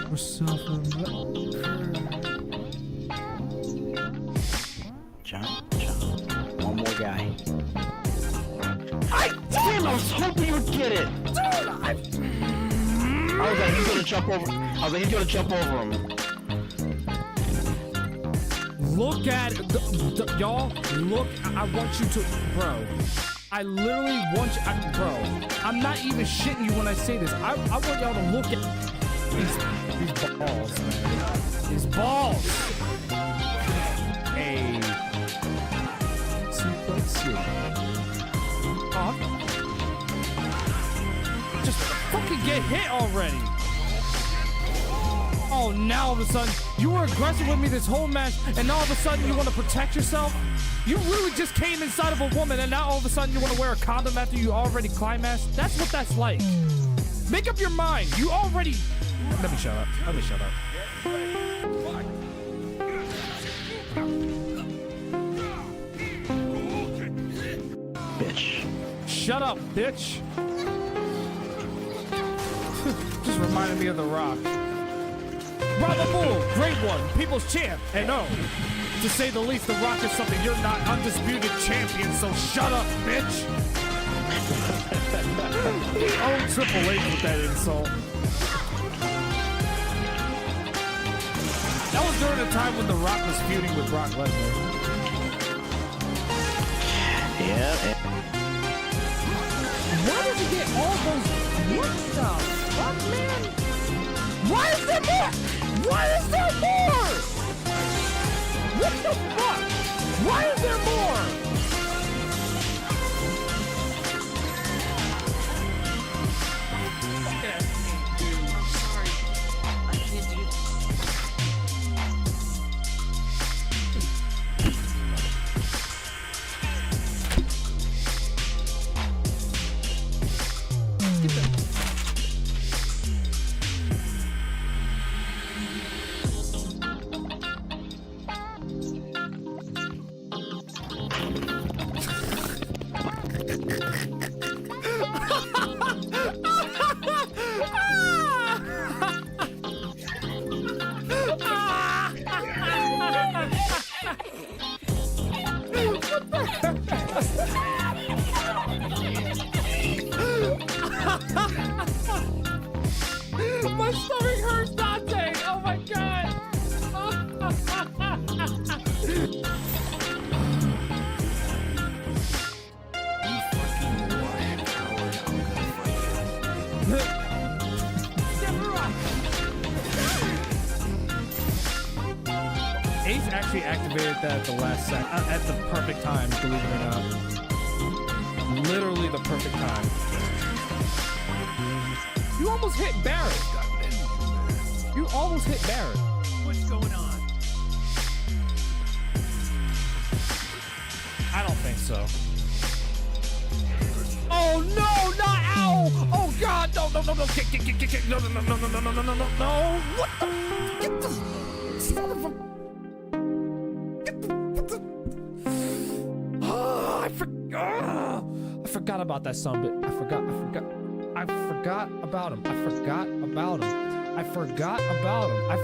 Myself Jump. One more guy. Damn, I was hoping you would get it! Dude, I was like, he's gonna jump over. I was like, he's gonna jump over him. Look at y'all. Look, I want you to, bro. I literally want you, bro. I'm not even shitting you when I say this. I want y'all to look at these balls, man. These balls. Hey. Let's see. Oh. Just fucking get hit already. Oh, now all of a sudden, you were aggressive with me this whole match, and now all of a sudden you want to protect yourself? You really just came inside of a woman, and now all of a sudden you want to wear a condom after you already climaxed? That's what that's like. Make up your mind. You already... Let me shut up. Let me shut up. Bitch. Shut up, bitch. Just reminded me of The Rock. Bravo Bull, great one, people's champ, and no, to say the least, The Rock is something you're not, undisputed champion, so shut up, bitch. He owned Triple H with that insult. That was during a time when The Rock was feuding with Brock Lesnar. Yeah. Why does he get all those? What the fuck, man? Why is there more? Why is there more? What the fuck? Why is there more? Dude, I'm sorry. I can't do this. My stomach hurts, Dante. Oh my god. You fucking lying coward. I'm gonna fight you. Ace actually activated that at the last second, at the perfect time, believe it or not. Literally the perfect time. You almost hit Barrett. You almost hit Barrett. What's going on? I don't think so. Oh no, not ow! Oh god, no, no, no, no, kick, no, no, no, no, no, no, no, no, no, no, no, what the? Get the son of a... Oh, I forgot about that son, but I forgot about him. I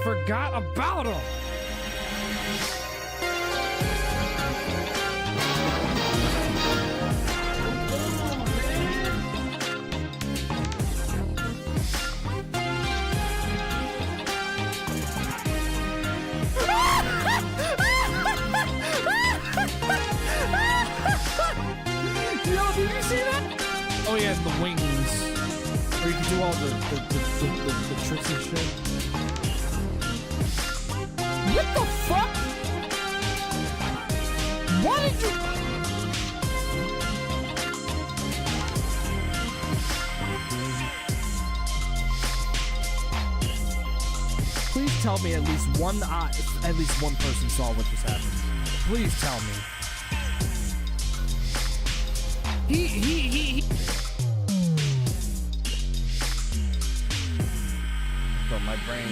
forgot about him. Yo, did you see that? Oh yeah, the wings. Where you can do all the tricks and shit. What the fuck? Why did you... Please tell me at least one person saw what just happened. Please tell me. He. But my brain.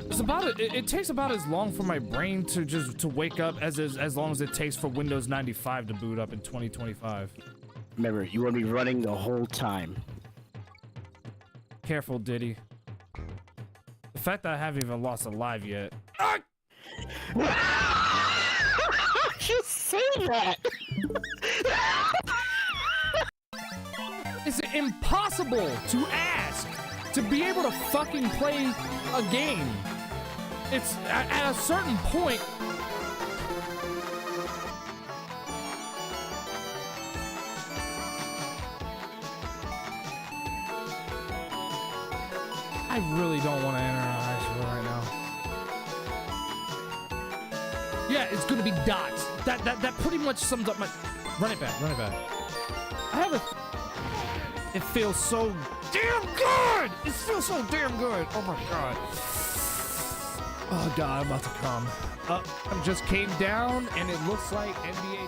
It's about it takes about as long for my brain to wake up as long as it takes for Windows 95 to boot up in 2025. Remember, you want to be running the whole time. Careful, Diddy. fact that I haven't even lost a live yet. Just say that. It's impossible to ask to be able to fucking play a game. It's at a certain point. I really don't want to enter a high school right now. Yeah, it's gonna be dots. That pretty much sums up my. Run it back. Run it back. I have a. It feels so damn good. It feels so damn good. Oh my god. Oh god, I'm about to come. I just came down and it looks like NBA.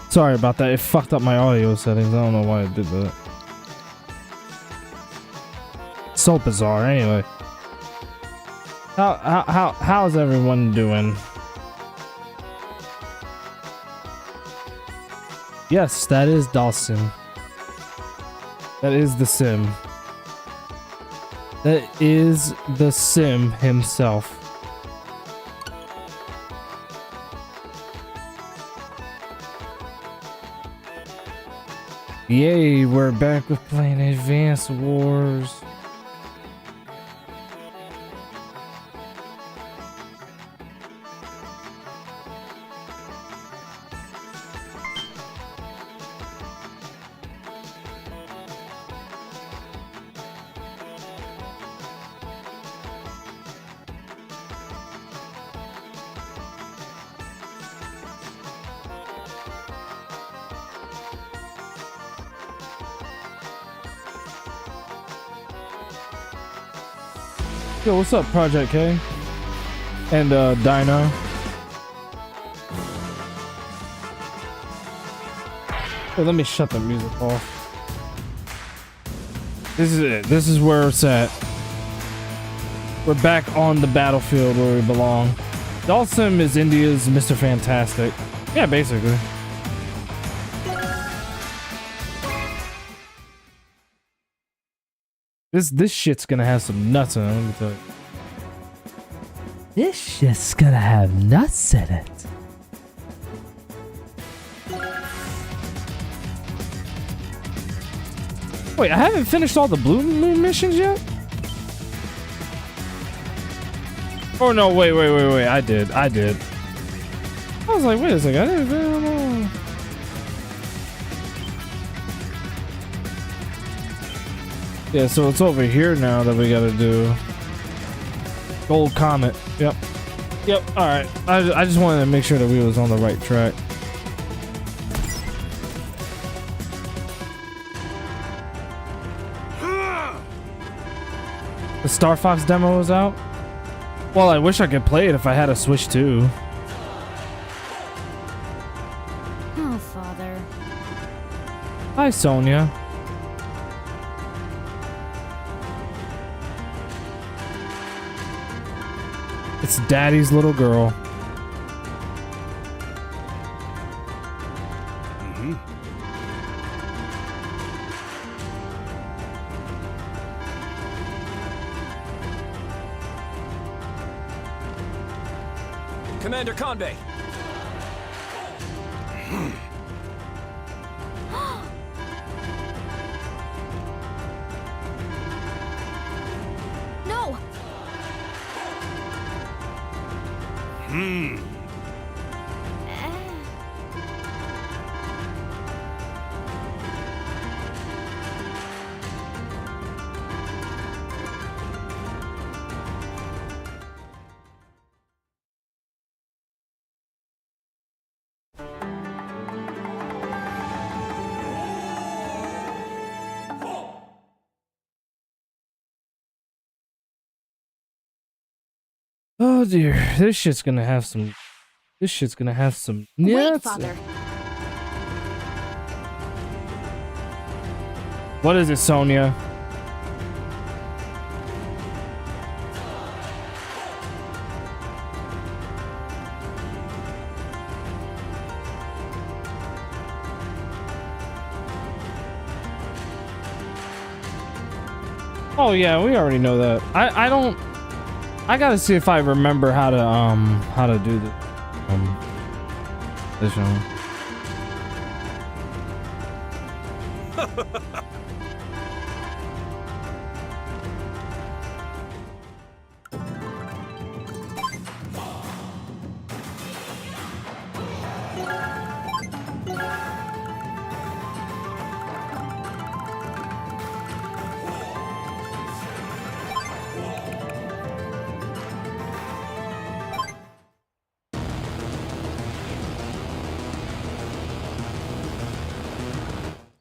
Sorry about that. It fucked up my audio settings. I don't know why it did that. So bizarre. Anyway, how's everyone doing? Yes, that is Dawson. That is the Sim. That is the Sim himself. Yay, we're back with playing Advance Wars. Yo, what's up, Project K? And Dino. Hey, let me shut the music off. This is it. This is where it's at. We're back on the battlefield where we belong. Dalsim is India's Mr. Fantastic. Yeah, basically. This shit's gonna have some nuts in it, let me tell you. This shit's gonna have nuts in it. Wait, I haven't finished all the Blue Moon missions yet? Oh no, wait, I did. I was like, wait a second, I didn't know. Yeah, so it's over here now that we gotta do. Gold Comet. Yep. Alright. I just wanted to make sure that we was on the right track. The Star Fox demo was out? Well, I wish I could play it if I had a Switch too. Oh, Father. Hi, Sonia. It's Daddy's little girl. Commander Convey. No! Oh dear, this shit's gonna have some. This shit's gonna have some. Wait, nuts. Father. What is it, Sonia? Oh yeah, we already know that. I don't. I gotta see if I remember how to do this one.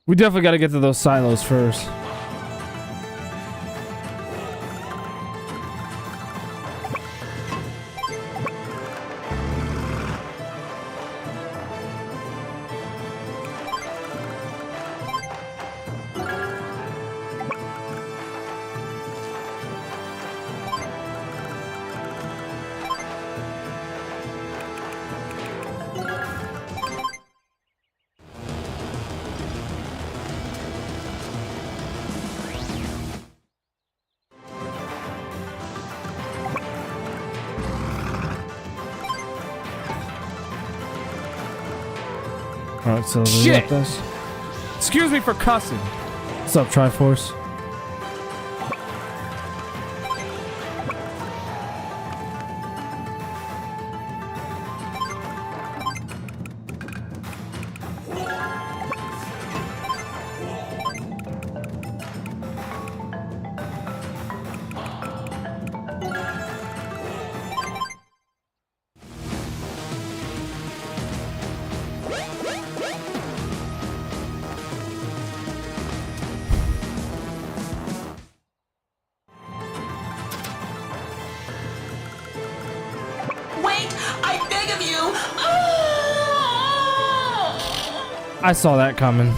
We definitely got to get to those silos first. Alright, so Shit! this. Excuse me for cussing. What's up, Triforce? I saw that coming.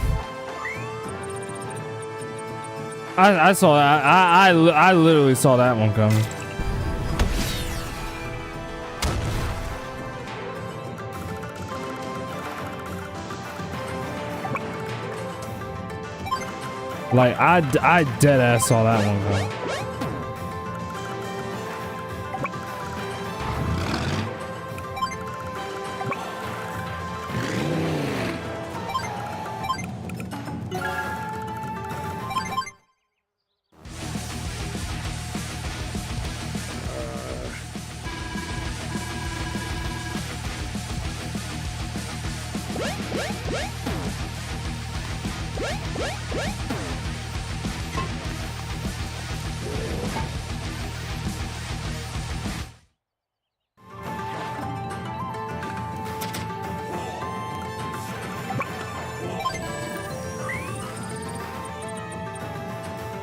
I saw that. I literally saw that one coming. Like I dead ass saw that one coming.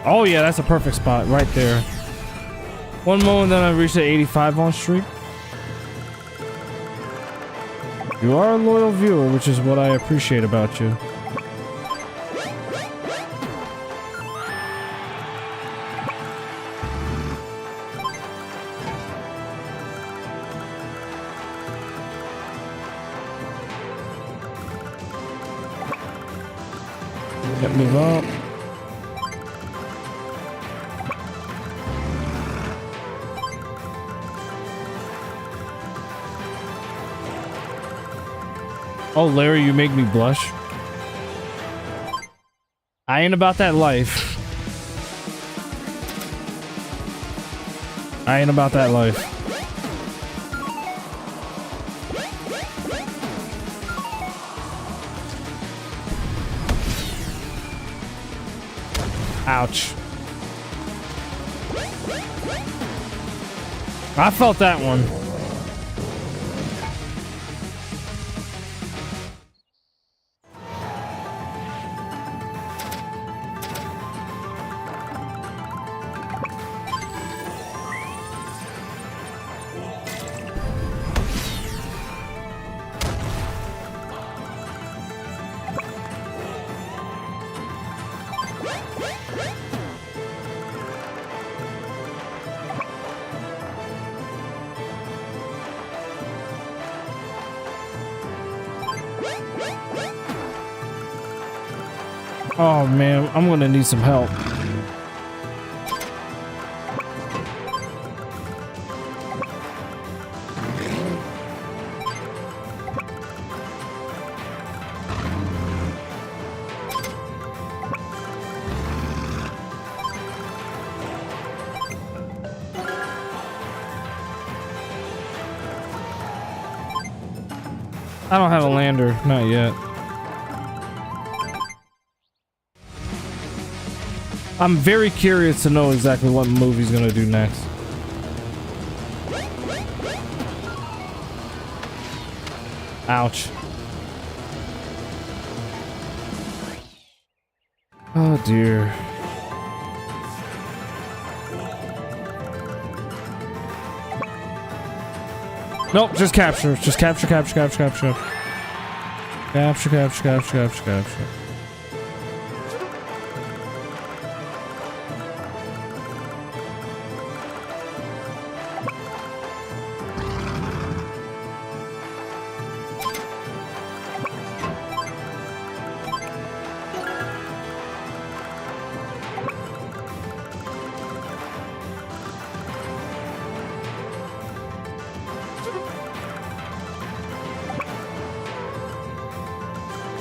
Oh yeah, that's a perfect spot right there. One moment, then I reached the 85 on streak. You are a loyal viewer, which is what I appreciate about you. Yep, move up. Oh, Larry, you make me blush. I ain't about that life. I ain't about that life. Ouch. I felt that one. Oh man, I'm gonna need some help. I don't have a lander, not yet. I'm very curious to know exactly what move he's gonna do next. Ouch. Oh dear. Nope, just capture. Just capture, capture, capture, capture. Capture, capture, capture, capture, capture.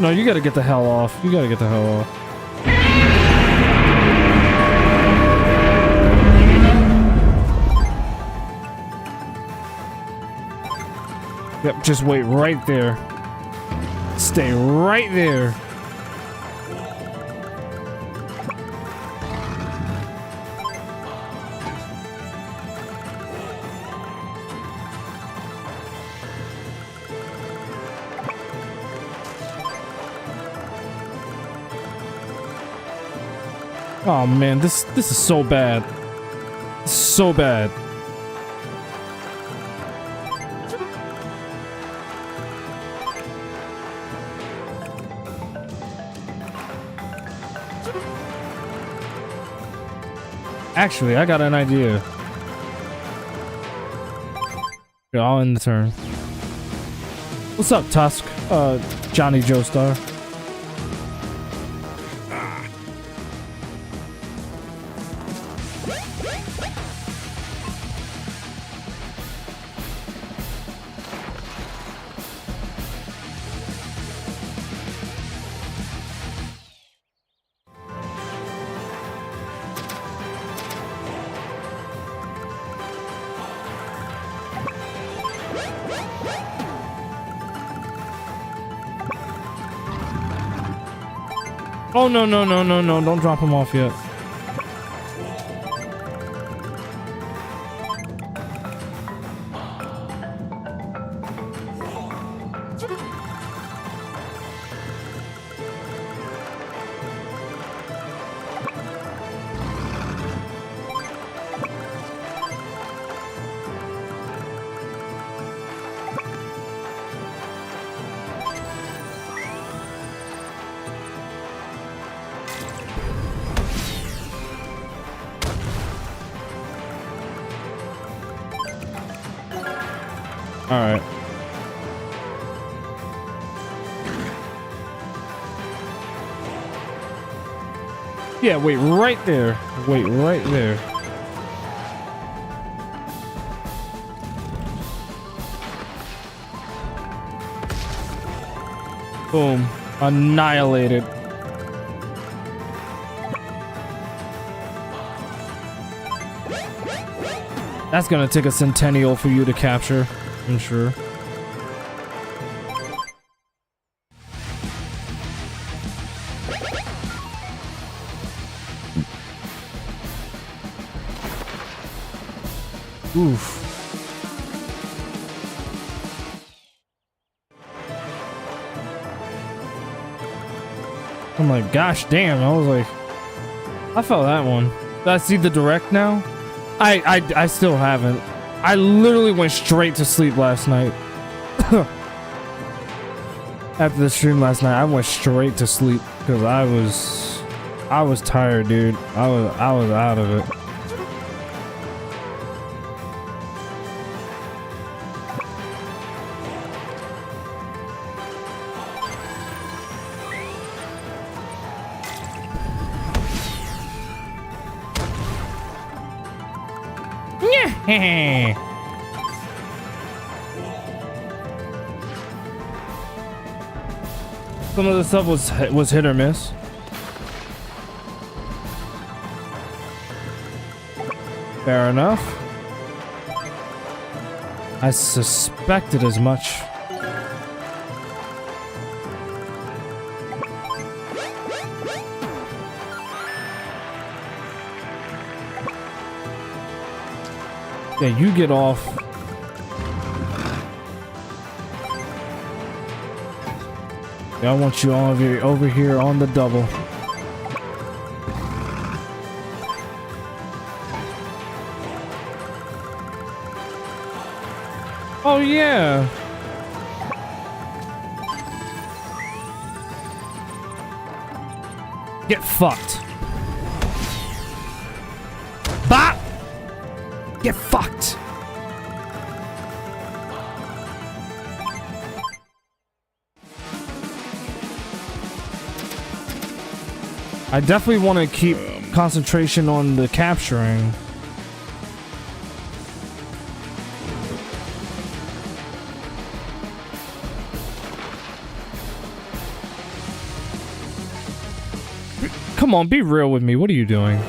No, you gotta get the hell off. You gotta get the hell off. Yep, just wait right there. Stay right there. Oh man, this is so bad. So bad. Actually, I got an idea. Yeah, I'll end the turn. What's up, Tusk? Johnny Joestar. Oh no, no, no, no, no, don't drop him off yet. All right. Yeah, wait right there. Wait right there. Boom. Annihilated. That's gonna take a centennial for you to capture, I'm sure. Oof. I'm like, gosh damn, I was like, I felt that one. Did I see the direct now? I still haven't. I literally went straight to sleep last night. After the stream last night, I went straight to sleep because I was I was tired, dude. I was out of it. Yeah. Some of the stuff was hit or miss. Fair enough. I suspected as much. Yeah, you get off. Yeah, I want you all over here on the double. Oh yeah. Get fucked. Bop. Get fucked. I definitely want to keep concentration on the capturing. Come on, be real with me. What are you doing?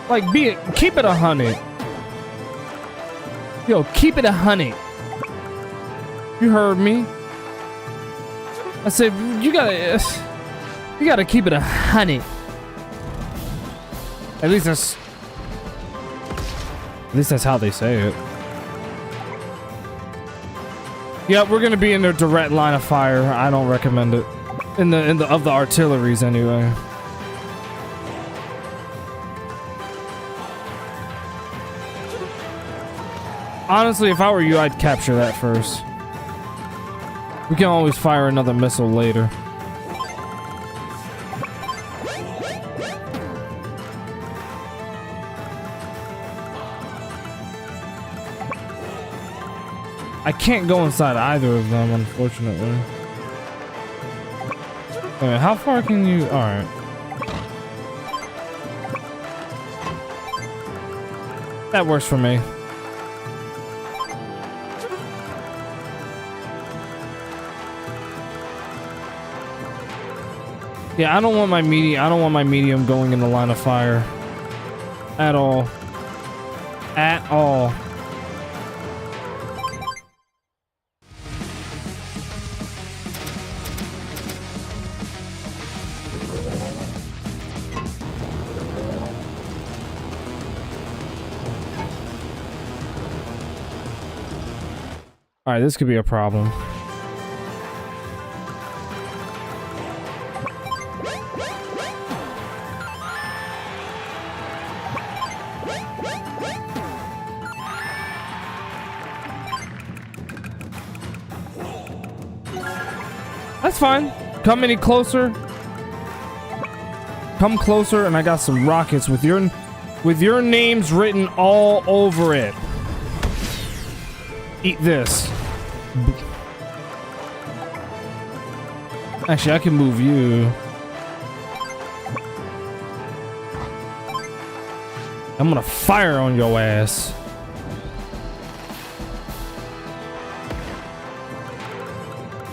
Like, keep it 100. Yo, keep it 100. You heard me. I said you gotta keep it 100. At least that's how they say it. Yeah, we're gonna be in their direct line of fire. I don't recommend it. Of the artilleries anyway. Honestly, if I were you, I'd capture that first. We can always fire another missile later. I can't go inside either of them, unfortunately. Wait, how far can you... Alright. That works for me. Yeah, I don't want my medium going in the line of fire. At all. At all. All right, this could be a problem. That's fine. Come any closer. Come closer, and I got some rockets with your names written all over it. Eat this. Actually, I can move you. I'm gonna fire on your ass.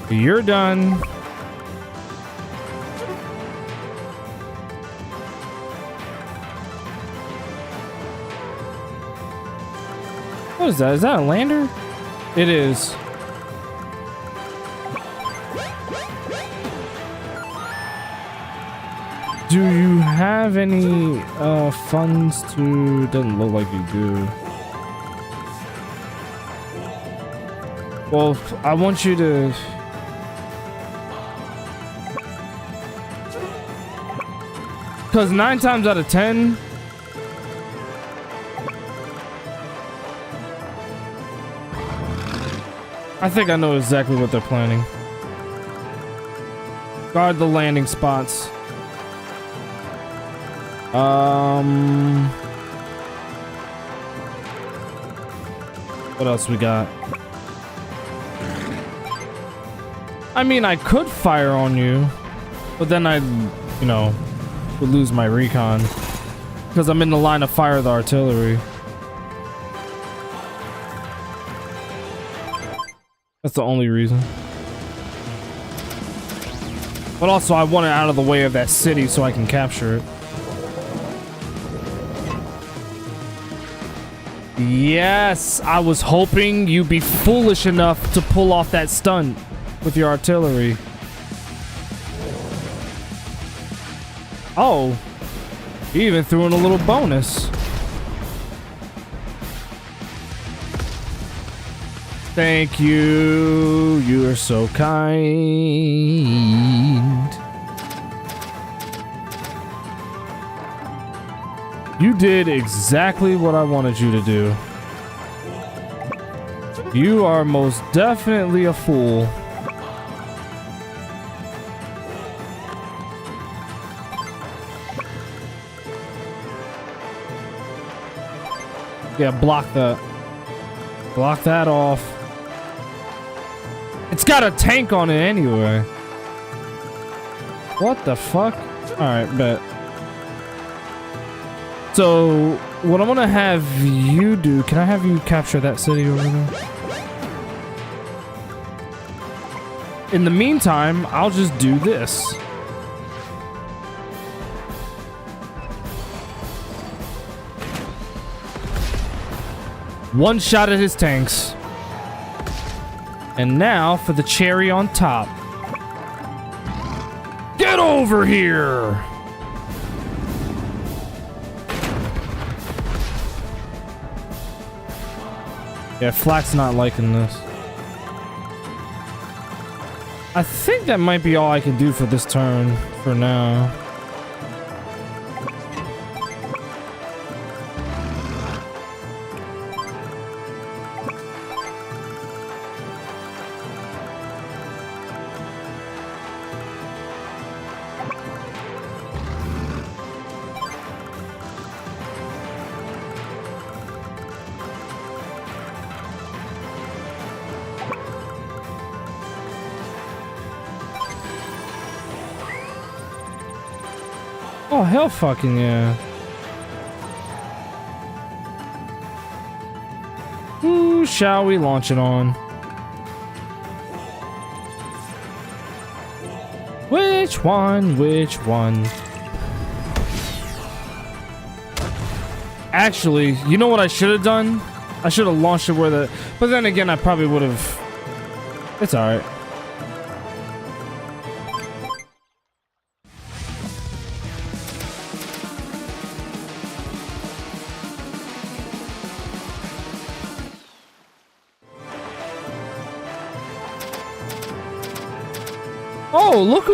You're done. What is that? Is that a lander? It is. Do you have any funds to... Doesn't look like you do. Well, I want you to... Because 9 times out of 10... I think I know exactly what they're planning. Guard the landing spots. What else we got? I mean, I could fire on you, but then I'd, you know, would lose my recon because I'm in the line of fire of the artillery. That's the only reason. But also, I want it out of the way of that city so I can capture it. Yes, I was hoping you'd be foolish enough to pull off that stunt with your artillery. Oh, you even threw in a little bonus. Thank you. You are so kind. You did exactly what I wanted you to do. You are most definitely a fool. Yeah, block that. Block that off. It's got a tank on it anyway. What the fuck? Alright, bet. So, what I'm gonna have you do, can I have you capture that city over there? In the meantime, I'll just do this. One shot at his tanks. And now for the cherry on top. Get over here! Yeah, Flak's not liking this. I think that might be all I can do for this turn for now. Oh, hell fucking yeah. Who shall we launch it on? Which one? Which one? Actually, you know what I should have done? I should have launched it where the... But then again, I probably would have... It's alright. Oh, look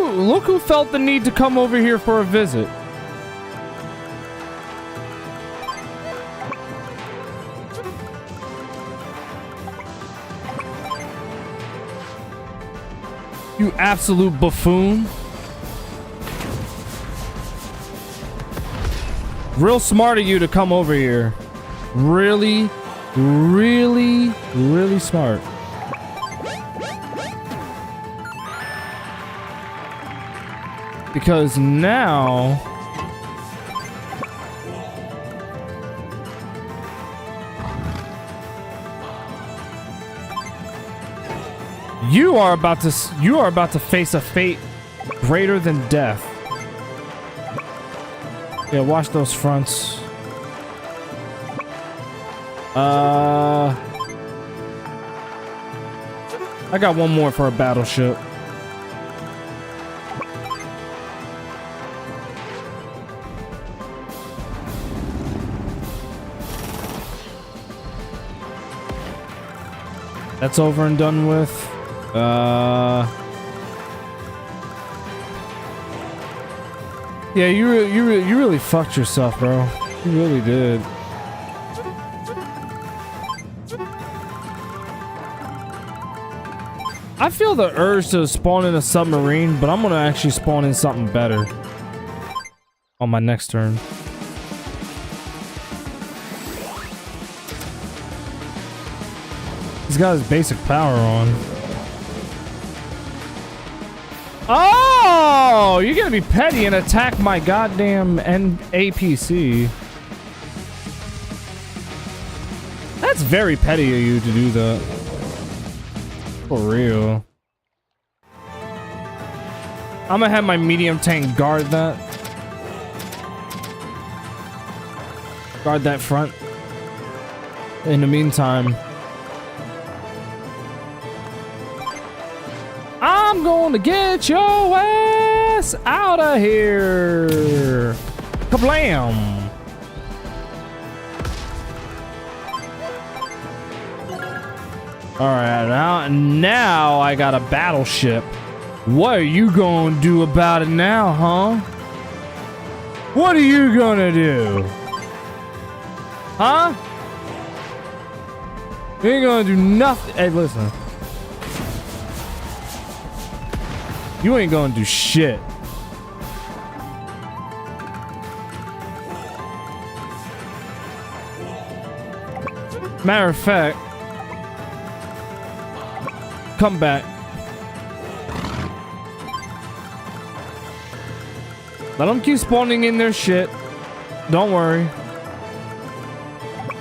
who felt the need to come over here for a visit. You absolute buffoon. Real smart of you to come over here. Really, really, really smart. Because now... You are about to face a fate greater than death. Yeah, watch those fronts. I got one more for a battleship. That's over and done with. Yeah, you really fucked yourself, bro. You really did. I feel the urge to spawn in a submarine, but I'm gonna actually spawn in something better on my next turn. He's got his basic power on. Oh, you're gonna be petty and attack my goddamn APC. That's very petty of you to do that. For real. I'm gonna have my medium tank guard that. Guard that front. In the meantime, I'm gonna get your ass out of here. Kablam. All right, now I got a battleship. What are you gonna do about it now, huh? What are you gonna do? Huh? You ain't gonna do nothing. Hey, listen. You ain't gonna do shit. Matter of fact, come back. Let them keep spawning in their shit. Don't worry.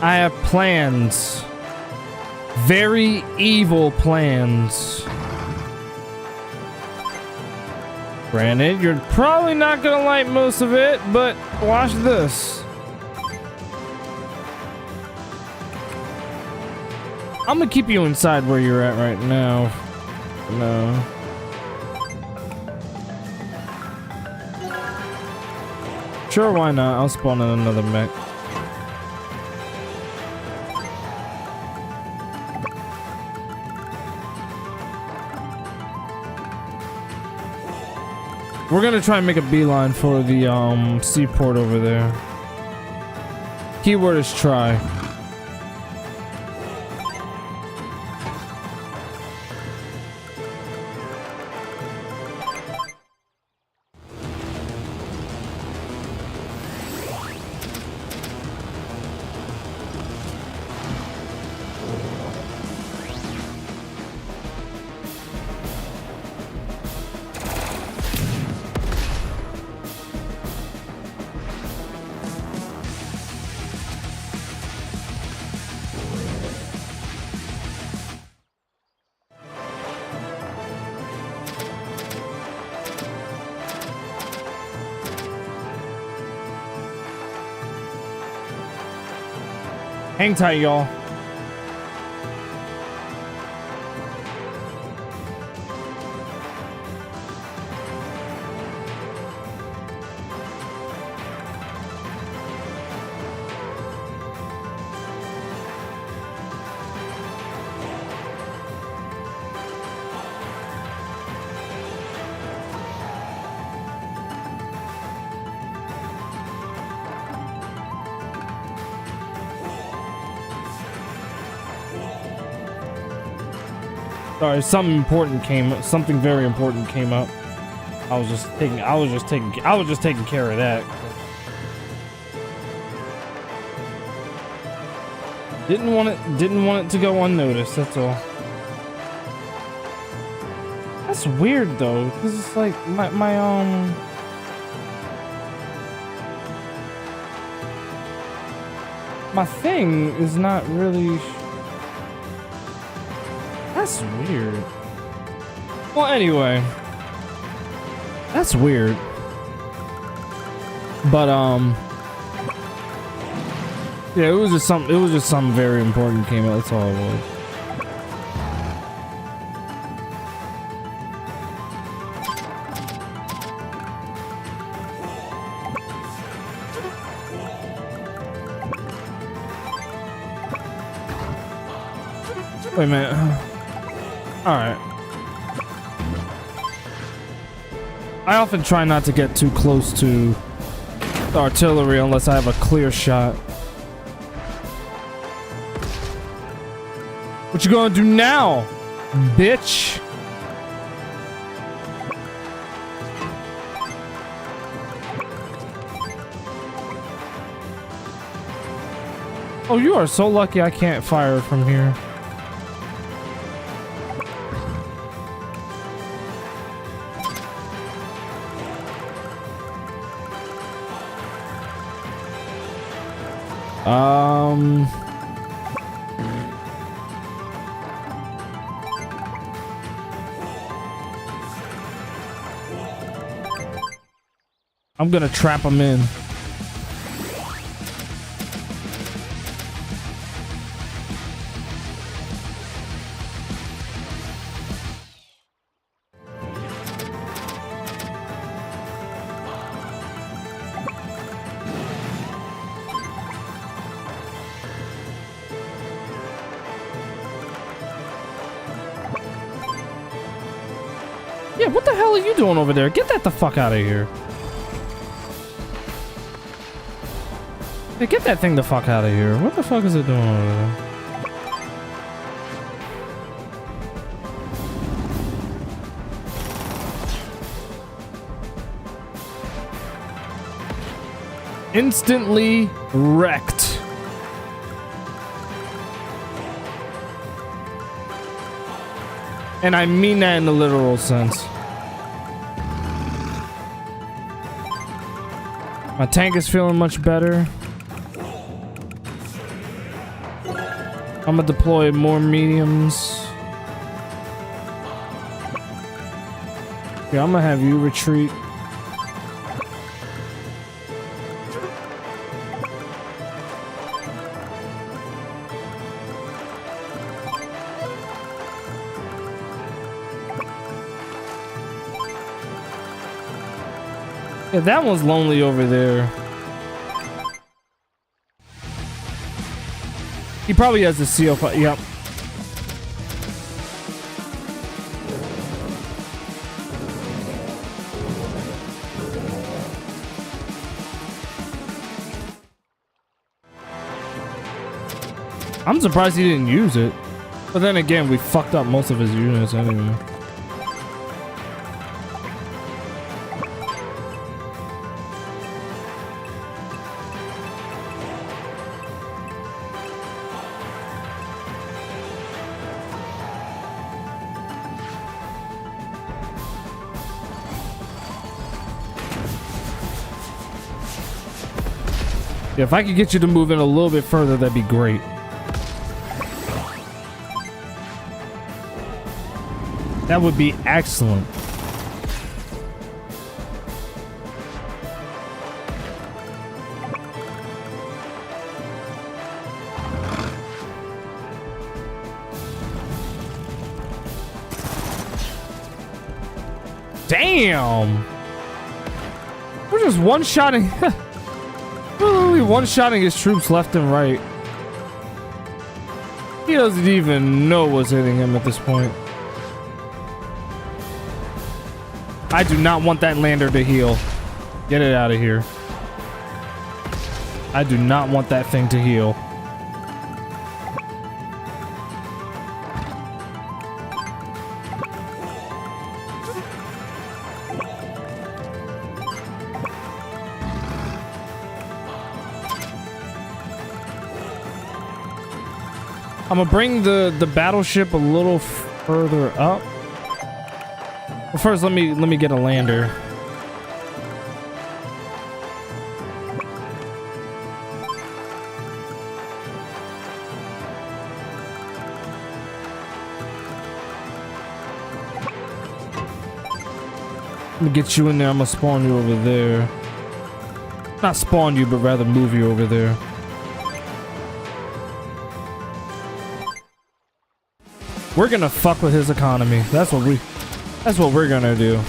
I have plans. Very evil plans. Granted, you're probably not gonna like most of it, but watch this. I'm gonna keep you inside where you're at right now. No. Sure, why not? I'll spawn in another mech. We're gonna try and make a beeline for the seaport over there. Keyword is try. Hang tight, y'all. Sorry, something very important came up. I was just taking care of that. Didn't want it to go unnoticed, that's all. That's weird though, because it's like my thing is not really. That's weird. Well, anyway, that's weird. But yeah, it was just something very important came out. That's all it was. Wait a minute. Alright. I often try not to get too close to the artillery unless I have a clear shot. What you gonna do now, bitch? Oh, you are so lucky I can't fire from here. I'm gonna trap him in. Yeah, what the hell are you doing over there? Get that the fuck out of here. Hey, get that thing the fuck out of here. What the fuck is it doing over there? Instantly wrecked. And I mean that in the literal sense. My tank is feeling much better. I'm gonna deploy more mediums. Yeah, I'm gonna have you retreat. Yeah, that one's lonely over there. He probably has the CO5. Yep. I'm surprised he didn't use it. But then again, we fucked up most of his units anyway. Yeah, if I could get you to move in a little bit further, that'd be great. That would be excellent. Damn! We're just one-shotting. We're literally one-shotting his troops left and right. He doesn't even know what's hitting him at this point. I do not want that lander to heal. Get it out of here. I do not want that thing to heal. I'm gonna bring the battleship a little further up. Well, first, let me get a lander. Let me get you in there. I'm gonna spawn you over there. Not spawn you, but rather move you over there. We're gonna fuck with his economy. That's what we're gonna do.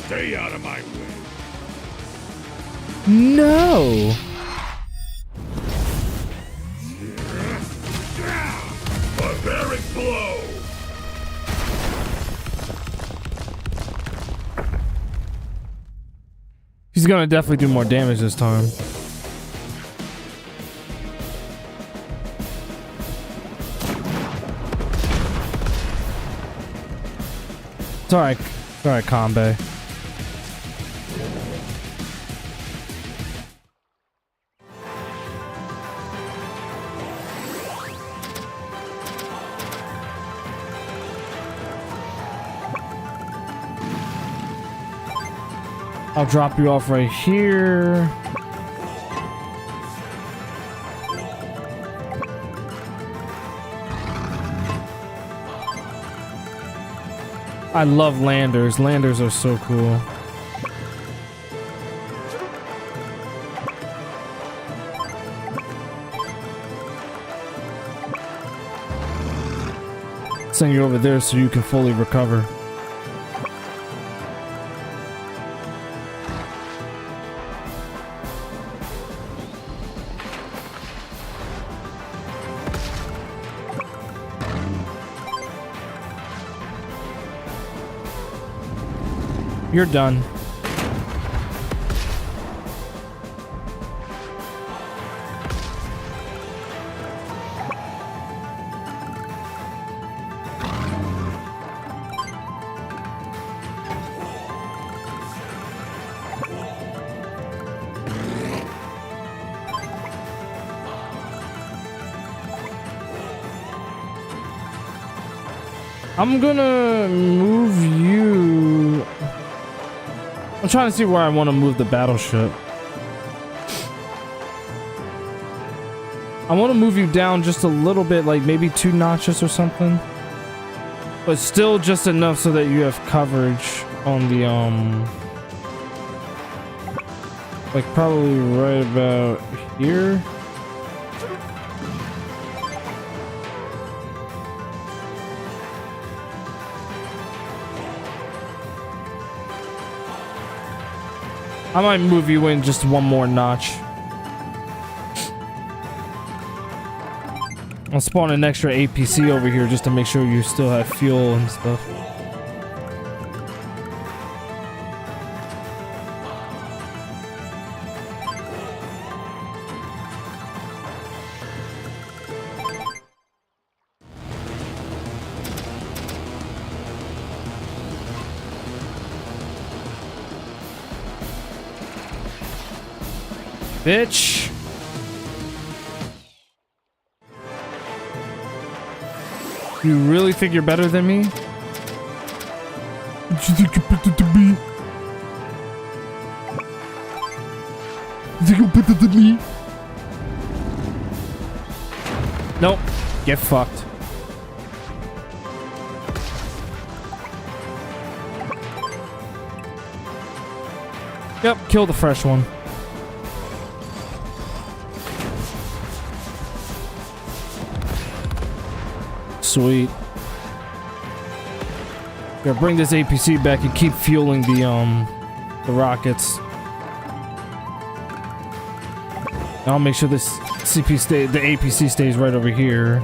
Stay out of my way. No. Barbaric blow. He's gonna definitely do more damage this time. It's alright, Kanbei. I'll drop you off right here. I love landers. Landers are so cool. Send you over there so you can fully recover. You're done. I'm gonna move you. I'm trying to see where I want to move the battleship. I want to move you down just a little bit, like maybe 2 notches or something. But still just enough so that you have coverage on the, like probably right about here. I might move you in just 1 more notch. I'll spawn an extra APC over here just to make sure you still have fuel and stuff. Bitch. You really think you're better than me? You think you're better than me? You think you're better than me? Nope. Get fucked. Yep, kill the fresh one. Sweet. Gotta bring this APC back and keep fueling the rockets. I'll make sure this the APC stays right over here.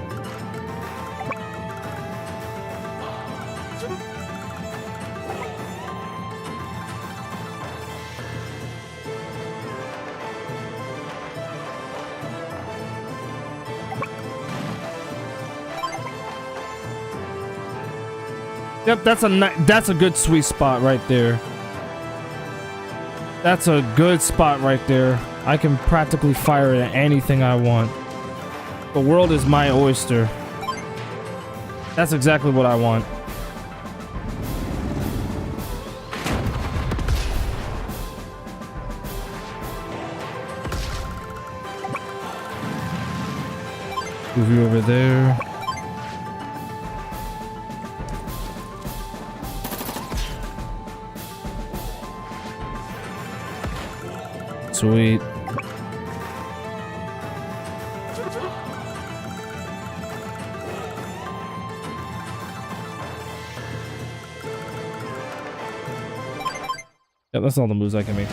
Yep, that's a good sweet spot right there. That's a good spot right there. I can practically fire at anything I want. The world is my oyster. That's exactly what I want. Move you over there. Sweet. Yeah, that's all the moves I can make.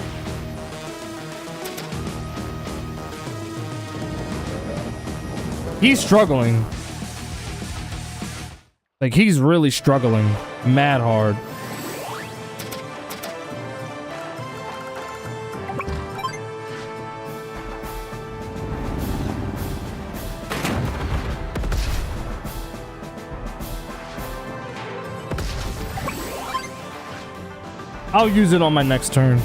He's struggling. Like, he's really struggling. Mad hard. I'll use it on my next turn.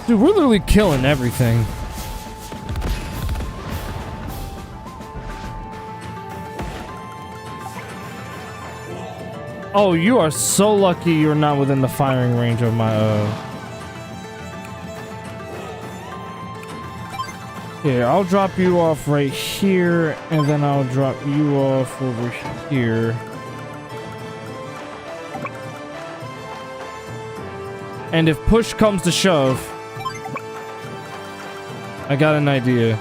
Dude, we're literally killing everything. Oh, you are so lucky you're not within the firing range of my, Here, I'll drop you off right here, and then I'll drop you off over here. And if push comes to shove, I got an idea.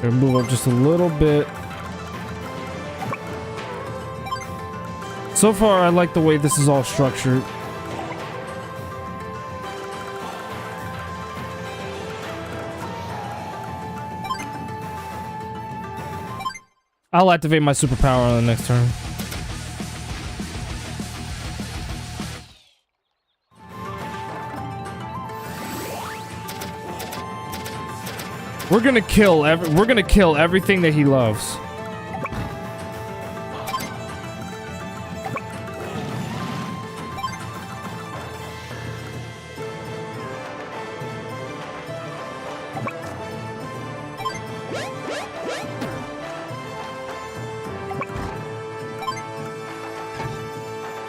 Gonna move up just a little bit. So far, I like the way this is all structured. I'll activate my superpower on the next turn. We're gonna kill everything that he loves.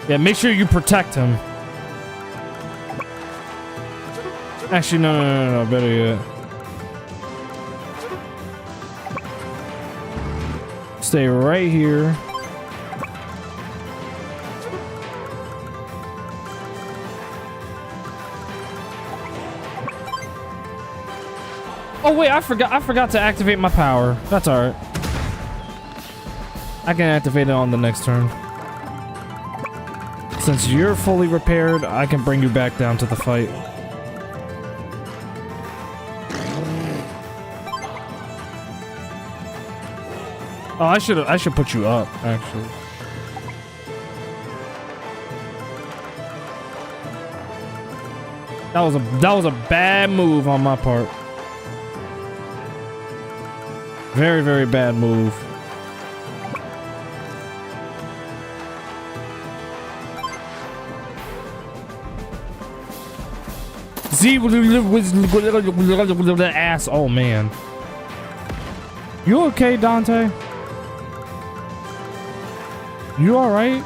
Yeah, make sure you protect him. Actually, no, better yet. Stay right here. Oh wait, I forgot to activate my power. That's alright. I can activate it on the next turn. Since you're fully repaired, I can bring you back down to the fight. Oh, I should put you up, actually. That was a bad move on my part. Very, very bad move. Z ass. Oh man. You okay, Dante? You alright?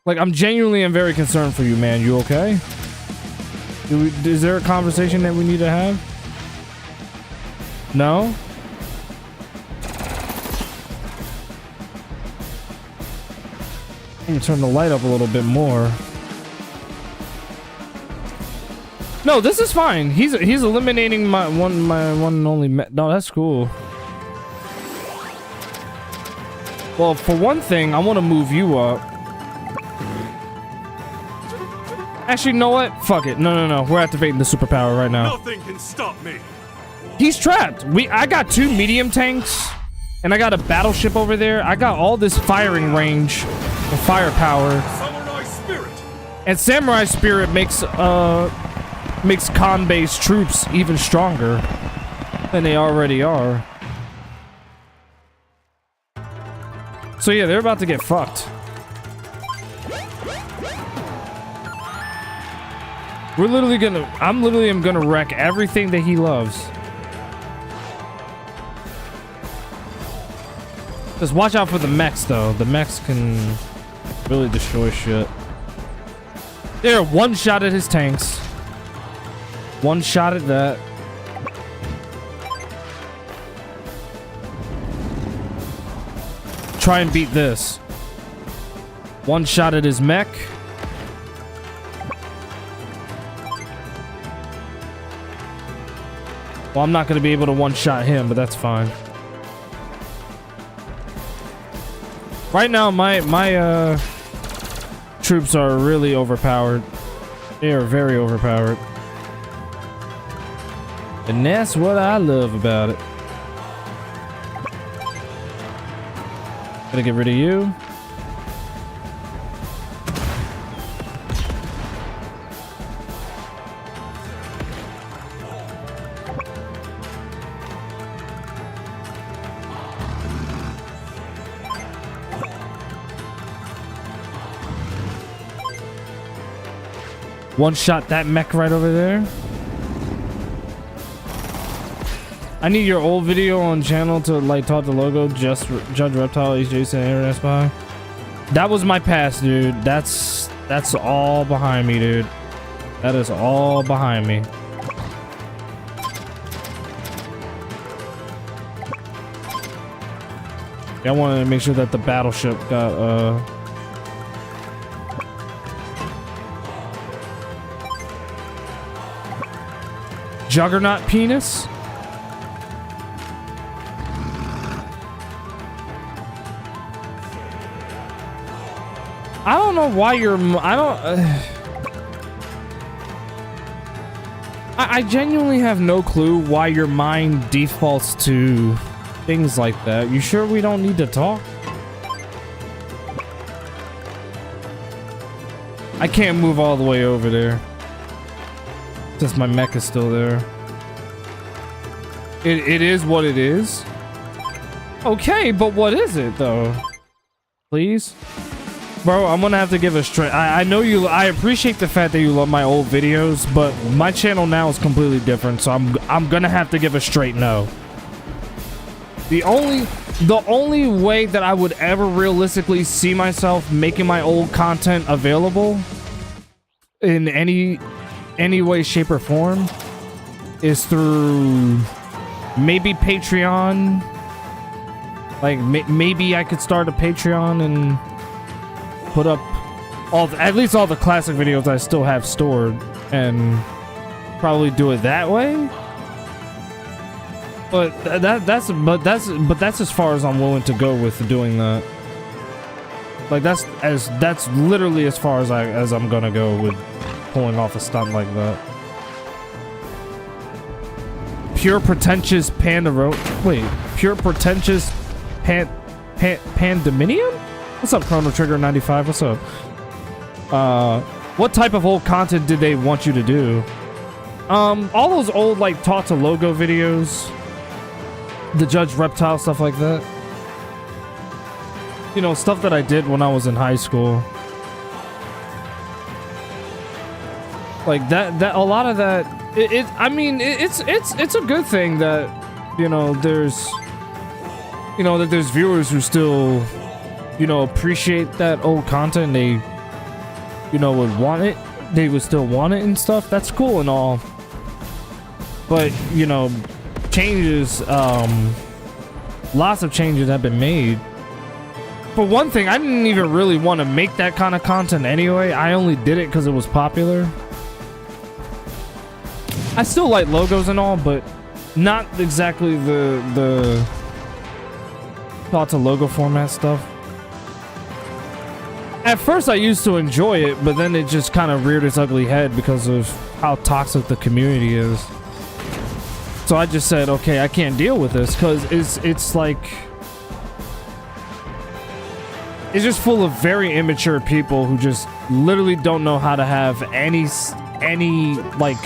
Like, I'm genuinely very concerned for you, man. You okay? Is there a conversation that we need to have? No? Let me turn the light up a little bit more. No, this is fine. He's eliminating my one and only. No, that's cool. Well, for one thing, I want to move you up. Actually, you know what? Fuck it. No. We're activating the superpower right now. Nothing can stop me. He's trapped. I got 2 medium tanks, and I got a battleship over there. I got all this firing range and firepower. Samurai spirit. And Samurai Spirit makes Kanbei's troops even stronger than they already are. So yeah, they're about to get fucked. I'm literally gonna wreck everything that he loves. Just watch out for the mechs though. The mechs can really destroy shit. There, one shot at his tanks. One shot at that. Try and beat this. One shot at his mech. Well, I'm not going to be able to one-shot him, but that's fine. Right now, my troops are really overpowered. They are very overpowered. And that's what I love about it. Gotta get rid of you. One shot that mech right over there. I need your old video on channel to like talk to Logo, just Judge Reptile, Ace Jason, Aaron Spy. That was my past, dude. That's all behind me, dude. That is all behind me. Yeah, I wanted to make sure that the battleship got Juggernaut penis. I don't know why you're. I genuinely have no clue why your mind defaults to things like that. You sure we don't need to talk? I can't move all the way over there since my mech is still there. It is what it is. Okay, but what is it though? Please? Bro, I'm gonna have to give a straight. I know you. I appreciate the fact that you love my old videos, but my channel now is completely different, so I'm gonna have to give a straight no. The only way that I would ever realistically see myself making my old content available in any way, shape, or form is through maybe Patreon. Like maybe I could start a Patreon and put up at least all the classic videos I still have stored and probably do it that way. But that's as far as I'm willing to go with doing that. Like that's literally as far as I'm gonna go with pulling off a stunt like that. Pure pretentious pure pretentious pandemonium? What's up, Chrono Trigger 95? What's up? What type of old content did they want you to do? All those old like talk to Logo videos, the Judge Reptile stuff like that. You know, stuff that I did when I was in high school. Like that a lot of that I mean it's a good thing that there's viewers who still appreciate that old content. They would want it, they would still want it and stuff. That's cool and all, but changes, lots of changes have been made. For one thing, I didn't even really want to make that kind of content anyway. I only did it because it was popular. I still like Logos and all, but not exactly the thought to Logo format stuff. At first I used to enjoy it, but then it just kind of reared its ugly head because of how toxic the community is. So I just said, okay, I can't deal with this because it's like it's just full of very immature people who just literally don't know how to have any like,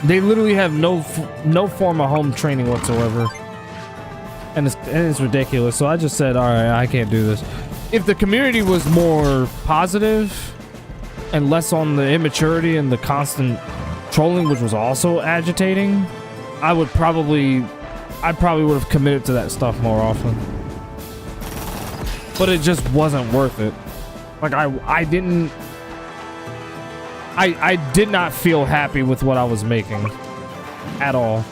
they literally have no form of home training whatsoever. And it's ridiculous. So I just said, all right, I can't do this. If the community was more positive and less on the immaturity and the constant trolling, which was also agitating, I probably would have committed to that stuff more often. But it just wasn't worth it. Like I did not feel happy with what I was making at all.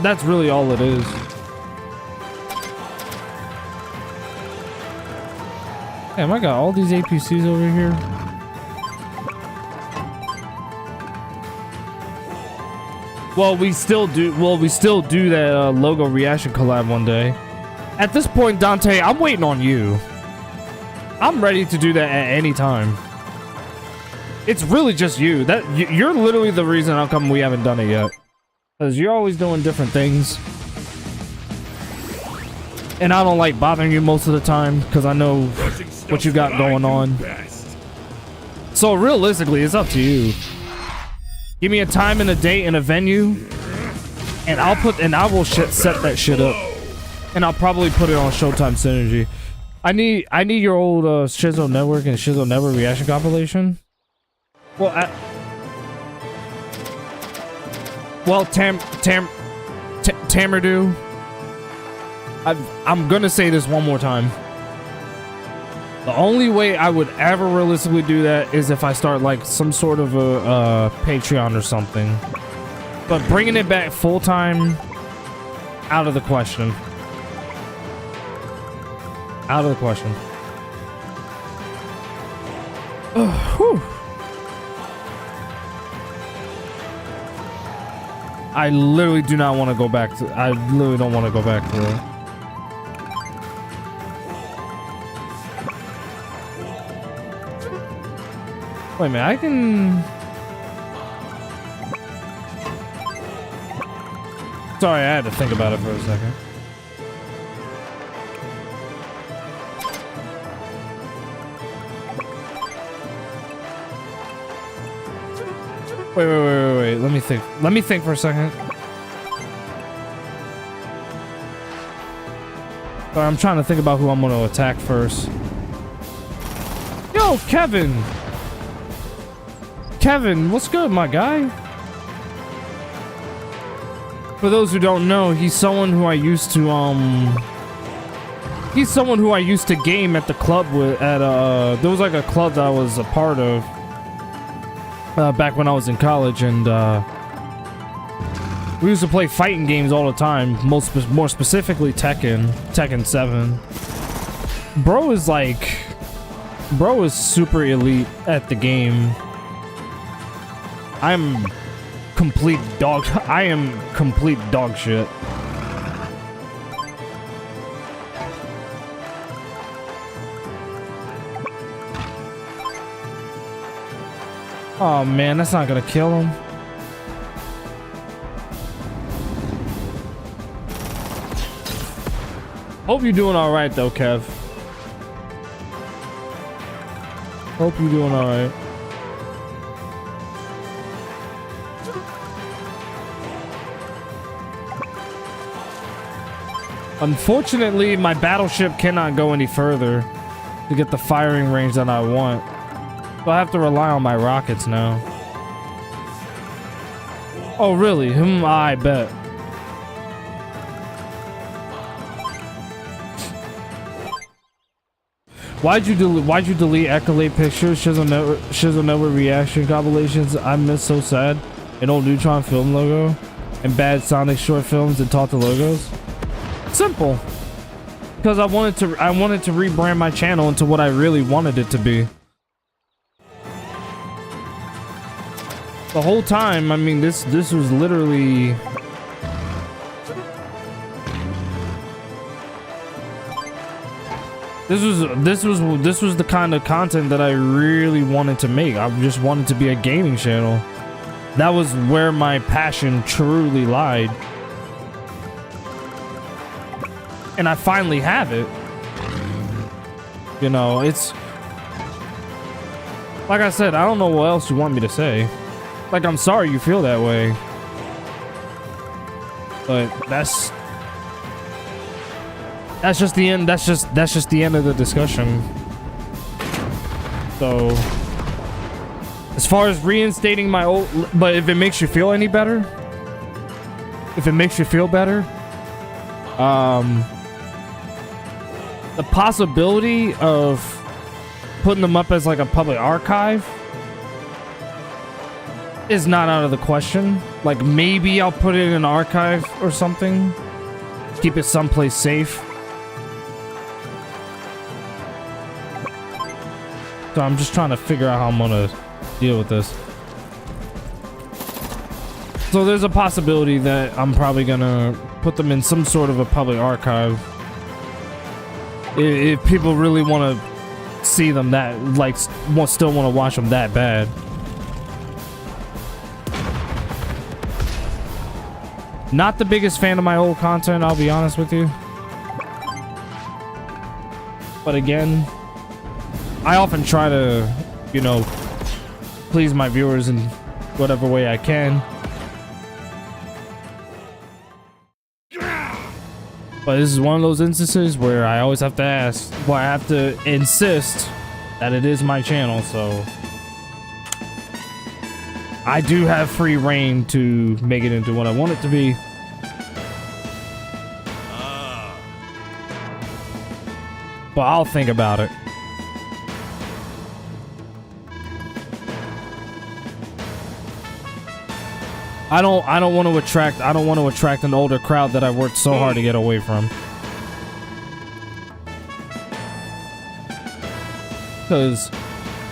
That's really all it is. Damn, I got all these APCs over here. Well, we still do that Logo reaction collab one day. At this point, Dante, I'm waiting on you. I'm ready to do that at any time. It's really just you. You're literally the reason how come we haven't done it yet. Because you're always doing different things. And I don't like bothering you most of the time because I know what you got going on. So realistically, it's up to you. Give me a time and a date and a venue, And I will set that shit up. And I'll probably put it on Showtime Synergy. I need your old Shizo Network and Shizo Network reaction compilation. Well, Tamridu. I'm gonna say this one more time. The only way I would ever realistically do that is if I start like some sort of a Patreon or something. But bringing it back full time, out of the question. Out of the question. Whew. I literally do not want to go back to. I literally don't want to go back to it. Wait a minute, I can. Sorry, I had to think about it for a second. Wait. Let me think for a second. Sorry, I'm trying to think about who I'm gonna attack first. Yo, Kevin! Kevin, what's good, my guy? For those who don't know, he's someone who I used to game at the club with. There was like a club that I was a part of back when I was in college, and we used to play fighting games all the time. More specifically, Tekken 7. Bro is super elite at the game. I am complete dog shit. Oh man, that's not gonna kill him. Hope you're doing all right though, Kev. Hope you're doing all right. Unfortunately, my battleship cannot go any further to get the firing range that I want. So I have to rely on my rockets now. Oh, really? I bet. Why'd you delete Accolade pictures? Shizzle Network reaction compilations. I miss so sad. An old Neutron film logo and bad Sonic short films and taught the logos. Simple. Because I wanted to rebrand my channel into what I really wanted it to be. The whole time, I mean, this was literally. This was the kind of content that I really wanted to make. I just wanted to be a gaming channel. That was where my passion truly lied. And I finally have it. You know, it's like I said, I don't know what else you want me to say. Like, I'm sorry you feel that way, but that's just the end. That's just the end of the discussion. So, as far as reinstating my old, but if it makes you feel any better, the possibility of putting them up as like a public archive is not out of the question. Like, maybe I'll put it in an archive or something, keep it someplace safe. So I'm just trying to figure out how I'm gonna deal with this. So there's a possibility that I'm probably gonna put them in some sort of a public archive if people really want to see them, that like still want to watch them that bad. Not the biggest fan of my old content, I'll be honest with you. But again, I often try to, you know, please my viewers in whatever way I can. But this is one of those instances where I always have to ask, well, I have to insist that it is my channel, so I do have free reign to make it into what I want it to be. But I'll think about it. I don't want to attract an older crowd that I worked so hard to get away from. Cuz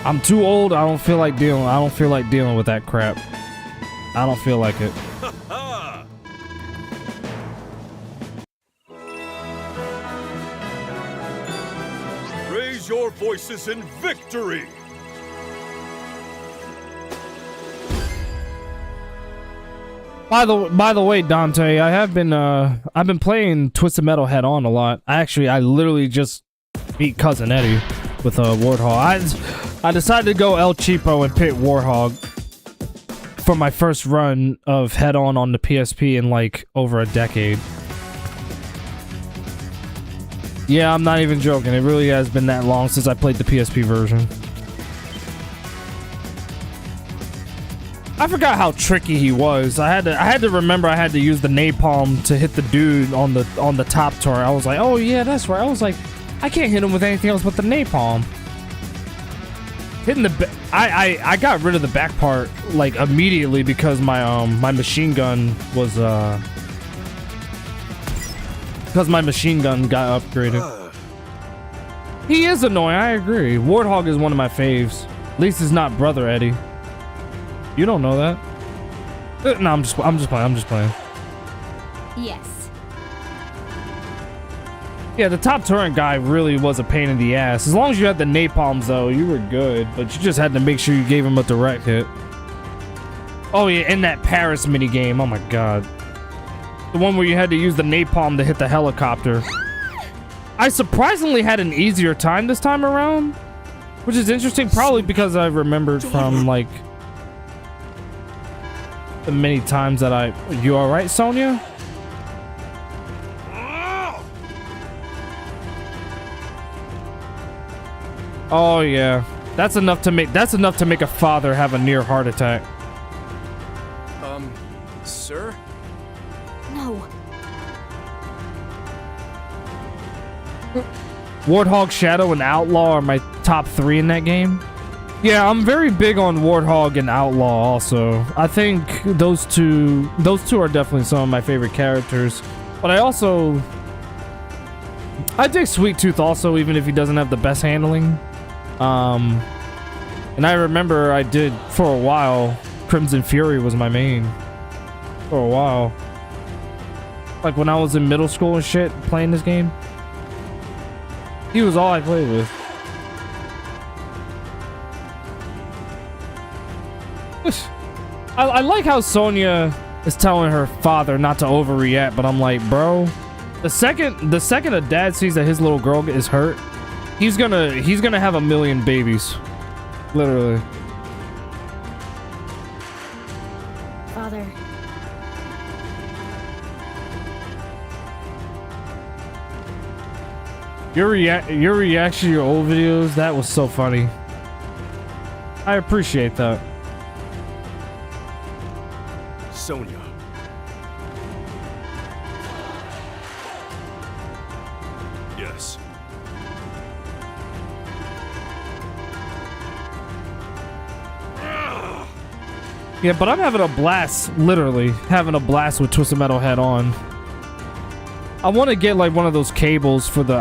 I'm too old. I don't feel like dealing with that crap. I don't feel like it. Raise your voices in victory! By the way, Dante, I've been playing Twisted Metal head on a lot. I literally just beat Cousin Eddie with a Warthog. I decided to go El Cheapo and pit Warthog for my first run of head on the PSP in like over a decade. Yeah, I'm not even joking. It really has been that long since I played the PSP version. I forgot how tricky he was. I had to remember I had to use the napalm to hit the dude on the top turret. I was like, oh yeah, that's right. I was like, I can't hit him with anything else but the napalm. Hitting the I got rid of the back part like immediately because my machine gun was because my machine gun got upgraded. He is annoying, I agree. Warthog is one of my faves. At least it's not Brother Eddie. You don't know that? No, I'm just playing. Yes. Yeah, the top turret guy really was a pain in the ass. As long as you had the napalms, though, you were good. But you just had to make sure you gave him a direct hit. Oh yeah, in that Paris minigame. Oh my god. The one where you had to use the napalm to hit the helicopter. I surprisingly had an easier time this time around, which is interesting, probably because I remembered from like the many times that You all right, Sonia? Oh yeah, that's enough to make a father have a near heart attack. Sir? No. Warthog, Shadow, and Outlaw are my top 3 in that game. Yeah, I'm very big on Warthog and Outlaw also. I think those two are definitely some of my favorite characters. But I dig Sweet Tooth also, even if he doesn't have the best handling. And I remember I did for a while, Crimson Fury was my main. For a while. Like when I was in middle school and shit, playing this game. He was all I played with. I like how Sonya is telling her father not to overreact, but I'm like, bro, the second a dad sees that his little girl is hurt, he's gonna have 1,000,000 babies, literally. Father. Your reaction to your old videos, that was so funny. I appreciate that. Sonia. Yes. Yeah, but I'm having a blast, literally having a blast with Twisted Metal head on. I want to get like one of those cables for the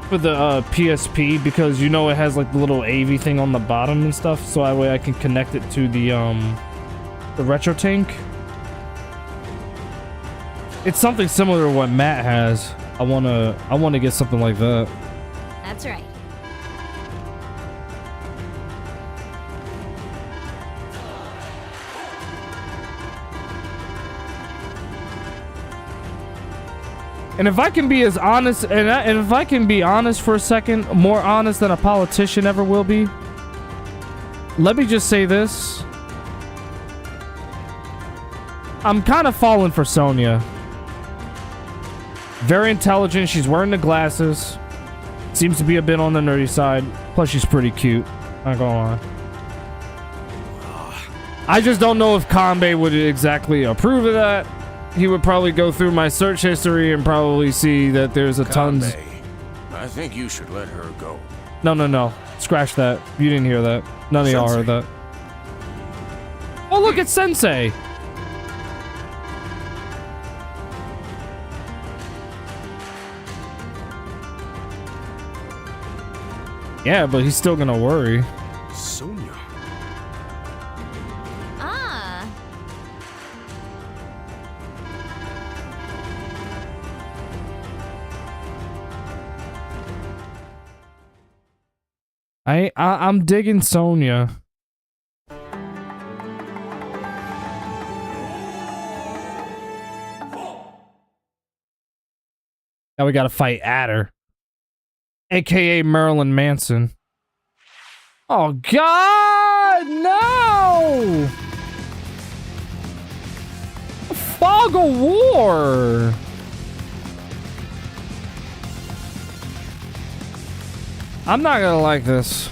PSP, because you know it has like the little AV thing on the bottom and stuff, so that way I can connect it to the Retro Tank. It's something similar to what Matt has. I wanna get something like that. That's right. And if I can be as honest, and if I can be honest for a second, more honest than a politician ever will be, let me just say this. I'm kind of falling for Sonya. Very intelligent. She's wearing the glasses. Seems to be a bit on the nerdy side. Plus, she's pretty cute. Not gonna lie. I just don't know if Kanbei would exactly approve of that. He would probably go through my search history and probably see that there's a tons. Kanbei, I think you should let her go. No. Scratch that. You didn't hear that. None of y'all heard that. Oh, look, it's Sensei. Yeah, but he's still gonna worry. Sonia. Ah. I'm digging Sonia. Now we gotta fight Adder, aka Marilyn Manson. Oh God, no! Fog of War. I'm not gonna like this.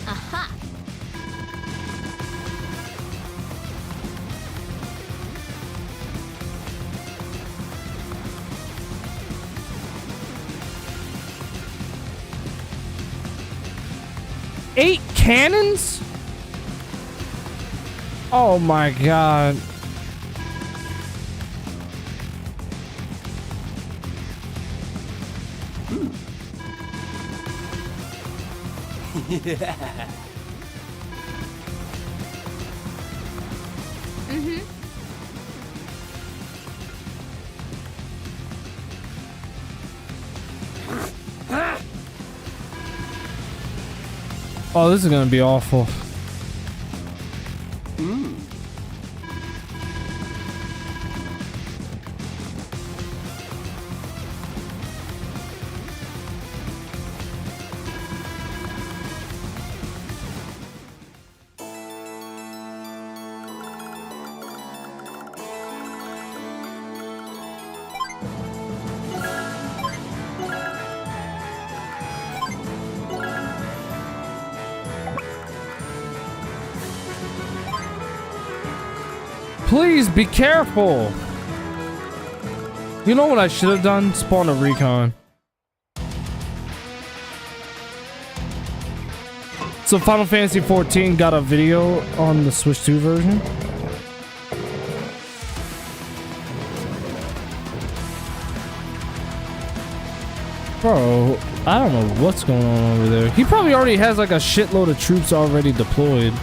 Aha. Eight cannons? Oh my God. Oh, this is gonna be awful. Please be careful. You know what I should have done? Spawn a recon. So Final Fantasy XIV got a video on the Switch 2 version. Bro, I don't know what's going on over there. He probably already has like a shitload of troops already deployed.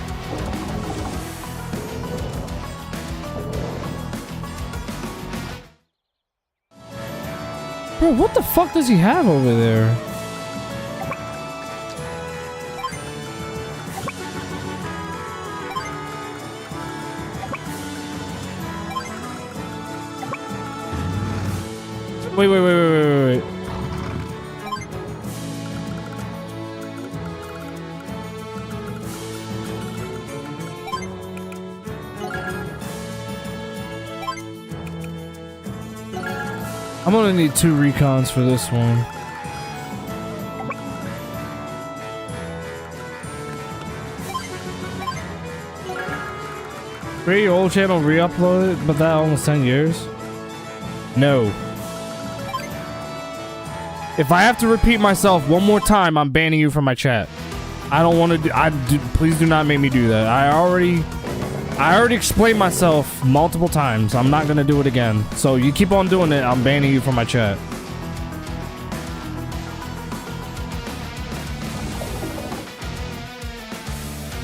Bro, what the fuck does he have over there? Wait. I'm gonna need 2 recons for this one. Create your old channel, re-upload it, but that almost 10 years? No. If I have to repeat myself one more time, I'm banning you from my chat. I don't want to please do not make me do that. I already explained myself multiple times. I'm not gonna do it again. So you keep on doing it, I'm banning you from my chat.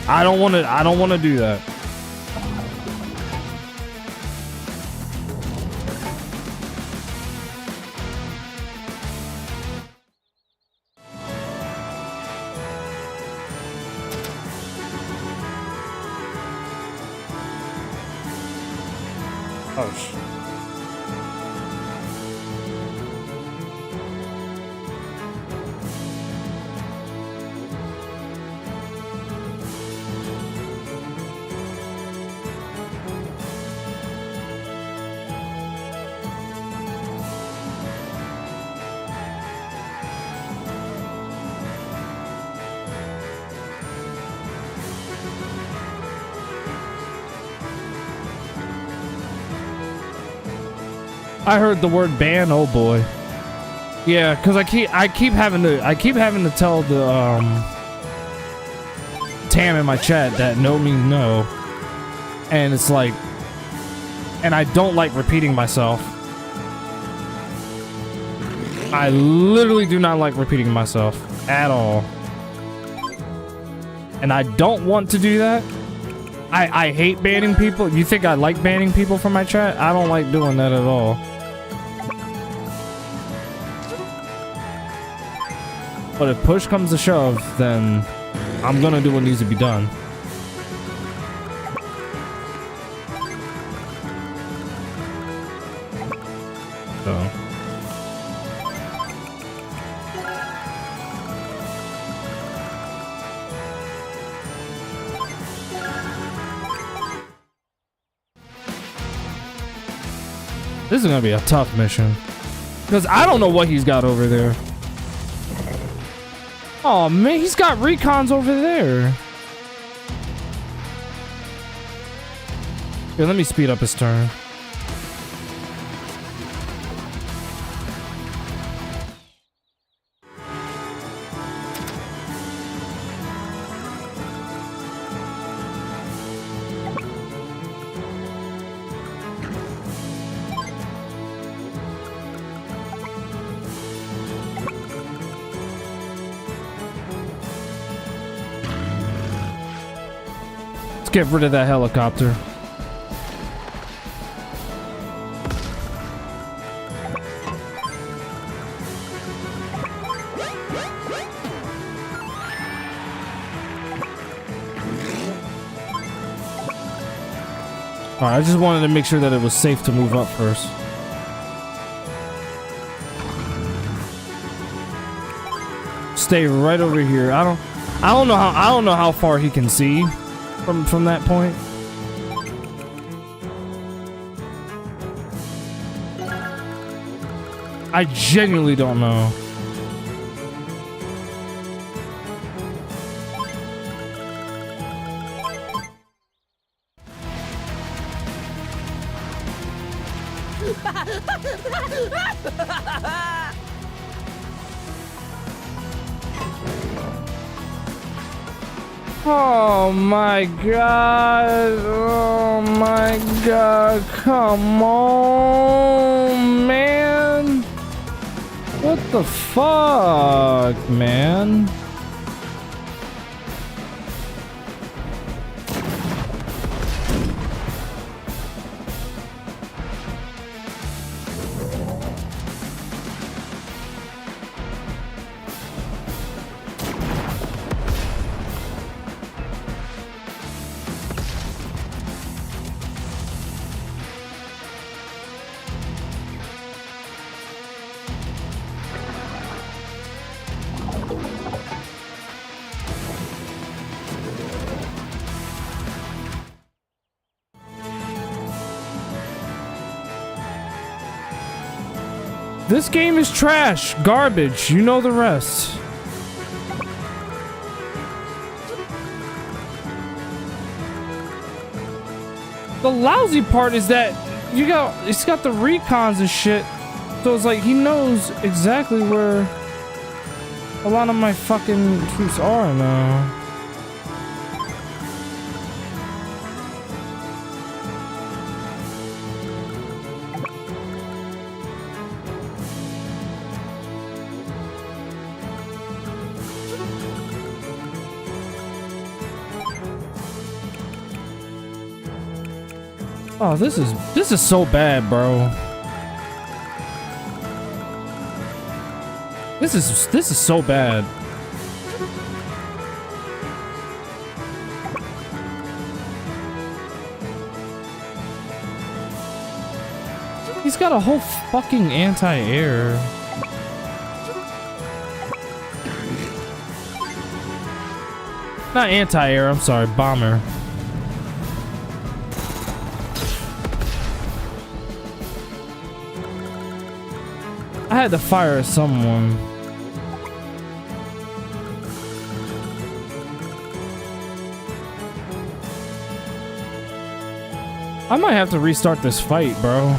I don't want to do that. Oh, I heard the word ban. Oh boy. Yeah, cause I keep having to tell the Tam in my chat that no means no, and it's like, and I don't like repeating myself. I literally do not like repeating myself at all, and I don't want to do that. I hate banning people. You think I like banning people from my chat? I don't like doing that at all. But if push comes to shove, then I'm gonna do what needs to be done. So. This is gonna be a tough mission. Because I don't know what he's got over there. Oh man, he's got recons over there. Here, let me speed up his turn. Get rid of that helicopter. Alright, I just wanted to make sure that it was safe to move up first. Stay right over here. I don't know how far he can see from that point. I genuinely don't know. Oh my god. Oh my god. Come on, man. What the fuck, man? This game is trash, garbage, you know the rest. The lousy part is that it's got the recons and shit, so it's like he knows exactly where a lot of my fucking troops are now. Oh, this is so bad, bro. This is so bad. He's got a whole fucking anti-air. Not anti-air, I'm sorry, bomber. I had to fire at someone. I might have to restart this fight, bro.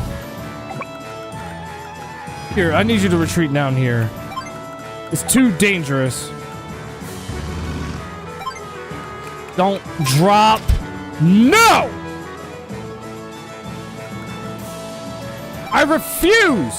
Here, I need you to retreat down here. It's too dangerous. Don't drop. No! I refuse!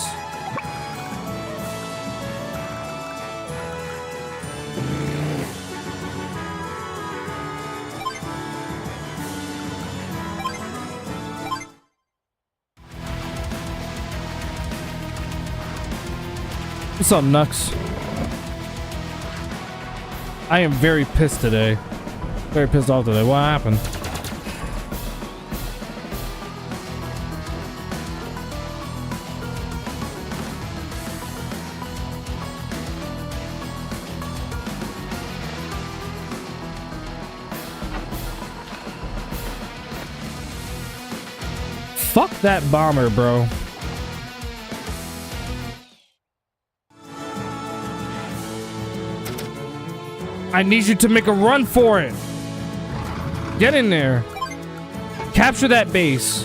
What's up, Nux? I am very pissed today. Very pissed off today. What happened? Fuck that bomber, bro. I need you to make a run for it. Get in there. Capture that base.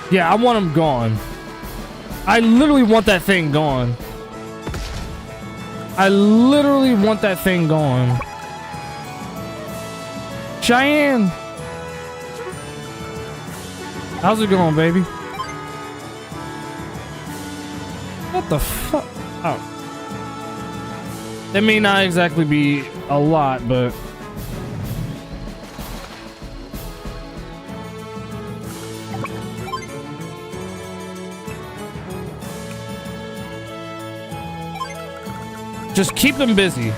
Yeah, I want him gone. I literally want that thing gone. I literally want that thing gone. Cheyenne! How's it going, baby? What the fuck? Oh. That may not exactly be a lot, but... just keep them busy.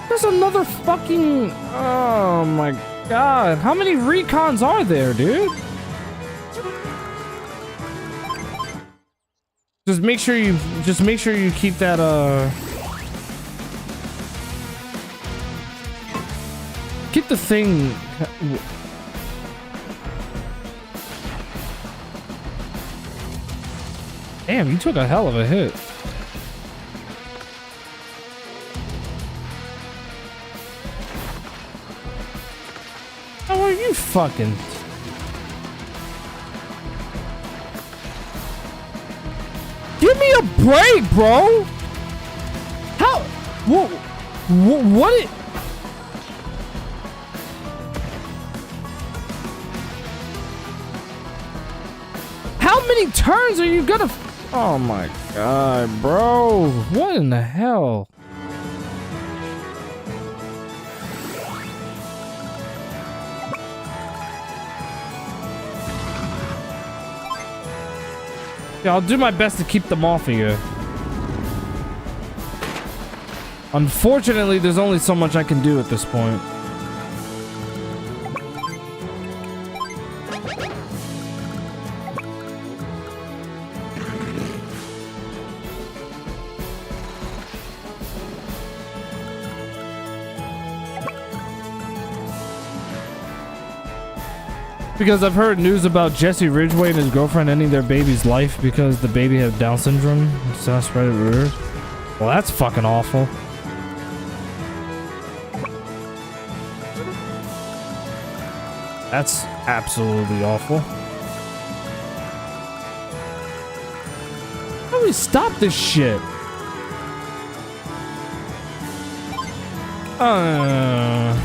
There's another fucking... oh my god. How many recons are there, dude? Just make sure you keep that keep the thing. Damn, you took a hell of a hit. How are you fucking? Give me a break, bro. How? What? How many turns are you gonna? Oh my god, bro. What in the hell? Yeah, I'll do my best to keep them off of you. Unfortunately, there's only so much I can do at this point. Because I've heard news about Jesse Ridgway and his girlfriend ending their baby's life because the baby had Down syndrome. So I spread it rumors. Well, that's fucking awful. That's absolutely awful. How do we stop this shit? No.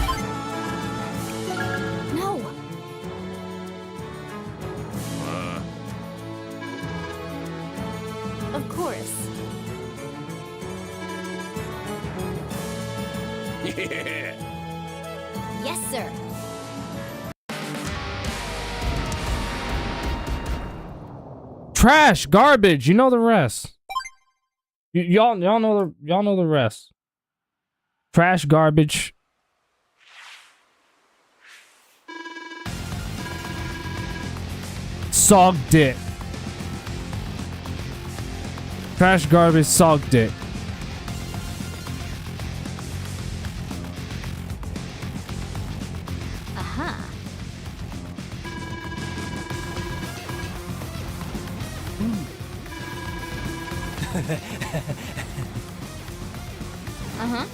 Of course. Yes, sir. Trash, garbage. You know the rest. Y'all know the rest. Trash, garbage. Sog dick. Trash, garbage, sog dick. Aha. Uh-huh.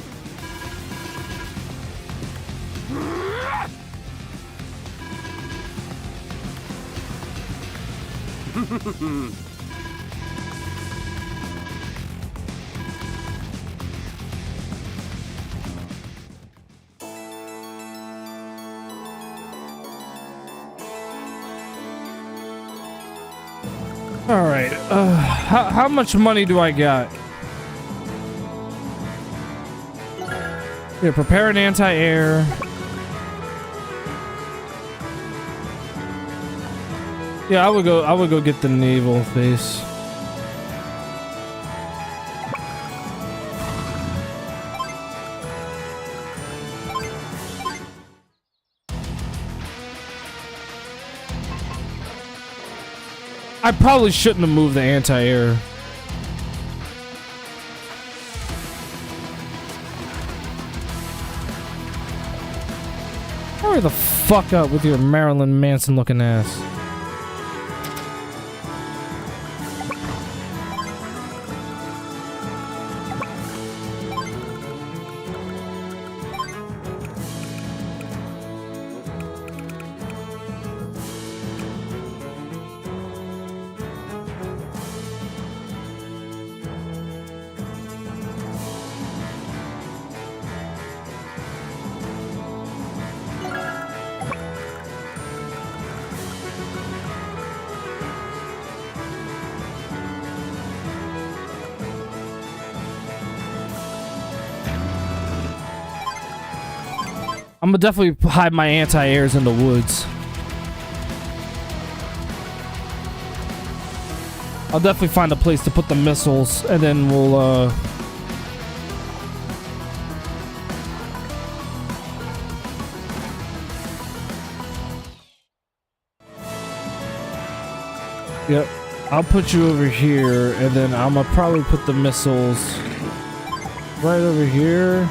All right. How much money do I got? Yeah, prepare an anti-air. Yeah, I would go get the naval face. I probably shouldn't have moved the anti-air. Hurry the fuck up with your Marilyn Manson looking ass. I'm gonna definitely hide my anti-airs in the woods. I'll definitely find a place to put the missiles, and then we'll, Yep. I'll put you over here, and then I'm gonna probably put the missiles right over here.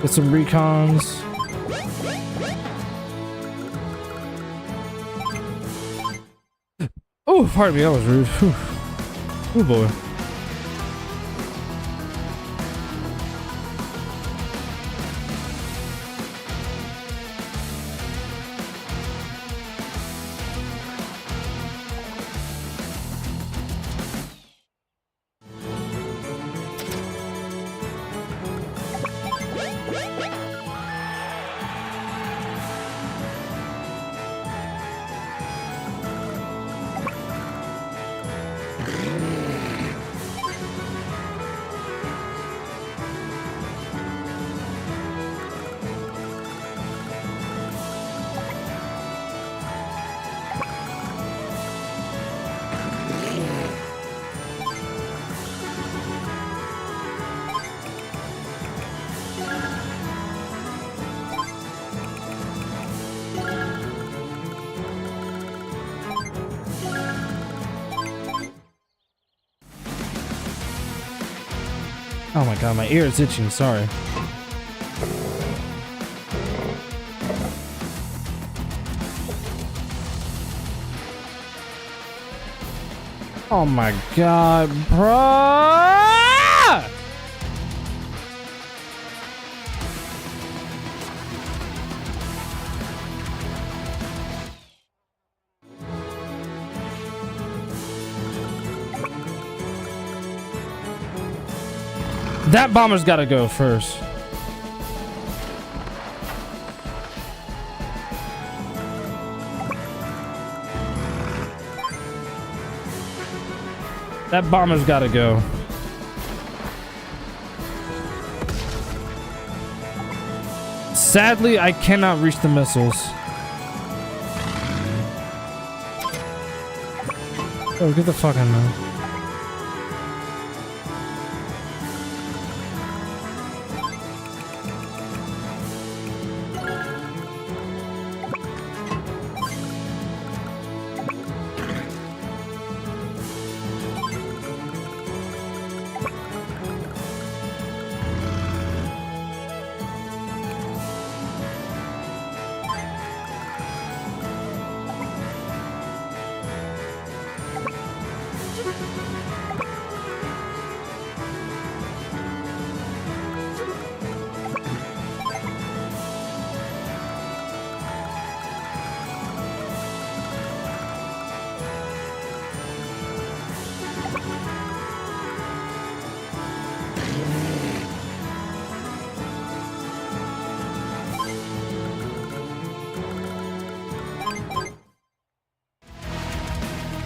Get some recons. Oh, pardon me, that was rude. Whew. Oh boy. Oh my god, my ear is itching, sorry. Oh my god, bro! That bomber's gotta go first. That bomber's gotta go. Sadly, I cannot reach the missiles. Oh, get the fuck in there.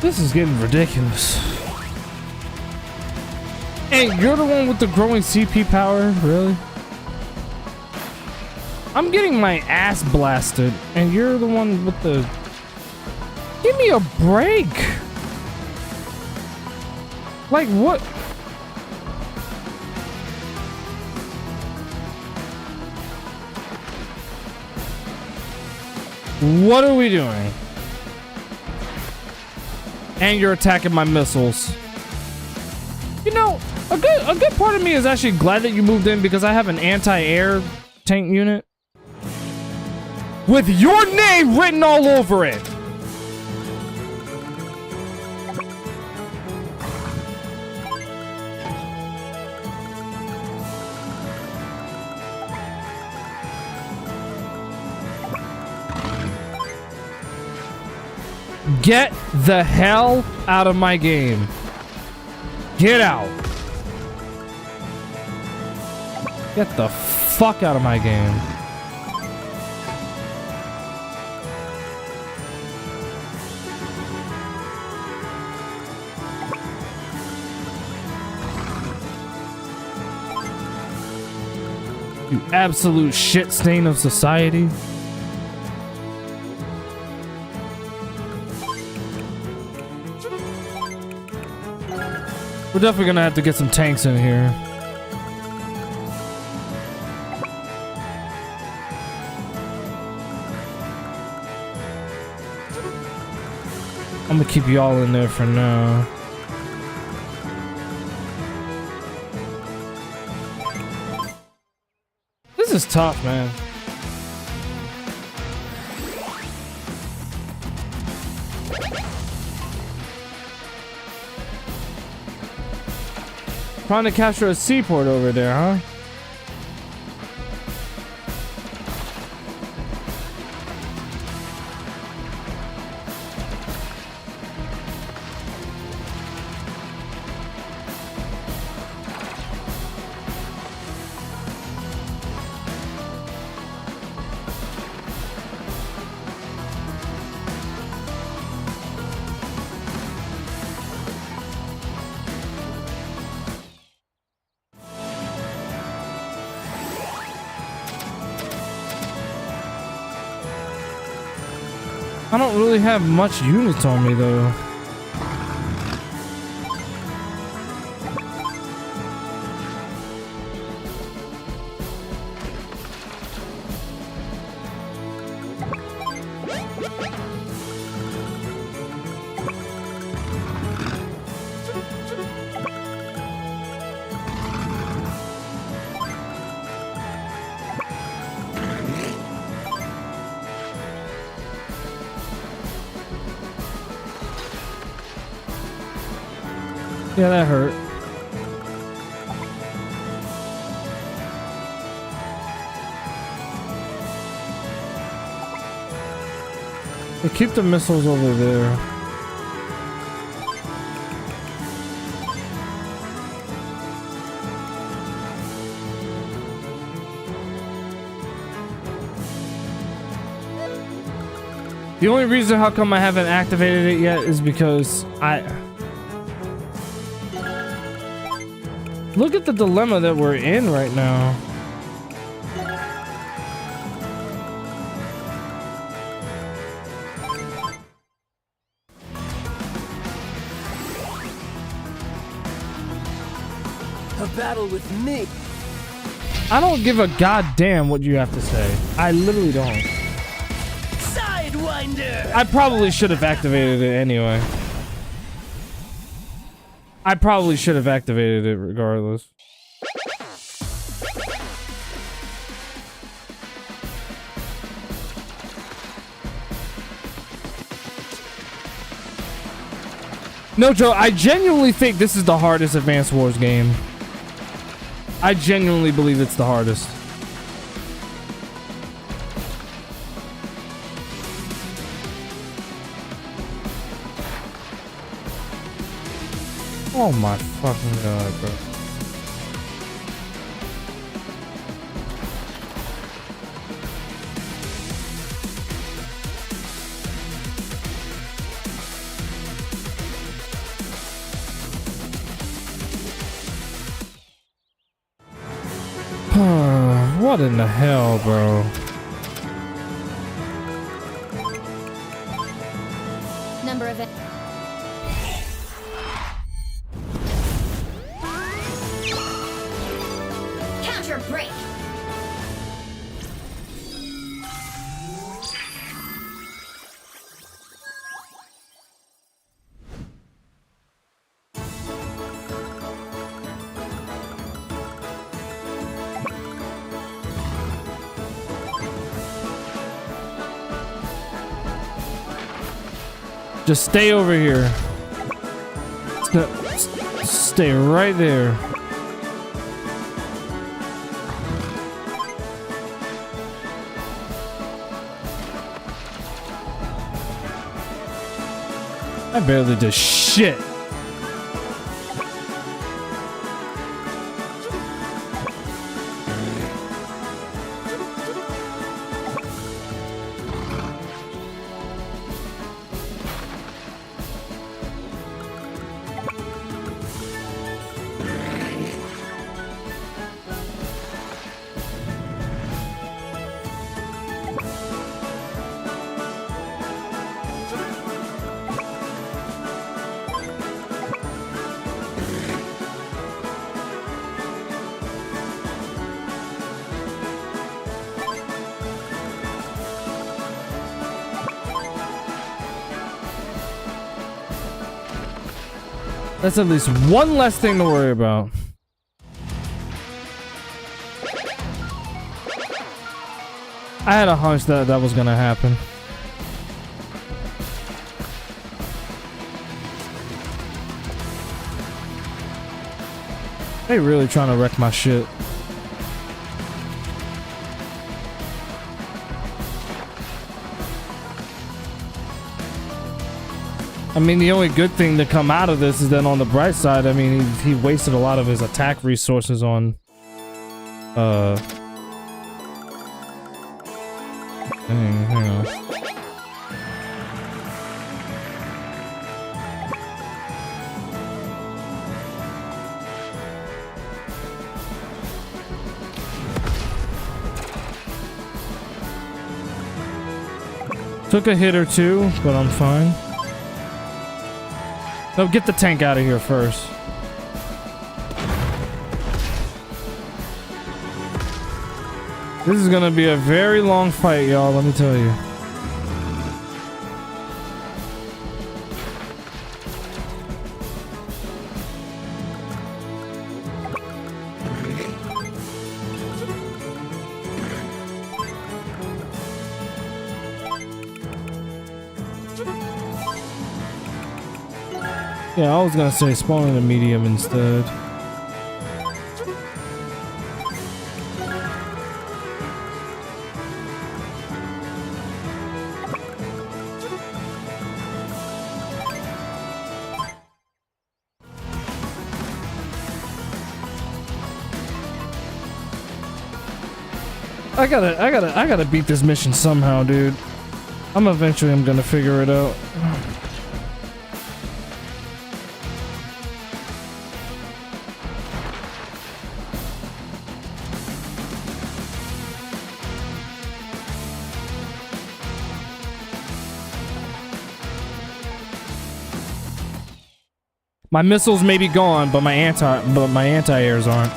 This is getting ridiculous. Hey, you're the one with the growing CP power? Really? I'm getting my ass blasted, and you're the one with the... Give me a break! Like, what? What are we doing? And you're attacking my missiles. You know, a good part of me is actually glad that you moved in because I have an anti-air tank unit with your name written all over it. Get the hell out of my game. Get out. Get the fuck out of my game. You absolute shit stain of society. We're definitely gonna have to get some tanks in here. I'm gonna keep y'all in there for now. This is tough, man. Trying to capture a seaport over there, huh? I don't really have much units on me though. Yeah, that hurt. They keep the missiles over there. The only reason how come I haven't activated it yet is because look at the dilemma that we're in right now. A battle with me. I don't give a goddamn what you have to say. I literally don't. Sidewinder. I probably should have activated it anyway. I probably should have activated it regardless. No, Joe, I genuinely think this is the hardest Advance Wars game. I genuinely believe it's the hardest. Oh my fucking god, bro. What in the hell, bro? Number of counter break. Just stay over here. Stay right there. I barely did shit. That's at least one less thing to worry about. I had a hunch that that was gonna happen. They really trying to wreck my shit. I mean, the only good thing to come out of this is that on the bright side, I mean, he wasted a lot of his attack resources on, hang on. Took a hit or two, but I'm fine. No, get the tank out of here first. This is gonna be a very long fight, y'all, let me tell you. Yeah, I was gonna say spawn in a medium instead. I gotta beat this mission somehow, dude. I'm gonna figure it out. My missiles may be gone, but my anti-airs aren't.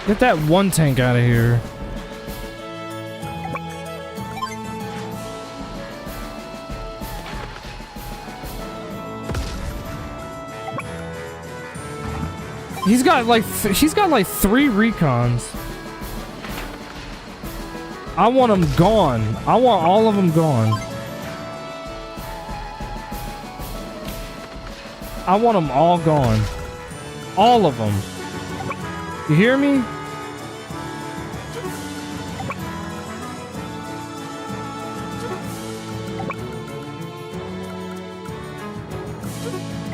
Get that one tank out of here. He's got like 3 recons. I want them gone. I want all of them gone. I want them all gone. All of them. You hear me?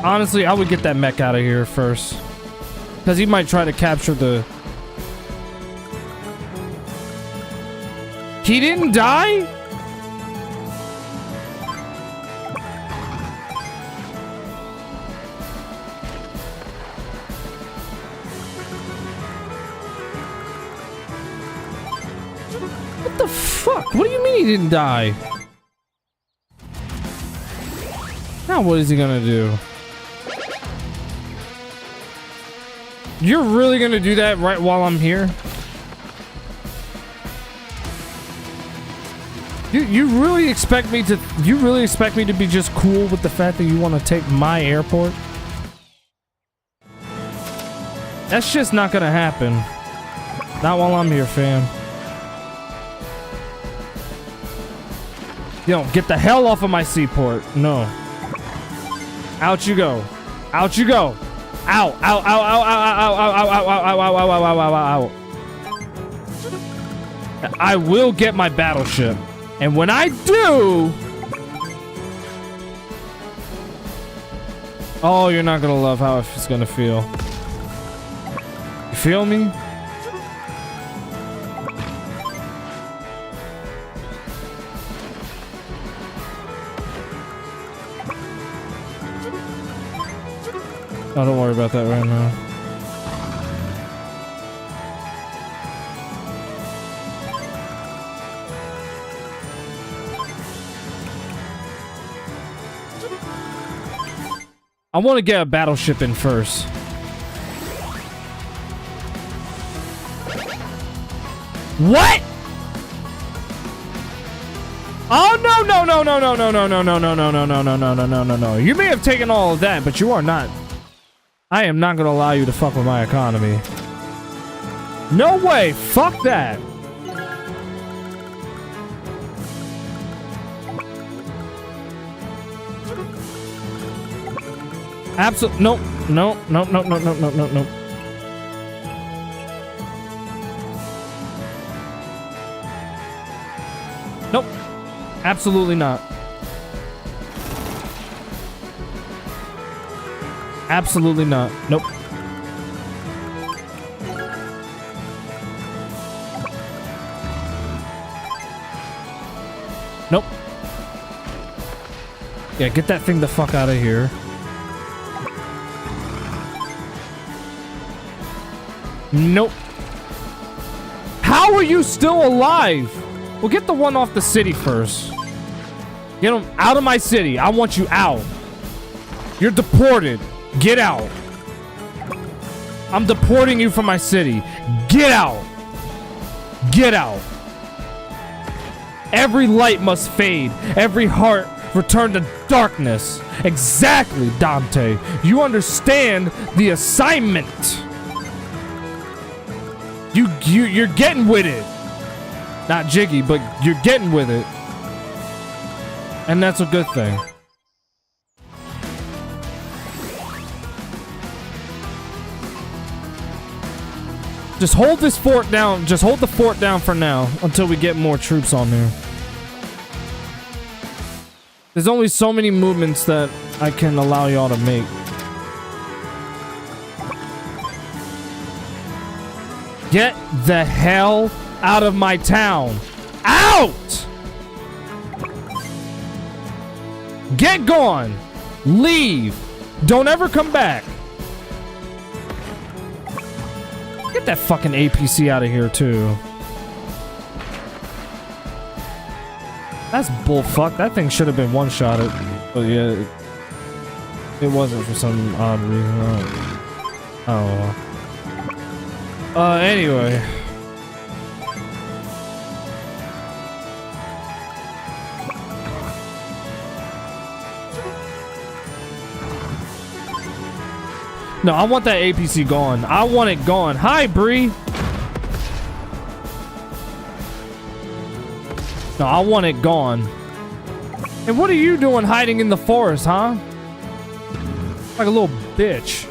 Honestly, I would get that mech out of here first. Because he might try to capture the... He didn't die? What the fuck? What do you mean he didn't die? Now what is he gonna do? You're really gonna do that right while I'm here? You really expect me to be just cool with the fact that you want to take my airport? That's just not gonna happen. Not while I'm here, fam. Yo, get the hell off of my seaport. No. Out you go. Out you go. Ow, ow, ow, ow, ow, ow, ow, ow, ow, ow, ow, ow, ow, ow, ow, ow. I will get my battleship. And when I do... Oh, you're not gonna love how it's gonna feel. You feel me? Oh, don't worry about that right now. I want to get a battleship in first. What? Oh no no no no no no no no no no no no no no no no no no no. You may have taken all of that, but you are not. I am not gonna allow you to fuck with my economy. No way! Fuck that! Absolutely. Nope. No. No. No. No. No. No. No. No. Nope. Absolutely not. Absolutely not. Nope. Nope. Yeah, get that thing the fuck out of here. Nope. How are you still alive? Well, get the one off the city first. Get him out of my city. I want you out. You're deported. Get out. I'm deporting you from my city. Get out. Get out. Every light must fade. Every heart return to darkness. Exactly, Dante. You understand the assignment. You're getting with it. Not jiggy, but you're getting with it. And that's a good thing. Just hold this fort down. Just hold the fort down for now until we get more troops on there. There's only so many movements that I can allow y'all to make. Get the hell out of my town. Out! Get gone. Leave. Don't ever come back. Get that fucking APC out of here, too. That's bullfuck. That thing should have been one-shotted. But yeah, it wasn't for some odd reason. Oh. Anyway. No, I want that APC gone. I want it gone. Hi, Bree. No, I want it gone. And what are you doing hiding in the forest, huh? Like a little bitch.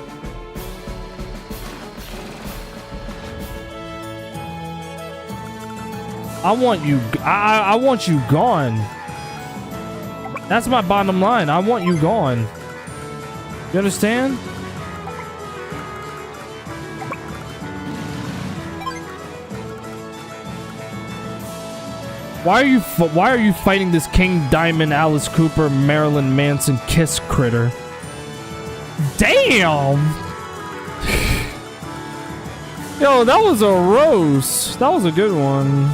I want you. I want you gone. That's my bottom line. I want you gone. You understand? Why are you fighting this King Diamond, Alice Cooper, Marilyn Manson kiss critter? Damn! Yo, that was a roast. That was a good one.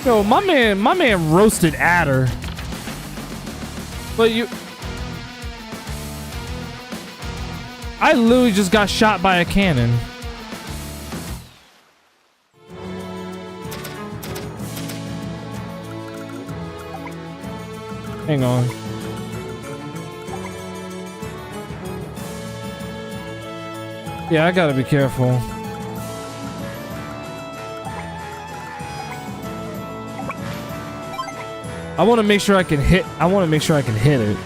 Yo, my man roasted Adder. But I literally just got shot by a cannon. Hang on. Yeah, I gotta be careful. I want to make sure I can hit. I want to make sure I can hit it.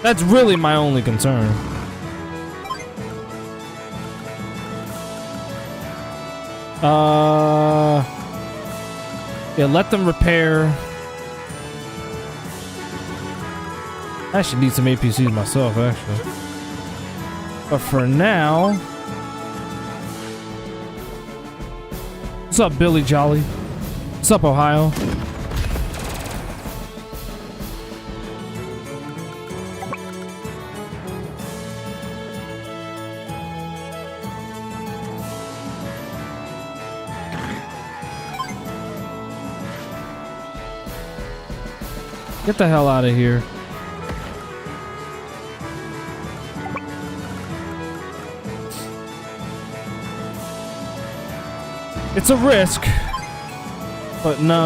That's really my only concern. Yeah, let them repair. I should need some APCs myself, actually. But for now... What's up, Billy Jolly? What's up, Ohio? Get the hell out of here. It's a risk, but no.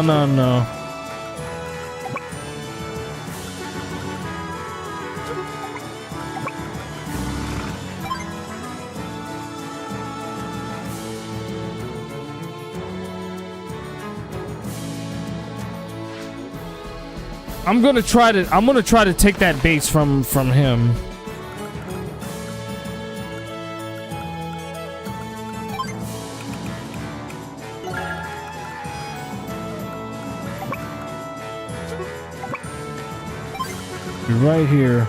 I'm gonna try to take that base from him. Right here.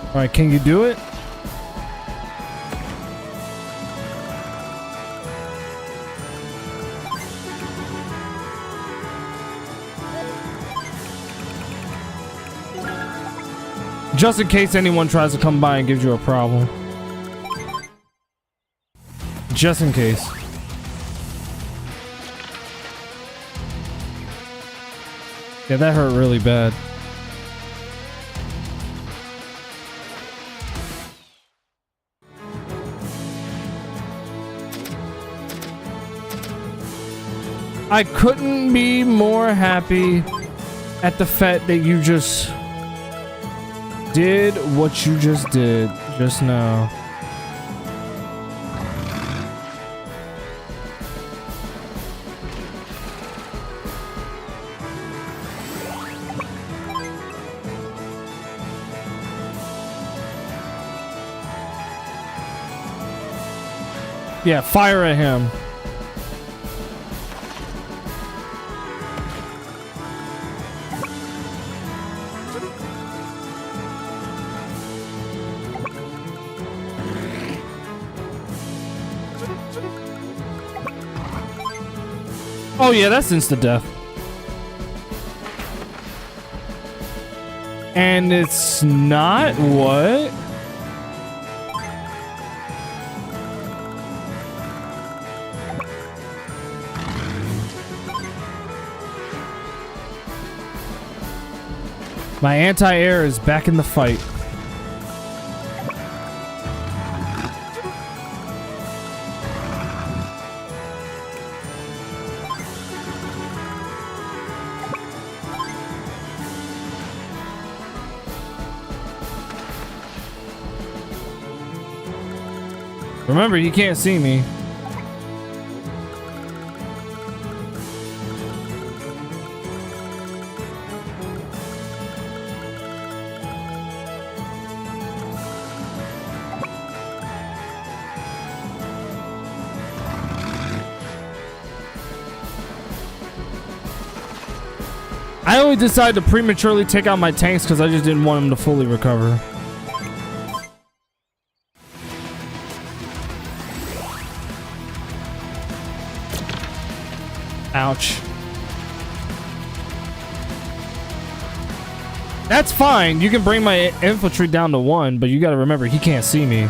All right, can you do it? Just in case anyone tries to come by and gives you a problem. Just in case. Yeah, that hurt really bad. I couldn't be more happy at the fact that you just did what you just did just now. Yeah, fire at him. Oh yeah, that's insta-death. And it's not what? My anti-air is back in the fight. Remember, he can't see me. I only decided to prematurely take out my tanks because I just didn't want them to fully recover. Ouch. That's fine. You can bring my infantry down to 1, but you gotta remember, he can't see me.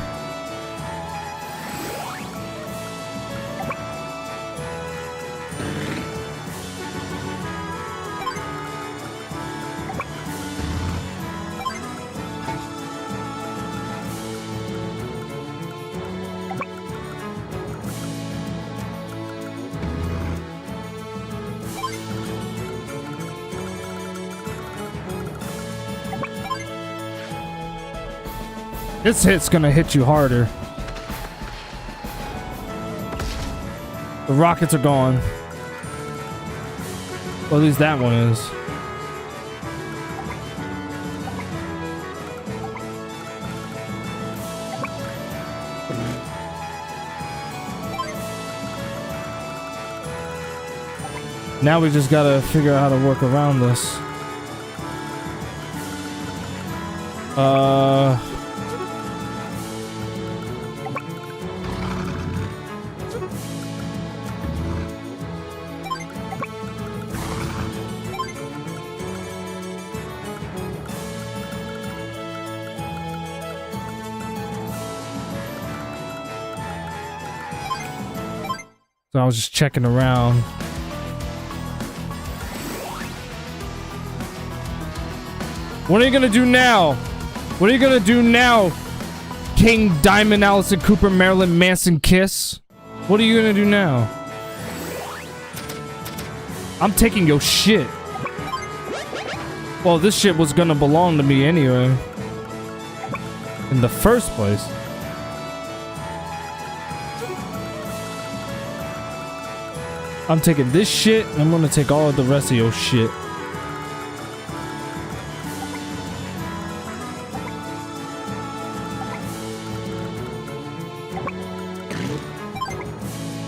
This hit's gonna hit you harder. The rockets are gone. Well, at least that one is. Now we just gotta figure out how to work around this. So I was just checking around. What are you gonna do now? What are you gonna do now, King Diamond Allison Cooper Marilyn Manson Kiss? What are you gonna do now? I'm taking your shit. Well, this shit was gonna belong to me anyway. In the first place. I'm taking this shit, and I'm gonna take all of the rest of your shit.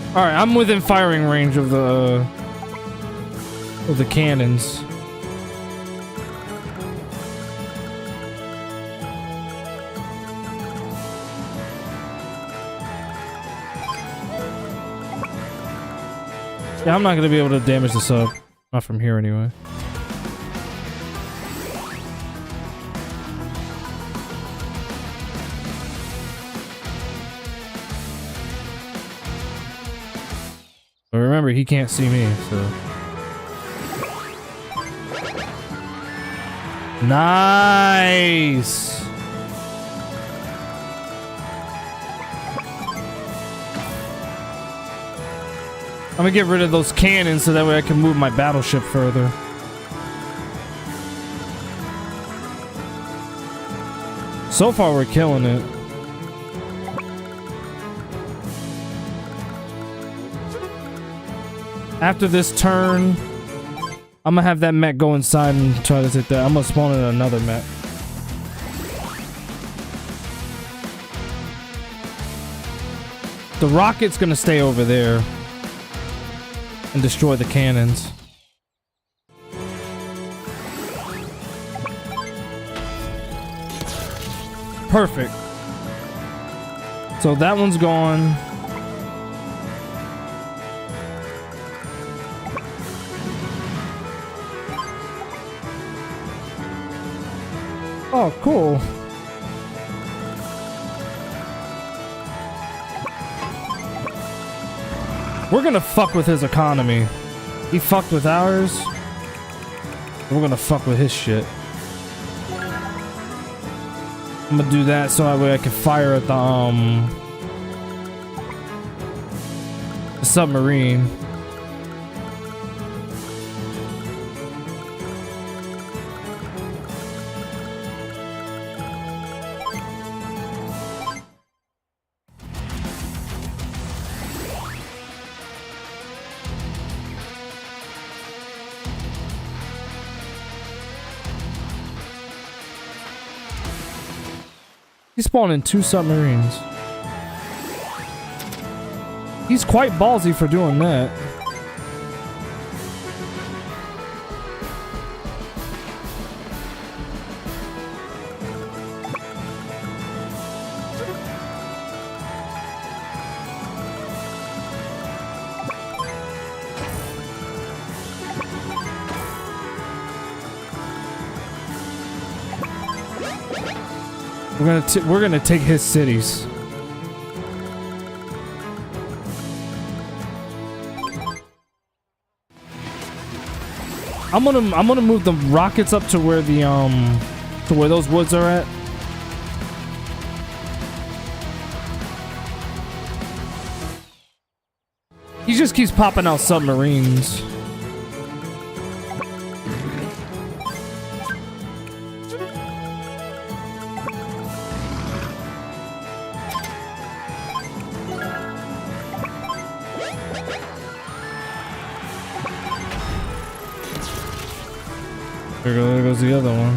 Alright, I'm within firing range of the cannons. Yeah, I'm not gonna be able to damage the sub. Not from here anyway. But remember, he can't see me, so. Nice! I'm gonna get rid of those cannons so that way I can move my battleship further. So far, we're killing it. After this turn, I'm gonna have that mech go inside and try to take that. I'm gonna spawn in another mech. The rocket's gonna stay over there and destroy the cannons. Perfect. So that one's gone. Oh, cool. We're gonna fuck with his economy. He fucked with ours. We're gonna fuck with his shit. I'm gonna do that so that way I can fire at the submarine. He spawned in 2 submarines. He's quite ballsy for doing that. We're gonna take his cities. I'm gonna move the rockets up to where the to where those woods are at. He just keeps popping out submarines. There goes the other one.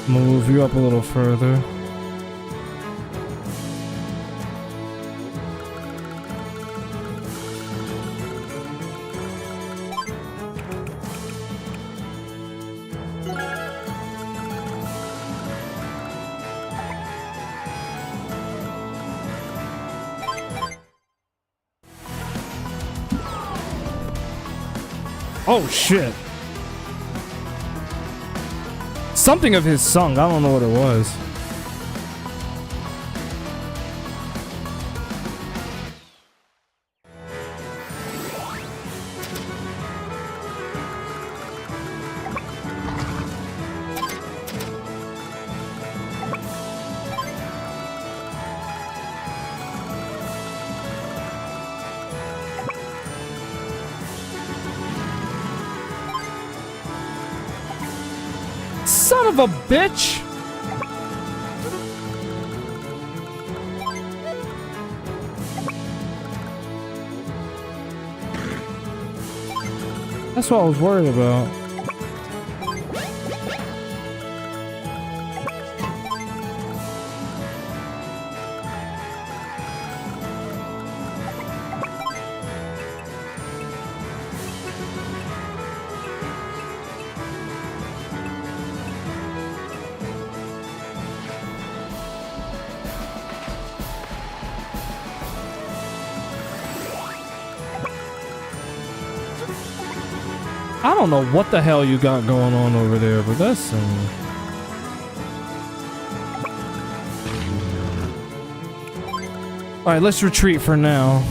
I'm gonna move you up a little further. Oh shit. Something of his sung. I don't know what it was. Son of a bitch! That's what I was worried about. I don't know what the hell you got going on over there, but that's some... Alright, let's retreat for now.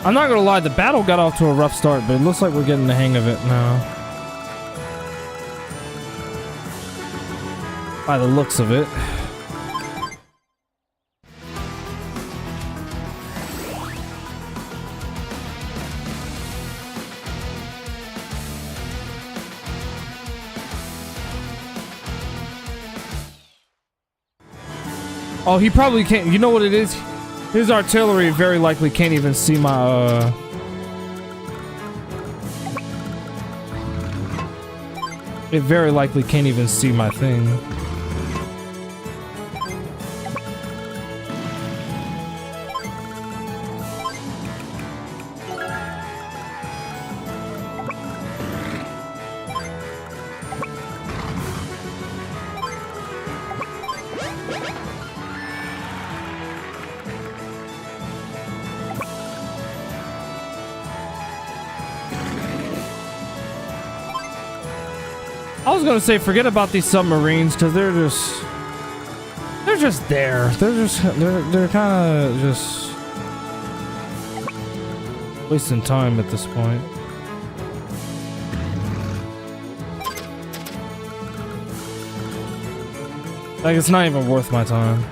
I'm not gonna lie, the battle got off to a rough start, but it looks like we're getting the hang of it now. By the looks of it. Oh, he probably can't. You know what it is? His artillery very likely can't even see my, It very likely can't even see my thing. I was gonna say forget about these submarines because they're they're just there. They're kind of just wasting time at this point. Like, it's not even worth my time.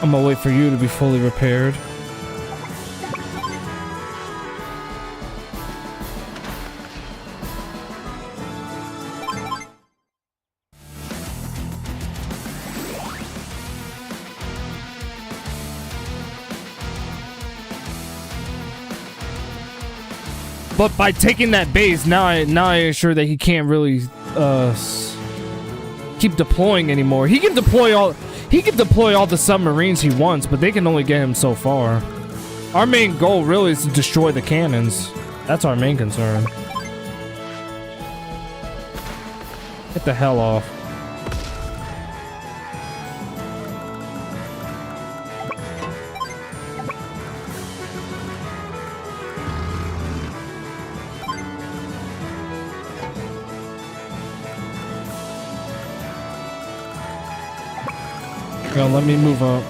I'm gonna wait for you to be fully repaired. But by taking that base, now I assure that he can't really keep deploying anymore. He can deploy all the submarines he wants, but they can only get him so far. Our main goal really is to destroy the cannons. That's our main concern. Get the hell off. Yo, let me move up.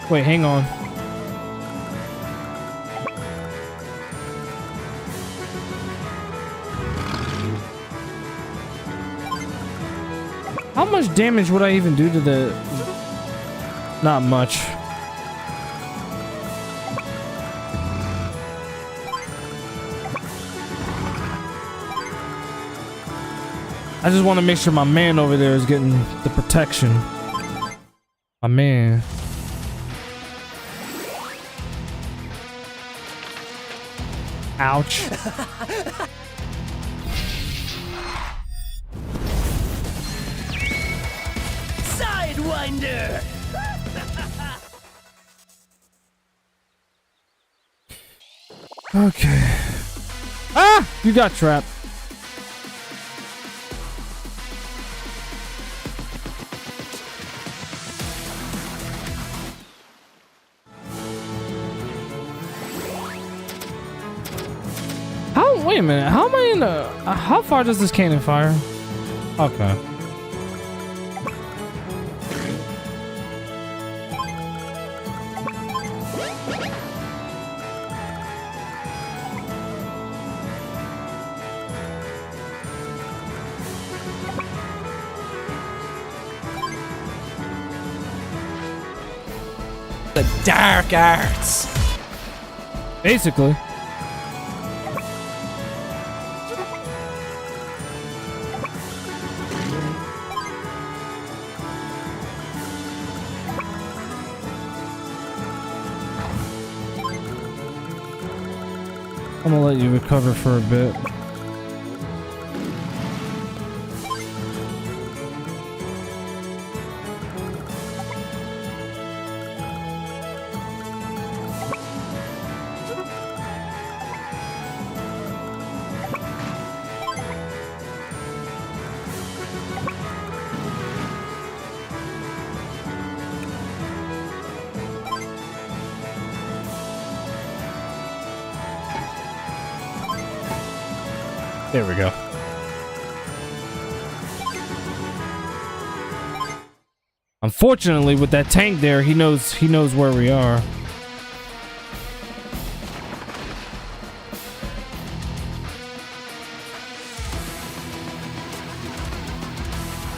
Wait, hang on. How much damage would I even do to the... Not much. I just want to make sure my man over there is getting the protection. My man. Ouch. Sidewinder! Okay. Ah! You got trapped. Wait a minute, how am I in the... how far does this cannon fire? Okay. The dark arts! Basically. I'm gonna let you recover for a bit. There we go. Unfortunately, with that tank there, he knows where we are.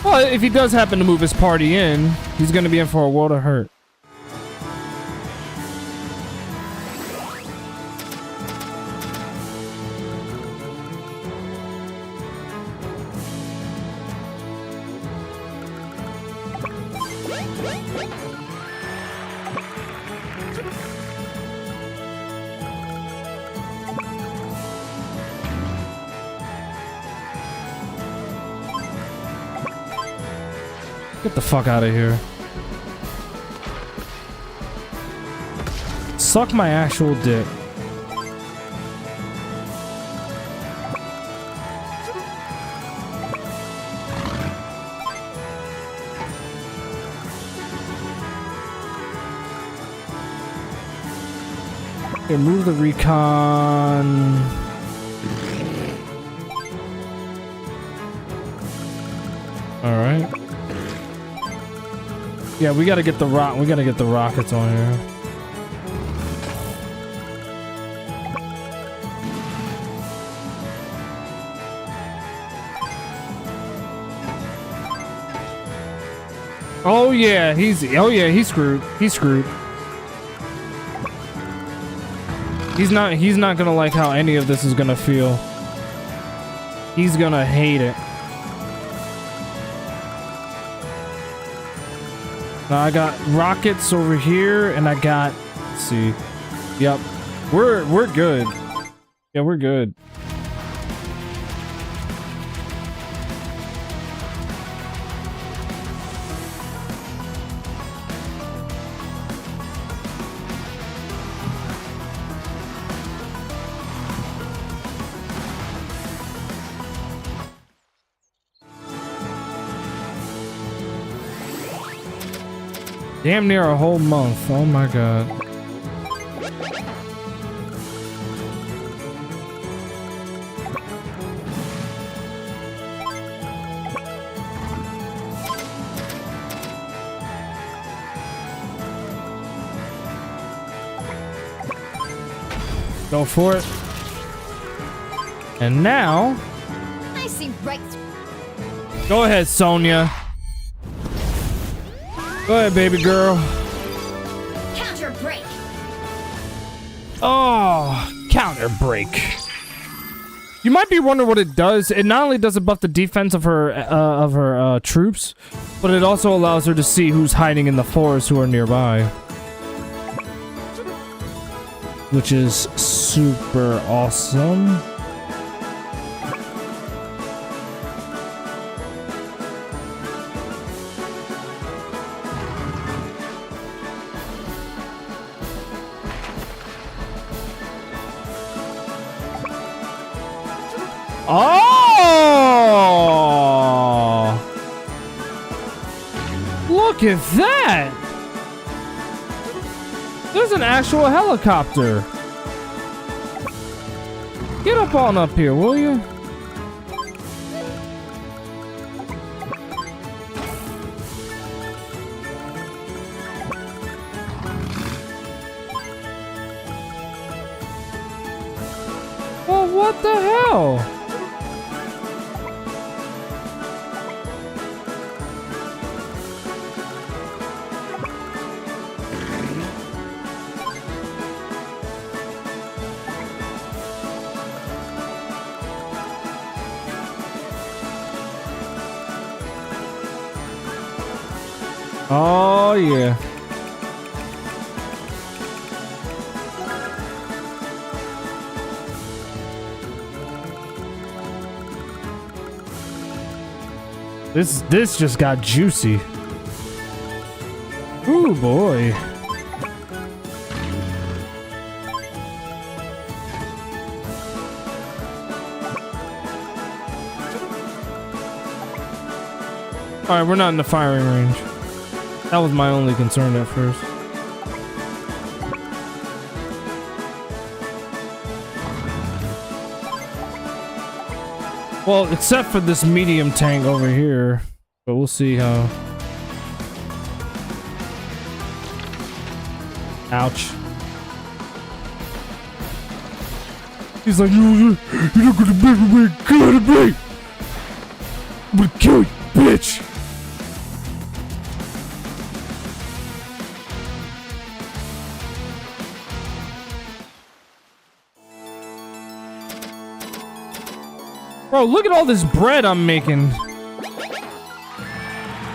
Well, if he does happen to move his party in, he's gonna be in for a world of hurt. Get the fuck out of here. Suck my actual dick. Okay, move the recon. All right. Yeah, we gotta get the rockets on here. Oh yeah, he's screwed. He's screwed. He's not gonna like how any of this is gonna feel. He's gonna hate it. Now I got rockets over here, and I got, let's see. Yep. We're good. Yeah, we're good. Damn near a whole month. Oh my god. Go for it. And now, I see right. go ahead, Sonya. Go ahead, baby girl. Counter break. Oh, counter break. You might be wondering what it does. It not only does it buff the defense of her troops, but it also allows her to see who's hiding in the forest who are nearby, which is super awesome. Oh! Look at that! There's an actual helicopter. Get up on up here, will you? Well, what the hell? Oh, yeah. This just got juicy. Ooh, boy. All right, we're not in the firing range. That was my only concern at first. Well, except for this medium tank over here. But we'll see how... Ouch. He's like, you're not gonna make me gotta be. I'm gonna kill you, bitch. Bro, look at all this bread I'm making.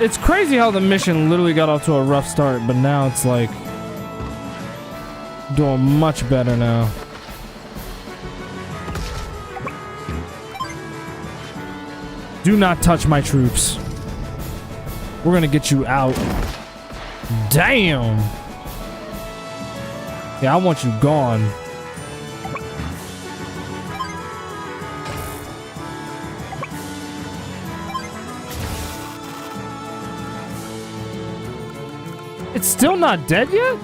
It's crazy how the mission literally got off to a rough start, but now it's like doing much better now. Do not touch my troops. We're gonna get you out. Damn. Yeah, I want you gone. It's still not dead yet?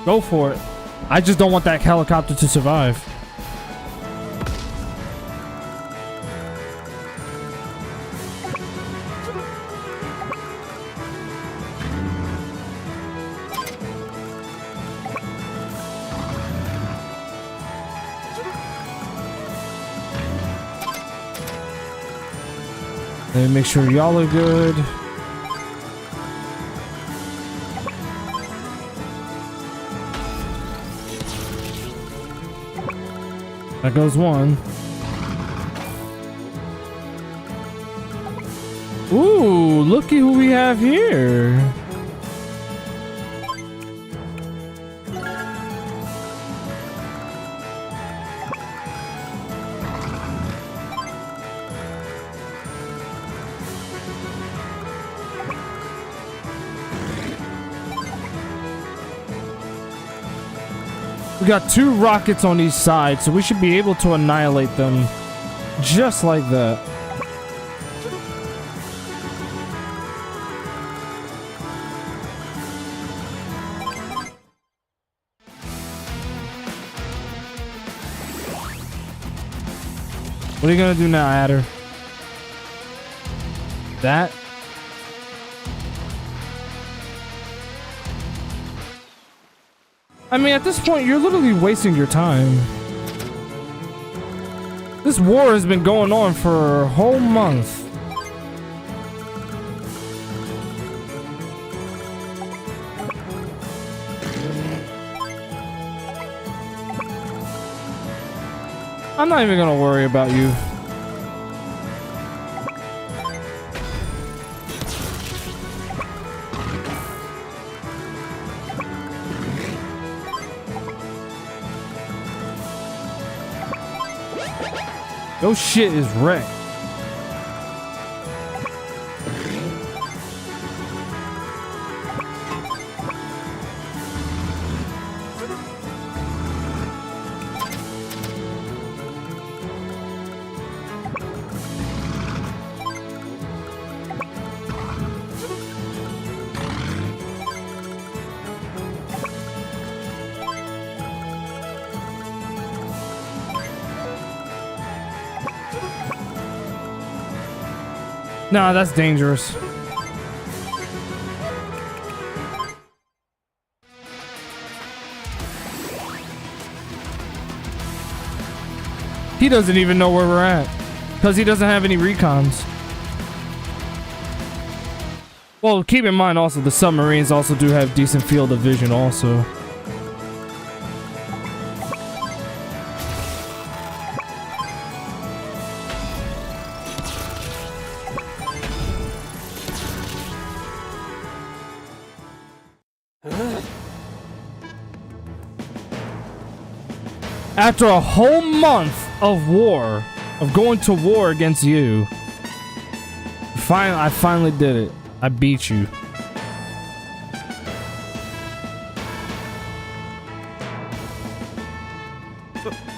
Go for it. I just don't want that helicopter to survive. Let me make sure y'all are good. That goes one. Ooh, looky who we have here. We got 2 rockets on each side, so we should be able to annihilate them just like that. What are you gonna do now, Adder? That? I mean, at this point, you're literally wasting your time. This war has been going on for a whole month. I'm not even gonna worry about you. Your shit is wrecked. Nah, that's dangerous. He doesn't even know where we're at because he doesn't have any recons. Well, keep in mind also the submarines also do have decent field of vision also. After a whole month of war, of going to war against you, I finally did it. I beat you.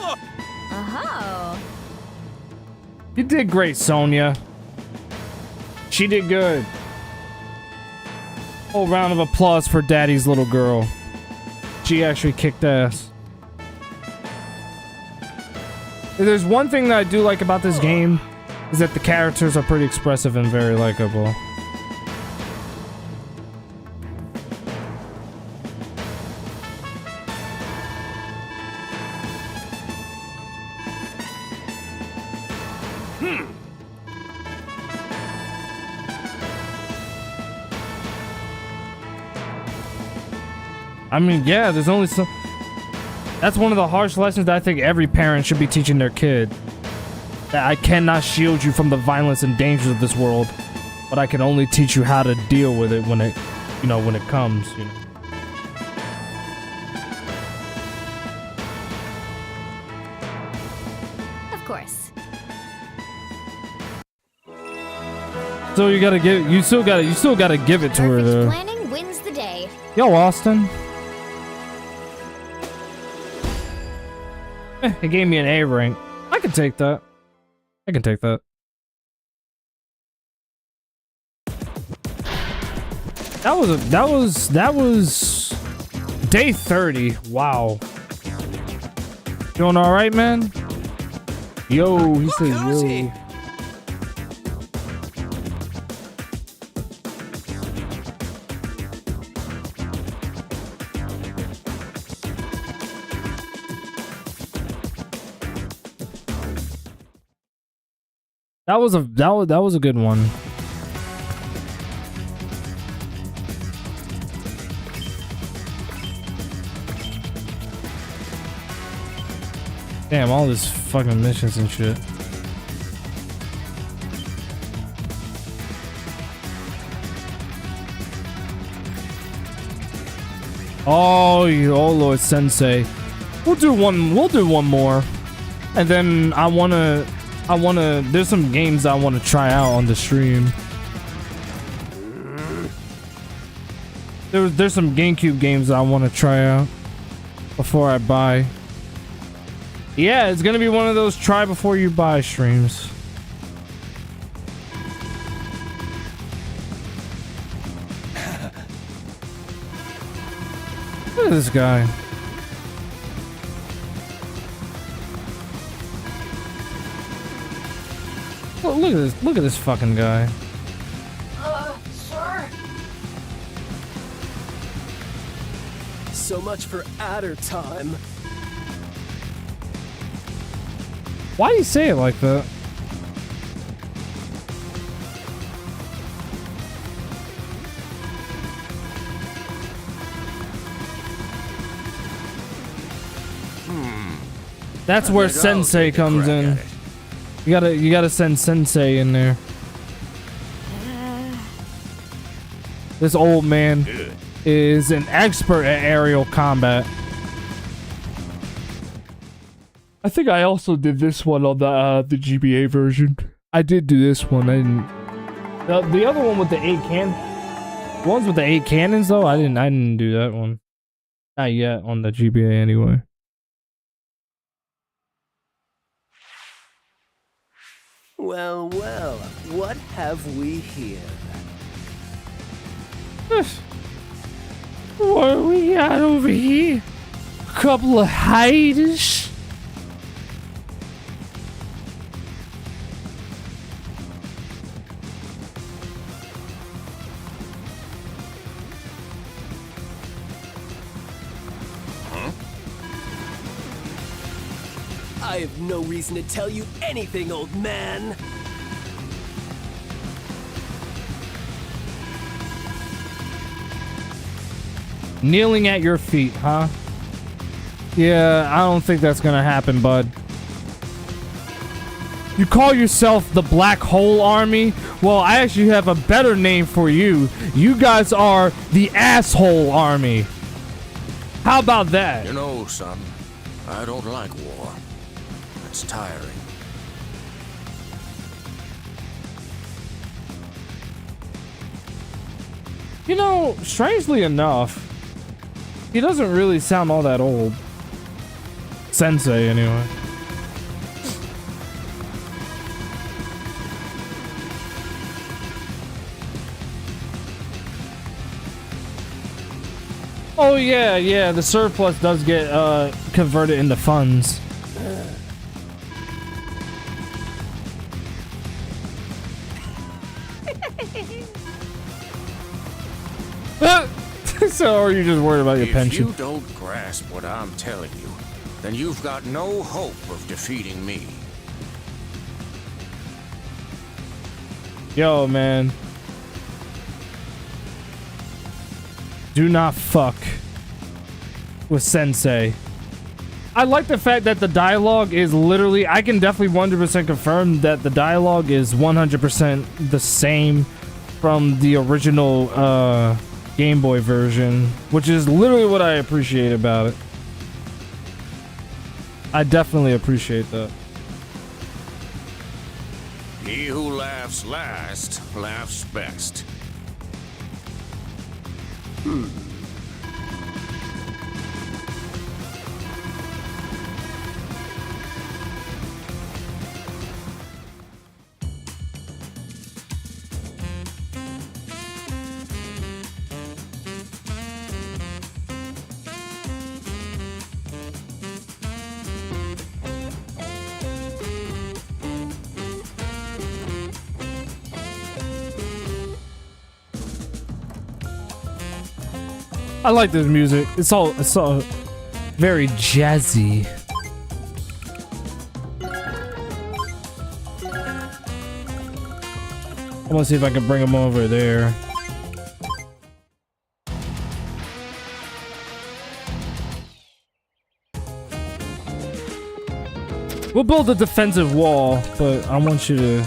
Oh. You did great, Sonya. She did good. Whole round of applause for Daddy's little girl. She actually kicked ass. If there's one thing that I do like about this game, is that the characters are pretty expressive and very likable. I mean, yeah, there's only some. That's one of the harsh lessons that I think every parent should be teaching their kid. That I cannot shield you from the violence and dangers of this world, but I can only teach you how to deal with it when it, when it comes. Of course. So you still gotta give it to her Perfect though. planning wins the day. Yo, Austin. It gave me an A rank. I can take that. I can take that. That was day 30. Wow. Doing all right, man? Yo, he says yo. That was a good one. Damn, all this fucking missions and shit. Oh, Lord Sensei. We'll do one more. And then I wanna there's some games I wanna try out on the stream. There's some GameCube games I wanna try out before I buy. Yeah, it's gonna be one of those try before you buy streams. Look at this guy. Look at this fucking guy. Sir? So much for adder time. Why do you say it like that? That's where Sensei comes in. You gotta send Sensei in there. This old man is an expert at aerial combat. I think I also did this one on the GBA version. I did do this one. I didn't. The other one with the 8 ones with the 8 cannons though. I didn't do that one. Not yet on the GBA anyway. Well, what have we here? What we got over here? A couple of hiders. I have no reason to tell you anything, old man. Kneeling at your feet, huh? Yeah, I don't think that's gonna happen, bud. You call yourself the Black Hole Army? Well, I actually have a better name for you. You guys are the Asshole Army. How about that? You know, son, I don't like war. It's tiring. You know, strangely enough, he doesn't really sound all that old. Sensei, anyway. Oh yeah, the surplus does get converted into funds. So are you just worried about your pension? If you don't grasp what I'm telling you, then you've got no hope of defeating me. Yo, man. Do not fuck with Sensei. I like the fact that the dialogue is literally, I can definitely 100% confirm that the dialogue is 100% the same from the original Game Boy version, which is literally what I appreciate about it. I definitely appreciate that. He who laughs last laughs best. I like this music. It's all very jazzy. I want to see if I can bring him over there. We'll build a defensive wall, but I want you to...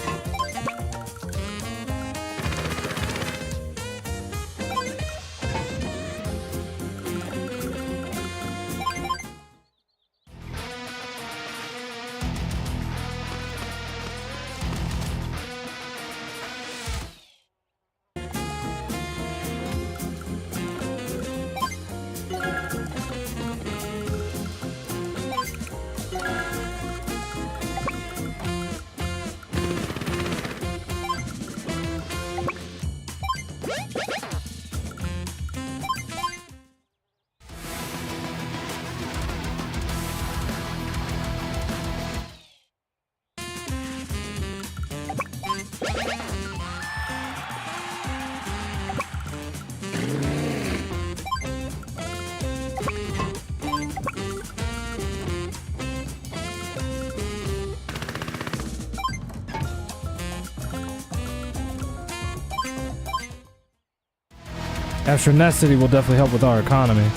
Astronicity will definitely help with our economy.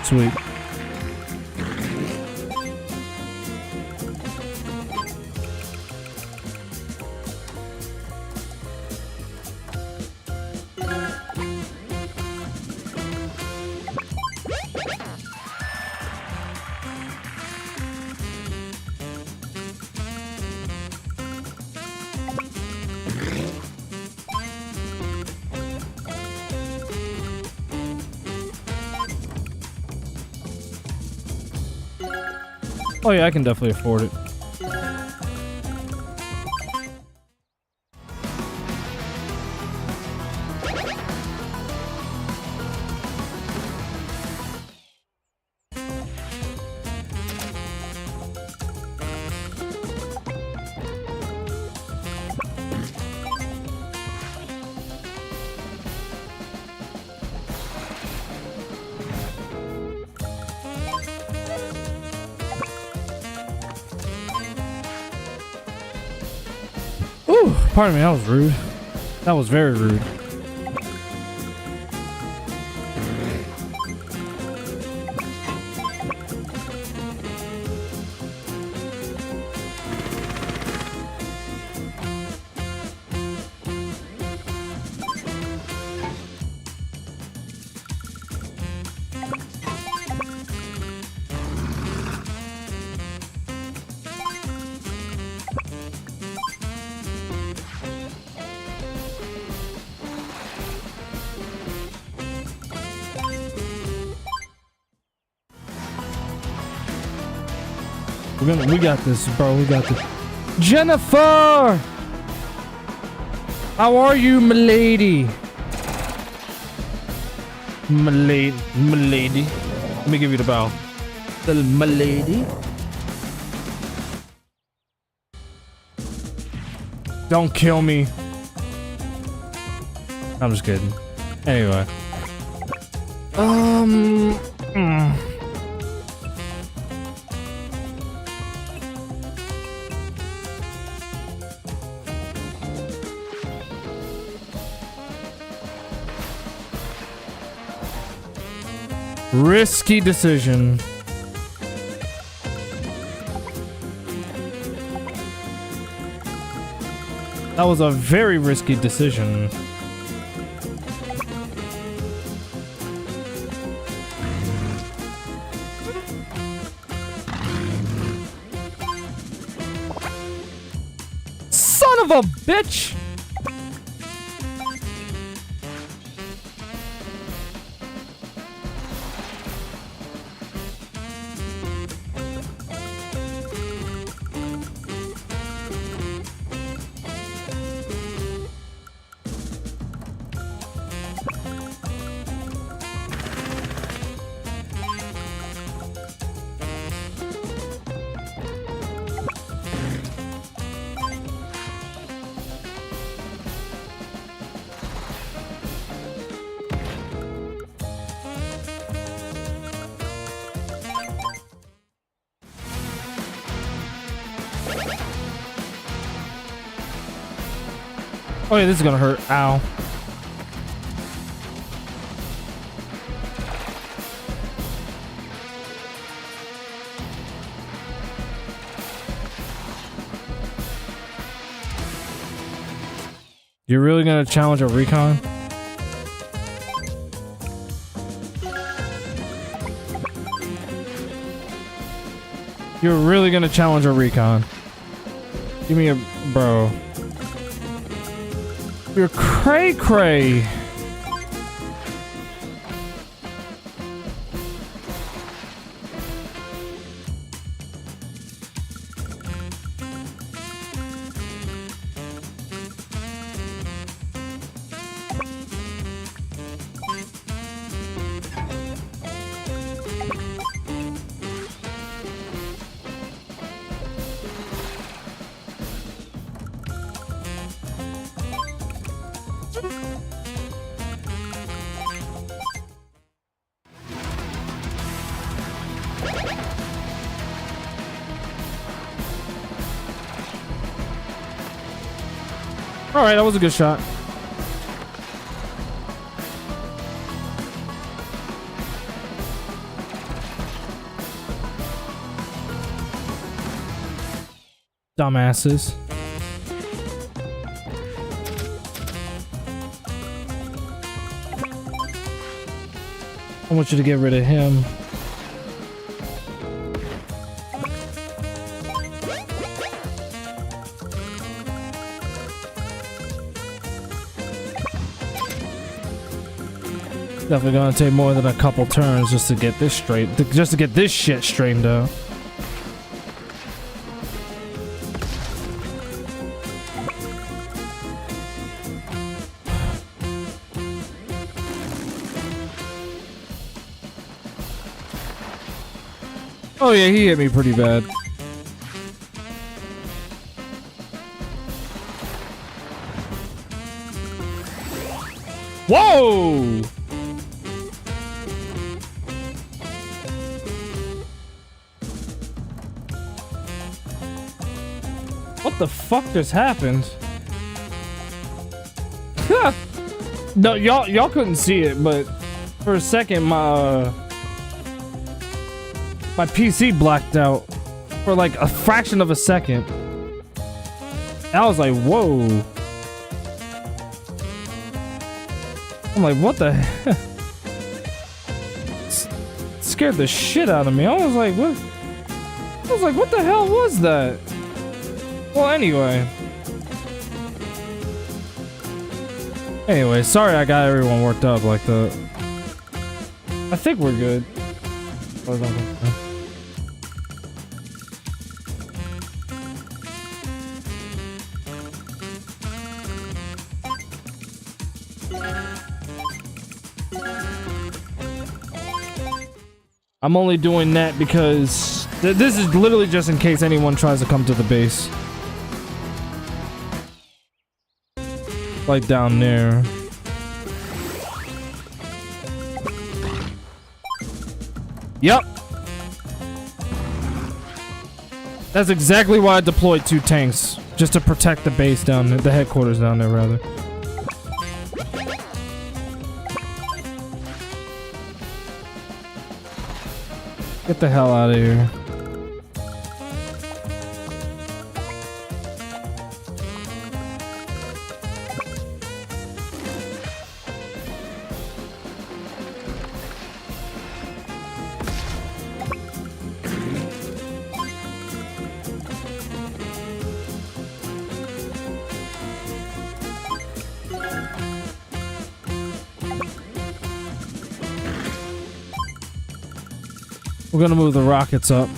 Sweet. Oh yeah, I can definitely afford it. Ooh, pardon me, that was rude. That was very rude. We got this, bro. We got this. Jennifer! How are you, milady? Milady. Let me give you the bow. The milady. Don't kill me. I'm just kidding. Anyway. Risky decision. That was a very risky decision. Son of a bitch! Oh yeah, this is gonna hurt. Ow. You're really gonna challenge a recon? You're really gonna challenge a recon? Give me a bro. You're cray cray. All right, that was a good shot. Dumbasses. I want you to get rid of him. Definitely gonna take more than a couple turns just to get this straight, just to get this shit straightened out. Oh yeah, he hit me pretty bad. Whoa! What the fuck just happened? No, y'all couldn't see it, but for a second my PC blacked out for like a fraction of a second. I was like, whoa. I'm like, what the hell? Scared the shit out of me. I was like, what? I was like, what the hell was that? Well, anyway. Anyway, sorry I got everyone worked up like that. I think we're good. I'm only doing that because this is literally just in case anyone tries to come to the base. Like down there. Yep. That's exactly why I deployed 2 tanks. Just to protect the base down there, the headquarters down there, rather. Get the hell out of here. We're gonna move the rockets up.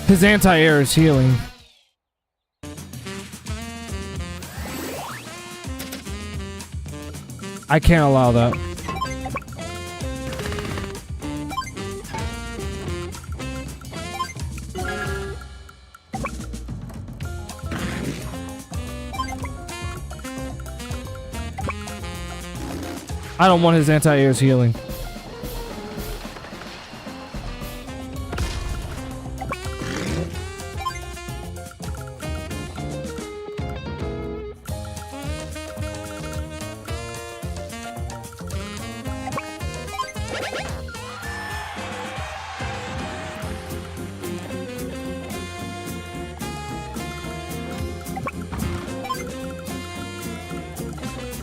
His anti-air is healing. I can't allow that. I don't want his anti-air's healing.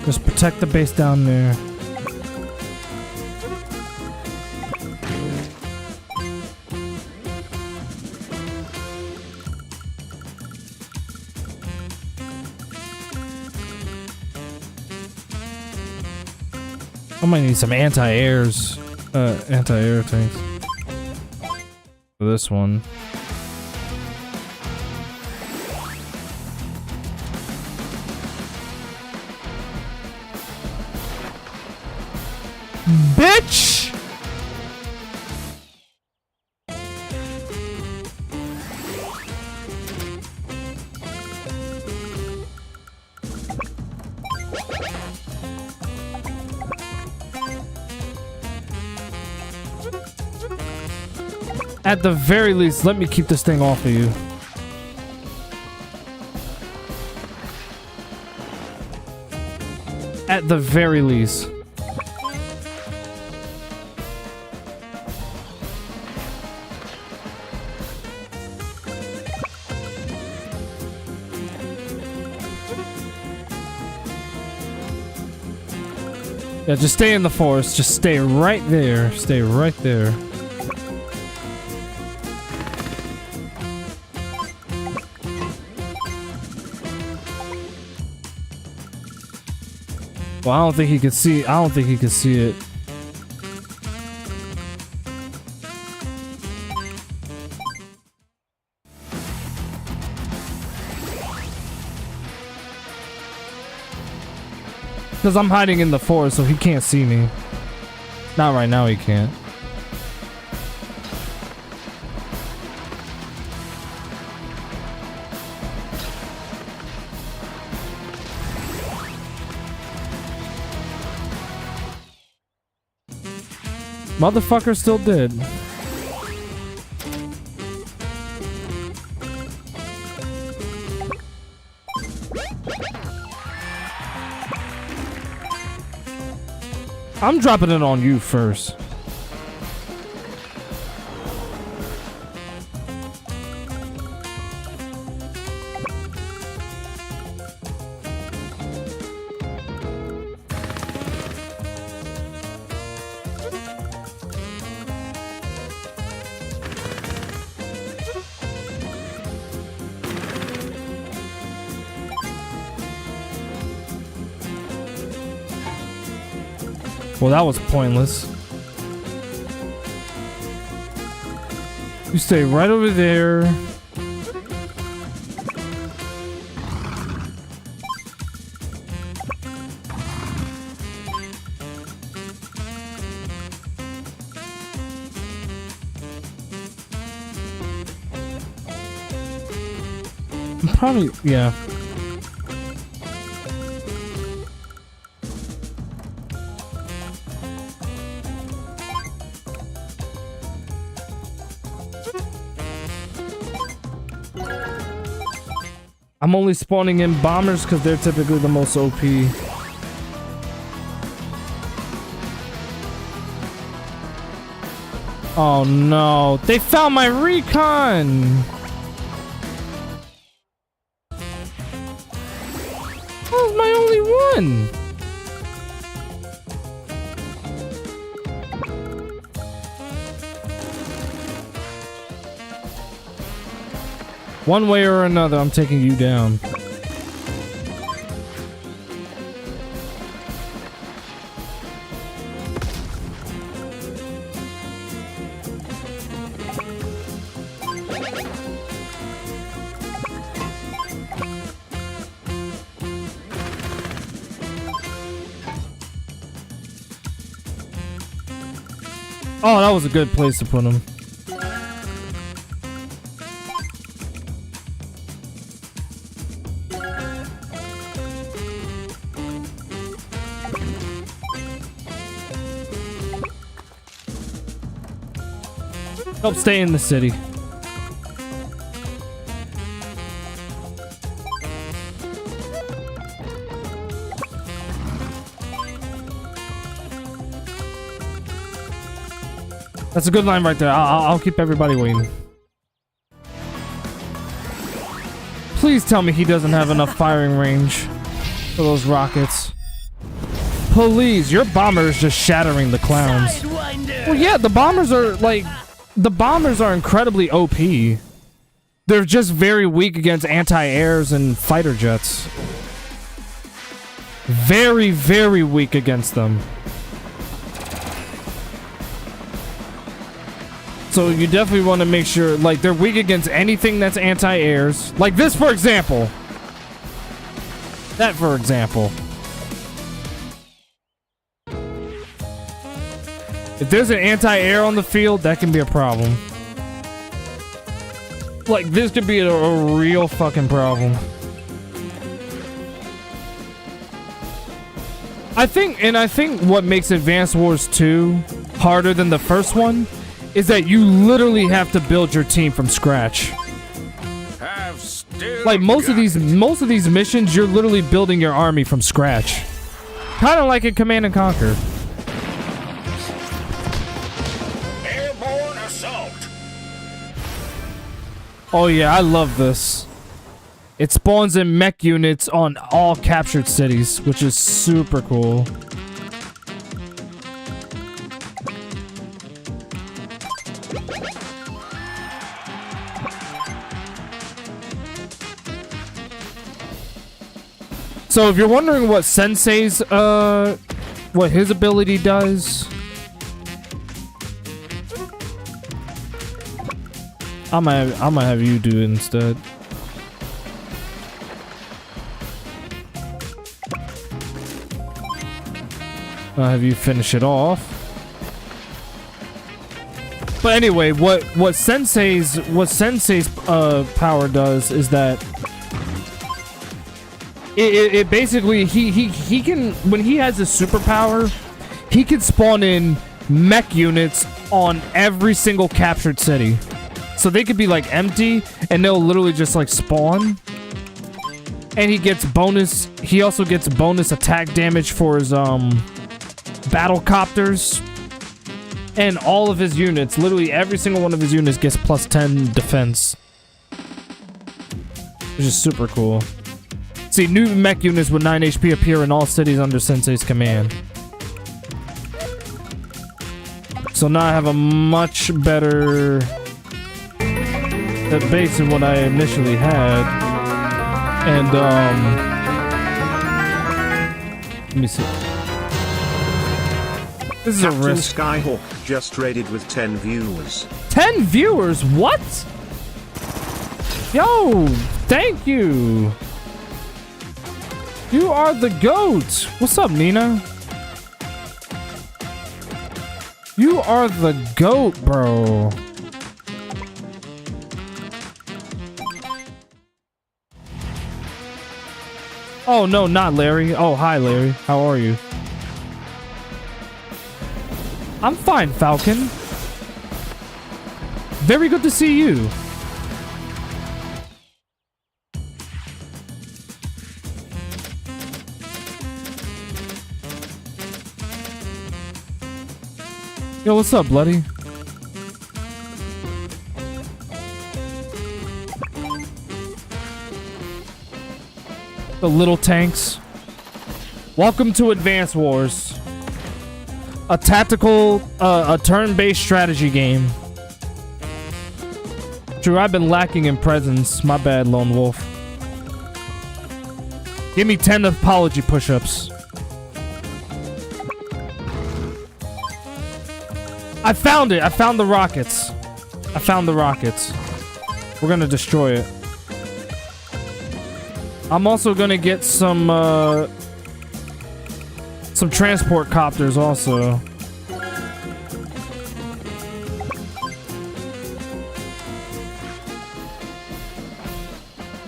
Just protect the base down there. I might need some anti-airs, anti-air tanks for this one. Bitch! At the very least, let me keep this thing off of you. At the very least. Yeah, just stay in the forest. Just stay right there. Stay right there. Well, I don't think he could see. I don't think he could see it. Because I'm hiding in the forest, so he can't see me. Not right now, he can't. Motherfucker still did. I'm dropping it on you first. Well, that was pointless. You stay right over there. Probably, yeah. I'm only spawning in bombers because they're typically the most OP. Oh no, they found my recon! That was my only one! One way or another, I'm taking you down. Oh, that was a good place to put him. Help stay in the city. That's a good line right there. I'll keep everybody waiting. Please tell me he doesn't have enough firing range for those rockets. Please, your bomber is just shattering the clowns. Well, yeah, the bombers are like... The bombers are incredibly OP. They're just very weak against anti-airs and fighter jets. Very, very weak against them. So you definitely want to make sure, like, they're weak against anything that's anti-airs. Like this, for example. That, for example. If there's an anti-air on the field, that can be a problem. Like, this could be a real fucking problem. I think what makes Advanced Wars 2 harder than the first one is that you literally have to build your team from scratch. Like most of these missions, you're literally building your army from scratch. Kind of like in Command and Conquer. Airborne assault. Oh yeah, I love this. It spawns in mech units on all captured cities, which is super cool. So if you're wondering what Sensei's, what his ability does, I'm gonna have you do it instead. I'll have you finish it off. But anyway, what Sensei's power does is that it basically he can, when he has his superpower, he can spawn in mech units on every single captured city. So they could be like empty and they'll literally just like spawn. And he gets bonus, he also gets bonus attack damage for his battle copters. And all of his units, literally every single one of his units gets plus 10 defense. Which is super cool. See, new mech units with 9 HP appear in all cities under Sensei's command. So now I have a much better base than what I initially had. And, let me see. This is Captain a risk. Skyhawk just raided with 10 viewers. 10 viewers? What? Yo, thank you. You are the GOAT. What's up, Nina? You are the GOAT, bro. Oh, no, not Larry. Oh, hi, Larry. How are you? I'm fine, Falcon. Very good to see you. Yo, what's up, Bloody? The little tanks. Welcome to Advance Wars. A tactical, a turn-based strategy game. True, I've been lacking in presence. My bad, Lone Wolf. Give me 10 apology push-ups. I found it. I found the rockets. I found the rockets. We're gonna destroy it. I'm also gonna get some transport copters also.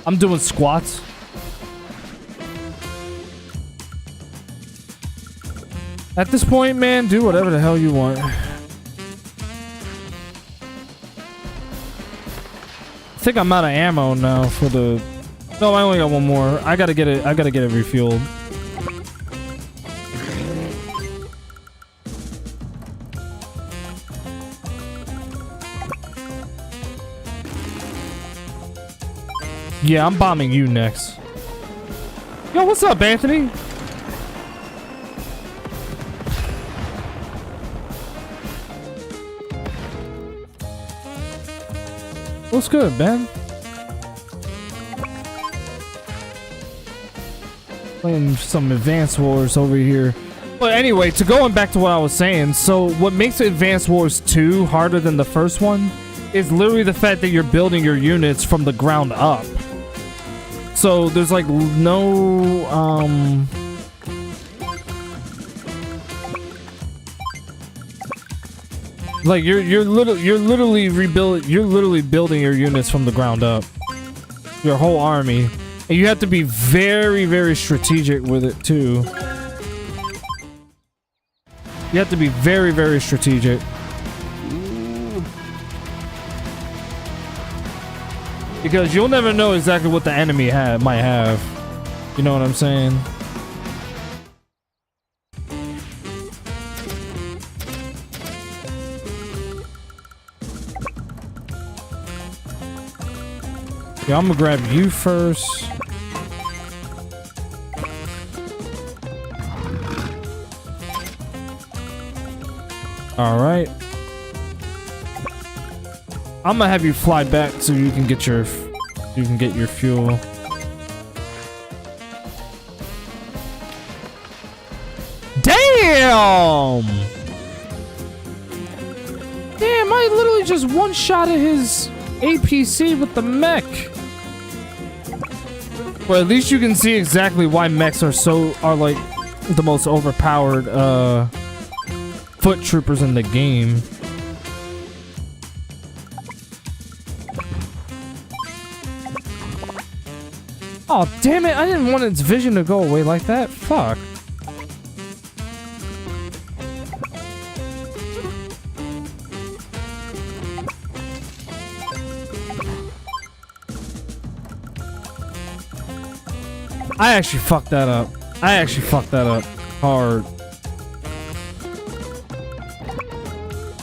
I'm doing squats. At this point, man, do whatever the hell you want. I think I'm out of ammo now for the... No, I only got one more. I gotta get it refueled. Yeah, I'm bombing you next. Yo, what's up, Anthony? What's good, man? Playing some Advance Wars over here. But anyway, going back to what I was saying, so what makes Advance Wars 2 harder than the first one is literally the fact that you're building your units from the ground up. So there's like no like you're literally building your units from the ground up. Your whole army. And you have to be very, very strategic with it too. You have to be very, very strategic. Because you'll never know exactly what the enemy might have. You know what I'm saying? Yeah, I'm gonna grab you first. Alright. I'm gonna have you fly back so you can get your fuel. Damn! Damn, I literally just one-shotted his APC with the mech. Well, at least you can see exactly why mechs are like the most overpowered foot troopers in the game. Oh, damn it. I didn't want its vision to go away like that. Fuck. I actually fucked that up. Hard.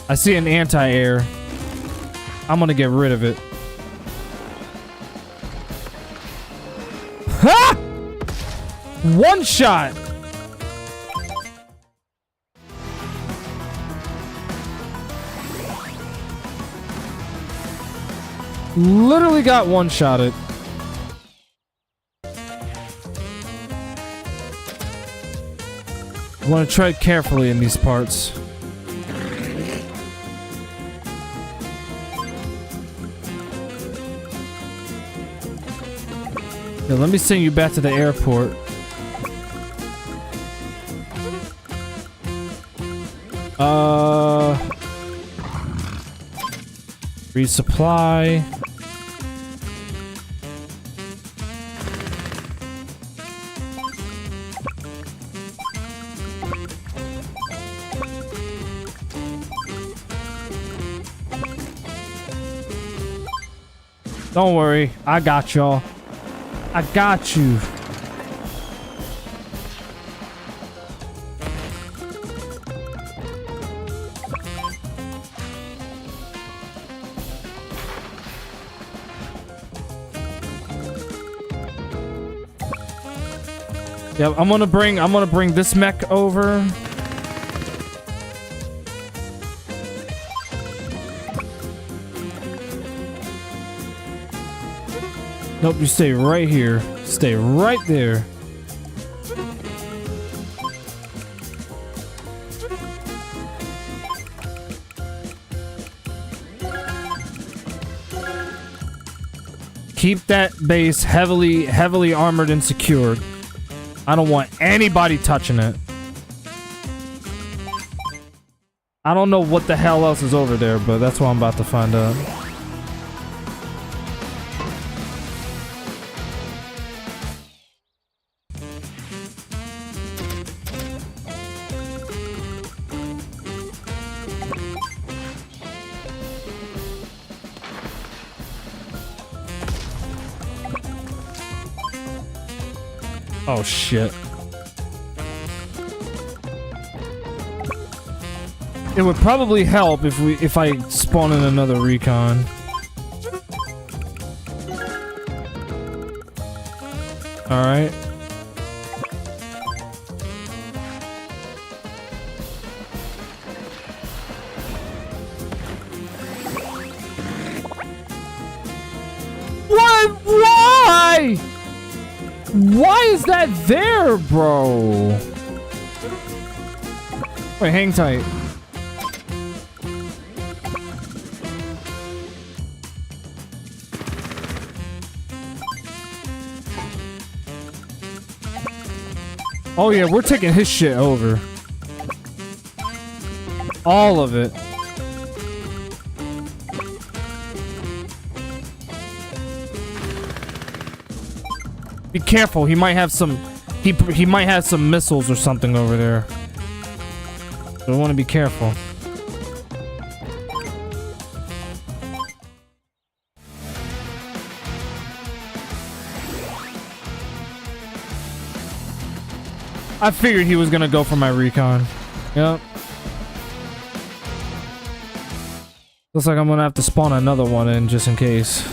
I see an anti-air. I'm gonna get rid of it. Ha! One shot. Literally got one-shotted. I want to tread carefully in these parts. Yeah, let me send you back to the airport. Resupply. Don't worry, I got y'all. I got you. Yeah, I'm gonna bring this mech over. Nope, you stay right here. Stay right there. Keep that base heavily armored and secured. I don't want anybody touching it. I don't know what the hell else is over there, but that's what I'm about to find out. Oh shit. It would probably help if I spawn in another recon. All right. What? Why? Why is that there, bro? Wait, hang tight. Oh yeah, we're taking his shit over. All of it. Be careful, he might have some he might have some missiles or something over there. So I want to be careful. I figured he was gonna go for my recon. Yep. Looks like I'm gonna have to spawn another one in just in case.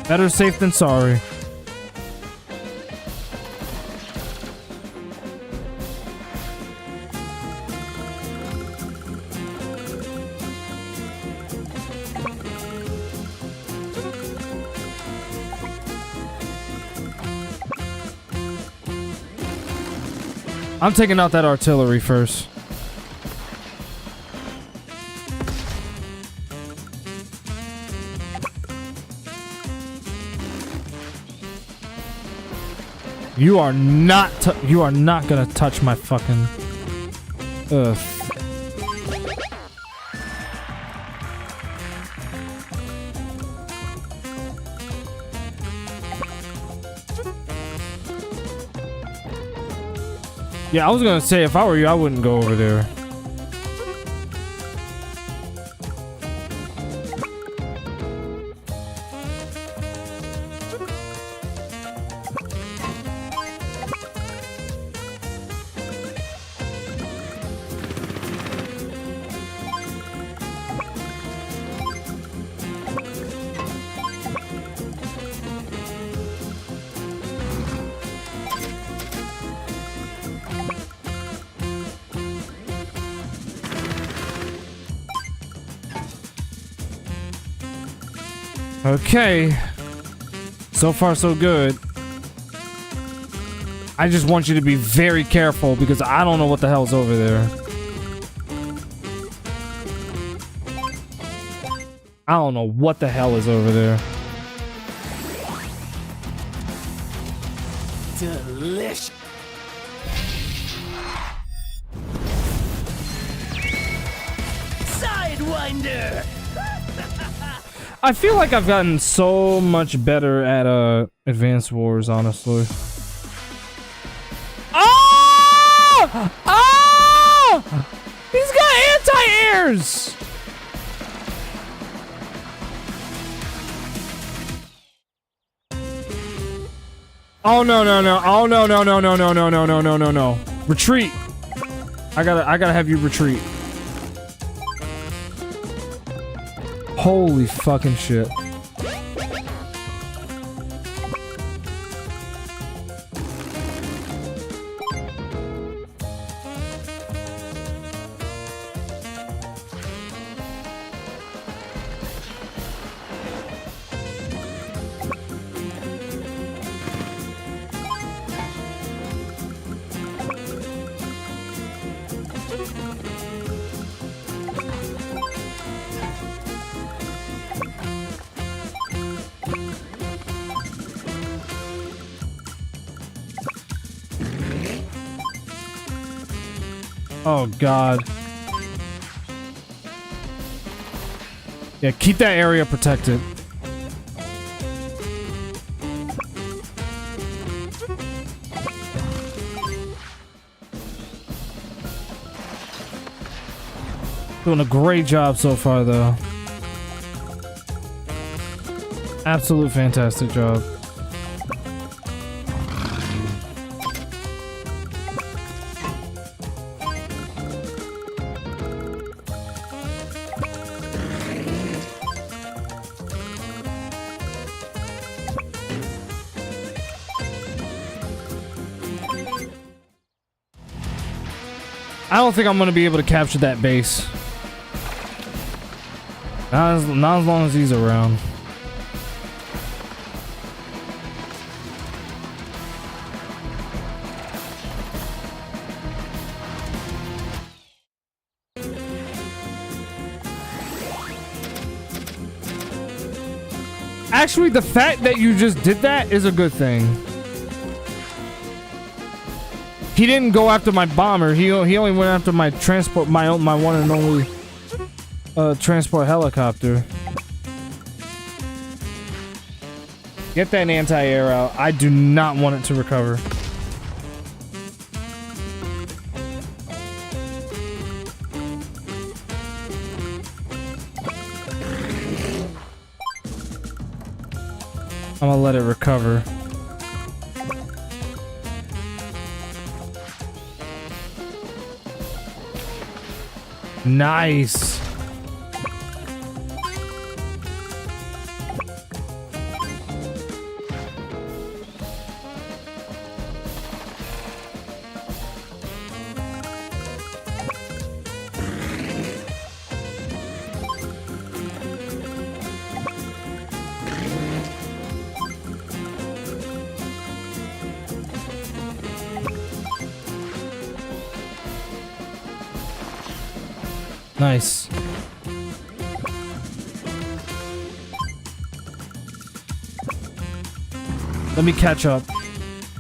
Better safe than sorry. I'm taking out that artillery first. You are not gonna touch my fucking earth. Yeah, I was gonna say if I were you, I wouldn't go over there. Okay. So far, so good. I just want you to be very careful because I don't know what the hell's over there. I don't know what the hell is over there. Delicious. Sidewinder. I feel like I've gotten so much better at Advanced Wars, honestly. Oh! Ah! He's got anti-airs! Oh no no no! Oh no no no no no no no no no no no! Retreat! I gotta have you retreat. Holy fucking shit! Oh god. Yeah, keep that area protected. Doing a great job so far though. Absolute fantastic job. I don't think I'm gonna be able to capture that base. Not as long as he's around. Actually, the fact that you just did that is a good thing. He didn't go after my bomber. He only went after my transport, my one and only transport helicopter. Get that anti-air out. I do not want it to recover. I'm gonna let it recover. Nice. Nice. Let me catch up.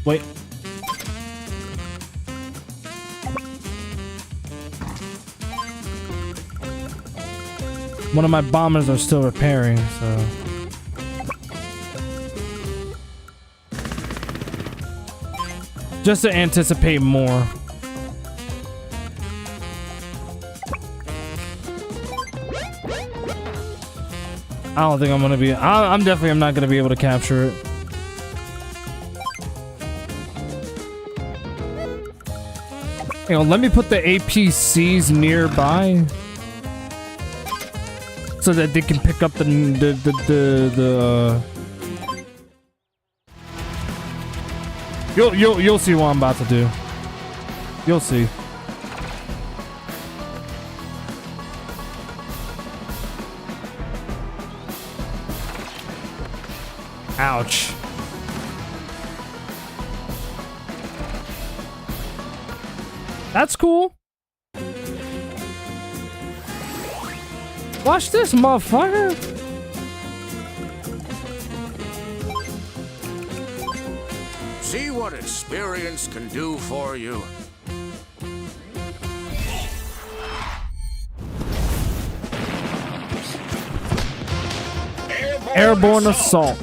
Wait. One of my bombers are still repairing, so. Just to anticipate more. I don't think I'm gonna be. I'm definitely not gonna be able to capture it. You know, let me put the APCs nearby so that they can pick up the You'll see what I'm about to do. You'll see. Ouch. That's cool. Watch this, motherfucker. See what experience can do for you. Airborne assault.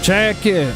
Check it.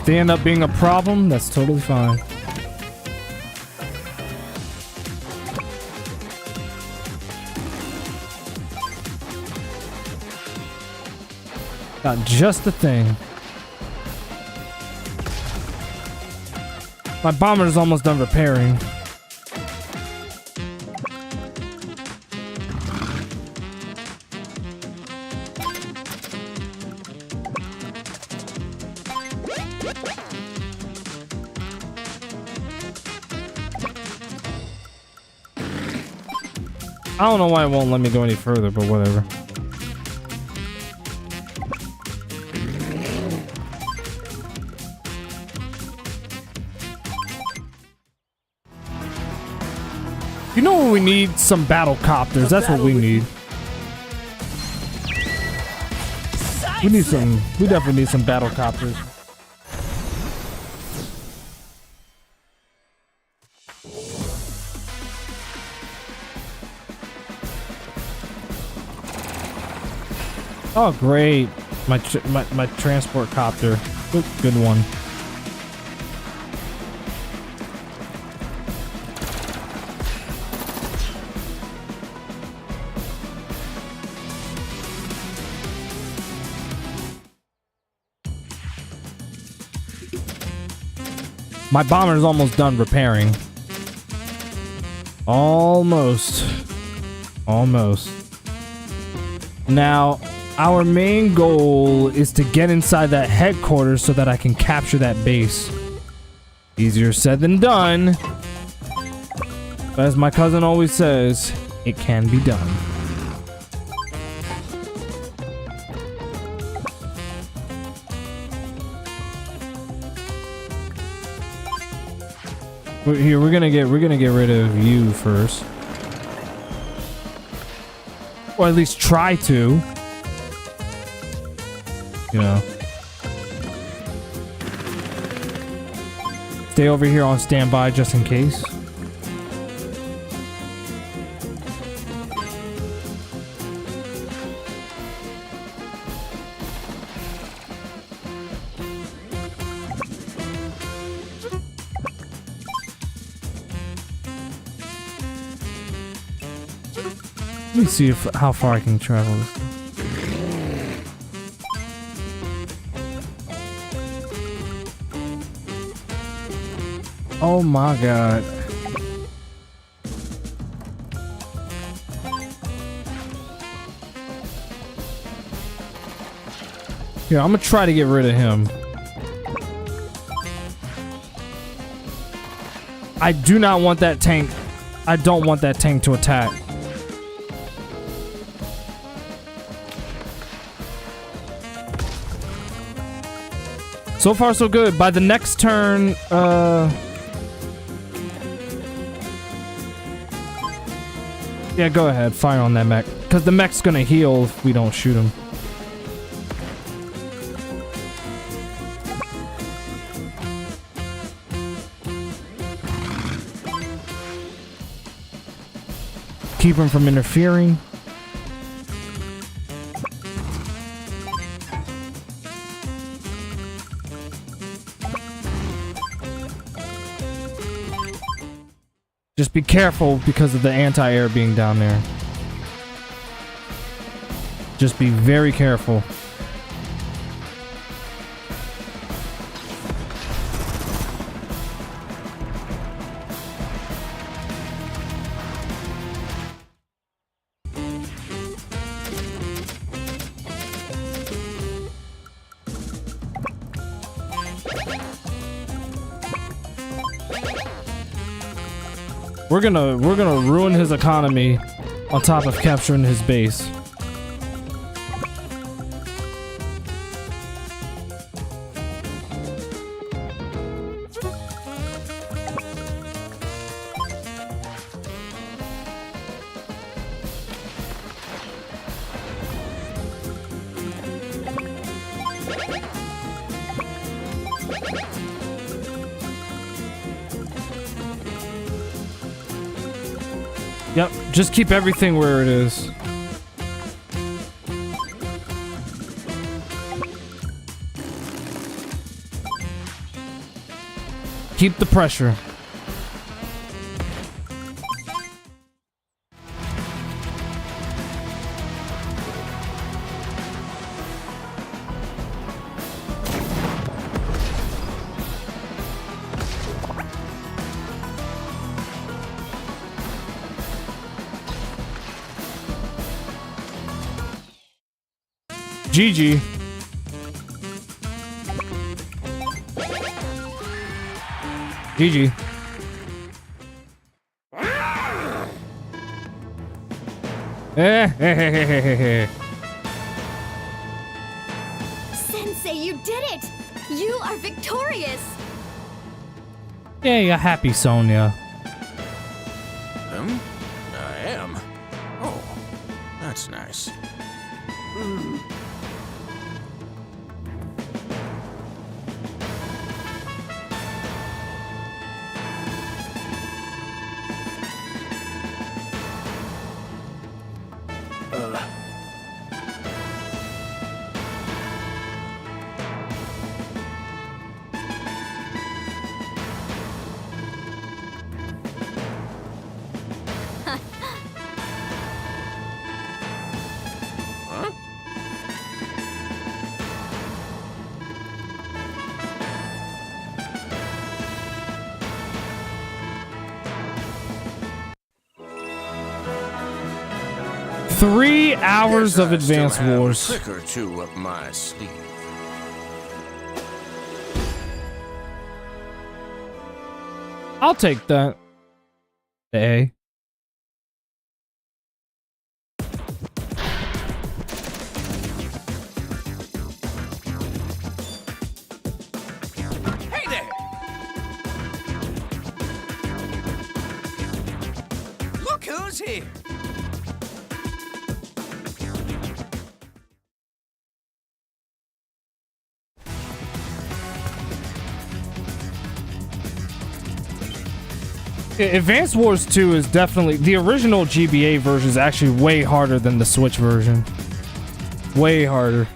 If they end up being a problem, that's totally fine. Got just the thing. My bomber is almost done repairing. I don't know why it won't let me go any further, but whatever. You know what we need? Some battle copters. That's what we need. We need some. We definitely need some battle copters. Oh, great. My transport copter. Good one. My bomber is almost done repairing. Almost. Now, our main goal is to get inside that headquarters so that I can capture that base. Easier said than done. But as my cousin always says, it can be done. We're gonna get rid of you first. Or at least try to. You know. Stay over here on standby just in case. Let me see how far I can travel this thing. Oh my god. Here, I'm gonna try to get rid of him. I do not want that tank. I don't want that tank to attack. So far, so good. By the next turn, yeah, go ahead. Fire on that mech. Because the mech's gonna heal if we don't shoot him. Keep him from interfering. Just be careful because of the anti-air being down there. Just be very careful. We're gonna ruin his economy on top of capturing his base. Yep, just keep everything where it is. Keep the pressure. GG. GG. Sensei, you did it! You are victorious! Yay, a happy Sonya. I am. Oh, that's nice. Huh? 3 hours of Guess I still Advance have Wars. A trick or two up my sleeve. I'll take that. A. Hey there! Look who's here! Advance Wars 2 is definitely the original GBA version is actually way harder than the Switch version. Way harder.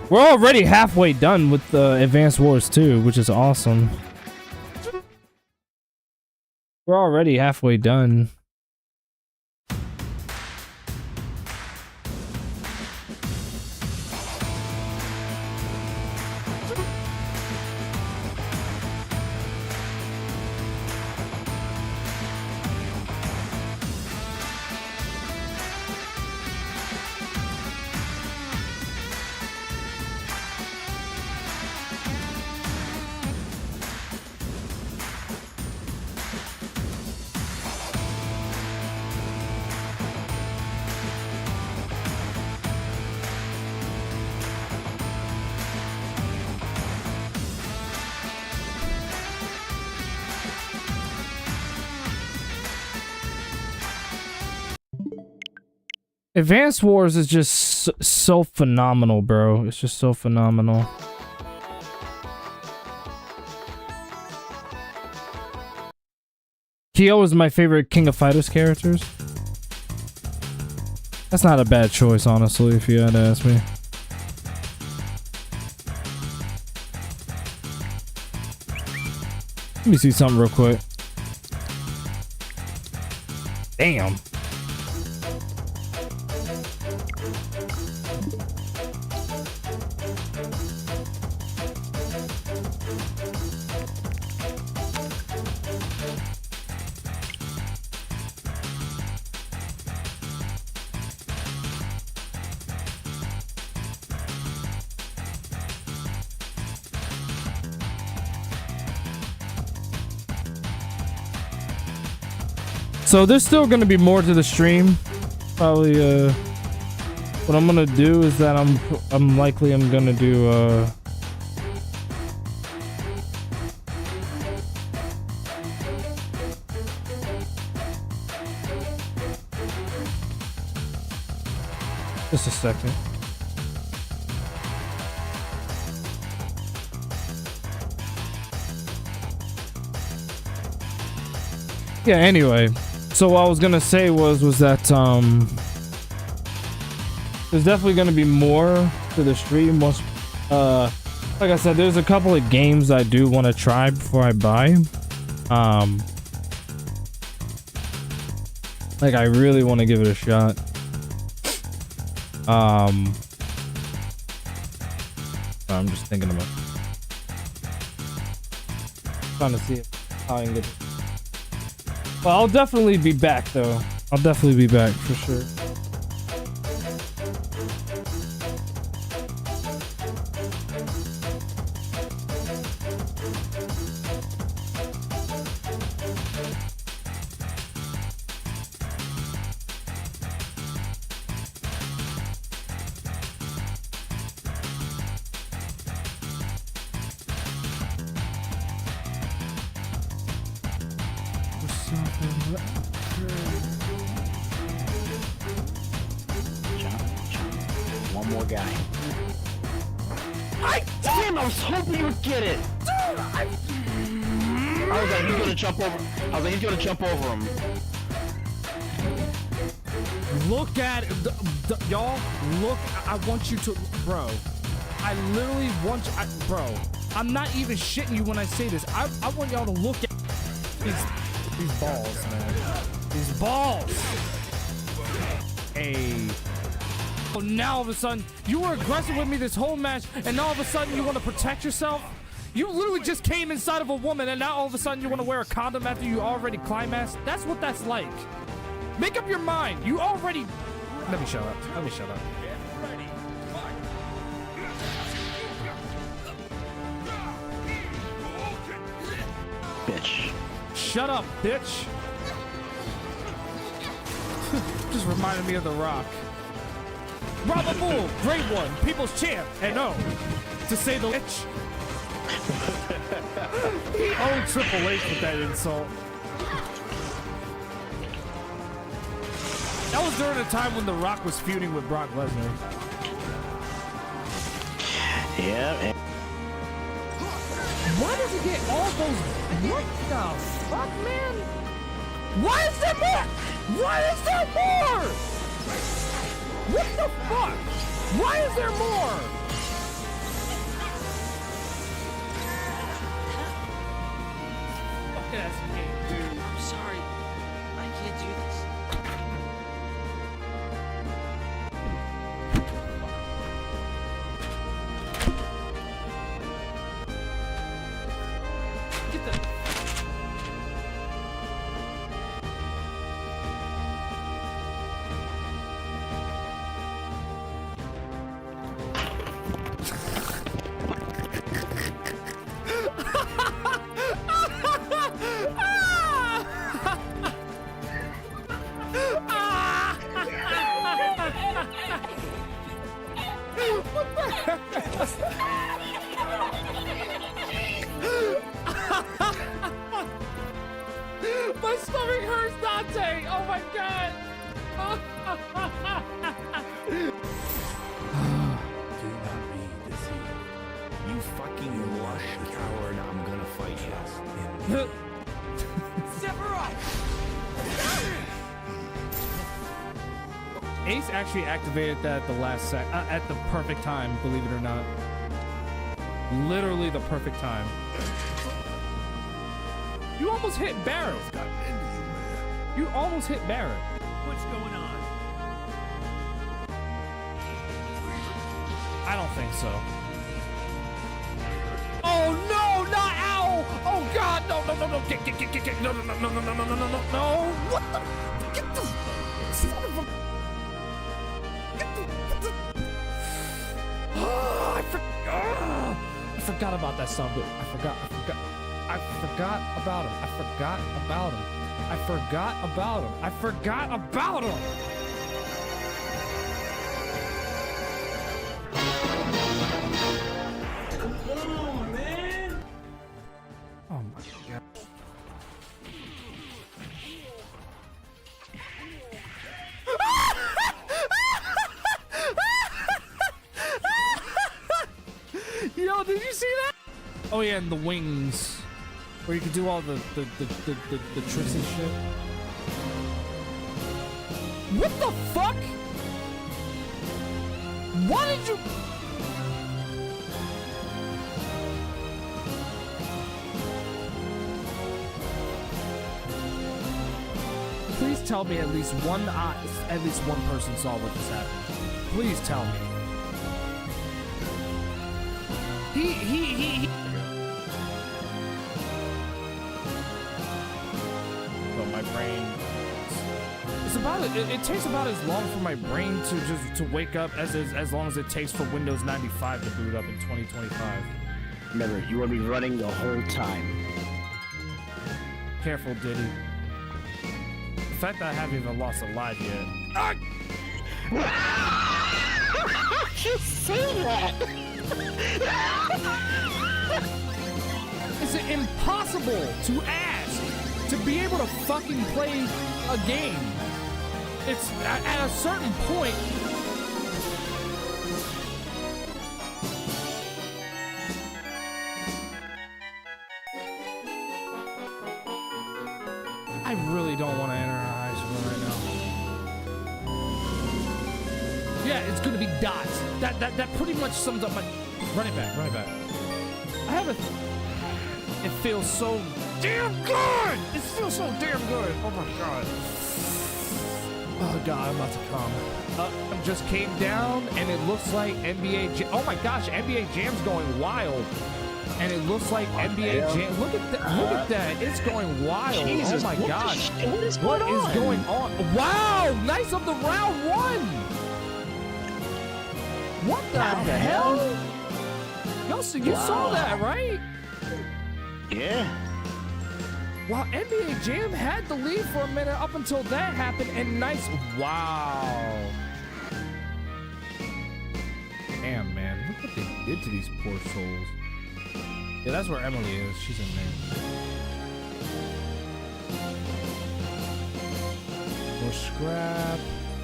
We're already halfway done with Advance Wars 2, which is awesome. We're already halfway done. Advance Wars is just so phenomenal, bro. It's just so phenomenal. Kyo is my favorite King of Fighters characters. That's not a bad choice, honestly, if you had to ask me. Let me see something real quick. Damn. So there's still gonna be more to the stream. Probably what I'm gonna do is that I'm gonna do just a second. Yeah, anyway. So what I was gonna say was that there's definitely gonna be more to the stream once Like I said, there's a couple of games I do want to try before I buy. Like I really want to give it a shot. I'm just thinking about trying to see how I can get. Well, I'll definitely be back though. I'll definitely be back for sure. One more guy. Damn, I was hoping you would get it. I was like, he's gonna jump over. I was like, he's gonna jump over him. Look at y'all. Look, I want you to, bro. I literally want you, bro. I'm not even shitting you when I say this. I want y'all to look at these balls, man. These balls. Hey. Oh, now all of a sudden you were aggressive with me this whole match, and now all of a sudden you want to protect yourself. You literally just came inside of a woman, and now all of a sudden you want to wear a condom after you already climaxed. That's what that's like. Make up your mind. You already. Let me shut up. Let me shut up. Bitch. Shut up, bitch. Just reminded me of The Rock. Bravo Bull, great one, people's champ. Hey, no, to say the bitch. He owned Triple H with that insult. That was during a time when The Rock was feuding with Brock Lesnar. Yeah. Why does he get all those? What the fuck, man? Why is there more? Why is there more? What the fuck? Why is there more? Fucking ass game, dude. I'm sorry. I can't do this. Get the. My stomach hurts, Dante! Oh my god! Do not be deceived. You fucking lush coward, I'm gonna fight you. Sephiroth! Ace actually activated that at the last at the perfect time, believe it or not. Literally the perfect time. You almost hit Barrett. You almost hit Barrett. What's going on? I don't think so. Oh no, not ow! Oh god, no, no, no, no, get, no, no, no, no, no, no, no, no, no, no, no! What the? Get the son of a. Get the. Oh, I forgot about that son, but I forgot about him. I forgot about him. Oh my god. Yo, did you see that? Oh yeah, and the wings. Where you can do all the tricks and shit. What the fuck? Why did you? tell me at least one person saw what just happened. Please tell me. He. But my brain. It's about it takes about as long for my brain to wake up as long as it takes for Windows 95 to boot up in 2025. Remember, you will be running the whole time. Careful, Diddy. The fact that I haven't even lost a life yet. Just say that. Is it impossible to ask to be able to fucking play a game? It's at a certain point. I really don't want to enter high school right now. Yeah, it's gonna be dots. That pretty much sums up my. Run it back. I have a. It feels so damn good. It feels so damn good. Oh my god. Oh god, I'm about to come. I just came down and it looks like NBA. Oh my gosh, NBA Jam's going wild. And it looks like NBA Jam. Look at that! Look at that! It's going wild! Jesus, oh my god! What is What is going on? Wow! Nice of the round one. What the hell? Yo, so you saw that, right? Yeah. Wow, NBA Jam had the lead for a minute up until that happened, and nice. Wow. Damn, man! Look what they did to these poor souls. Yeah, that's where Emily is. She's in there. More scrap.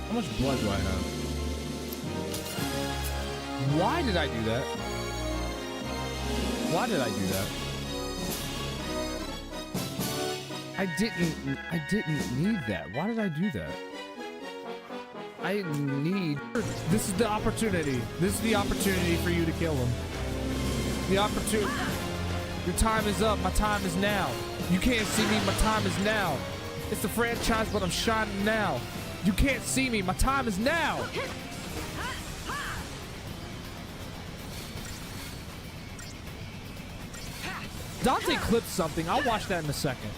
How much blood do I have? Why did I do that? Why did I do that? I didn't need that. Why did I do that? I didn't need. This is the opportunity. This is the opportunity for you to kill him. The opportunity. Your time is up. My time is now. You can't see me. My time is now. It's the franchise, but I'm shining now. You can't see me. My time is now. Dante clipped something. I'll watch that in a second.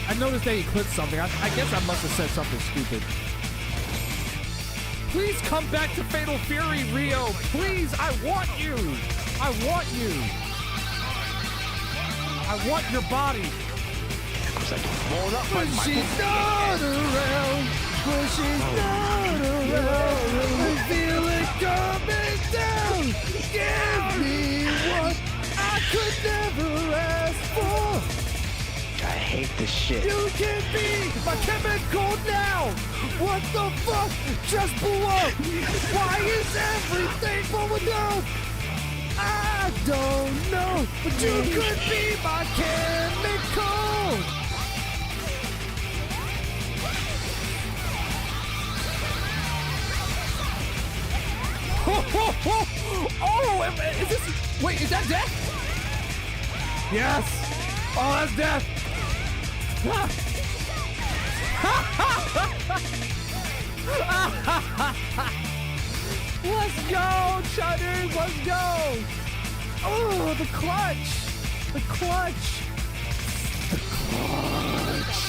I noticed that he clipped something. I guess I must have said something stupid. Please come back to Fatal Fury, Rio. Please, I want you. I want you. I want your body. But she's not around. But she's not around. I feel it coming down. Give me what I could never ask for. I hate this shit. You can be my chemical now. What the fuck just blew up? Why is everything blowing up? I don't know, but you could be my chemical. Oh, is this? Wait, is that death? Yes. Oh, that's death. Let's go, Chudders, let's go! Oh, the clutch! The clutch! The clutch!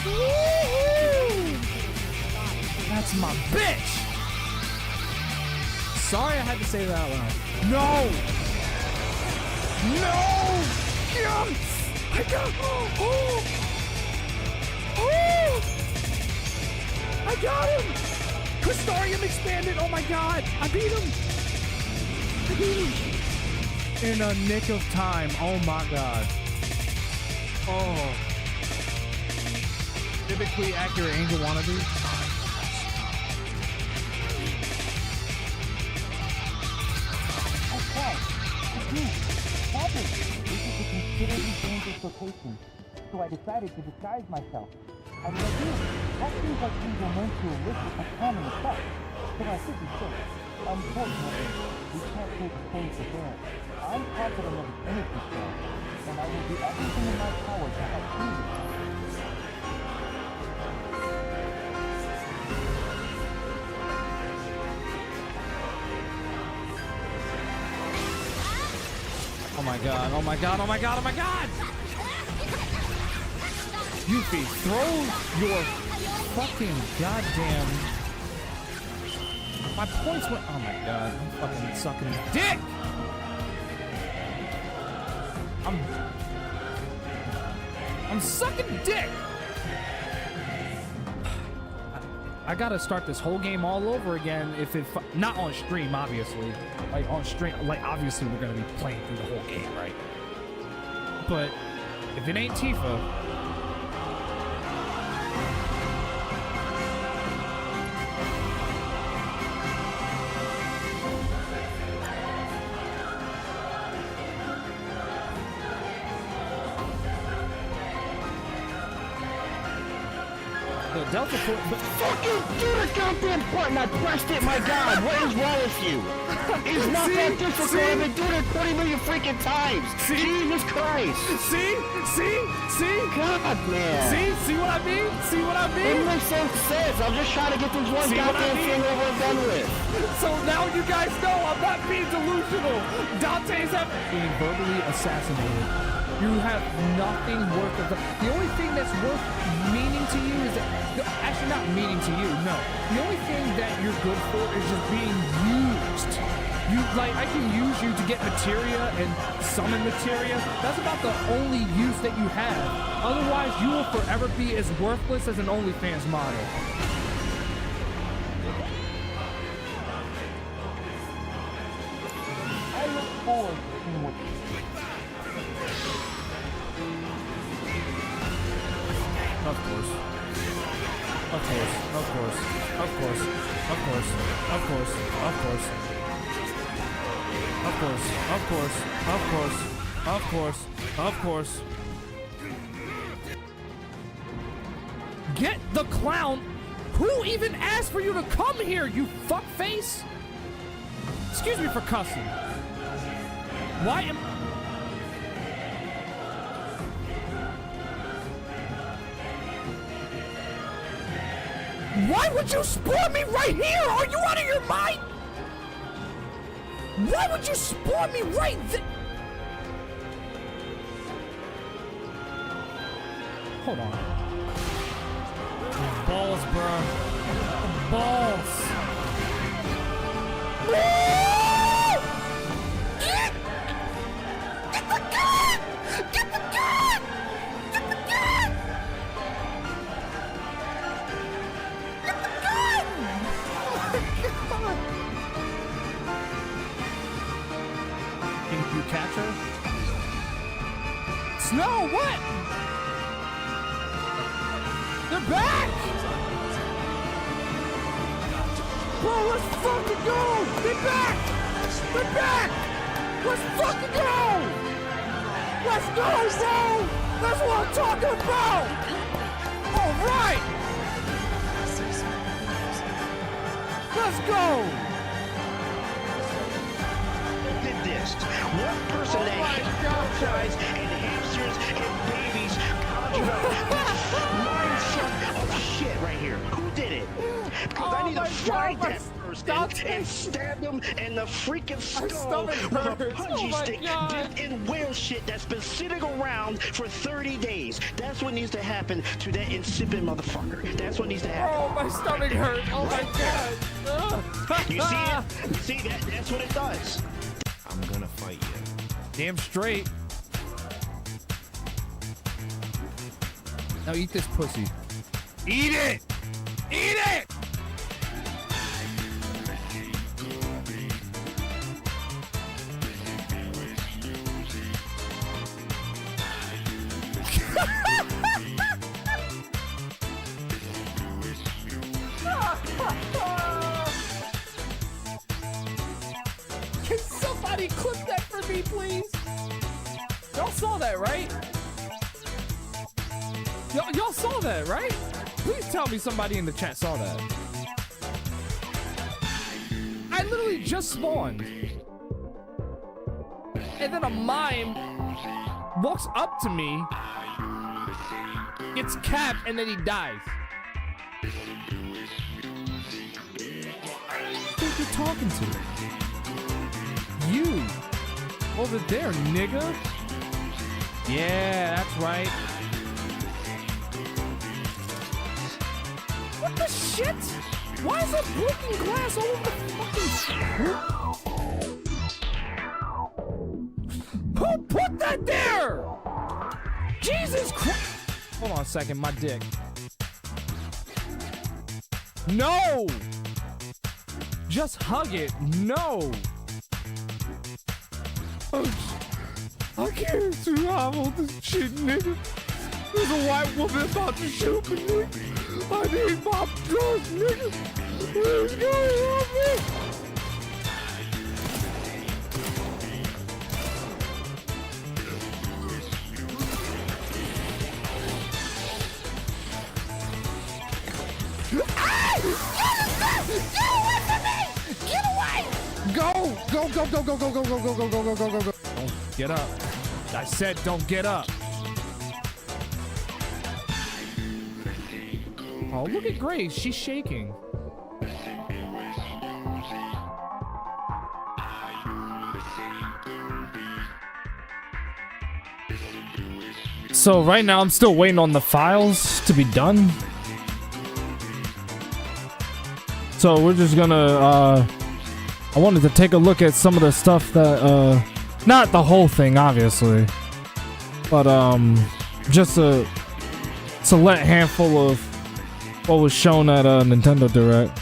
Woo-hoo! That's my bitch! Sorry I had to say that out loud. No! No! Yes! I got... Oh! Oh! I got him! Crystarium expanded! Oh my god! I beat him! I beat him! In a nick of time. Oh my god. Oh. Typically accurate angel wannabe. Okay. This is a considerably dangerous location, so I decided to disguise myself. How did I do it? That seems like things are meant to elicit a common effect, so I should be safe. Unfortunately, we can't take a phone for granted. I'm confident of its energy cell, and I will do everything in my power to help you. my god, oh my god, oh my god, oh my god! Yuffie, throw your fucking goddamn... My points went... Oh my god, I'm fucking sucking his dick! I'm sucking dick! I gotta start this whole game all over again if it... Not on stream, obviously. Like, on stream... Like, obviously we're gonna be playing through the whole game, right? But if it ain't Tifa... Delta Force, but Fucking do the goddamn button! I pressed it, my god! What is wrong with you? It's not that difficult, I've been doing it 20 million freaking times! Jesus Christ! See? God, man! See what I mean? See what I mean? It makes no sense! I'm just trying to get this one goddamn thing over and done with! So now you guys know I'm not being delusional! Dante's being verbally assassinated. You have nothing worth of... The only thing that's worth meaning to you is that... Actually, not meaning to you, no. The only thing that you're good for is just being used. I can use you to get materia and summon materia. That's about the only use that you have. Otherwise, you will forever be as worthless as an OnlyFans model. I look forward to Of course. Of course. Of course. Of course. Of course. Of course. Of course. Of course. Of course. Of course. Of course. Of course. Get the clown. Who even asked for you to come here, you fuckface? Excuse me for cussing. Why am... Why would you spawn me right here? Are you out of your mind? Why would you spawn me right there? Hold on. Balls, bro. Balls. Get the gun! Get the gun! Get the gun! Can you catch her? Snow, what? They're back! Bro, let's fucking go! They're back! They're back! Let's fucking go! Let's go, bro! That's what I'm talking about! All right! Let's go! Did this? One person that hates butterflies and hamsters and babies conjured up this mindset of shit right here. Who did it? Because I need to find that person and stab them in the freaking skull with a punji stick dipped in whale shit that's been sitting around for 30 days. That's what needs to happen to that insipid motherfucker. That's what needs to happen. Oh, my stomach hurt. Oh my god. You see it? You see that? That's what it does. I'm gonna fight you. Damn straight. Now eat this pussy. Eat it! Eat it! Can somebody clip that for me, please? Y'all saw that, right? Y'all saw that, right? Please tell me somebody in the chat saw that. I literally just spawned. And then a mime walks up to me, gets capped, and then he dies. Who you talking to? You. Over there, nigga. Yeah, that's right. What the shit? Why is there broken glass all over the fucking... Who put that there? Jesus Christ. Hold on a second, my dick. No! Just hug it. No! I can't survive all this shit, nigga. There's a white woman about to shoot me, nigga. I need my drugs, nigga. Who's going on me? Get away from me! Get away! Go! Go! Go! Go! Go! Go! Go! Go! Go! Go! Go! Go! Go! Go! Don't get up. I said don't get up. Oh, look at Grace. She's shaking. So right now I'm still waiting on the files to be done. So we're just gonna I wanted to take a look at some of the stuff that not the whole thing obviously, but just a select handful of what was shown at Nintendo Direct.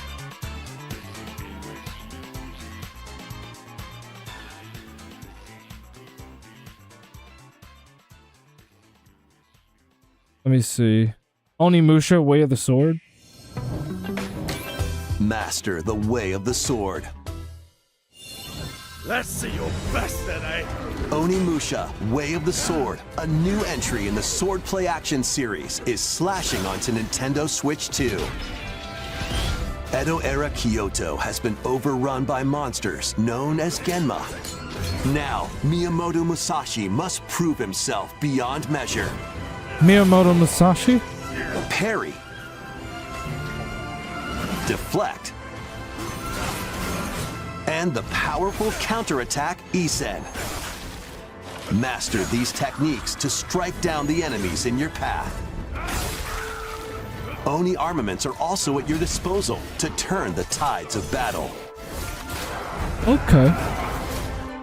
Let me see. Onimusha, Way of the Sword. Master the Way of the Sword. Let's see your best then, eh? Onimusha, Way of the Sword, a new entry in the Sword Play Action series, is slashing onto Nintendo Switch 2. Edo-era Kyoto has been overrun by monsters known as Genma. Now, Miyamoto Musashi must prove himself beyond measure. Miyamoto Musashi? Parry. Deflect. And the powerful counterattack Isen. Master these techniques to strike down the enemies in your path. Oni armaments are also at your disposal to turn the tides of battle. Okay.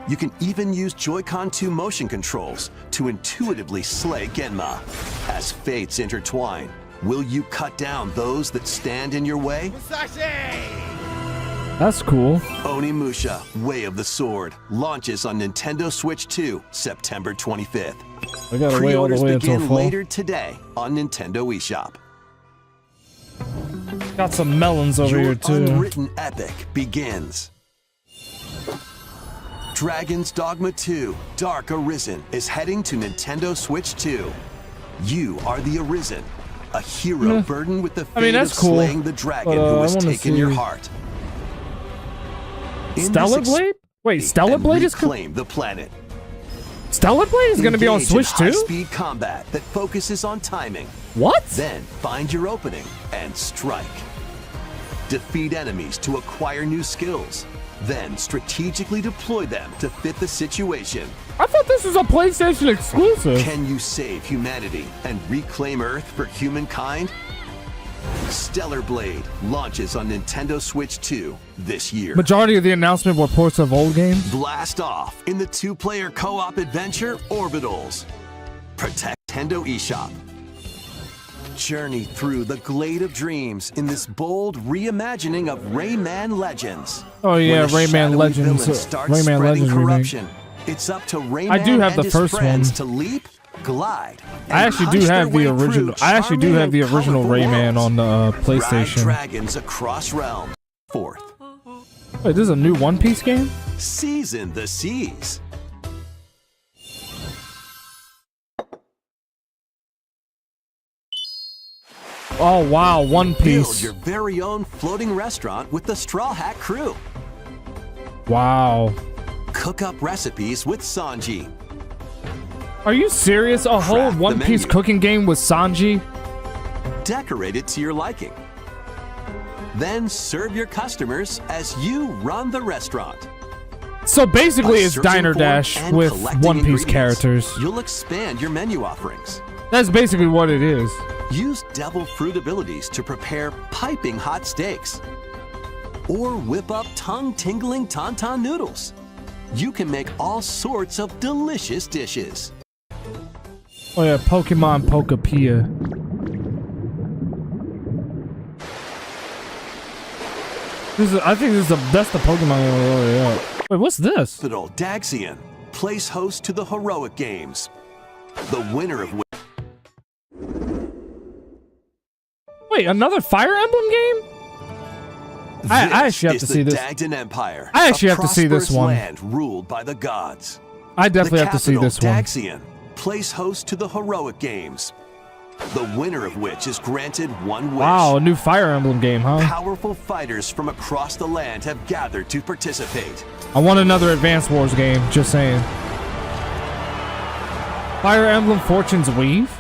You can even use Joy-Con 2 motion controls to intuitively slay Genma. As fates intertwine, will you cut down those that stand in your way? That's cool. Onimusha, Way of the Sword, launches on Nintendo Switch 2, September 25th. I gotta wait all the Pre-orders way until begin fall. later today on Nintendo eShop. Got some melons over Your here too. unwritten epic begins. Dragon's Dogma 2, Dark Arisen is heading to Nintendo Switch 2. You are the Arisen, a hero burdened with the fate that's of cool, slaying the dragon but, who I has wanna taken your see- heart. In Stellar this Blade? Wait, Stellar and Blade is reclaim the planet. Stellar Blade is gonna be on Engage in Switch too? high-speed combat that focuses on timing. What? Then find your opening and strike. Defeat enemies to acquire new skills. Then strategically deploy them to fit the situation. I thought this was a PlayStation exclusive. Can you save humanity and reclaim Earth for humankind? Stellar Blade launches on Nintendo Switch 2 this year. Majority of the announcement were ports of old games. Blast off in the two-player co-op adventure Orbitals. Protect Nintendo eShop. Journey through the Glade of Dreams in this bold reimagining of Rayman Legends. Oh yeah, When a Rayman shadowy Legends. villain starts Rayman spreading Legends remake. corruption. It's up to Rayman I do have and the his first friends one. to leap, glide. I actually do have the original. I actually do have the original Rayman on the Ride PlayStation. dragons across realms. Fourth, Wait, this is a new One Piece game? season the seas. Oh wow, One Build Piece. your very own floating restaurant with the Straw Hat Crew. Wow. Cook up recipes with Sanji. Are you serious? A whole Craft the One Piece menu. cooking game with Sanji? Decorate it to your liking. Then serve your customers as you run the restaurant. So basically, By it's searching Diner for Dash and with collecting One Piece ingredients, characters. You'll expand your menu offerings. That's basically what it is. Use devil fruit abilities to prepare piping hot steaks. Or whip up tongue-tingling tauntaun noodles. You can make all sorts of delicious dishes. Oh yeah, Pokemon Pokapia. I think that's the Pokemon. Yeah. Wait, what's this? Hospital Daxian, place host to the heroic games. The winner of which Wait, another Fire Emblem game? I actually have to see this. Dagdan Empire. I actually a have to see this prosperous one. Land ruled by the gods. I definitely The have to see capital, this one. Daxian, place host to the heroic games. The winner of which is granted one wish. Wow, a new Fire Emblem game, huh? Powerful fighters from across the land have gathered to participate. I want another Advance Wars game, just saying. Fire Emblem Fortune's Weave?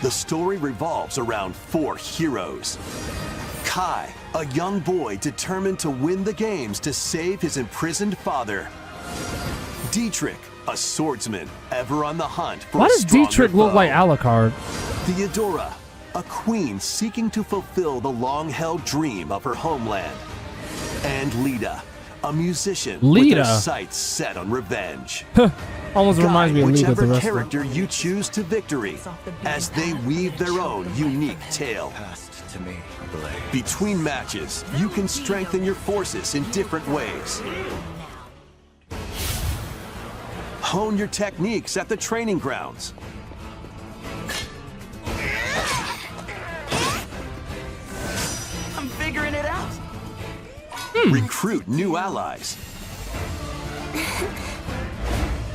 The story revolves around 4 heroes. Kai, a young boy determined to win the games to save his imprisoned father. Dietrich, a swordsman ever on the hunt for Why a does stronger Dietrich look foe. like Alucard? Theodora, a queen seeking to fulfill the long-held dream of her homeland. And Lita, a musician with Lita? her sights set on revenge. Almost reminds me of Lita, the whichever wrestler. character you choose to victory, as they weave their own unique tale. Between matches, you can strengthen your forces in different ways. Hone your techniques at the training grounds. I'm figuring it out. Recruit new allies.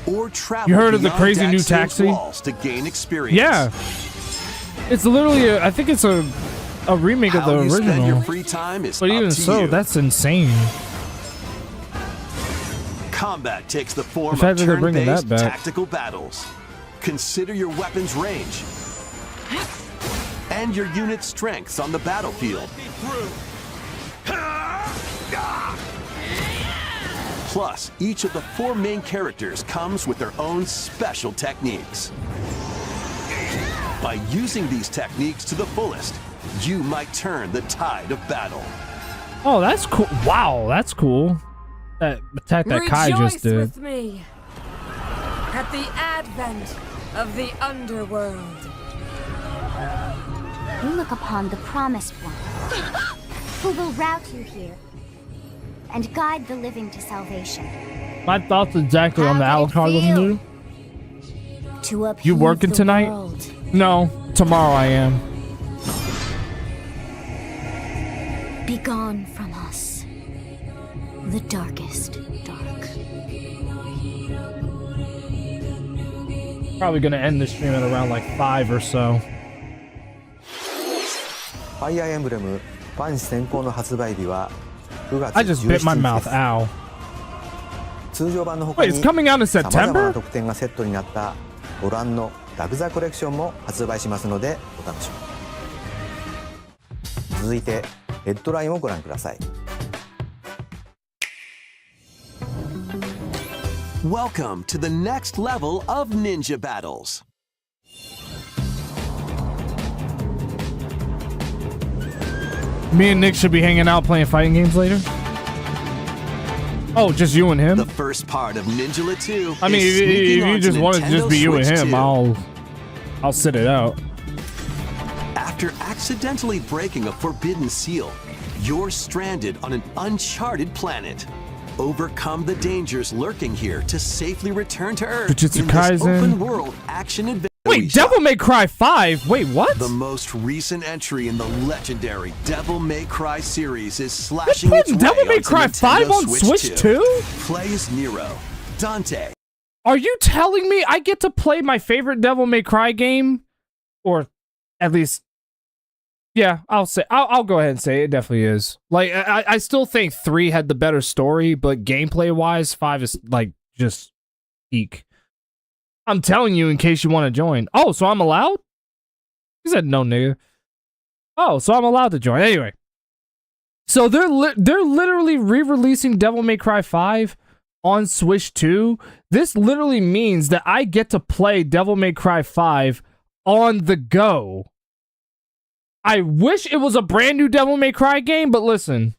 Or travel You heard of the beyond crazy new Daxian's taxi? walls to gain experience. Yeah. It's literally, I think it's a remake of How the you spend your original. free time is But up even to so, you. that's insane. Combat takes the form The fact of that they're bringing turn-based that back. tactical battles. Consider your weapon's range and your unit's strengths on the battlefield. Plus, each of the 4 main characters comes with their own special techniques. By using these techniques to the fullest, you might turn the tide of battle. Oh, that's cool. Wow, that's cool. That attack that Kai Rejoice just did. with me at the advent of the underworld. You look upon the promised one, who will route you here and guide the living to salvation. My thoughts exactly on the How did it Alucard feel? looking To upheave You working the tonight? world. No, tomorrow I am. Be gone from us, the darkest dark. Probably gonna end this stream at around like 5 or so. ファイアーエンブレムファン先行の発売日は9月 I just bit my 17 mouth. 日です Ow. 通常版の他 Wait, に it's coming out in さまざま September? な特典がセットになったご覧のラグザコレクションも発売しますのでお楽しみに。続いてヘッドラインをご覧ください。 Welcome to the next level of ninja battles. Me and Nick should be hanging out playing fighting games later. Oh, just you and him? The first part of Ninja 2. I mean, is if sneaking you onto just want to just Nintendo be you and Switch him, 2. I'll sit it out. After accidentally breaking a forbidden seal, you're stranded on an uncharted planet. Overcome the dangers lurking here to safely return to Earth Jujutsu in this Kaisen. open-world action adventure. Wait, Devil May Cry 5? Wait, what? The most recent entry in the legendary Devil May Cry series is They're slashing its putting way Devil May onto Cry Nintendo 5 on Switch 2? Play as Nero, Dante. Are you telling me I get to play my favorite Devil May Cry game? Or at least, yeah, I'll go ahead and say it definitely is. Like, I still think 3 had the better story, but gameplay-wise, 5 is, like, just peak. I'm telling you in case you want to join. Oh, so I'm allowed? He said no, nigga. Oh, so I'm allowed to join. Anyway. So they're literally re-releasing Devil May Cry 5 on Switch 2. This literally means that I get to play Devil May Cry 5 on the go. I wish it was a brand new Devil May Cry game, but listen,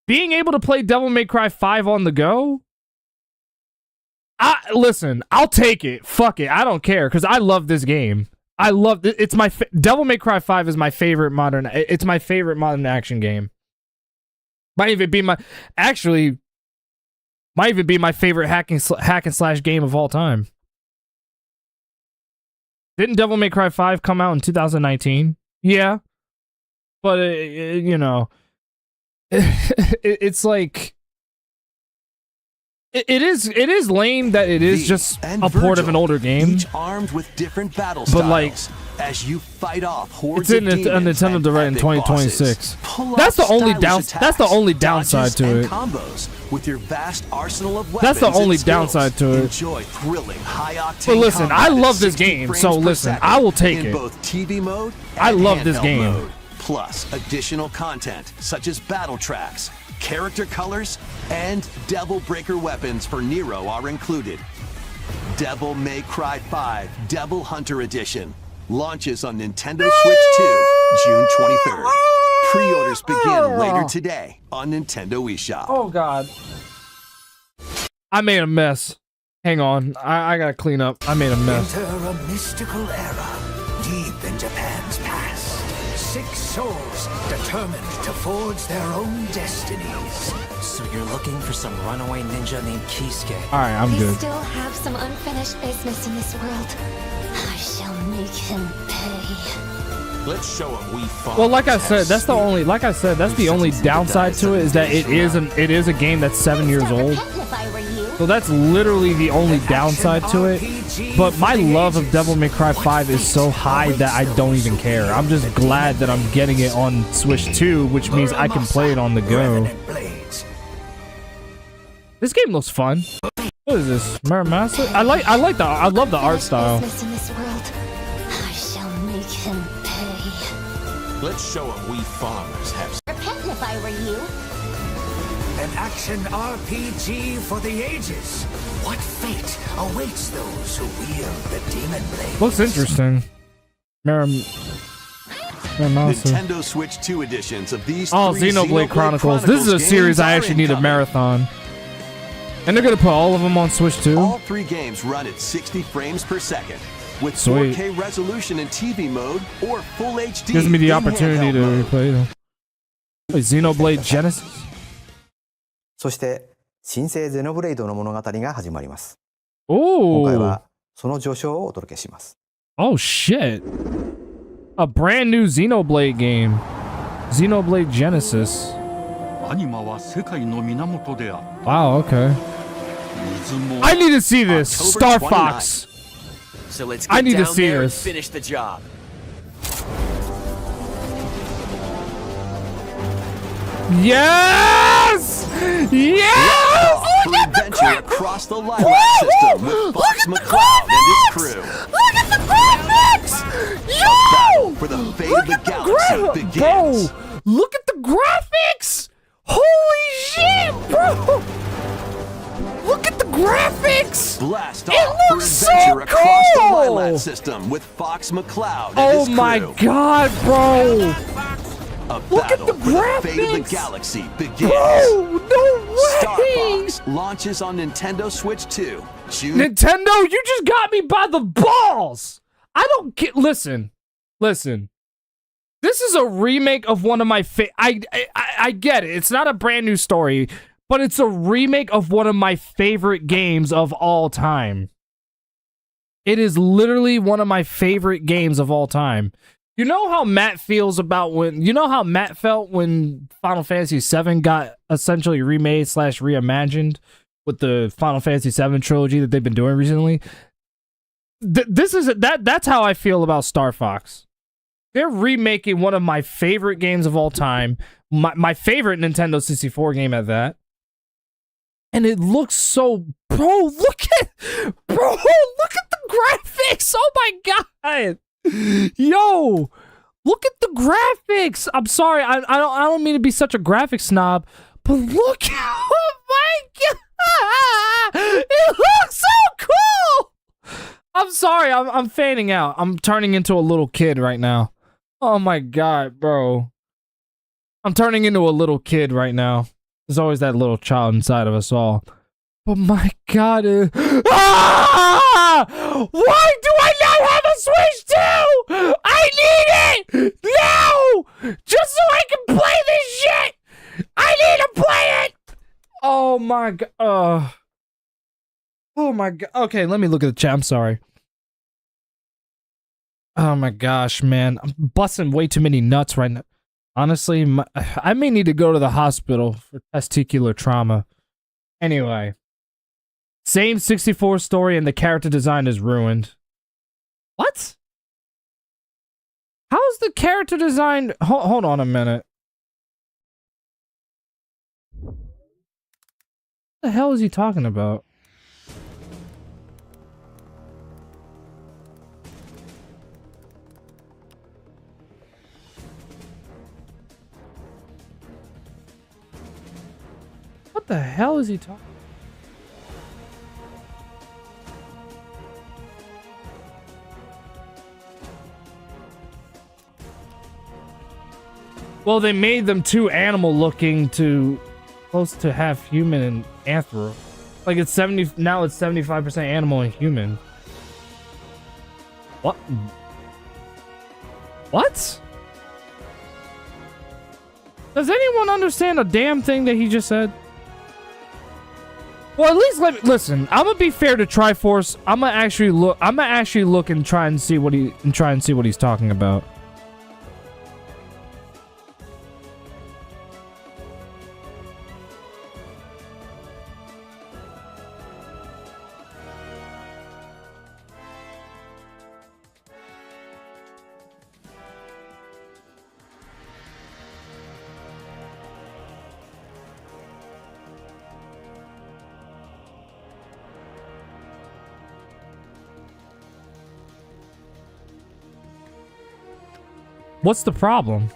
being able to play Devil May Cry 5 on the go, listen, I'll take it. Fuck it, I don't care, because I love this game. I love it. It's my Devil May Cry 5 is my favorite modern. It's my favorite modern action game. Might even be my favorite hack and slash game of all time. Didn't Devil May Cry 5 come out in 2019? Yeah, but you know, it's like it is lame that it is just a port of an older game. Each armed with different battle but like, styles as you fight off hordes it's in of a demons Nintendo and Direct in epic 2026. bosses. That's the only Stylish That's the only downside attacks, to dodges, it. and combos with your vast arsenal of That's the weapons and only skills. downside to it. Enjoy thrilling, high-octane But listen, combat I at love this 60 game, frames so per listen, second I will take in it. both TV mode and I love this handheld game. mode. Plus additional content such as battle tracks, character colors, and Devil Breaker weapons for Nero are included. Devil May Cry 5 Devil Hunter Edition launches on Nintendo Switch 2 June 23rd. Pre-orders begin later today on Nintendo eShop. Oh god, I made a mess. Hang on, I gotta clean up. I made a mess. Enter a mystical era deep in Japan's past. 6 souls determined to forge their own destinies. So you're looking for some runaway ninja named Kisuke. Alright, I'm We good. still have some unfinished business in this world. I shall make him pay. Let's show him we fought. Well, like I said, that's the only. Like I said, that's the only downside to it is that it is a game that's 7 years old. So that's literally the only downside to it. But my love of Devil May Cry 5 is so high that I don't even care. I'm just glad that I'm getting it on Switch 2, which means I can play it on the go. This game looks fun. What is this? Muramasa? I love the art style. Business in this world. I shall make him pay. Let's show him we farmers have. Repent if I were you. An action RPG for the ages. What fate awaits those who wield the demon blade? Looks interesting. Muramasa. Nintendo Switch 2 editions of these Oh, three Xenoblade Chronicles. This is a series I actually need a marathon. And they're gonna put all of them on Switch 2? All 3 games run at 60 frames per second with Sweet. 4K resolution in TV mode or Full HD. Gives me the in opportunity handheld to mode. replay them. Wait, Xenoblade Genesis? そして新生ゼノブレイドの物語が始まります。 Oh. 今回はその序章をお届けします。 Oh shit. A brand new Xenoblade game. Xenoblade Genesis. アニマは世界の源である。 Wow, okay. 水も I need to see this. Star Fox. So let's I get need to down see there and this. finish the job. Yes! Yes! For adventure across the Lilac system with Fox McCloud and his crew. Look at the graphics! Yo! For the fate of the galaxy begins. Bro, look at the graphics! Holy shit, bro! Look at the graphics! Blast It off for looks so adventure across the cool! Lilac system with Fox McCloud and Oh his crew. my god, bro! A Look at battle the for the fate of the graphics! galaxy begins. Bro, no Star way! Fox launches on Nintendo Switch 2. June. Nintendo, you just got me by the balls! I don't get. Listen. This is a remake of one of my I get it. It's not a brand new story, but it's a remake of one of my favorite games of all time. It is literally one of my favorite games of all time. You know how Matt feels about how Matt felt when Final Fantasy VII got essentially remade / reimagined with the Final Fantasy VII trilogy that they've been doing recently? That's how I feel about Star Fox. They're remaking one of my favorite games of all time, my favorite Nintendo 64 game at that. And it looks so, look at the graphics. Oh my god. Yo, Look at the graphics. I'm sorry. I don't mean to be such a graphic snob, but look. Oh my god. It looks so cool. I'm sorry. I'm fading out. I'm turning into a little kid right now. Oh my god, bro. I'm turning into a little kid right now. There's always that little child inside of us all. But my god. Ah! Why do I not have a Switch 2? I need it now! Just so I can play this shit! I need to play it! Oh my god. Oh my god. Okay, let me look at the chat. I'm sorry. Oh my gosh, man. I'm busting way too many nuts right now. Honestly, I may need to go to the hospital for testicular trauma. Anyway. Same 64 story and the character design is ruined. What? How's the character design? Hold on a minute. What the hell is he talking about? What the hell is he talking? Well, they made them too animal looking to close to half human and anthro. Like it's 70 now it's 75% animal and human. What? What? Does anyone understand a damn thing that he just said? Well, at least let me listen. I'm gonna be fair to Triforce. I'm gonna actually look and try and see what he's talking about. What's the problem?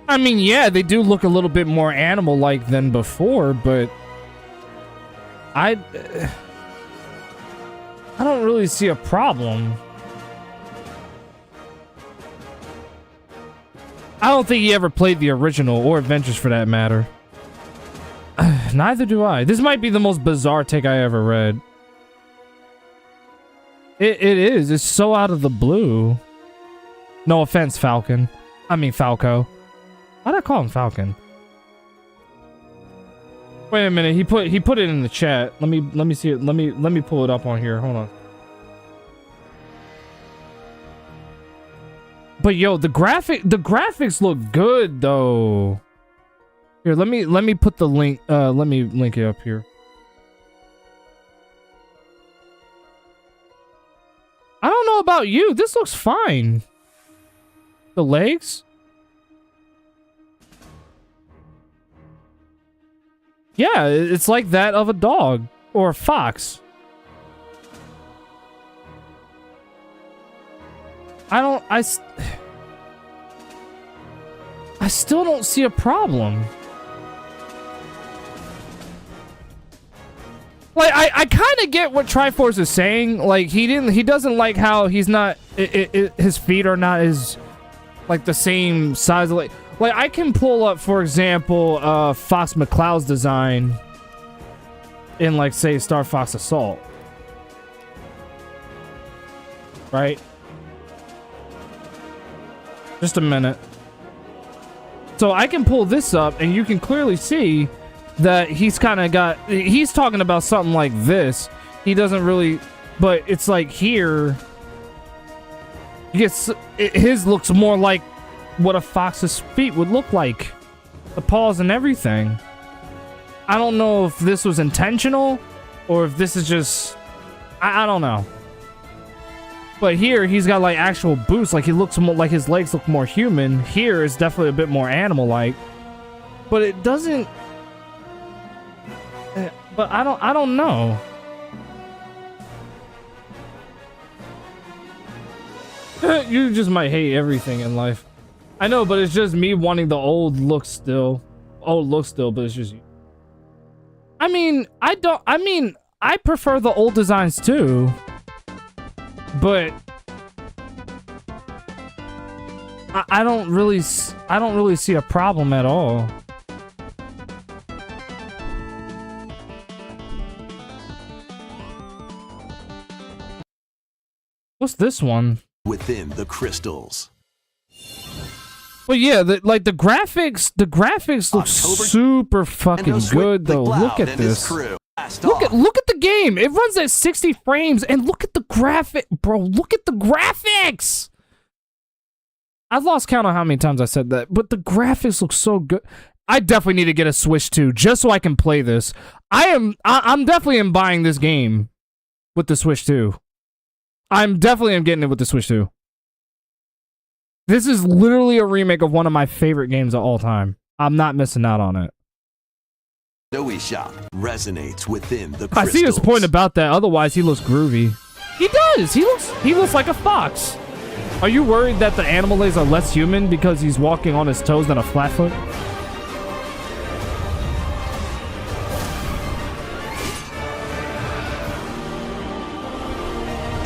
I mean, yeah, they do look a little bit more animal-like than before, but I don't really see a problem. I don't think he ever played the original or Adventures for that matter. Neither do I. This might be the most bizarre take I ever read. It is. It's so out of the blue. No offense, Falcon. I mean Falco. Why'd I call him Falcon? Wait a minute. He put it in the chat. Let me see it. Let me pull it up on here. Hold on. But yo, the graphics look good though. Here, let me put the link. Let me link it up here. I don't know about you. This looks fine. The legs? Yeah, it's like that of a dog or a fox. I still don't see a problem. Like, I kind of get what Triforce is saying. Like, he doesn't like how he's not, his feet are not as, like, the same size. Like, I can pull up, for example, Fox McCloud's design in, like, say, Star Fox Assault. Right? Just a minute. So I can pull this up, and you can clearly see that he's kind of got, he's talking about something like this. He doesn't really, but it's like here, his looks more like what a fox's feet would look like. The paws and everything. I don't know if this was intentional or if this is just, I don't know. But here he's got like actual boots, like he looks more like his legs look more human. Here is definitely a bit more animal-like. But it doesn't, but I don't know. You just might hate everything in life. I know, but it's just me wanting the old look still. But it's just you. I mean, I prefer the old designs too. But I don't really see a problem at all. What's this one? Within the crystals. Well, yeah, the graphics look super fucking good though. Look at this. Look at the game. It runs at 60 frames, and look at the graphic, bro. Look at the graphics. I've lost count on how many times I said that, but the graphics look so good. I definitely need to get a Switch 2 just so I can play this. I'm definitely buying this game with the Switch 2. I'm definitely getting it with the Switch 2. This is literally a remake of one of my favorite games of all time. I'm not missing out on it. Nintendo eShop resonates within the I crystals. see his point about that. Otherwise, he looks groovy. He does. He looks like a fox. Are you worried that the animals are less human because he's walking on his toes than a flatfoot?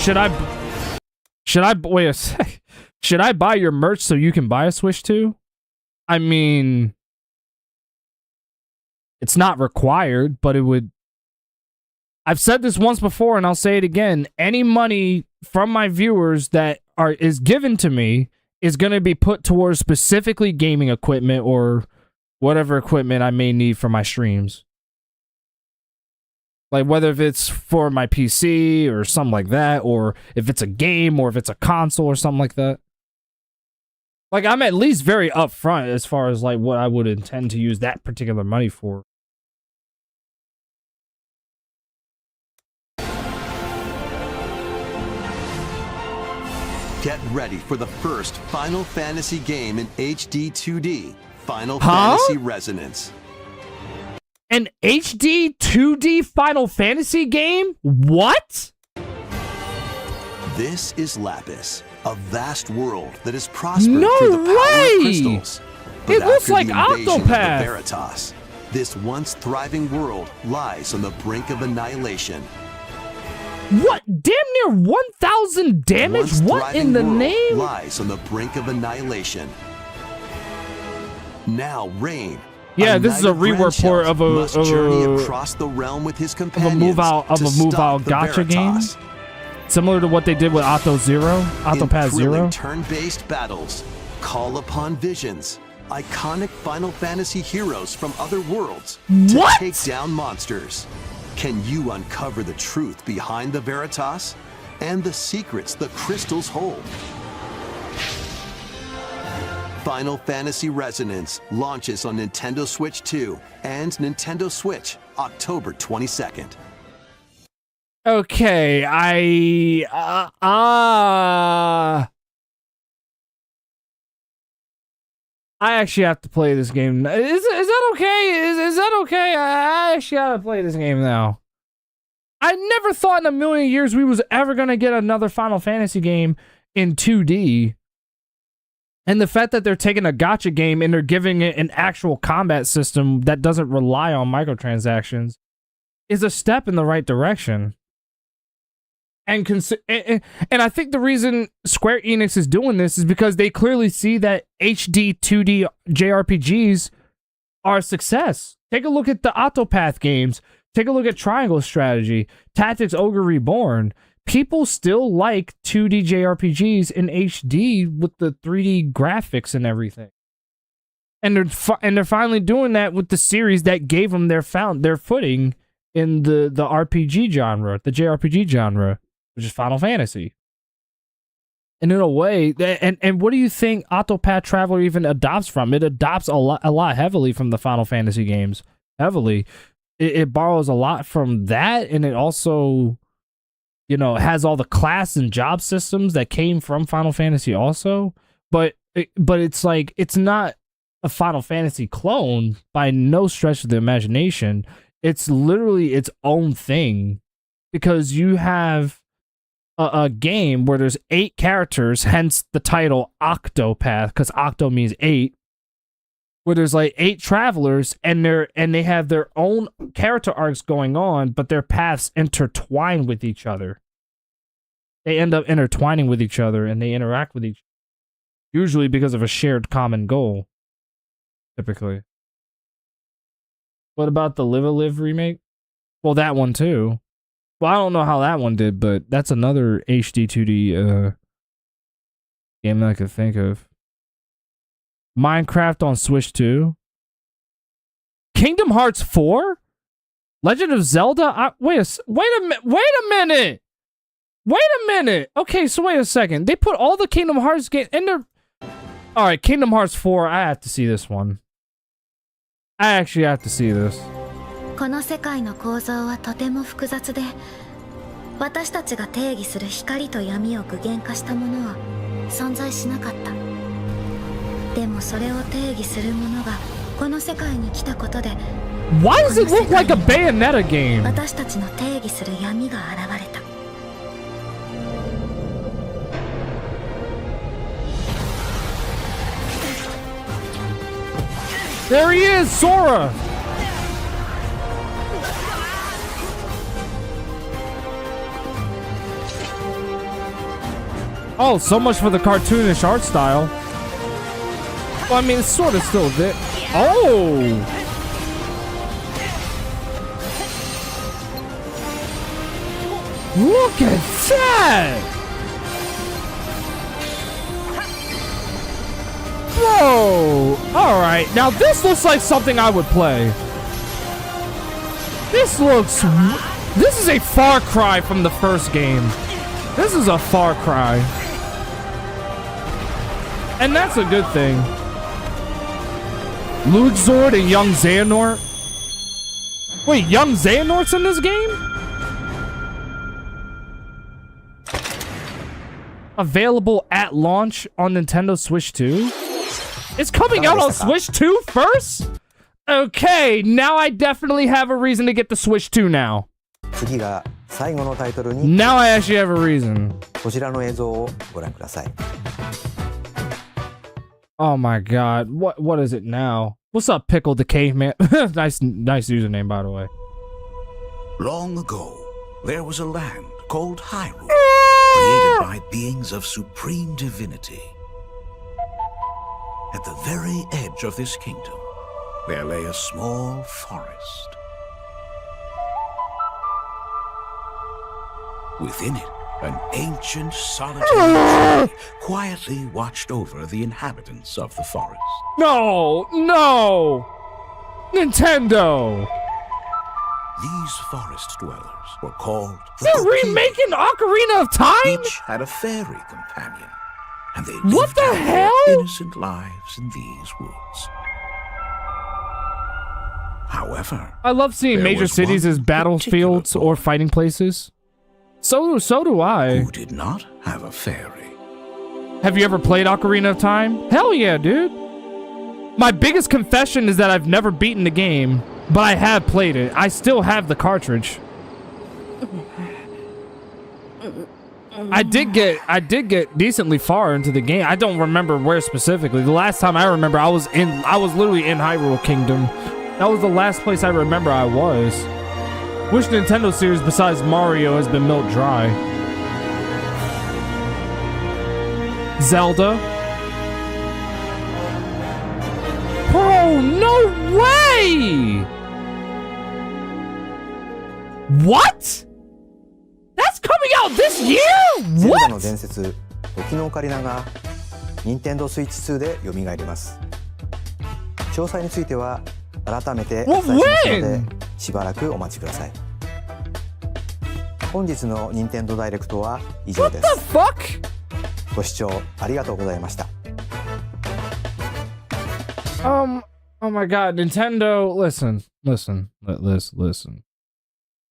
Should I wait a sec? Should I buy your merch so you can buy a Switch 2? I mean, it's not required, but it would. I've said this once before and I'll say it again. Any money from my viewers that is given to me is going to be put towards specifically gaming equipment or whatever equipment I may need for my streams. Like whether if it's for my PC or something like that, or if it's a game or if it's a console or something like that. Like I'm at least very upfront as far as like what I would intend to use that particular money for. Get ready for the first Final Fantasy game in HD 2D, Final Fantasy Resonance. An HD 2D Final Fantasy game? What? This is Lapis, a vast world that has prospered through the power of crystals. But It looks after like the invasion of Octopath. the Veritas, this once thriving world lies on the brink of annihilation. What? Damn near 1,000 damage? Once What in the thriving world name? lies on the brink of annihilation. Now Rain. Yeah, this is a rework port of must journey a across the realm with his of a companions move out to stop the gotcha game, Veritas. similar to what they did with Octopath In Zero. thrilling turn-based battles, call upon visions, iconic Final Fantasy heroes from other worlds to What? take down monsters. Can you uncover the truth behind the Veritas and the secrets the crystals hold? Final Fantasy Resonance launches on Nintendo Switch 2 and Nintendo Switch October 22nd. Okay, I actually have to play this game. Is that okay? Is that okay? I actually have to play this game now. I never thought in a million years we was ever gonna get another Final Fantasy game in 2D. And the fact that they're taking a gacha game and they're giving it an actual combat system that doesn't rely on microtransactions is a step in the right direction. And I think the reason Square Enix is doing this is because they clearly see that HD 2D JRPGs are a success. Take a look at the Octopath games. Take a look at Triangle Strategy, Tactics Ogre Reborn. People still like 2D JRPGs in HD with the 3D graphics and everything. And they're finally doing that with the series that gave them their footing in the RPG genre, the JRPG genre, which is Final Fantasy. And in a way, and what do you think Octopath Traveler even adopts from? It adopts a lot heavily from the Final Fantasy games. Heavily. It borrows a lot from that, and it also, you know, has all the class and job systems that came from Final Fantasy also. But it's like, it's not a Final Fantasy clone by no stretch of the imagination. It's literally its own thing, because you have a game where there's 8 characters, hence the title Octopath, because Octo means 8. Where there's like 8 travelers, and they have their own character arcs going on, but their paths intertwine with each other. They end up intertwining with each other, and they interact with each other, usually because of a shared common goal. Typically. What about the Live a Live remake? Well, that one too. Well, I don't know how that one did, but that's another HD 2D game that I could think of. Minecraft on Switch 2. Kingdom Hearts 4? Legend of Zelda? Wait a minute! Okay, so wait a second. They put all the Kingdom Hearts games in their... Alright, Kingdom Hearts 4, I have to see this one. I actually have to see this. この世界の構造はとても複雑で、私たちが定義する光と闇を具現化したものは存在しなかった。でもそれを定義するものがこの世界に来たことで、 Why does it look like a Bayonetta game? 私たちの定義する闇が現れた。 There he is, Sora! Oh, so much for the cartoonish art style. Well, I mean, it's sort of still there. Oh! Look at that! Whoa! Alright, now this looks like something I would play. This is a far cry from the first game. This is a far cry. And that's a good thing. Luxord and Young Xehanort? Wait, Young Xehanort's in this game? Available at launch on Nintendo Switch 2? It's coming out on Switch 2 first? Okay, now I definitely have a reason to get the Switch 2 now. 次が最後のタイトルに Now I actually have a reason. こちらの映像をご覧ください。 Oh my god, what is it now? What's up, Pickle the Caveman? nice username, by the way. Long ago, there was a land called Hyrule, created by beings of supreme divinity. At the very edge of this kingdom, there lay a small forest. Within it, an ancient solitary tree quietly watched over the inhabitants of the forest. No! Nintendo! These forest dwellers were called the They're remaking Ocarina of Time? Each had a fairy companion, and they What lived the out hell? their innocent lives in these woods. However, I love seeing there major was cities one as battlefields or fighting places. So do I. who did not have a fairy. Have you ever played Ocarina of Time? Hell yeah, dude. My biggest confession is that I've never beaten the game, but I have played it. I still have the cartridge. I did get decently far into the game. I don't remember where specifically. The last time I remember, I was literally in Hyrule Kingdom. That was the last place I remember I was. Which Nintendo series besides Mario has been milked dry? Zelda? Bro, no way! What? That's coming out this year? ゼルダの What? 伝説時のオカリナが Nintendo Switch 2で蘇ります。詳細については改めてお伝えしますのでしばらくお待ちください。本日の Nintendo Direct は以上です。 What the fuck? ご視聴ありがとうございました。 Oh my god, Nintendo, listen.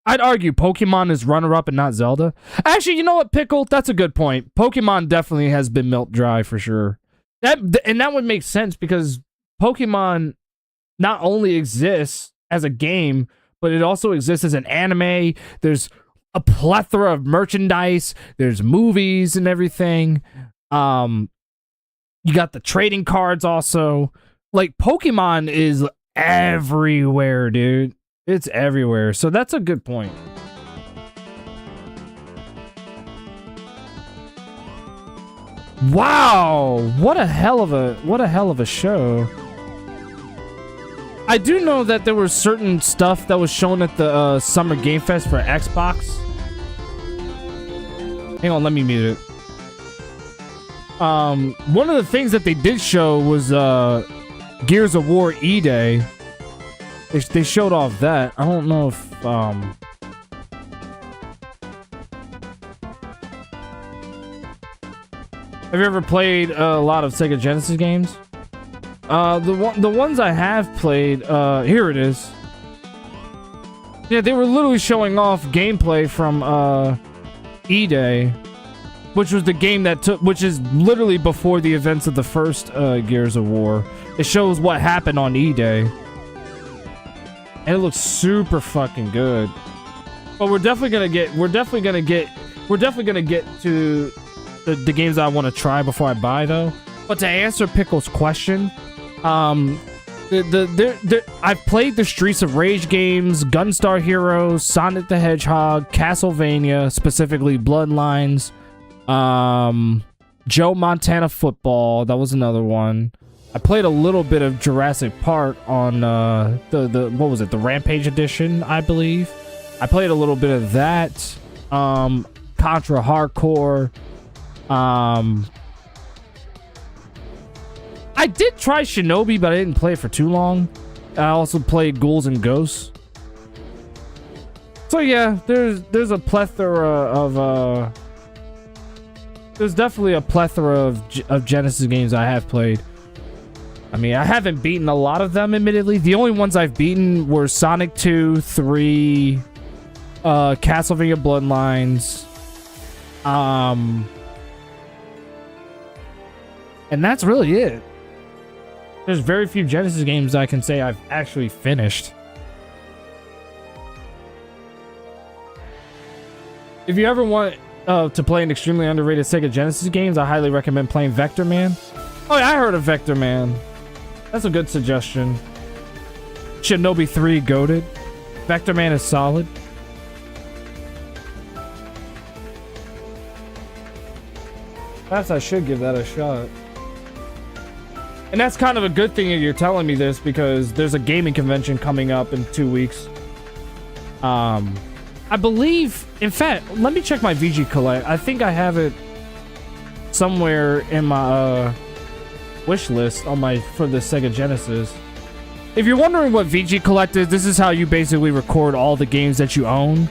I'd argue Pokemon is runner-up and not Zelda. Actually, you know what, Pickle? That's a good point. Pokemon definitely has been milked dry for sure. That would make sense because Pokemon not only exists as a game, but it also exists as an anime. There's a plethora of merchandise. There's movies and everything. You got the trading cards also. Like, Pokemon is everywhere, dude. It's everywhere. So that's a good point. Wow, what a hell of a show. I do know that there was certain stuff that was shown at the Summer Game Fest for Xbox. Hang on, let me mute it. One of the things that they did show was Gears of War E-Day. They showed off that. I don't know if have you ever played a lot of Sega Genesis games? The ones I have played, here it is. Yeah, they were literally showing off gameplay from E-Day, which was the game that took, which is literally before the events of the first Gears of War. It shows what happened on E-Day, and it looks super fucking good. But we're definitely gonna get to the games I want to try before I buy, though. But to answer Pickle's question, I've played the Streets of Rage games, Gunstar Heroes, Sonic the Hedgehog, Castlevania, specifically Bloodlines, Joe Montana Football, that was another one. I played a little bit of Jurassic Park on the what was it, the Rampage edition, I believe. I played a little bit of that. Contra Hardcore. I did try Shinobi, but I didn't play it for too long. I also played Ghouls and Ghosts. So yeah, there's a plethora of there's definitely a plethora of Genesis games I have played. I mean, I haven't beaten a lot of them, admittedly. The only ones I've beaten were Sonic 2, 3, Castlevania Bloodlines, and that's really it. There's very few Genesis games I can say I've actually finished. If you ever want to play an extremely underrated Sega Genesis games, I highly recommend playing Vector Man. Oh yeah, I heard of Vector Man. That's a good suggestion. Shinobi 3 goated. Vector Man is solid. Perhaps I should give that a shot. And that's kind of a good thing that you're telling me this, because there's a gaming convention coming up in 2 weeks. I believe, in fact, let me check my VG Collect. I think I have it somewhere in my wish list on for the Sega Genesis. If you're wondering what VG Collect is, this is how you basically record all the games that you own.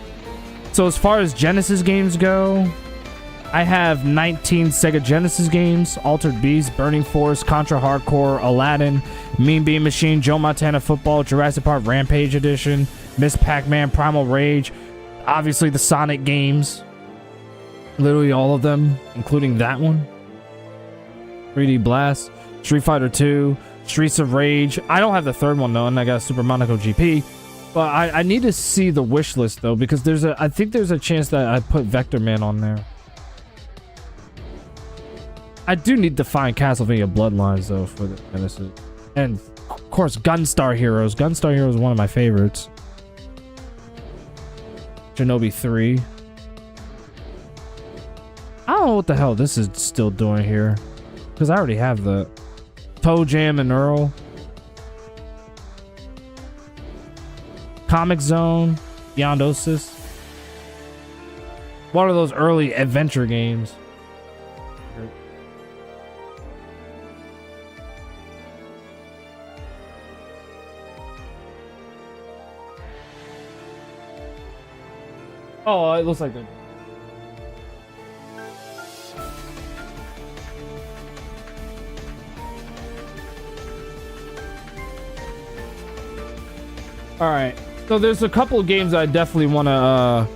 So as far as Genesis games go, I have 19 Sega Genesis games: Altered Beast, Burning Force, Contra Hardcore, Aladdin, Mean Bean Machine, Joe Montana Football, Jurassic Park Rampage Edition, Miss Pac-Man, Primal Rage, obviously the Sonic games, literally all of them, including that one, 3D Blast, Street Fighter 2, Streets of Rage. I don't have the third one though, and I got Super Monaco GP. But I need to see the wish list though, because I think there's a chance that I put Vector Man on there. I do need to find Castlevania Bloodlines though for the Genesis, and of course Gunstar Heroes. Gunstar Heroes is one of my favorites. Shinobi 3. I don't know what the hell this is still doing here, because I already have the Toe Jam and Earl, Comic Zone, Beyond Oasis. One of those early adventure games. Oh, it looks like that. Alright, so there's a couple of games I definitely want to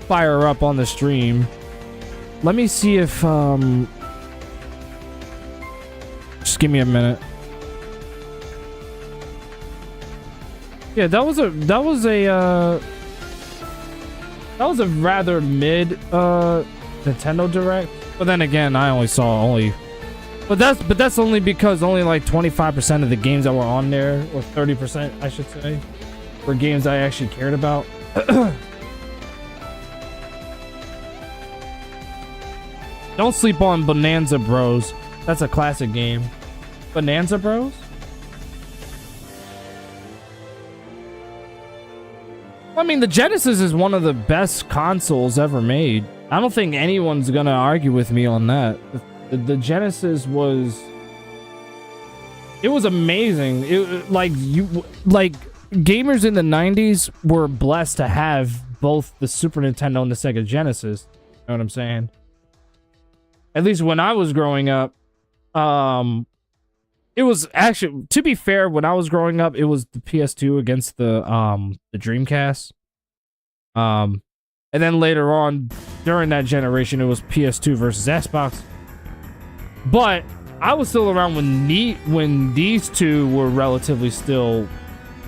fire up on the stream. Let me see if just give me a minute. Yeah, that was a That was a rather mid Nintendo Direct. But then again, I only saw but that's only because only like 25% of the games that were on there, or 30% I should say, were games I actually cared about. Don't sleep on Bonanza Bros. That's a classic game. Bonanza Bros? I mean, the Genesis is one of the best consoles ever made. I don't think anyone's gonna argue with me on that. The Genesis was... It was amazing. Gamers in the 90s were blessed to have both the Super Nintendo and the Sega Genesis. You know what I'm saying? At least when I was growing up, it was actually, to be fair, when I was growing up, it was the PS2 against the Dreamcast. And then later on, during that generation, it was PS2 versus Xbox. But I was still around when these two were relatively still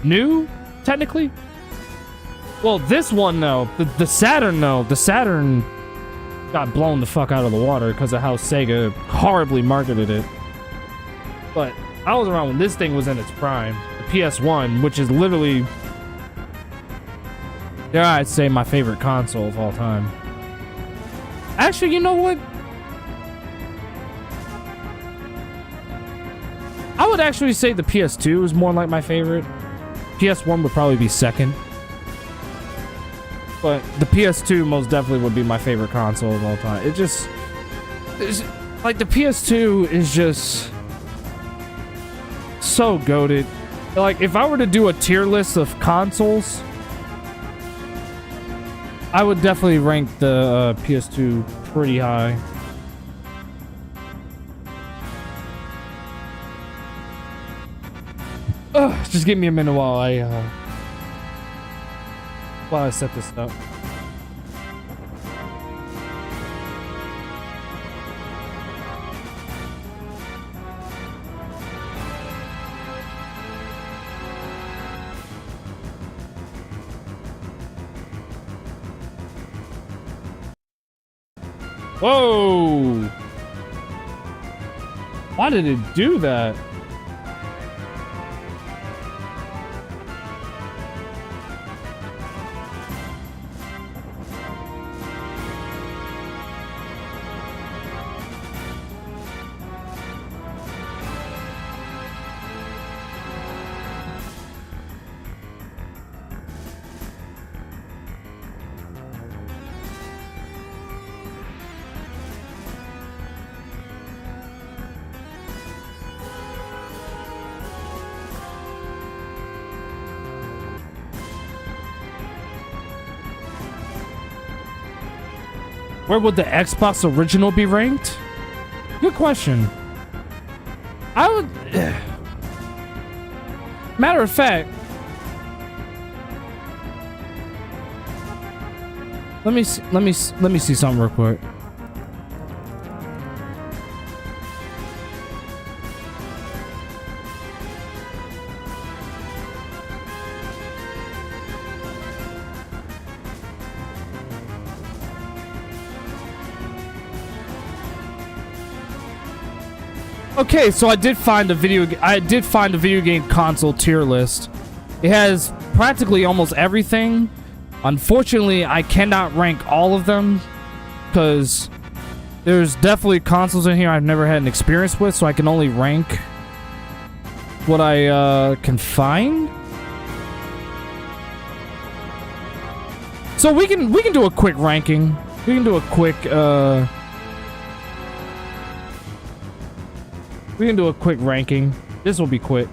new, technically. Well, this one, though, the Saturn, though, the Saturn got blown the fuck out of the water because of how Sega horribly marketed it. But I was around when this thing was in its prime. The PS1, which is literally, dare I say, my favorite console of all time. Actually, you know what? I would actually say the PS2 is more like my favorite. PS1 would probably be second. But the PS2 most definitely would be my favorite console of all time. It's like the PS2 is just so goated. Like, if I were to do a tier list of consoles, I would definitely rank the PS2 pretty high. Just give me a minute while I set this up. Whoa! Why did it do that? Where would the Xbox original be ranked? Good question. I would... Matter of fact... Let me see something real quick. Okay, so I did find a video game console tier list. It has practically almost everything. Unfortunately, I cannot rank all of them because there's definitely consoles in here I've never had an experience with, so I can only rank what I can find. So we can do a quick ranking. We can do a quick ranking. This will be quick.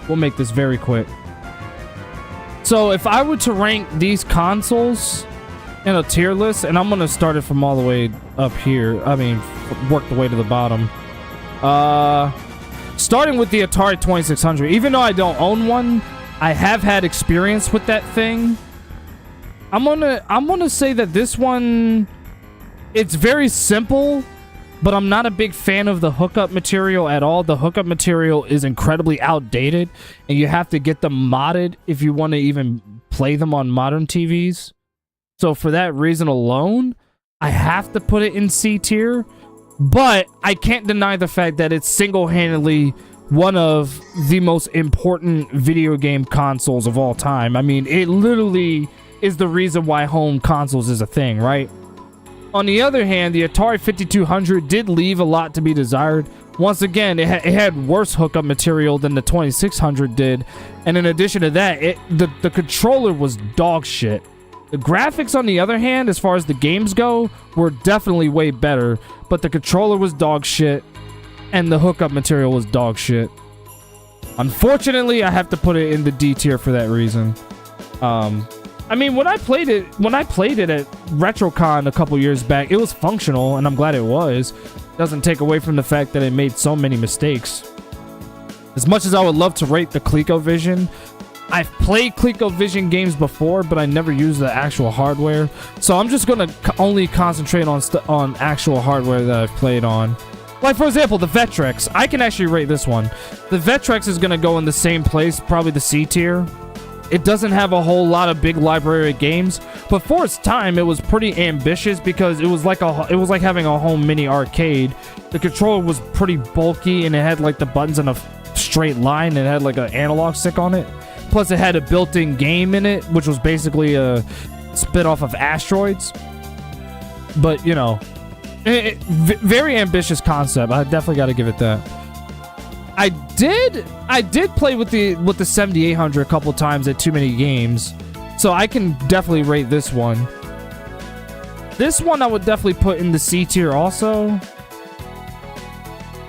We'll make this very quick. So if I were to rank these consoles in a tier list, and I'm going to start it from all the way up here. I mean, work the way to the bottom. Starting with the Atari 2600. Even though I don't own one, I have had experience with that thing. I'm gonna say that this one, it's very simple, but I'm not a big fan of the hookup material at all. The hookup material is incredibly outdated, and you have to get them modded if you want to even play them on modern TVs. So for that reason alone, I have to put it in C tier, but I can't deny the fact that it's single-handedly one of the most important video game consoles of all time. I mean, it literally is the reason why home consoles is a thing, right? On the other hand, the Atari 5200 did leave a lot to be desired. Once again, it had worse hookup material than the 2600 did, and in addition to that, the controller was dog shit. The graphics, on the other hand, as far as the games go, were definitely way better, but the controller was dog shit, and the hookup material was dog shit. Unfortunately, I have to put it in the D tier for that reason. I mean, when I played it at RetroCon a couple years back, it was functional, and I'm glad it was. Doesn't take away from the fact that it made so many mistakes. As much as I would love to rate the ColecoVision, I've played ColecoVision games before, but I never used the actual hardware. So I'm just gonna only concentrate on actual hardware that I've played on. Like, for example, the Vectrex. I can actually rate this one. The Vectrex is gonna go in the same place, probably the C tier. It doesn't have a whole lot of big library of games, but for its time, it was pretty ambitious because it was like having a home mini arcade. The controller was pretty bulky, and it had like the buttons in a straight line, and it had like an analog stick on it. Plus, it had a built-in game in it, which was basically a spit-off of Asteroids. But, you know, very ambitious concept. I definitely got to give it that. I did play with the 7800 a couple times at Too Many Games, so I can definitely rate this one. This one I would definitely put in the C tier also.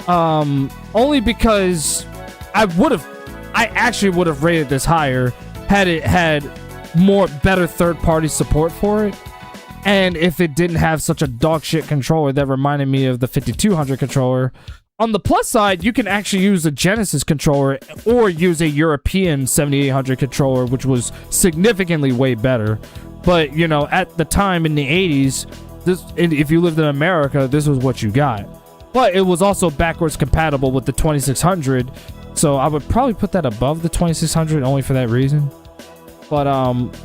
Only because I actually would have rated this higher had it had better third-party support for it, and if it didn't have such a dog shit controller that reminded me of the 5200 controller. On the plus side, you can actually use a Genesis controller or use a European 7800 controller, which was significantly way better. But, you know, at the time in the 80s, if you lived in America, this was what you got. But it was also backwards compatible with the 2600, so I would probably put that above the 2600 only for that reason. But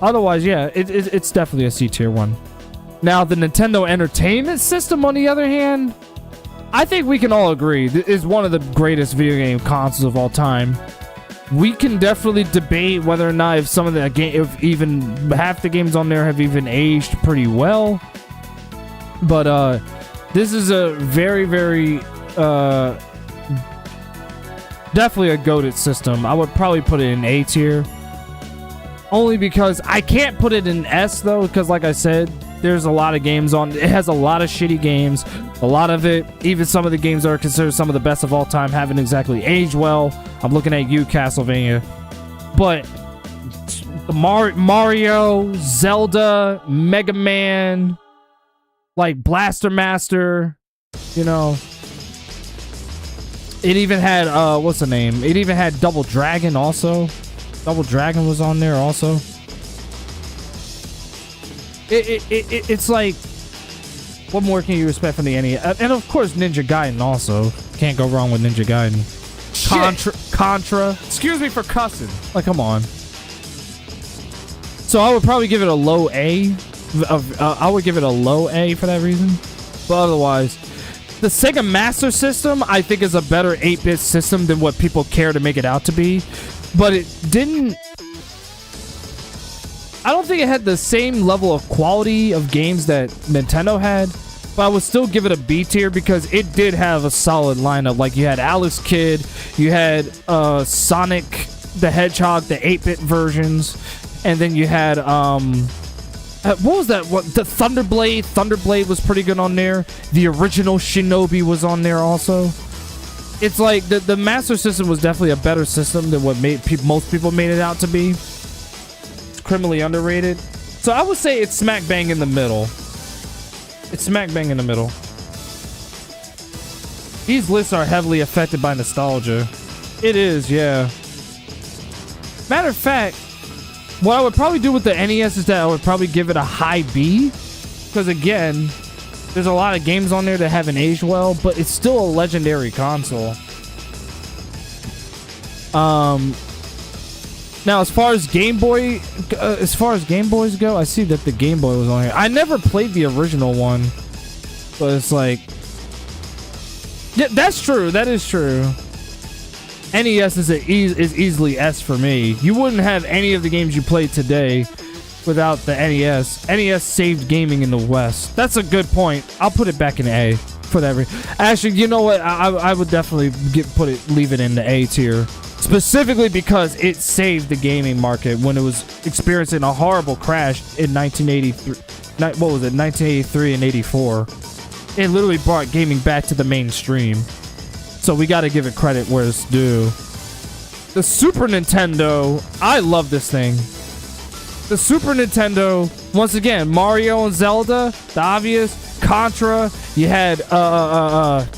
otherwise, yeah, it's definitely a C tier one. Now, the Nintendo Entertainment System, on the other hand, I think we can all agree is one of the greatest video game consoles of all time. We can definitely debate whether or not if if even half the games on there have even aged pretty well. But this is a very, very definitely a goated system. I would probably put it in A tier. Only because I can't put it in S though, because like I said, there's a lot of games on. It has a lot of shitty games. A lot of it, even some of the games that are considered some of the best of all time, haven't exactly aged well. I'm looking at you, Castlevania. But Mario, Zelda, Mega Man, like Blaster Master, you know. It even had, what's the name? It even had Double Dragon also. Double Dragon was on there also. It's like, what more can you expect from the NES? And of course, Ninja Gaiden also. Can't go wrong with Ninja Gaiden. Contra. Excuse me for cussing. Like, come on. So I would probably give it a low A. I would give it a low A for that reason. But otherwise, the Sega Master System, I think, is a better 8-bit system than what people care to make it out to be. But it didn't... I don't think it had the same level of quality of games that Nintendo had, but I would still give it a B tier because it did have a solid lineup. Like, you had Alex Kidd, you had Sonic the Hedgehog, the 8-bit versions, and then you had what was that? The Thunderblade. Thunderblade was pretty good on there. The original Shinobi was on there also. It's like the Master System was definitely a better system than what most people made it out to be. Criminally underrated. So I would say it's smack bang in the middle. It's smack bang in the middle. These lists are heavily affected by nostalgia. It is, yeah. Matter of fact, what I would probably do with the NES is that I would probably give it a high B. Because again, There's a lot of games on there that haven't aged well, but it's still a legendary console. Now, as far as Game Boys go, I see that the Game Boy was on here. I never played the original one, but it's like, yeah, that's true. That is true. NES is easily S for me. You wouldn't have any of the games you play today without the NES. NES saved gaming in the West. That's a good point. I'll put it back in A for that. Actually, you know what? I would definitely leave it in the A tier. Specifically because it saved the gaming market when it was experiencing a horrible crash in 1983. What was it? 1983 and 84. It literally brought gaming back to the mainstream. So we got to give it credit where it's due. The Super Nintendo, I love this thing. The Super Nintendo, once again, Mario and Zelda, the obvious. Contra, you had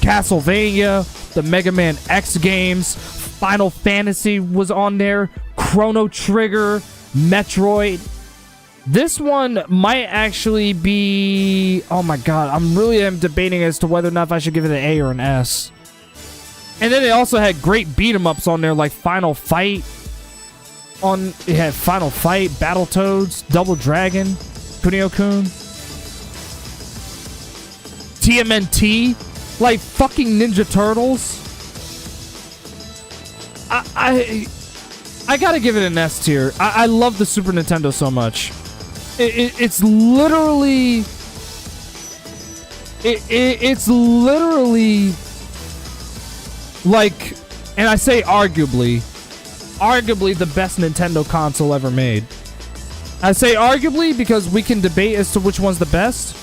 Castlevania, the Mega Man X games. Final Fantasy was on there, Chrono Trigger, Metroid. This one might actually be... Oh my god, I'm really debating as to whether or not if I should give it an A or an S. And then they also had great beat-em-ups on there like Final Fight. It had Final Fight, Battletoads, Double Dragon, Kunio-kun. TMNT, like fucking Ninja Turtles. I gotta give it an S tier. I love the Super Nintendo so much. It's literally... It's literally... Like... And I say arguably the best Nintendo console ever made. I say arguably because we can debate as to which one's the best.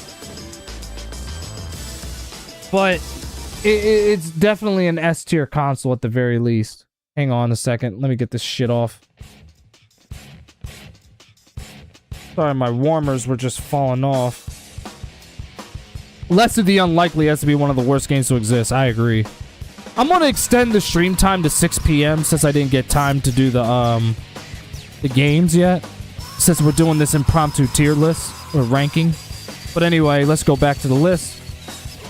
But it's definitely an S tier console at the very least. Hang on a second. Let me get this shit off. Sorry, my warmers were just falling off. Less of the Unlikely has to be one of the worst games to exist. I agree. I'm going to extend the stream time to 6 p.m. since I didn't get time to do the games yet. Since we're doing this impromptu tier list or ranking. But anyway, let's go back to the list.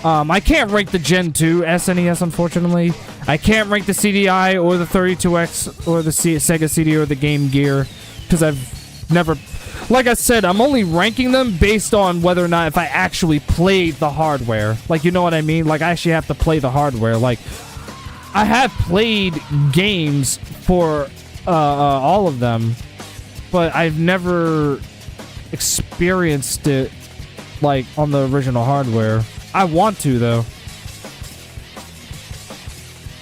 I can't rank the Gen 2 SNES, unfortunately. I can't rank the CDI or the 32X or the Sega CD or the Game Gear because I've never... Like I said, I'm only ranking them based on whether or not if I actually played the hardware. Like, you know what I mean? Like, I actually have to play the hardware. Like, I have played games for all of them, but I've never experienced it, like, on the original hardware. I want to, though.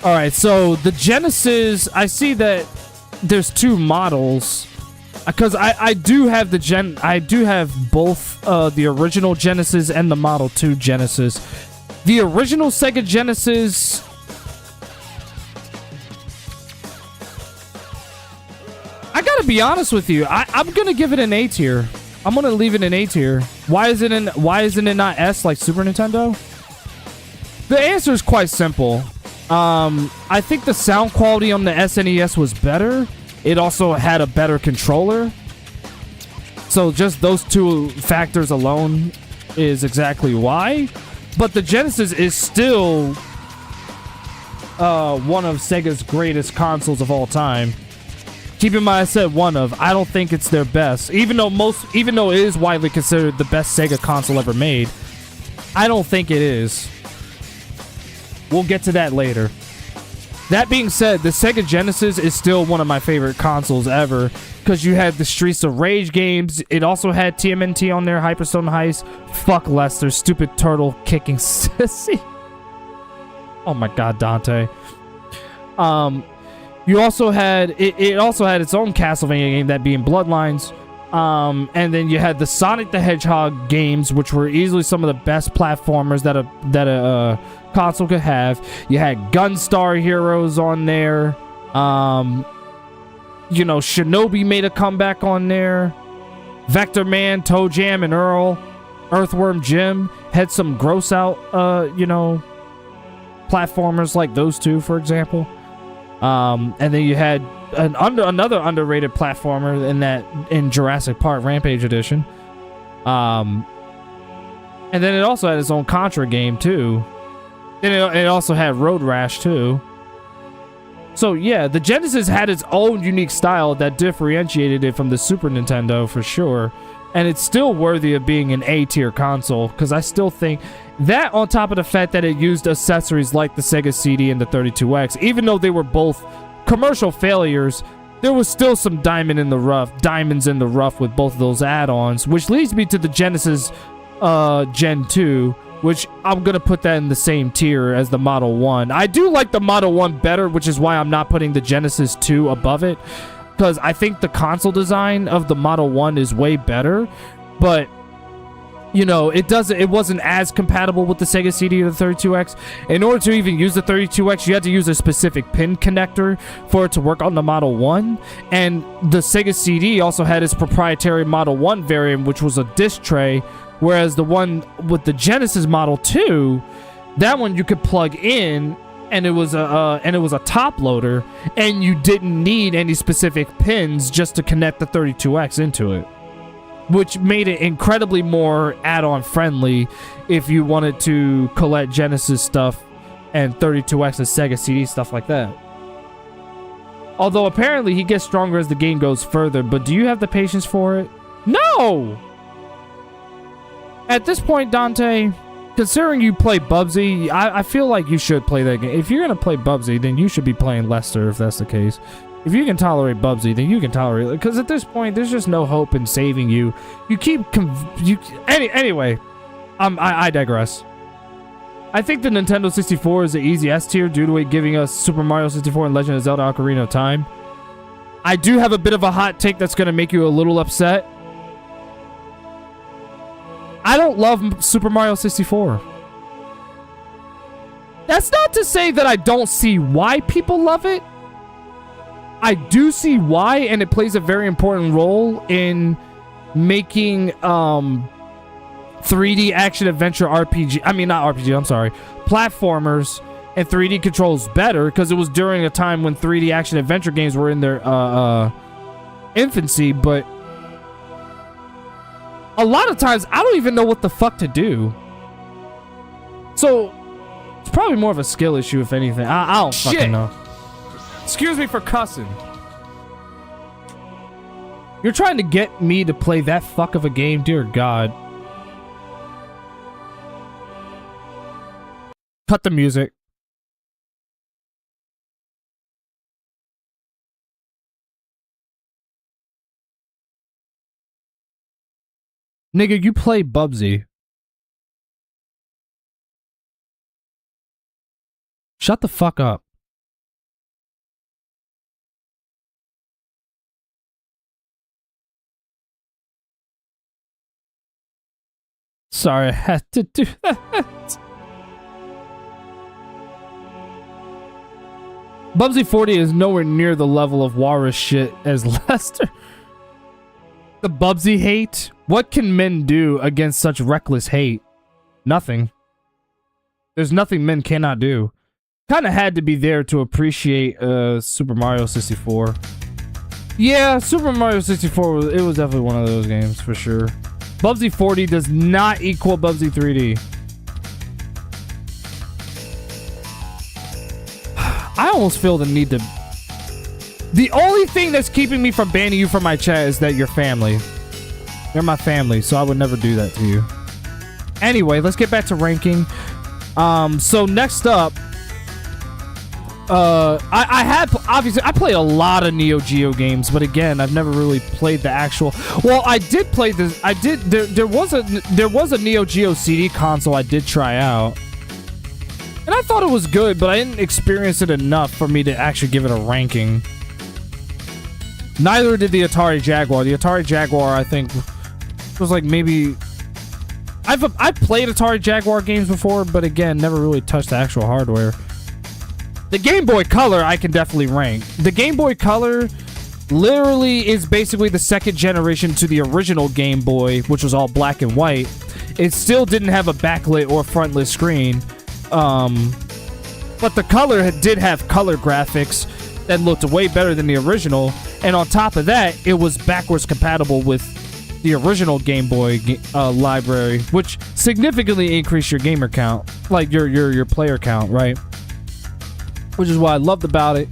Alright, so the Genesis, I see that there's two models. Because I do have both the original Genesis and the Model 2 Genesis. The original Sega Genesis... I gotta be honest with you. I'm gonna give it an A tier. I'm gonna leave it an A tier. Why isn't it not S like Super Nintendo? The answer is quite simple. I think the sound quality on the SNES was better. It also had a better controller. So just those two factors alone is exactly why. But the Genesis is still one of Sega's greatest consoles of all time. Keep in mind, I said one of. I don't think it's their best. Even though it is widely considered the best Sega console ever made, I don't think it is. We'll get to that later. That being said, the Sega Genesis is still one of my favorite consoles ever because you had the Streets of Rage games. It also had TMNT on there, Hyperstone Heist. Fuck Lester, stupid turtle kicking sissy. Oh my god, Dante. You also had it also had its own Castlevania game, that being Bloodlines. And then you had the Sonic the Hedgehog games, which were easily some of the best platformers that a console could have. You had Gunstar Heroes on there. You know, Shinobi made a comeback on there. Vector Man, Toe Jam, and Earl. Earthworm Jim had some gross out, platformers like those two, for example. And then you had another underrated platformer in Jurassic Park Rampage Edition. And then it also had its own Contra game, too. And it also had Road Rash, too. So, yeah, the Genesis had its own unique style that differentiated it from the Super Nintendo, for sure. And it's still worthy of being an A-tier console, because I still think that, on top of the fact that it used accessories like the Sega CD and the 32X, even though they were both commercial failures, there was still some diamonds in the rough with both of those add-ons, which leads me to the Genesis Gen 2, which I'm going to put that in the same tier as the Model 1. I do like the Model 1 better, which is why I'm not putting the Genesis 2 above it, because I think the console design of the Model 1 is way better, but you know, it wasn't as compatible with the Sega CD or the 32X. In order to even use the 32X, you had to use a specific pin connector for it to work on the Model 1. And the Sega CD also had its proprietary Model 1 variant, which was a disc tray, whereas the one with the Genesis Model 2, that one you could plug in, and it was a top loader, and you didn't need any specific pins just to connect the 32X into it, which made it incredibly more add-on friendly if you wanted to collect Genesis stuff and 32X and Sega CD, stuff like that. Although apparently he gets stronger as the game goes further, but do you have the patience for it? No! At this point, Dante, considering you play Bubsy, I feel like you should play that game. If you're going to play Bubsy, then you should be playing Lester, if that's the case. If you can tolerate Bubsy, then you can tolerate it. Because at this point, there's just no hope in saving you. You keep... Anyway, I digress. I think the Nintendo 64 is the easy S tier due to it giving us Super Mario 64 and Legend of Zelda Ocarina of Time. I do have a bit of a hot take that's going to make you a little upset. I don't love Super Mario 64. That's not to say that I don't see why people love it. I do see why, and it plays a very important role in making 3D action-adventure RPG... I mean, not RPG, I'm sorry. Platformers and 3D controls better, because it was during a time when 3D action-adventure games were in their infancy, but a lot of times, I don't even know what the fuck to do. So, it's probably more of a skill issue, if anything. I don't fucking know. Excuse me for cussing. You're trying to get me to play that fuck of a game? Dear God. Cut the music. Nigga, you play Bubsy. Shut the fuck up. Sorry, I had to do that. Bubsy 40 is nowhere near the level of walrus shit as Lester. The Bubsy hate? What can men do against such reckless hate? Nothing. There's nothing men cannot do. Kinda had to be there to appreciate Super Mario 64. Yeah, Super Mario 64, it was definitely one of those games, for sure. Bubsy 40 does not equal Bubsy 3D. I almost feel the need to... The only thing that's keeping me from banning you from my chat is that you're family. You're my family, so I would never do that to you. Anyway, let's get back to ranking. So next up... obviously I play a lot of Neo Geo games, but again, I've never really played the actual. Well, I did play this. There was a Neo Geo CD console I did try out, and I thought it was good, but I didn't experience it enough for me to actually give it a ranking. Neither did the Atari Jaguar. The Atari Jaguar, I think, was like maybe. I've played Atari Jaguar games before, but again, never really touched the actual hardware. The Game Boy Color, I can definitely rank. The Game Boy Color literally is basically the second generation to the original Game Boy, which was all black and white. It still didn't have a backlit or frontlit screen. But the Color did have color graphics that looked way better than the original. And on top of that, it was backwards compatible with the original Game Boy library, which significantly increased your gamer count, like your player count, right? Which is what I loved about it.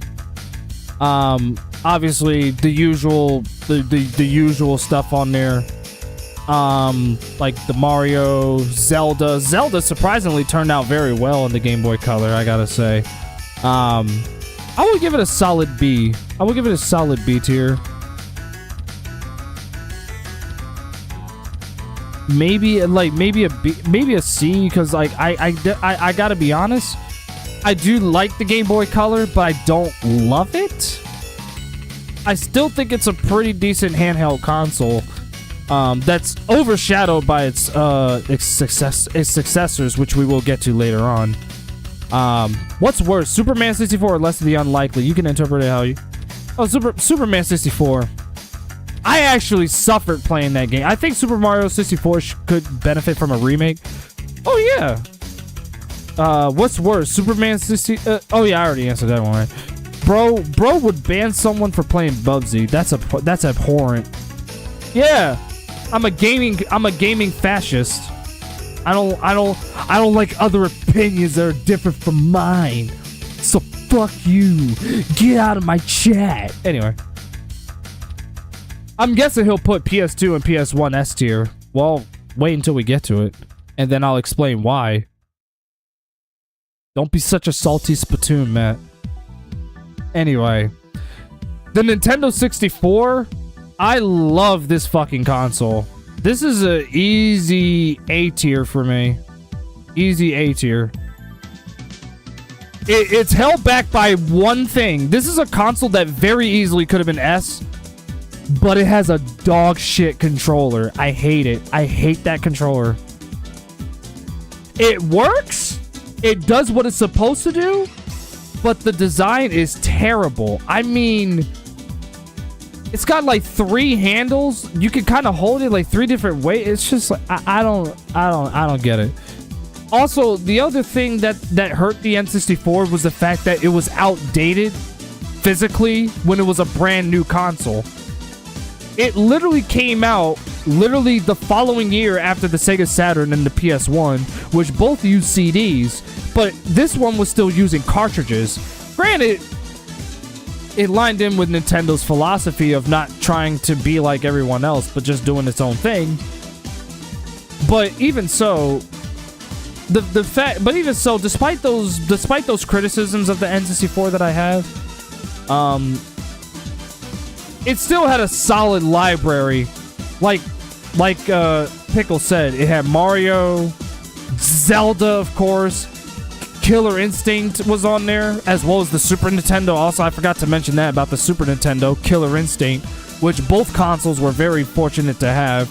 Obviously the usual stuff on there. Like the Mario, Zelda surprisingly turned out very well in the Game Boy Color, I gotta say. I would give it a solid B. I would give it a solid B tier. Maybe a B, maybe a C, because like I gotta be honest, I do like the Game Boy Color, but I don't love it. I still think it's a pretty decent handheld console. That's overshadowed by its successors, which we will get to later on. What's worse, Superman 64 or Less of the Unlikely? You can interpret it how you... Oh, Superman 64. I actually suffered playing that game. I think Super Mario 64 could benefit from a remake. Oh, yeah. What's worse, Superman 60... oh, yeah, I already answered that one, right? Bro would ban someone for playing Bubsy. That's abhorrent. Yeah. I'm a gaming fascist. I don't like other opinions that are different from mine. So fuck you. Get out of my chat. Anyway. I'm guessing he'll put PS2 and PS1 S tier. Well, wait until we get to it, and then I'll explain why. Don't be such a salty spittoon, Matt. Anyway, the Nintendo 64, I love this fucking console. This is a easy A tier for me. Easy A tier. It's held back by one thing. This is a console that very easily could have been S, but it has a dog shit controller. I hate it. I hate that controller. It works. It does what it's supposed to do, but the design is terrible. I mean, it's got like 3 handles. You can kind of hold it like 3 different ways. It's just like I don't get it. Also, the other thing that hurt the N64 was the fact that it was outdated physically when it was a brand new console. It literally came out the following year after the Sega Saturn and the PS1, which both used CDs, but this one was still using cartridges. Granted, it lined in with Nintendo's philosophy of not trying to be like everyone else, but just doing its own thing. But even so, despite those criticisms of the N64 that I have, it still had a solid library. Like Pickle said, it had Mario, Zelda, of course, Killer Instinct was on there, as well as the Super Nintendo. Also, I forgot to mention that about the Super Nintendo, Killer Instinct, which both consoles were very fortunate to have.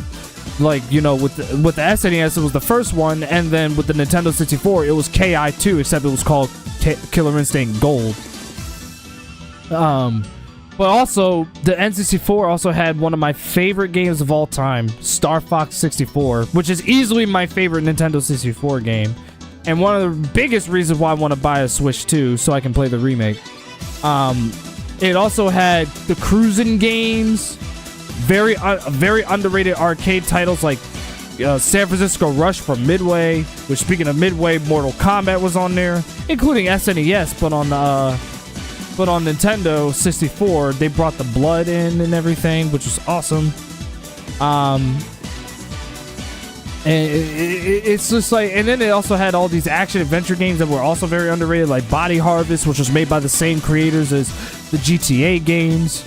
Like, you know, with the SNES, it was the first one, and then with the Nintendo 64, it was KI2, except it was called Killer Instinct Gold. But also, the N64 also had one of my favorite games of all time, Star Fox 64, which is easily my favorite Nintendo 64 game. And one of the biggest reasons why I want to buy a Switch 2 so I can play the remake. It also had the cruising games, very underrated arcade titles like San Francisco Rush from Midway, which, speaking of Midway, Mortal Kombat was on there, including SNES, but on Nintendo 64, they brought the blood in and everything, which was awesome. And it's just like, and then it also had all these action adventure games that were also very underrated, like Body Harvest, which was made by the same creators as the GTA games.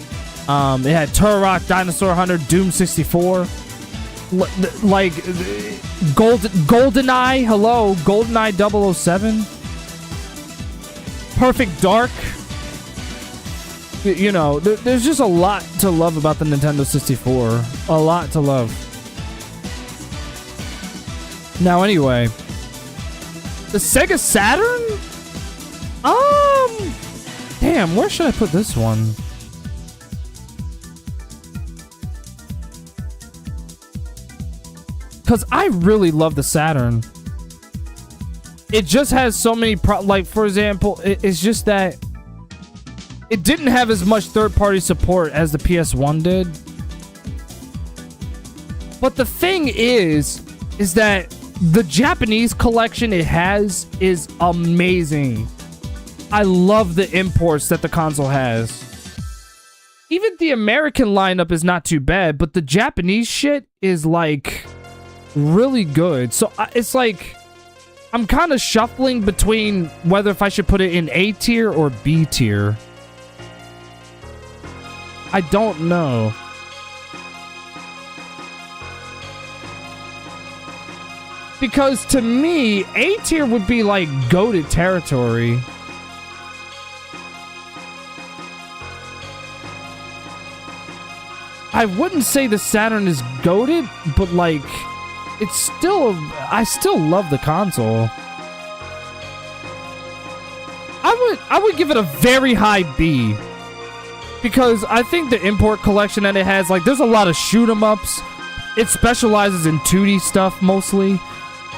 It had Turok, Dinosaur Hunter, Doom 64, like GoldenEye. Hello, GoldenEye 007, Perfect Dark. You know, there's just a lot to love about the Nintendo 64. A lot to love. Now, anyway, the Sega Saturn? Damn, where should I put this one? Because I really love the Saturn. It just has so many like, for example, it's just that it didn't have as much third-party support as the PS1 did. But the thing is that the Japanese collection it has is amazing. I love the imports that the console has. Even the American lineup is not too bad, but the Japanese shit is like really good. So it's like I'm kind of shuffling between whether if I should put it in A tier or B tier. I don't know. Because to me, A tier would be like goated territory. I wouldn't say the Saturn is goated, but like, it's still, I still love the console. I would give it a very high B. Because I think the import collection that it has, like, there's a lot of shoot 'em ups. It specializes in 2D stuff mostly.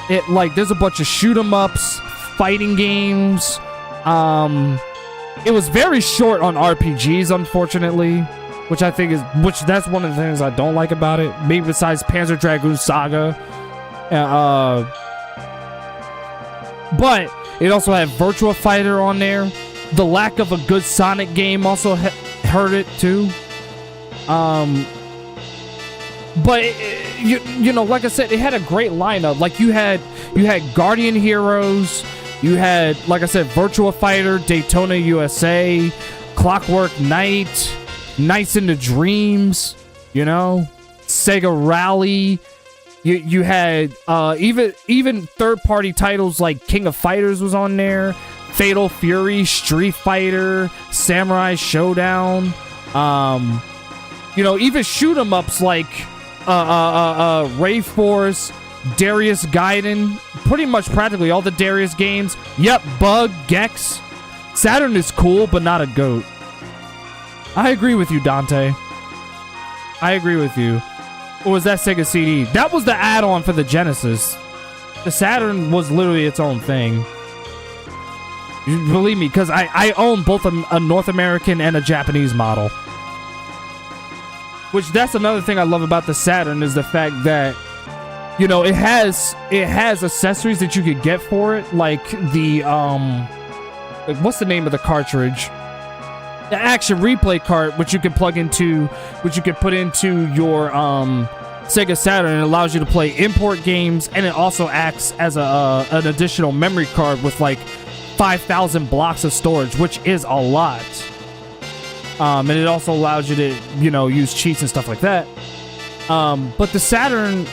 It, like, there's a bunch of shoot 'em ups, fighting games. It was very short on RPGs, unfortunately. Which I think is, that's one of the things I don't like about it. Maybe besides Panzer Dragoon Saga. But it also had Virtua Fighter on there. The lack of a good Sonic game also hurt it too. But you know, like I said, it had a great lineup. Like you had Guardian Heroes, you had, like I said, Virtua Fighter, Daytona USA, Clockwork Knight, Nights into Dreams, you know, Sega Rally. You had even third-party titles like King of Fighters was on there, Fatal Fury, Street Fighter, Samurai Showdown. You know, even shoot 'em ups like Ray Force, Darius Gaiden, pretty much practically all the Darius games. Yep, Bug, Gex. Saturn is cool, but not a GOAT. I agree with you, Dante. I agree with you. Or was that Sega CD? That was the add-on for the Genesis. The Saturn was literally its own thing. Believe me, because I own both a North American and a Japanese model. Which, that's another thing I love about the Saturn, is the fact that, you know, it has accessories that you could get for it, like the, like, what's the name of the cartridge? The Action Replay cart, which you can put into your Sega Saturn, and it allows you to play import games, and it also acts as an additional memory card with like 5,000 blocks of storage, which is a lot. And it also allows you to, you know, use cheats and stuff like that. But the Saturn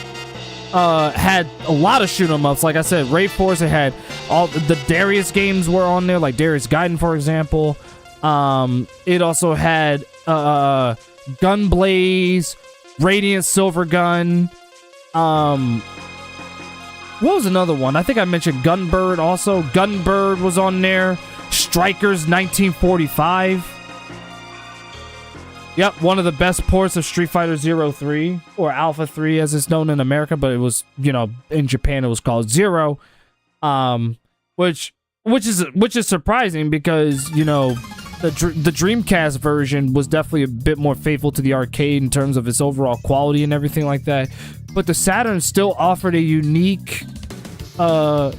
had a lot of shoot 'em ups. Like I said, Ray Force, it had all the Darius games were on there, like Darius Gaiden, for example. It also had Gunblaze, Radiant Silvergun. What was another one? I think I mentioned Gunbird also. Gunbird was on there. Strikers 1945. Yep, one of the best ports of Street Fighter 03, or Alpha 3 as it's known in America, but it was, you know, in Japan it was called Zero. Which is surprising because, you know, the Dreamcast version was definitely a bit more faithful to the arcade in terms of its overall quality and everything like that. But the Saturn still offered a unique, it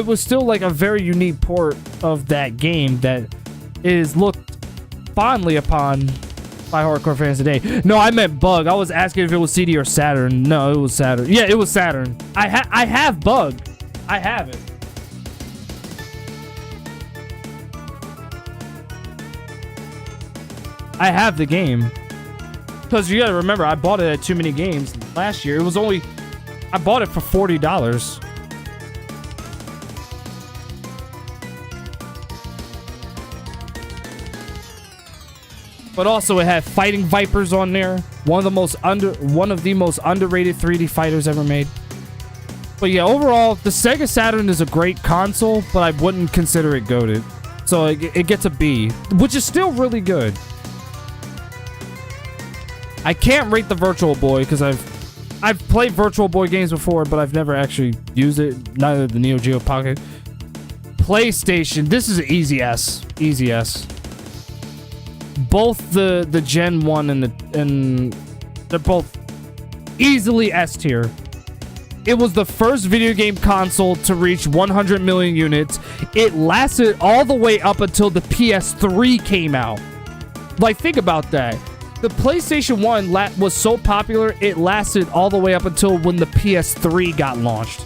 was still like a very unique port of that game that is looked fondly upon by hardcore fans today. No, I meant Bug. I was asking if it was CD or Saturn. No, it was Saturn. Yeah, it was Saturn. I have Bug. I have it. I have the game. Because you gotta remember, I bought it at Too Many Games last year. I bought it for $40. But also it had Fighting Vipers on there. One of the most underrated 3D fighters ever made. But yeah, overall, the Sega Saturn is a great console, but I wouldn't consider it goated. So it gets a B, which is still really good. I can't rate the Virtual Boy because I've played Virtual Boy games before, but I've never actually used it. Neither the Neo Geo Pocket. PlayStation, this is an easy S. Easy S. Both the Gen 1 and they're both Easily S tier. It was the first video game console to reach 100 million units. It lasted all the way up until the PS3 came out. Like, think about that. The PlayStation 1 was so popular, it lasted all the way up until when the PS3 got launched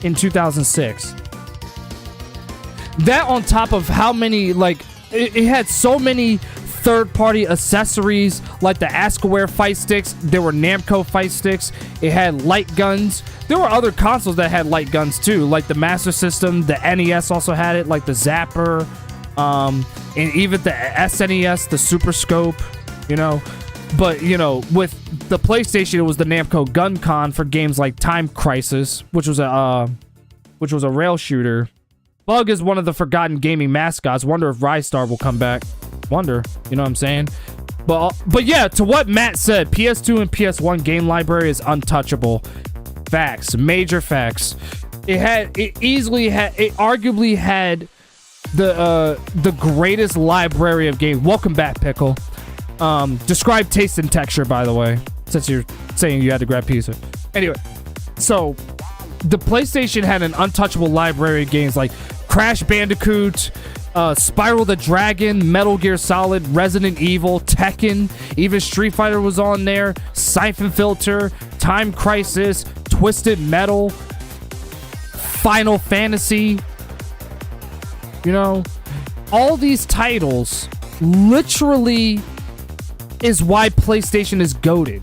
in 2006. That on top of how many, like, it had so many third-party accessories, like the Askeware fight sticks. There were Namco fight sticks. It had light guns. There were other consoles that had light guns too, like the Master System. The NES also had it, like the Zapper, and even the SNES, the Super Scope, you know. But, you know, with the PlayStation, it was the Namco Gun Con for games like Time Crisis, which was a rail shooter. Bug is one of the forgotten gaming mascots. Wonder if Rystar will come back. Wonder, you know what I'm saying? But yeah, to what Matt said, PS2 and PS1 game library is untouchable. Facts, major facts. It arguably had the greatest library of games. Welcome back, Pickle. Describe taste and texture, by the way, since you're saying you had to grab pizza. Anyway, so the PlayStation had an untouchable library of games like Crash Bandicoot, Spyro the Dragon, Metal Gear Solid, Resident Evil, Tekken, even Street Fighter was on there, Siphon Filter, Time Crisis, Twisted Metal, Final Fantasy. You know, all these titles literally is why PlayStation is goated.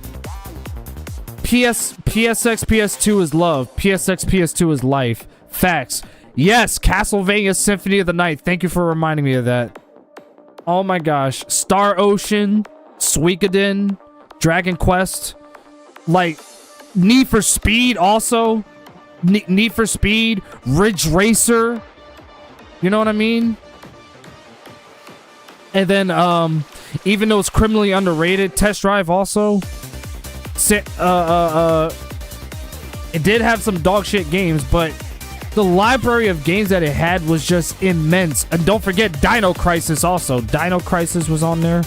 PSX, PS2 is love. PSX, PS2 is life. Facts. Yes, Castlevania Symphony of the Night. Thank you for reminding me of that. Oh my gosh. Star Ocean, Suikoden, Dragon Quest, like Need for Speed also. Need for Speed, Ridge Racer. You know what I mean? And then, even though it's criminally underrated, Test Drive also. It did have some dog shit games, but the library of games that it had was just immense. And don't forget Dino Crisis also. Dino Crisis was on there.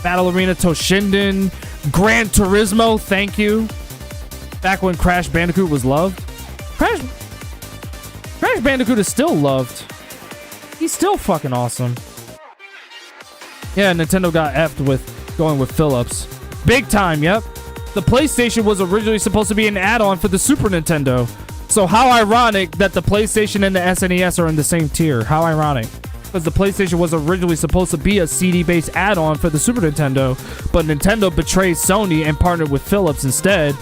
Battle Arena Toshinden. Gran Turismo, thank you. Back when Crash Bandicoot was loved. Crash Bandicoot is still loved. He's still fucking awesome. Yeah, Nintendo got effed with going with Philips. Big time, yep. The PlayStation was originally supposed to be an add-on for the Super Nintendo. So how ironic that the PlayStation and the SNES are in the same tier. How ironic. Because the PlayStation was originally supposed to be a CD-based add-on for the Super Nintendo, but Nintendo betrayed Sony and partnered with Philips instead.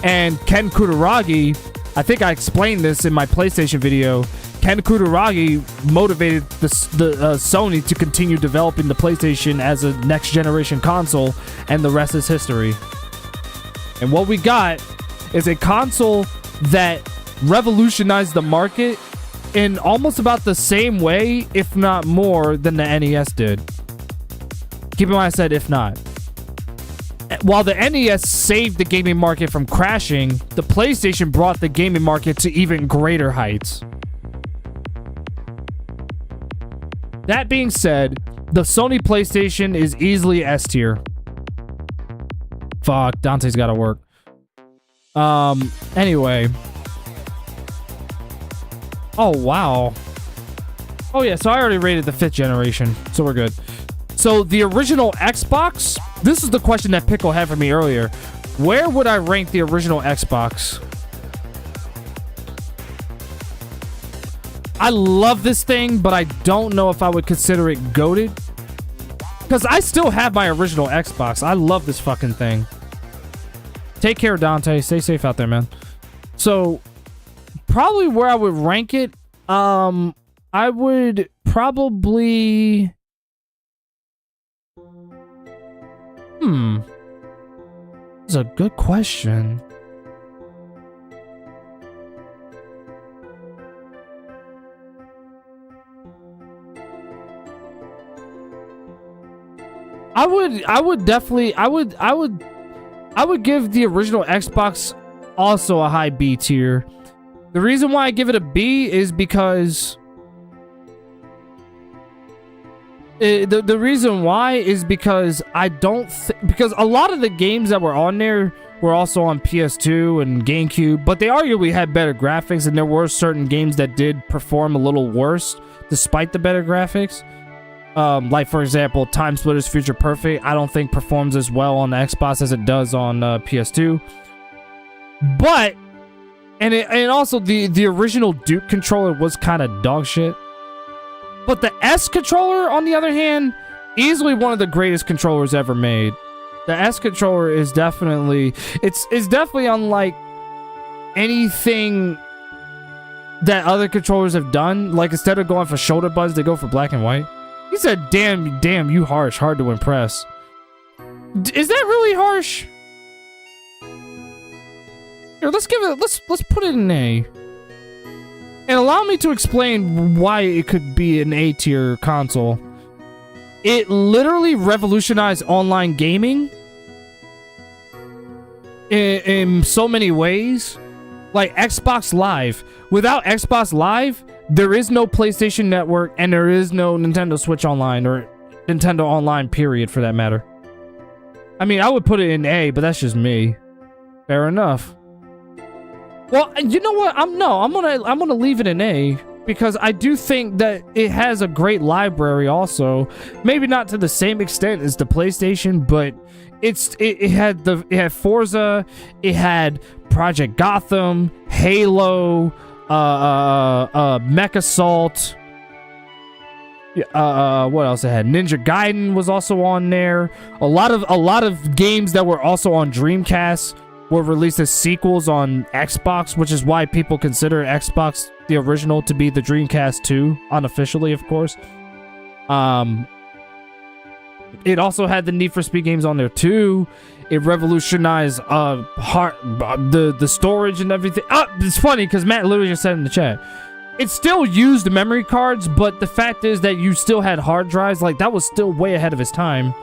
And Ken Kutaragi, I think I explained this in my PlayStation video, Ken Kutaragi motivated the Sony to continue developing the PlayStation as a next-generation console, and the rest is history. And what we got is a console that revolutionized the market in almost about the same way, if not more, than the NES did. Keep in mind I said if not. While the NES saved the gaming market from crashing, the PlayStation brought the gaming market to even greater heights. That being said, the Sony PlayStation is easily S tier. Fuck, Dante's gotta work. Anyway. Oh, wow. Oh, yeah, so I already rated the 5th generation, so we're good. So, the original Xbox, this is the question that Pickle had for me earlier. Where would I rank the original Xbox? I love this thing, but I don't know if I would consider it goated. Because I still have my original Xbox. I love this fucking thing. Take care, Dante. Stay safe out there, man. So, probably where I would rank it, I would probably... That's a good question. I would definitely give the original Xbox also a high B tier. The reason why I give it a B is because the reason why is because I don't because a lot of the games that were on there were also on PS2 and GameCube, but they arguably had better graphics, and there were certain games that did perform a little worse despite the better graphics. Like, for example, Time Splitters Future Perfect, I don't think performs as well on the Xbox as it does on PS2. But, and also the original Duke controller was kind of dog shit. But the S controller, on the other hand, easily one of the greatest controllers ever made. The S controller is definitely, it's definitely unlike anything that other controllers have done. Like, instead of going for shoulder buttons, they go for black and white. He said, damn, you harsh, hard to impress. Is that really harsh? Here, let's put it in A. And allow me to explain why it could be an A tier console. It literally revolutionized online gaming in so many ways. Like Xbox Live. Without Xbox Live, there is no PlayStation Network and there is no Nintendo Switch Online or Nintendo Online period for that matter. I mean, I would put it in A, but that's just me. Fair enough. Well, you know what? I'm gonna leave it in A because I do think that it has a great library also. Maybe not to the same extent as the PlayStation, but it had Forza, it had Project Gotham, Halo, Mech Assault. What else it had? Ninja Gaiden was also on there. A lot of games that were also on Dreamcast were released as sequels on Xbox, which is why people consider Xbox the original to be the Dreamcast 2, unofficially, of course. It also had the Need for Speed games on there too. It revolutionized the storage and everything. It's funny because Matt literally just said in the chat, it still used memory cards, but the fact is that you still had hard drives. Like, that was still way ahead of its time.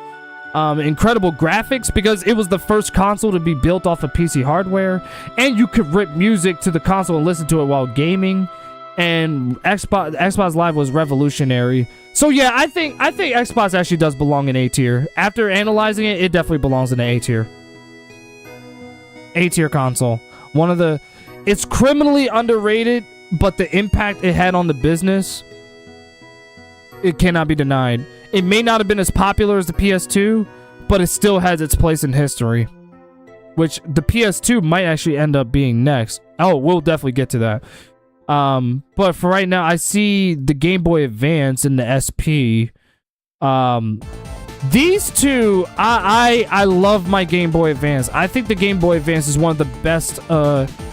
Incredible graphics because it was the first console to be built off of PC hardware, and you could rip music to the console and listen to it while gaming. And Xbox Live was revolutionary. So yeah, I think Xbox actually does belong in A tier. After analyzing it, it definitely belongs in the A tier. A tier console. It's criminally underrated, but the impact it had on the business, it cannot be denied. It may not have been as popular as the PS2, but it still has its place in history. Which the PS2 might actually end up being next. Oh, we'll definitely get to that. But for right now, I see the Game Boy Advance and the SP. These two, I love my Game Boy Advance. I think the Game Boy Advance is one of the best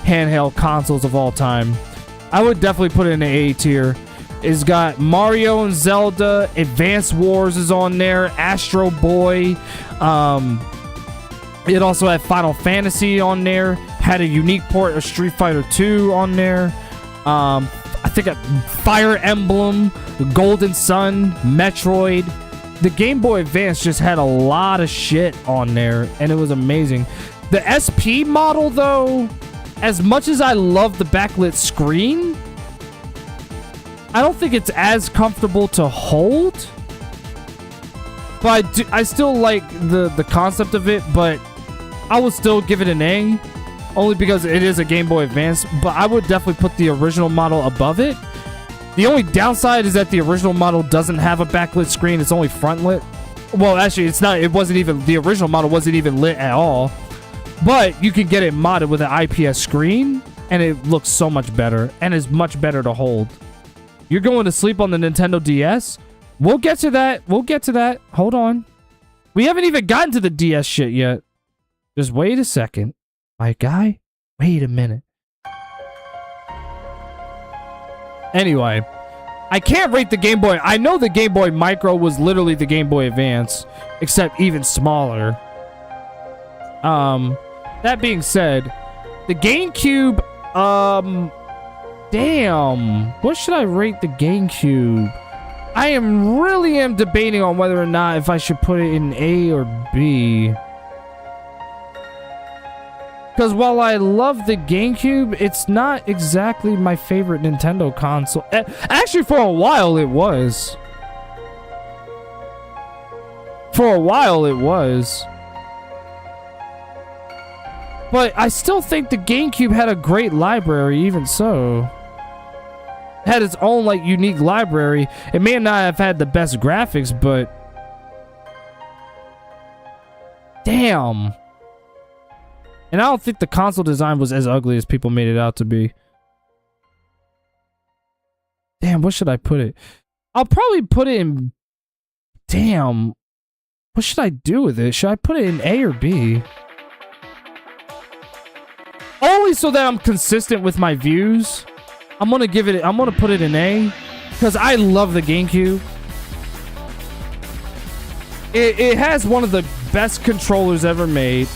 handheld consoles of all time. I would definitely put it in the A tier. It's got Mario and Zelda, Advance Wars is on there, Astro Boy. It also had Final Fantasy on there, had a unique port of Street Fighter 2 on there. I think a Fire Emblem, Golden Sun, Metroid. The Game Boy Advance just had a lot of shit on there, and it was amazing. The SP model, though, as much as I love the backlit screen, I don't think it's as comfortable to hold. But I still like the concept of it, but I would still give it an A. Only because it is a Game Boy Advance, but I would definitely put the original model above it. The only downside is that the original model doesn't have a backlit screen. It's only front lit. Well, actually, it's not. It wasn't even, the original model wasn't even lit at all. But you can get it modded with an IPS screen, and it looks so much better, and is much better to hold. You're going to sleep on the Nintendo DS? We'll get to that. We'll get to that. Hold on. We haven't even gotten to the DS shit yet. Just wait a second. My guy, wait a minute. Anyway, I can't rate the Game Boy. I know the Game Boy Micro was literally the Game Boy Advance, except even smaller. That being said, the GameCube, damn, what should I rate the GameCube? I am debating on whether or not if I should put it in A or B. Because while I love the GameCube, it's not exactly my favorite Nintendo console. Actually, for a while, it was. For a while, it was. But I still think the GameCube had a great library, even so. It had its own, like, unique library. It may not have had the best graphics, but... damn. And I don't think the console design was as ugly as people made it out to be. Damn, what should I put it? I'll probably put it in... damn. What should I do with it? Should I put it in A or B? Only so that I'm consistent with my views. I'm gonna put it in A. Because I love the GameCube. It has one of the best controllers ever made.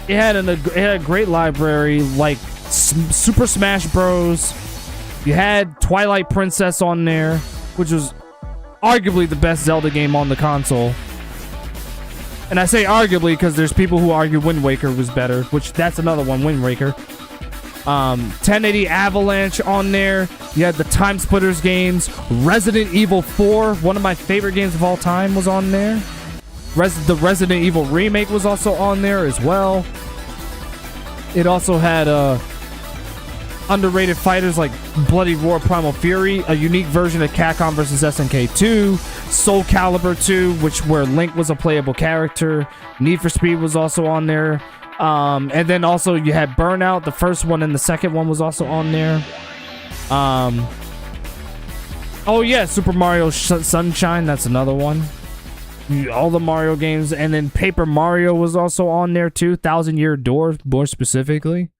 It had a great library, like Super Smash Bros. You had Twilight Princess on there, which was arguably the best Zelda game on the console. And I say arguably because there's people who argue Wind Waker was better, which that's another one, Wind Waker. 1080 Avalanche on there. You had the Time Splitters games. Resident Evil 4, one of my favorite games of all time, was on there. The Resident Evil remake was also on there as well. It also had underrated fighters like Bloody Roar Primal Fury, a unique version of Capcom vs. SNK 2, Soul Calibur 2, where Link was a playable character. Need for Speed was also on there. And then also you had Burnout, the first one, and the second one was also on there. Oh yeah, Super Mario Sunshine, that's another one. All the Mario games, and then Paper Mario was also on there too. 1000 Year Door, more specifically.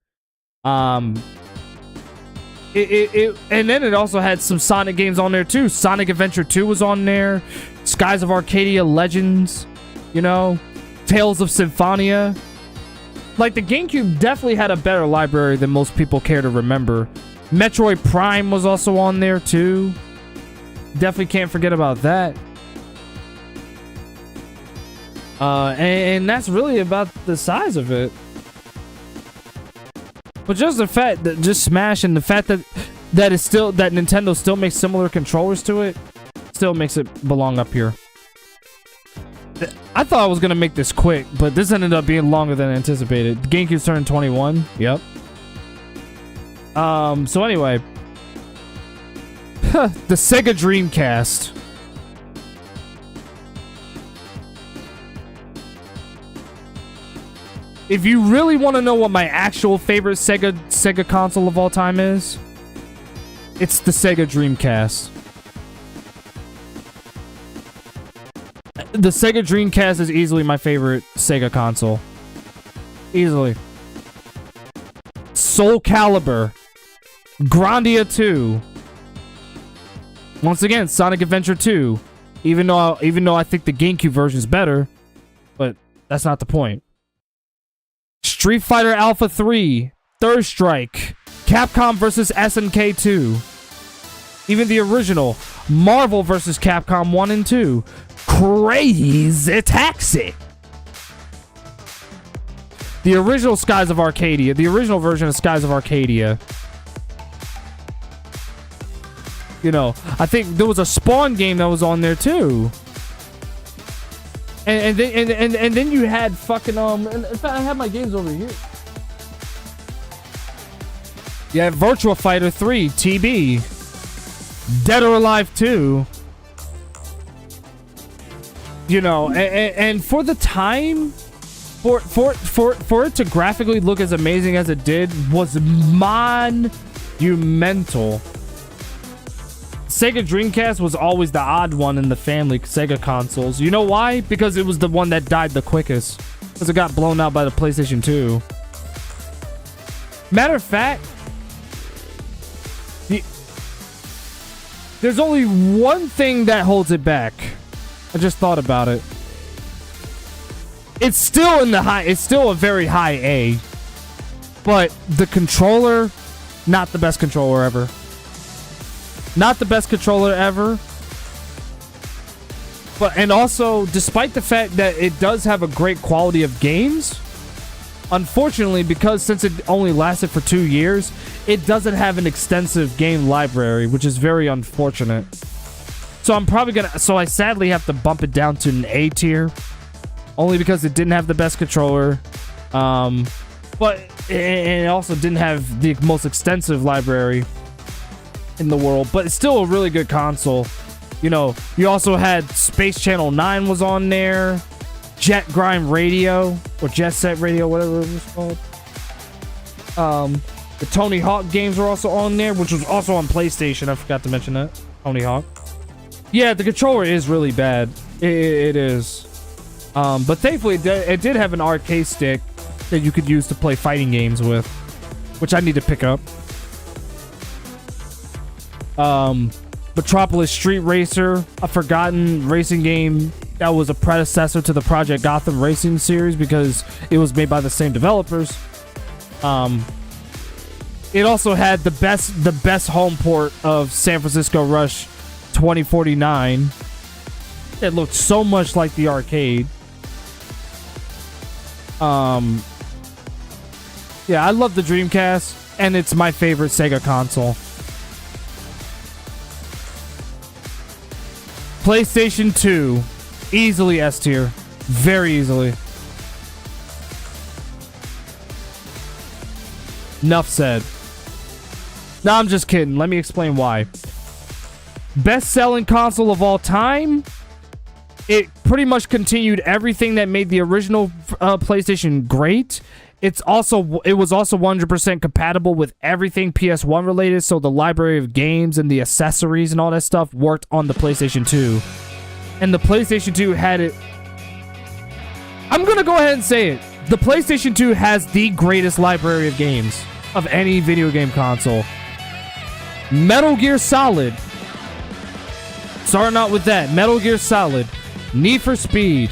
And then it also had some Sonic games on there too. Sonic Adventure 2 was on there. Skies of Arcadia Legends, you know, Tales of Symphonia. Like, the GameCube definitely had a better library than most people care to remember. Metroid Prime was also on there too. Definitely can't forget about that. And that's really about the size of it. But just the fact that just Smash and the fact that Nintendo still makes similar controllers to it still makes it belong up here. I thought I was gonna make this quick, but this ended up being longer than anticipated. GameCube's turned 21. Yep. So anyway, the Sega Dreamcast. If you really want to know what my actual favorite Sega console of all time is, it's the Sega Dreamcast. The Sega Dreamcast is easily my favorite Sega console. Easily. Soul Calibur. Grandia 2. Once again, Sonic Adventure 2. Even though I think the GameCube version is better, but that's not the point. Street Fighter Alpha 3, Third Strike, Capcom vs. SNK 2, even the original, Marvel vs. Capcom 1 and 2, Crazy Taxi, the original Skies of Arcadia, the original version of Skies of Arcadia. You know, I think there was a Spawn game that was on there too. And then you had fucking in fact I have my games over here. You had Virtua Fighter 3, TB, Dead or Alive 2. You know, and for the time, for it to graphically look as amazing as it did was monumental. Sega Dreamcast was always the odd one in the family Sega consoles. You know why? Because it was the one that died the quickest. Because it got blown out by the PlayStation 2. Matter of fact, there's only one thing that holds it back. I just thought about it. It's still it's still a very high A. But the controller, not the best controller ever. Not the best controller ever. And also, despite the fact that it does have a great quality of games, unfortunately, since it only lasted for 2 years, it doesn't have an extensive game library, which is very unfortunate. So I sadly have to bump it down to an A tier, only because it didn't have the best controller. But it also didn't have the most extensive library in the world, but it's still a really good console. You know, you also had Space Channel 9 was on there, Jet Grind Radio, or Jet Set Radio, whatever it was called. The Tony Hawk games were also on there, which was also on PlayStation. I forgot to mention that. Tony Hawk. Yeah, the controller is really bad. It is. But thankfully, it did have an arcade stick that you could use to play fighting games with, which I need to pick up. Metropolis Street Racer, a forgotten racing game that was a predecessor to the Project Gotham Racing series because it was made by the same developers. It also had the best home port of San Francisco Rush 2049. It looked so much like the arcade. Yeah, I love the Dreamcast, and it's my favorite Sega console. PlayStation 2, easily S tier, very easily. Enough said. No, I'm just kidding. Let me explain why. Best-selling console of all time. It pretty much continued everything that made the original PlayStation great. It was also 100% compatible with everything PS1 related, so the library of games and the accessories and all that stuff worked on the PlayStation 2. And the PlayStation 2 had it. I'm gonna go ahead and say it. The PlayStation 2 has the greatest library of games of any video game console. Metal Gear Solid. Starting out with that, Metal Gear Solid, Need for Speed,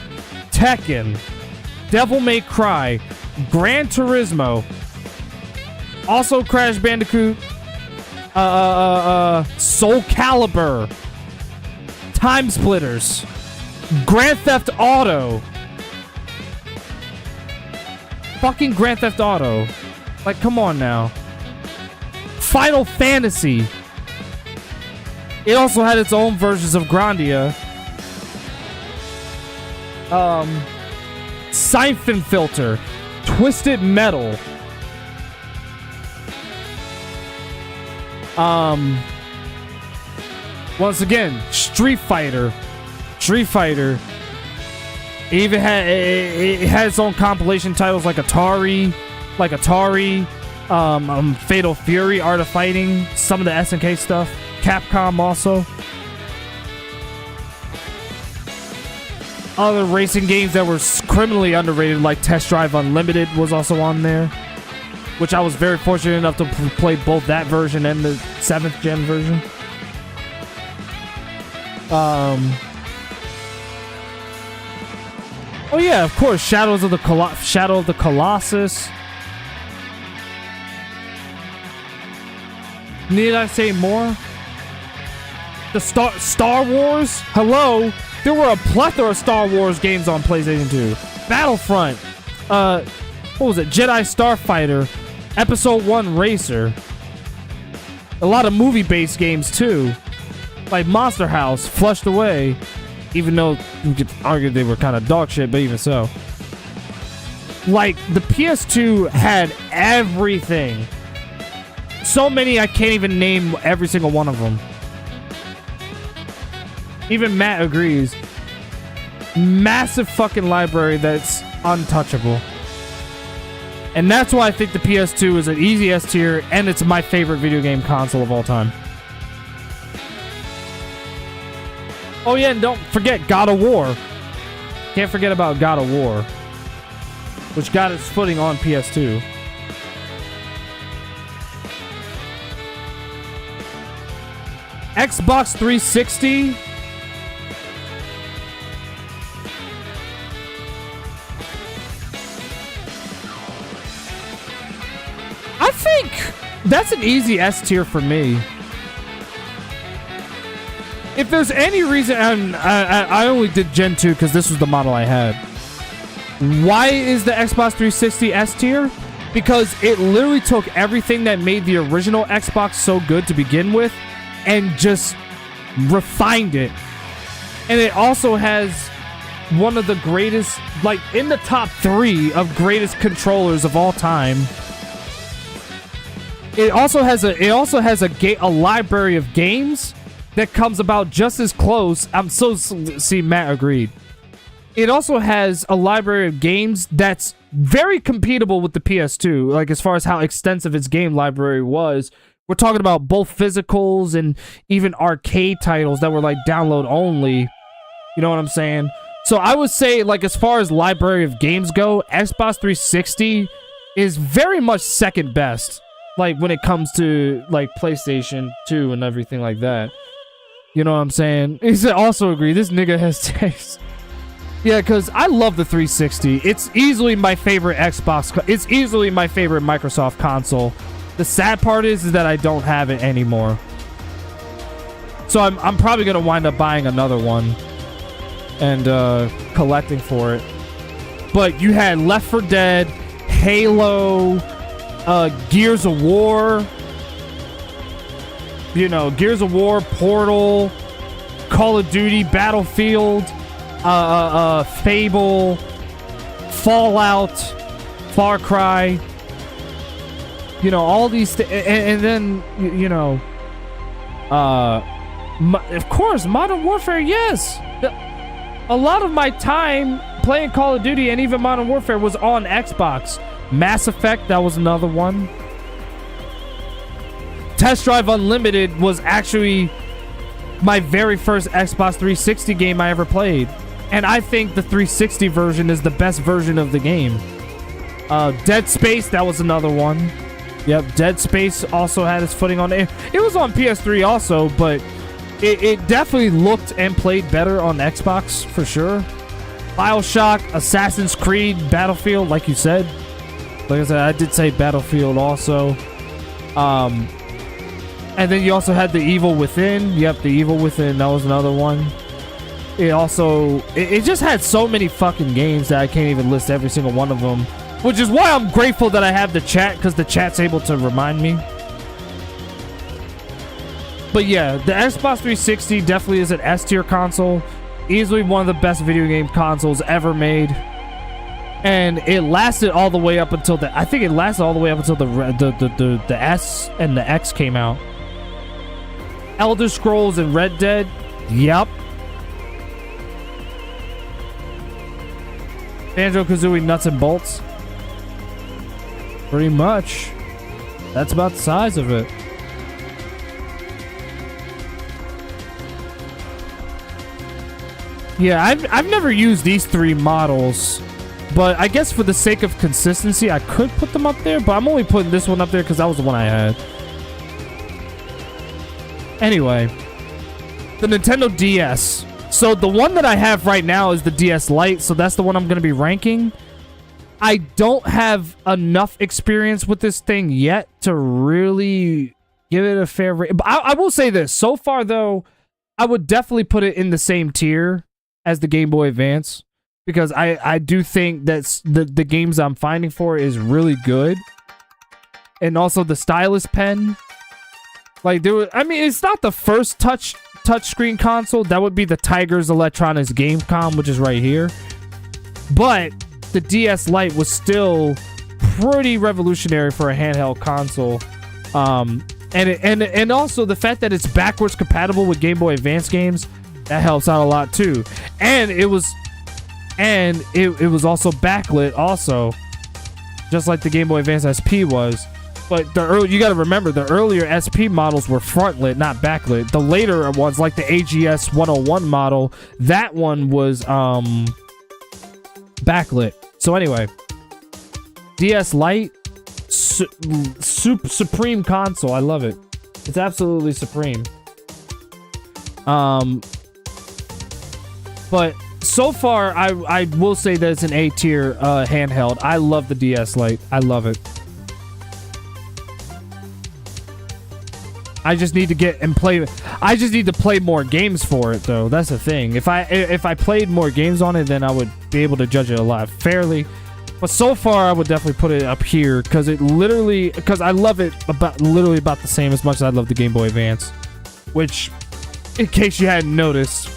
Tekken, Devil May Cry, Gran Turismo, also Crash Bandicoot, Soul Calibur, Time Splitters, Grand Theft Auto, fucking Grand Theft Auto, like come on now, Final Fantasy. It also had its own versions of Grandia. Siphon Filter, Twisted Metal. Once again, Street Fighter. It even had its own compilation titles like Atari, Fatal Fury, Art of Fighting, some of the SNK stuff. Capcom also. Other racing games that were criminally underrated, like Test Drive Unlimited, was also on there, which I was very fortunate enough to play both that version and the 7th gen version. Oh yeah, of course, Shadow of the Colossus. Need I say more? The Star Wars? Hello? There were a plethora of Star Wars games on PlayStation 2. Battlefront. What was it? Jedi Starfighter. Episode 1 Racer. A lot of movie-based games, too. Like Monster House, Flushed Away. Even though you could argue they were kind of dog shit, but even so. Like, the PS2 had everything. So many I can't even name every single one of them. Even Matt agrees. Massive fucking library that's untouchable. And that's why I think the PS2 is an easy S tier, and it's my favorite video game console of all time. Oh yeah, and don't forget God of War. Can't forget about God of War, which got its footing on PS2. Xbox 360. I think that's an easy S tier for me. If there's any reason, and I only did Gen 2 because this was the model I had. Why is the Xbox 360 S tier? Because it literally took everything that made the original Xbox so good to begin with and just refined it. And it also has one of the greatest, like in the top 3 of greatest controllers of all time. It also has a library of games that comes about just as close. See, Matt agreed. It also has a library of games that's very compatible with the PS2, like as far as how extensive its game library was. We're talking about both physicals and even arcade titles that were like download only. You know what I'm saying? So I would say, like, as far as library of games go, Xbox 360 is very much second best. Like, when it comes to, like, PlayStation 2 and everything like that. You know what I'm saying? He also agree. This nigga has taste. Yeah, because I love the 360. It's easily my favorite Xbox. It's easily my favorite Microsoft console. The sad part is that I don't have it anymore. So I'm probably going to wind up buying another one and collecting for it. But you had Left 4 Dead, Halo, Gears of War, you know, Gears of War, Portal, Call of Duty, Battlefield, Fable, Fallout, Far Cry, you know, all these and then, you know, of course, Modern Warfare, yes. A lot of my time playing Call of Duty and even Modern Warfare was on Xbox. Mass Effect, that was another one. Test Drive Unlimited was actually my very first Xbox 360 game I ever played. And I think the 360 version is the best version of the game. Dead Space, that was another one. Yep, Dead Space also had its footing on it. It was on PS3 also, but it definitely looked and played better on Xbox for sure. BioShock, Assassin's Creed, Battlefield, like you said. Like I said, I did say Battlefield also. And then you also had The Evil Within. Yep, The Evil Within, that was another one. It also... It just had so many fucking games that I can't even list every single one of them. Which is why I'm grateful that I have the chat, because the chat's able to remind me. But yeah, the Xbox 360 definitely is an S-tier console. Easily one of the best video game consoles ever made. And it lasted all the way up until the... I think it lasted all the way up until the S and the X came out. Elder Scrolls and Red Dead. Yep. Banjo-Kazooie Nuts and Bolts. Pretty much. That's about the size of it. Yeah, I've never used these 3 models, but I guess for the sake of consistency, I could put them up there, but I'm only putting this one up there because that was the one I had. Anyway, the Nintendo DS. So the one that I have right now is the DS Lite, so that's the one I'm going to be ranking. I don't have enough experience with this thing yet to really give it a fair rate. But I will say this. So far, though, I would definitely put it in the same tier as the Game Boy Advance, because I do think that the games I'm finding for is really good. And also the stylus pen. Like, I mean, it's not the first touchscreen console. That would be the Tigers Electronics Gamecom, which is right here. But the DS Lite was still pretty revolutionary for a handheld console. And also the fact that it's backwards compatible with Game Boy Advance games, that helps out a lot too. And it was also backlit also, just like the Game Boy Advance SP was. But you got to remember, the earlier SP models were front-lit, not backlit. The later ones, like the AGS 101 model, that one was backlit. So anyway, DS Lite, supreme console. I love it. It's absolutely supreme. But so far, I will say that it's an A tier handheld. I love the DS Lite. I love it. I just need to get and play. I just need to play more games for it, though. That's the thing. If I played more games on it, then I would be able to judge it a lot fairly. But so far, I would definitely put it up here because I love it literally about the same as much as I love the Game Boy Advance. Which, in case you hadn't noticed,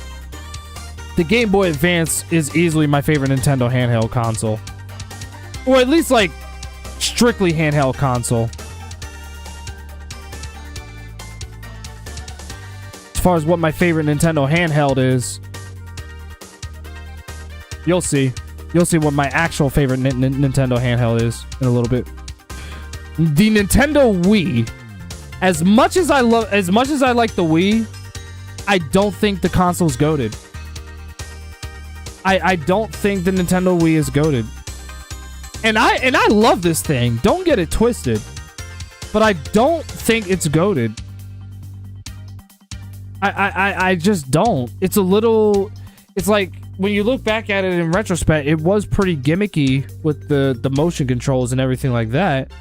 the Game Boy Advance is easily my favorite Nintendo handheld console. Or at least, like, strictly handheld console. As far as what my favorite Nintendo handheld is, you'll see. You'll see what my actual favorite Nintendo handheld is in a little bit. The Nintendo Wii, as much as I like the Wii, I don't think the console's goated. I don't think the Nintendo Wii is goated. And I love this thing. Don't get it twisted. But I don't think it's goated. I just don't. It's a little, it's like when you look back at it in retrospect, it was pretty gimmicky with the motion controls and everything like that.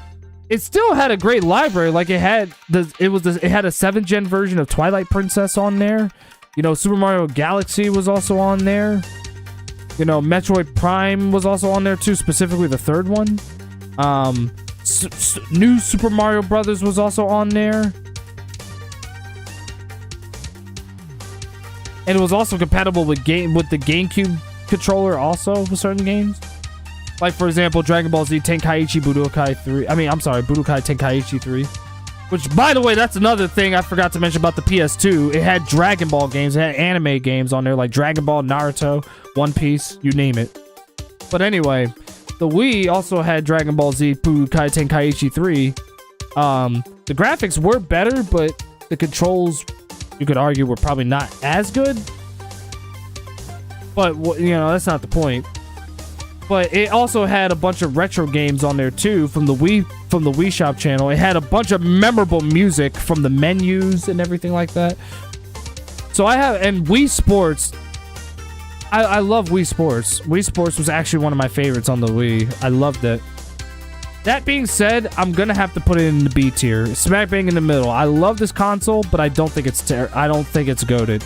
It still had a great library. Like it had it had a 7th gen version of Twilight Princess on there. You know, Super Mario Galaxy was also on there. You know, Metroid Prime was also on there too, specifically the 3rd one. New Super Mario Brothers was also on there. And it was also compatible with the GameCube controller also with certain games. Like, for example, Dragon Ball Z Tenkaichi Budokai 3. Budokai Tenkaichi 3. Which, by the way, that's another thing I forgot to mention about the PS2. It had Dragon Ball games. It had anime games on there, like Dragon Ball, Naruto, One Piece, you name it. But anyway, the Wii also had Dragon Ball Z Budokai Tenkaichi 3. The graphics were better, but the controls, you could argue, were probably not as good. But, you know, that's not the point. But it also had a bunch of retro games on there too from the Wii Shop channel. It had a bunch of memorable music from the menus and everything like that. So and Wii Sports, I love Wii Sports. Wii Sports was actually one of my favorites on the Wii. I loved it. That being said, I'm gonna have to put it in the B tier, smack bang in the middle. I love this console, but I don't think it's goated.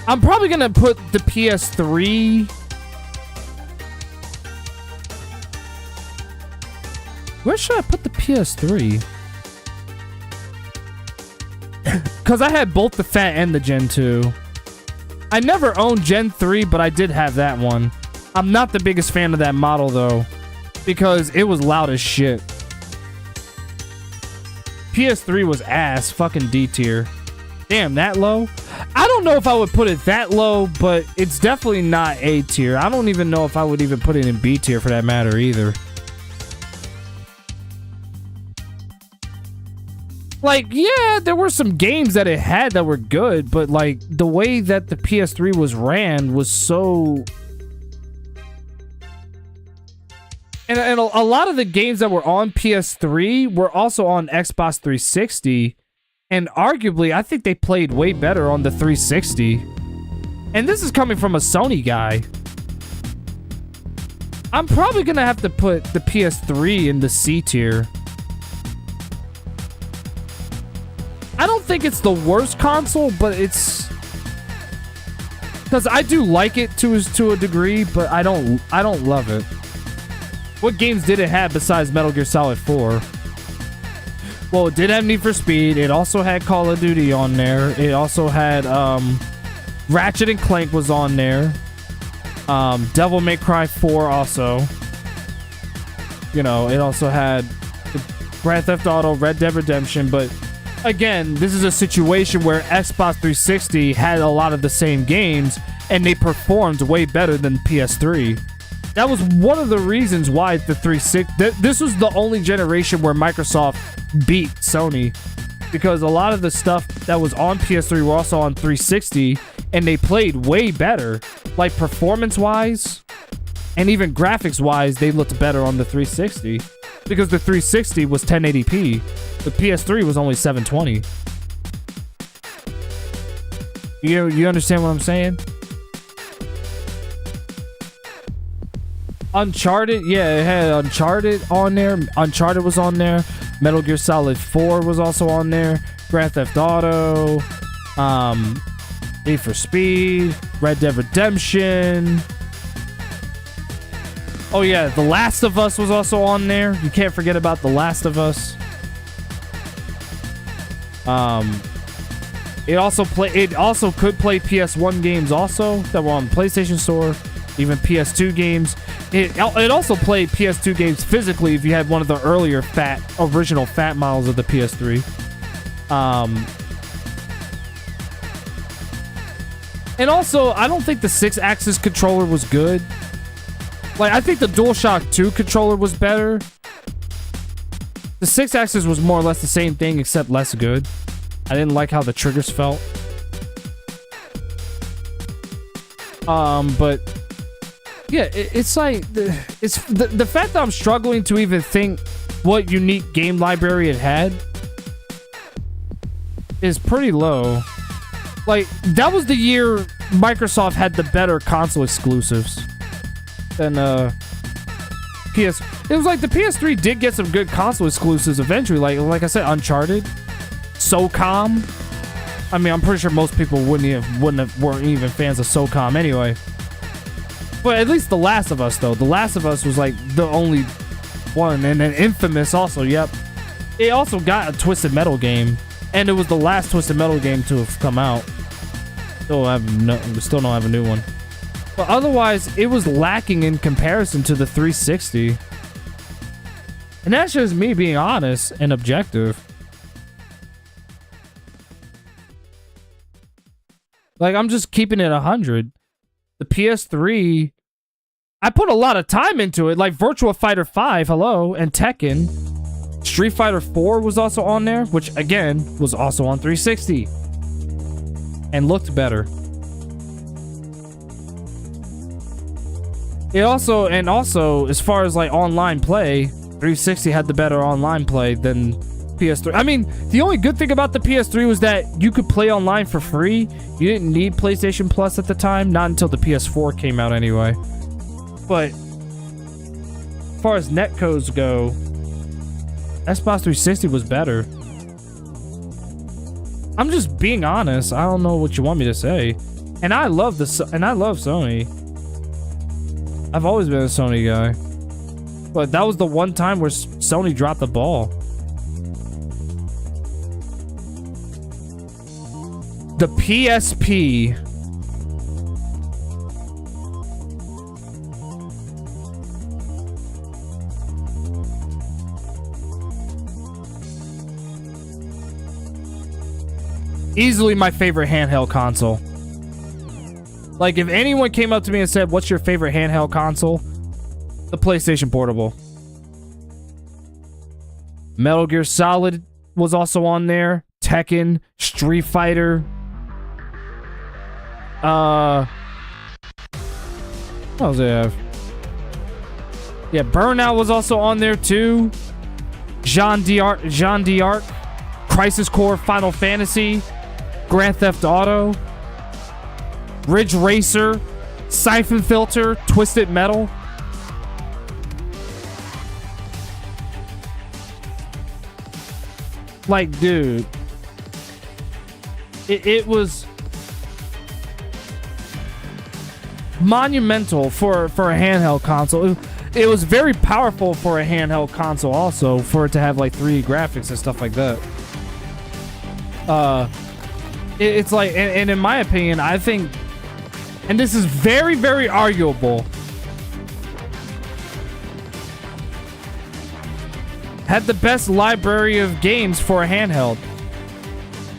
I'm probably gonna put the PS3. Where should I put the PS3? Because I had both the Fat and the Gen 2. I never owned Gen 3, but I did have that one. I'm not the biggest fan of that model, though, because it was loud as shit. PS3 was ass, fucking D tier. Damn, that low? I don't know if I would put it that low, but it's definitely not A tier. I don't even know if I would even put it in B tier for that matter either. Like, yeah, there were some games that it had that were good, but like the way that the PS3 was ran was so... And a lot of the games that were on PS3 were also on Xbox 360. And arguably, I think they played way better on the 360. And this is coming from a Sony guy. I'm probably going to have to put the PS3 in the C tier. I don't think it's the worst console, but it's... Because I do like it to a degree, but I don't love it. What games did it have besides Metal Gear Solid 4? Well, it did have Need for Speed. It also had Call of Duty on there. It also had Ratchet and Clank was on there. Devil May Cry 4 also. You know, it also had Grand Theft Auto, Red Dead Redemption. But again, this is a situation where Xbox 360 had a lot of the same games, and they performed way better than PS3. That was one of the reasons why the 360... This was the only generation where Microsoft beat Sony, because a lot of the stuff that was on PS3 were also on 360, and they played way better. Like, performance-wise, and even graphics-wise, they looked better on the 360, because the 360 was 1080p. The PS3 was only 720. You understand what I'm saying? Uncharted, yeah, it had Uncharted on there. Uncharted was on there. Metal Gear Solid 4 was also on there. Grand Theft Auto, Need for Speed, Red Dead Redemption. Oh yeah, The Last of Us was also on there. You can't forget about The Last of Us. It also could play PS1 games also that were on the PlayStation Store, even PS2 games. It also played PS2 games physically if you had one of the earlier original fat models of the PS3. And also, I don't think the 6-axis controller was good. Like, I think the DualShock 2 controller was better. The 6-axis was more or less the same thing, except less good. I didn't like how the triggers felt. But yeah, it's like the fact that I'm struggling to even think what unique game library it had is pretty low. Like, that was the year Microsoft had the better console exclusives than PS. It was like the PS3 did get some good console exclusives eventually. Like I said, Uncharted, SOCOM. I mean, I'm pretty sure most people weren't even fans of SOCOM anyway. But at least The Last of Us, though. The Last of Us was like the only one, and then Infamous also. Yep. It also got a Twisted Metal game, and it was the last Twisted Metal game to have come out. Still don't have a new one. But otherwise, it was lacking in comparison to the 360. And that's just me being honest and objective. Like, I'm just keeping it 100. The PS3, I put a lot of time into it. Like Virtua Fighter 5, hello, and Tekken. Street Fighter 4 was also on there, which again was also on 360 and looked better. It also as far as like online play, 360 had the better online play than PS3. I mean, the only good thing about the PS3 was that you could play online for free. You didn't need PlayStation Plus at the time, not until the PS4 came out anyway. But as far as netcodes go, Xbox 360 was better. I'm just being honest. I don't know what you want me to say. And I love Sony. I've always been a Sony guy. But that was the one time where Sony dropped the ball. The PSP. Easily my favorite handheld console. Like, if anyone came up to me and said, what's your favorite handheld console? The PlayStation Portable. Metal Gear Solid was also on there. Tekken, Street Fighter. What else do I have? Yeah, Burnout was also on there too. Jean d'Arc, Crisis Core, Final Fantasy, Grand Theft Auto, Ridge Racer, Siphon Filter, Twisted Metal. Like, dude, it was monumental for a handheld console. It was very powerful for a handheld console also, for it to have like 3D graphics and stuff like that. It's like, and in my opinion, I think, and this is very, very arguable, had the best library of games for a handheld.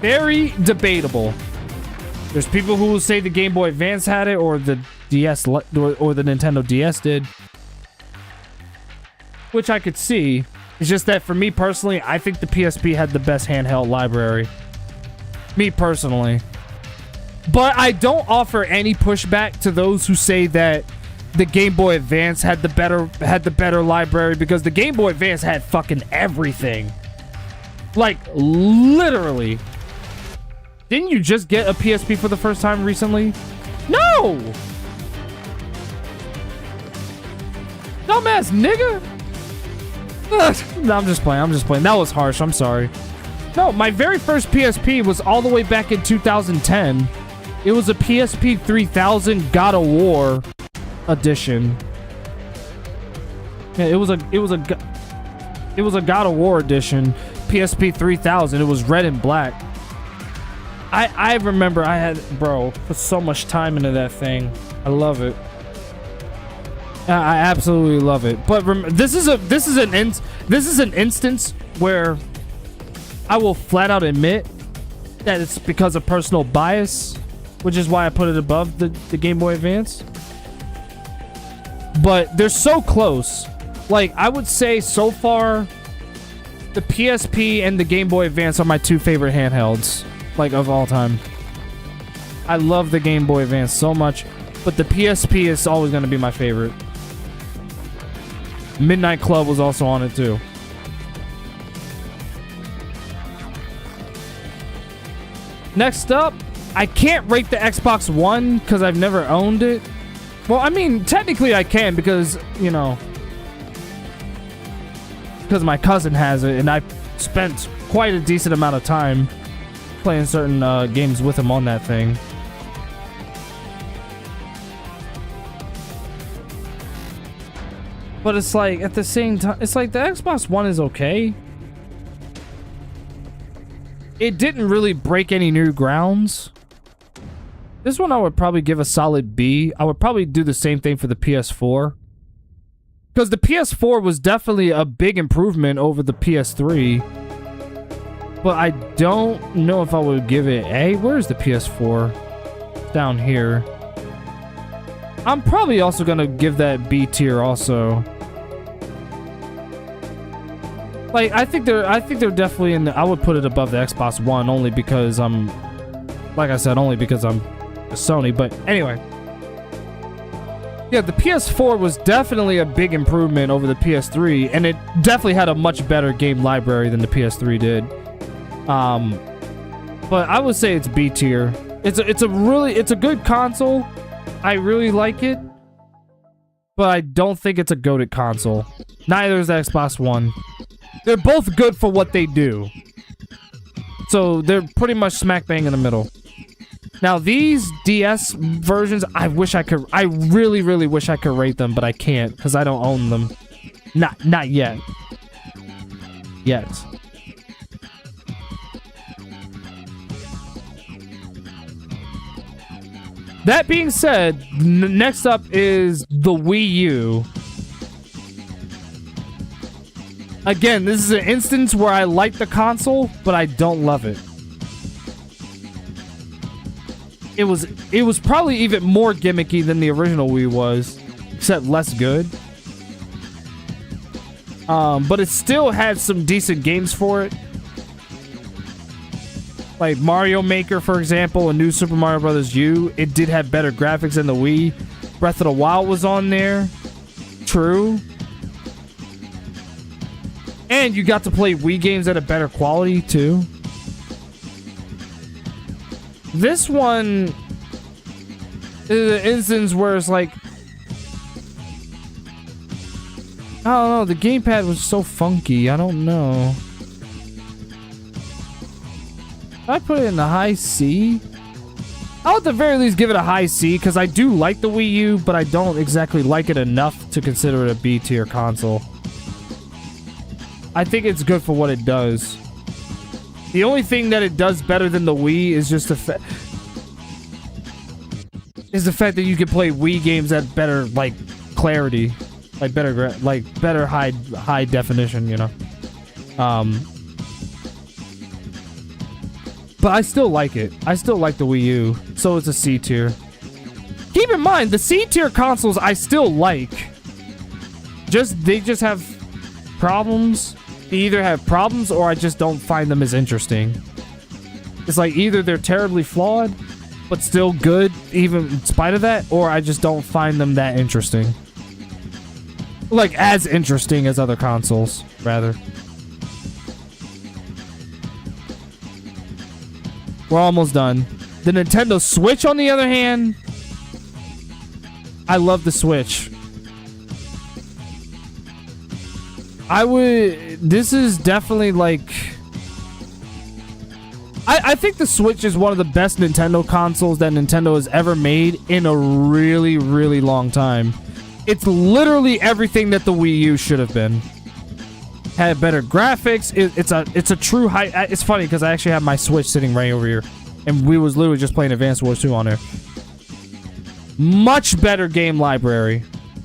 Very debatable. There's people who will say the Game Boy Advance had it, or the DS, or the Nintendo DS did. Which I could see. It's just that for me personally, I think the PSP had the best handheld library. Me personally. But I don't offer any pushback to those who say that the Game Boy Advance had the better library, because the Game Boy Advance had fucking everything. Like, literally. Didn't you just get a PSP for the first time recently? No! Dumbass nigga! Ugh. No, I'm just playing. That was harsh. I'm sorry. No, my very first PSP was all the way back in 2010. It was a PSP 3000 God of War edition. Yeah, it was a God of War edition. PSP 3000. It was red and black. I remember I had, bro, put so much time into that thing. I love it. I absolutely love it. But this is an instance where I will flat out admit that it's because of personal bias, which is why I put it above the Game Boy Advance. But they're so close. Like, I would say so far, the PSP and the Game Boy Advance are my two favorite handhelds, like, of all time. I love the Game Boy Advance so much, but the PSP is always going to be my favorite. Midnight Club was also on it too. Next up, I can't rate the Xbox One because I've never owned it. Well, I mean, technically I can because, you know, because my cousin has it and I spent quite a decent amount of time playing certain games with him on that thing. But it's like, at the same time, it's like the Xbox One is okay. It didn't really break any new grounds. This one I would probably give a solid B. I would probably do the same thing for the PS4. Because the PS4 was definitely a big improvement over the PS3. But I don't know if I would give it A. Where's the PS4? Down here. I'm probably also going to give that B tier also. Like, I think they're definitely in the, I would put it above the Xbox One only because I'm, like I said, only because I'm Sony. But anyway, yeah, the PS4 was definitely a big improvement over the PS3, and it definitely had a much better game library than the PS3 did. But I would say it's B tier. It's a good console. I really like it, but I don't think it's a goated console. Neither is the Xbox One. They're both good for what they do. So they're pretty much smack bang in the middle. Now these DS versions, I really, really wish I could rate them, but I can't because I don't own them. Not yet. Yet. That being said, next up is the Wii U. Again, this is an instance where I like the console, but I don't love it. It was probably even more gimmicky than the original Wii was, except less good. But it still had some decent games for it. Like Mario Maker, for example, and New Super Mario Bros. U. It did have better graphics than the Wii. Breath of the Wild was on there. True. And you got to play Wii games at a better quality, too. This one is an instance where it's like, I don't know, the gamepad was so funky. I don't know. I put it in the high C. I'll at the very least give it a high C because I do like the Wii U, but I don't exactly like it enough to consider it a B tier console. I think it's good for what it does. The only thing that it does better than the Wii is just the fact that you can play Wii games at better like clarity, like better high definition, you know. But I still like it. I still like the Wii U, so it's a C tier. Keep in mind, the C tier consoles I still like. They just have problems. They either have problems or I just don't find them as interesting. It's like either they're terribly flawed, but still good, even in spite of that, or I just don't find them that interesting. Like, as interesting as other consoles, rather. We're almost done. The Nintendo Switch, on the other hand, I love the Switch. This is definitely like, I think the Switch is one of the best Nintendo consoles that Nintendo has ever made in a really, really long time. It's literally everything that the Wii U should have been. Had better graphics. It's a true high. It's funny because I actually have my Switch sitting right over here. And we was literally just playing Advance Wars 2 on there. Much better game library.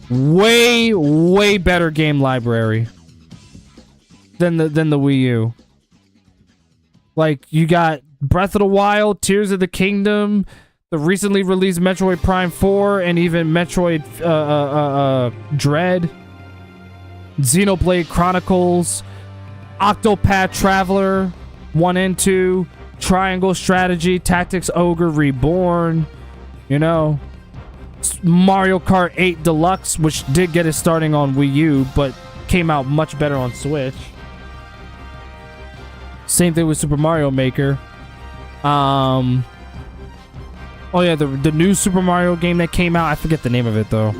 Way, way better game library than the Wii U. Like, you got Breath of the Wild, Tears of the Kingdom, the recently released Metroid Prime 4, and even Metroid Dread, Xenoblade Chronicles, Octopath Traveler 1 and 2, Triangle Strategy, Tactics Ogre Reborn, you know, Mario Kart 8 Deluxe, which did get it starting on Wii U, but came out much better on Switch. Same thing with Super Mario Maker. Oh yeah, the new Super Mario game that came out, I forget the name of it though.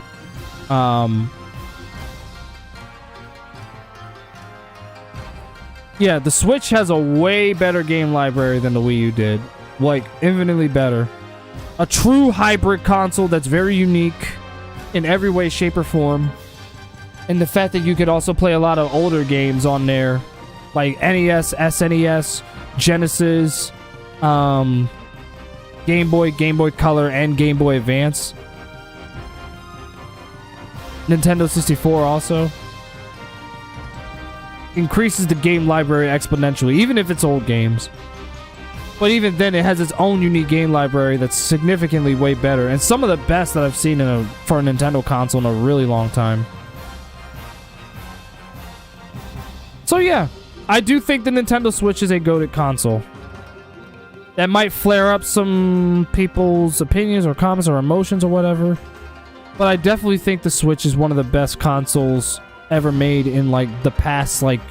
Yeah, the Switch has a way better game library than the Wii U did. Like, infinitely better. A true hybrid console that's very unique in every way, shape, or form. And the fact that you could also play a lot of older games on there, like NES, SNES, Genesis, Game Boy Color, and Game Boy Advance. Nintendo 64 also. Increases the game library exponentially, even if it's old games. But even then, it has its own unique game library that's significantly way better, and some of the best that I've seen for a Nintendo console in a really long time. So yeah, I do think the Nintendo Switch is a goated console. That might flare up some people's opinions or comments or emotions or whatever, but I definitely think the Switch is one of the best consoles ever made in like the past like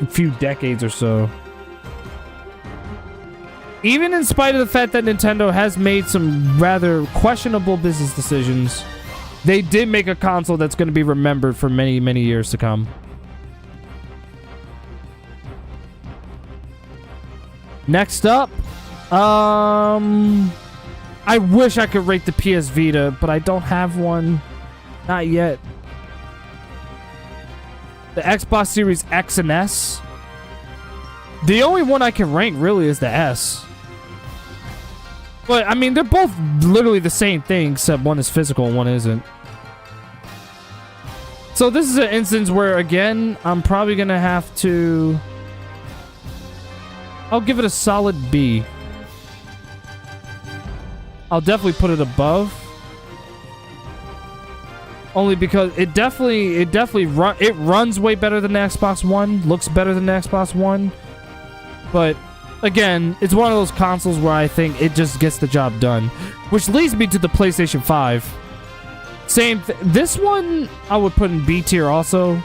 few decades or so. Even in spite of the fact that Nintendo has made some rather questionable business decisions, they did make a console that's going to be remembered for many, many years to come. Next up, I wish I could rate the PS Vita, but I don't have one. Not yet. The Xbox Series X and S. The only one I can rank really is the S. But, I mean, they're both literally the same thing, except one is physical and one isn't. So this is an instance where, again, I'm probably going to have to... I'll give it a solid B. I'll definitely put it above. Only because it runs way better than the Xbox One, looks better than the Xbox One. But again, it's one of those consoles where I think it just gets the job done. Which leads me to the PlayStation 5. This one I would put in B tier also.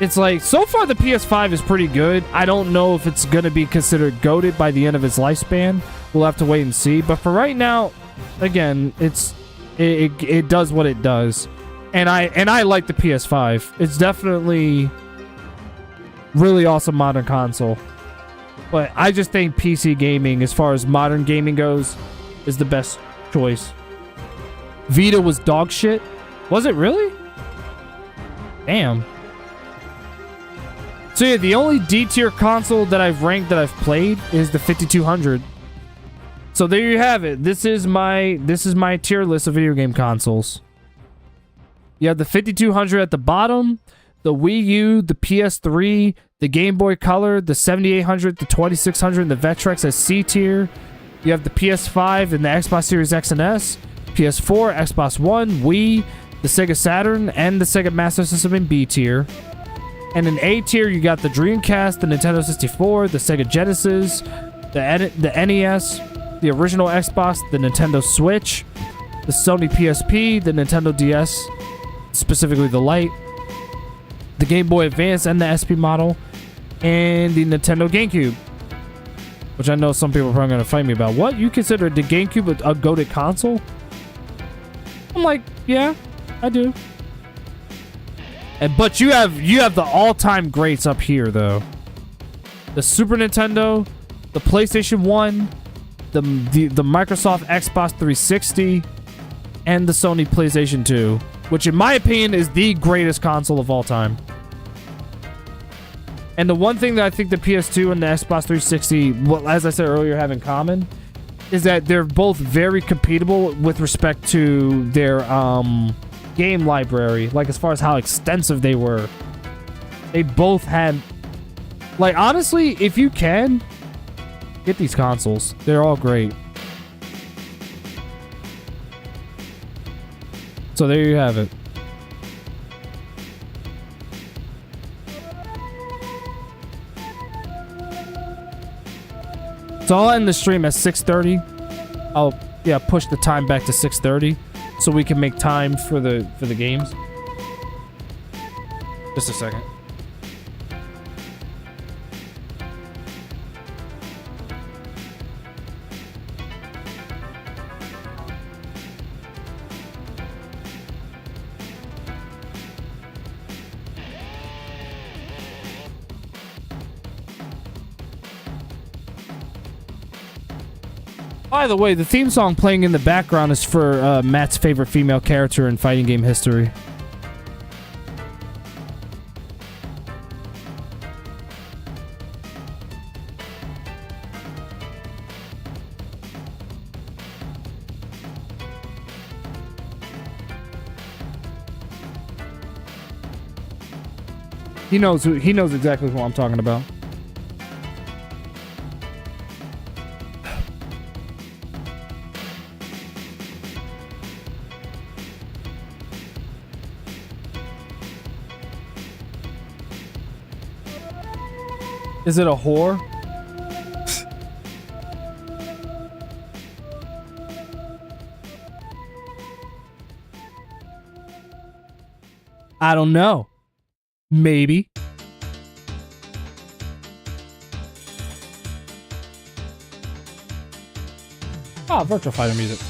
It's like, so far the PS5 is pretty good. I don't know if it's going to be considered goated by the end of its lifespan. We'll have to wait and see. But for right now, again, it does what it does. And I like the PS5. It's definitely really awesome modern console. But I just think PC gaming, as far as modern gaming goes, is the best choice. Vita was dog shit. Was it really? Damn. So yeah, the only D-tier console that I've ranked that I've played is the 5200. So there you have it. This is my tier list of video game consoles. You have the 5200 at the bottom, the Wii U, the PS3, the Game Boy Color, the 7800, the 2600, and the Vectrex as C tier. You have the PS5 and the Xbox Series X and S, PS4, Xbox One, Wii, the Sega Saturn, and the Sega Master System in B tier. And in A tier, you got the Dreamcast, the Nintendo 64, the Sega Genesis, the NES, the original Xbox, the Nintendo Switch, the Sony PSP, the Nintendo DS, specifically the Lite, the Game Boy Advance and the SP model, and the Nintendo GameCube. Which I know some people are probably going to fight me about. What? You consider the GameCube a goated console? I'm like, yeah, I do. But you have the all-time greats up here, though. The Super Nintendo, the PlayStation 1, the Microsoft Xbox 360, and the Sony PlayStation 2, which in my opinion is the greatest console of all time. And the one thing that I think the PS2 and the Xbox 360, well, as I said earlier, have in common is that they're both very compatible with respect to their game library. Like, as far as how extensive they were. They both had... Like, honestly, if you can, get these consoles. They're all great. So there you have it. So I'll end the stream at 6:30. I'll push the time back to 6:30 so we can make time for the games. Just a second. By the way, the theme song playing in the background is for Matt's favorite female character in fighting game history. He knows exactly who I'm talking about. Is it a whore? I don't know. Maybe. Ah, Virtua Fighter music.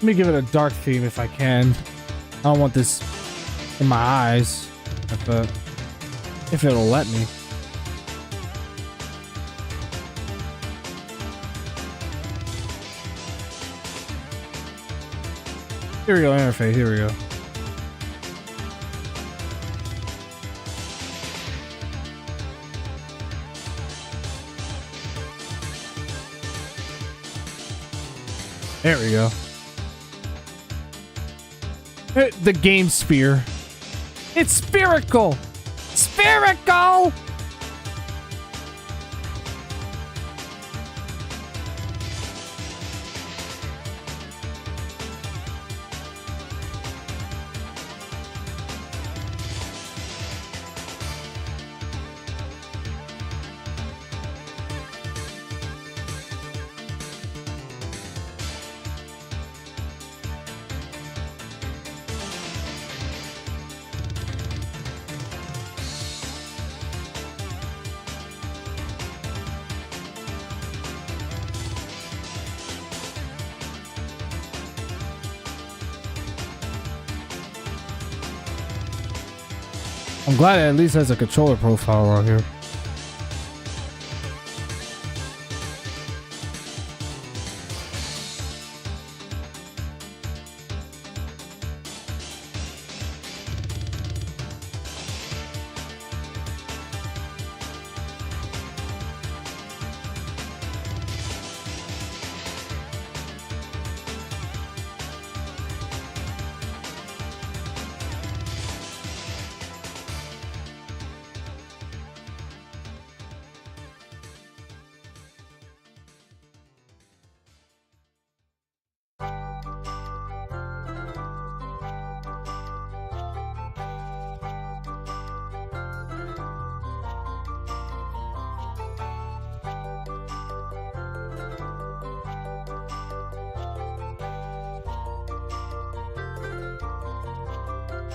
Let me give it a dark theme if I can. I don't want this in my eyes. If it'll let me. Here we go, interface. Here we go. There we go. The game sphere. It's spherical. Spherical. I'm glad it at least has a controller profile on here.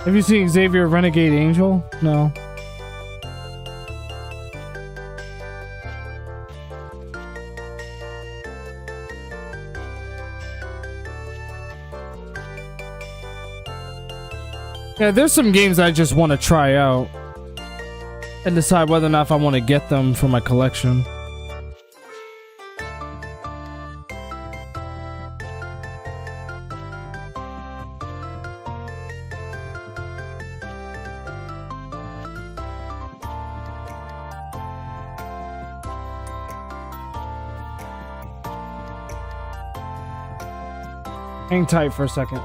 Have you seen Xavier Renegade Angel? No. Yeah, there's some games I just want to try out and decide whether or not if I want to get them for my collection. Hang tight for a second.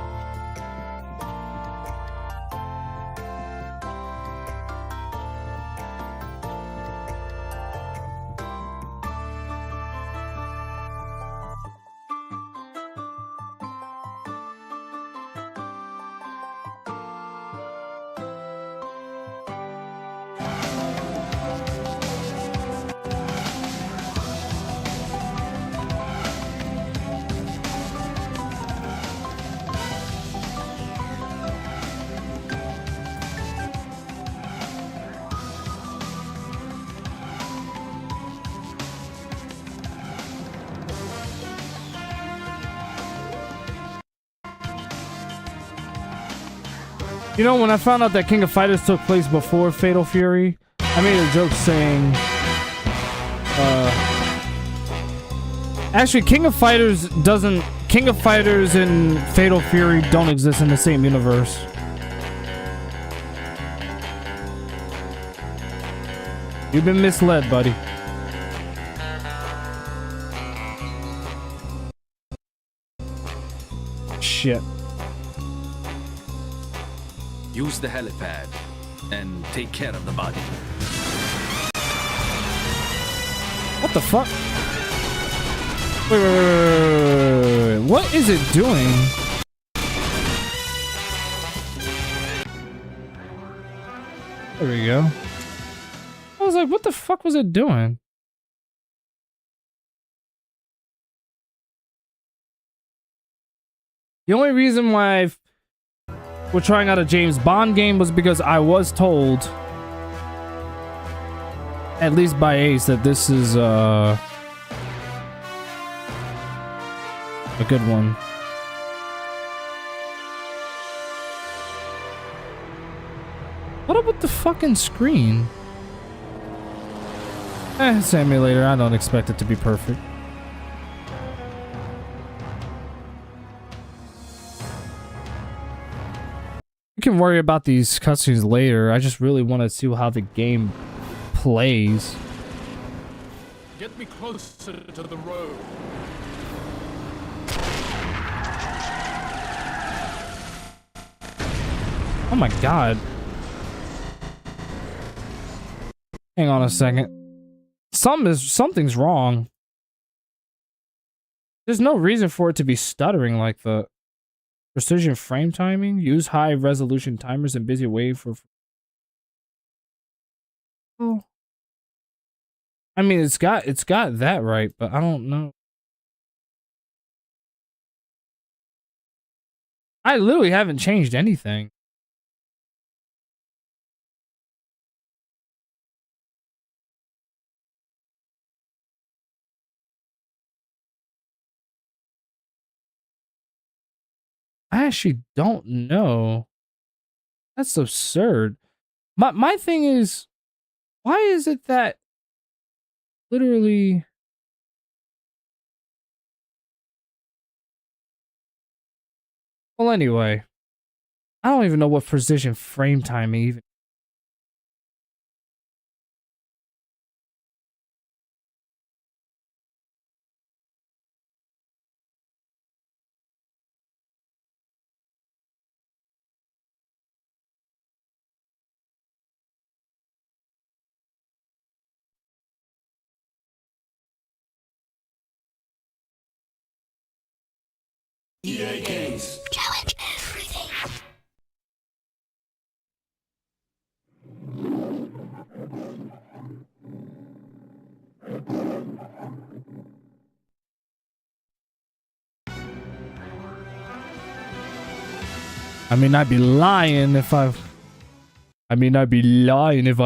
You know, when I found out that King of Fighters took place before Fatal Fury, I made a joke saying, actually, King of Fighters and Fatal Fury don't exist in the same universe. You've been misled, buddy. Shit. Use the helipad and take care of the body. What the fuck? Wait. What is it doing? There we go. I was like, what the fuck was it doing? The only reason why we're trying out a James Bond game was because I was told, at least by Ace, that this is a good one. What up with the fucking screen? It's an emulator. I don't expect it to be perfect. We can worry about these cutscenes later. I just really want to see how the game plays. Get me closer to the road. Oh my god. Hang on a second. Something's wrong. There's no reason for it to be stuttering like that. Precision frame timing. Use high resolution timers and busy wait for. Oh. I mean, it's got that right, but I don't know. I literally haven't changed anything. I actually don't know. That's absurd. My thing is, why is it that literally well anyway, I don't even know what precision frame timing even. EA Games. Challenge everything. I mean, I'd be lying if I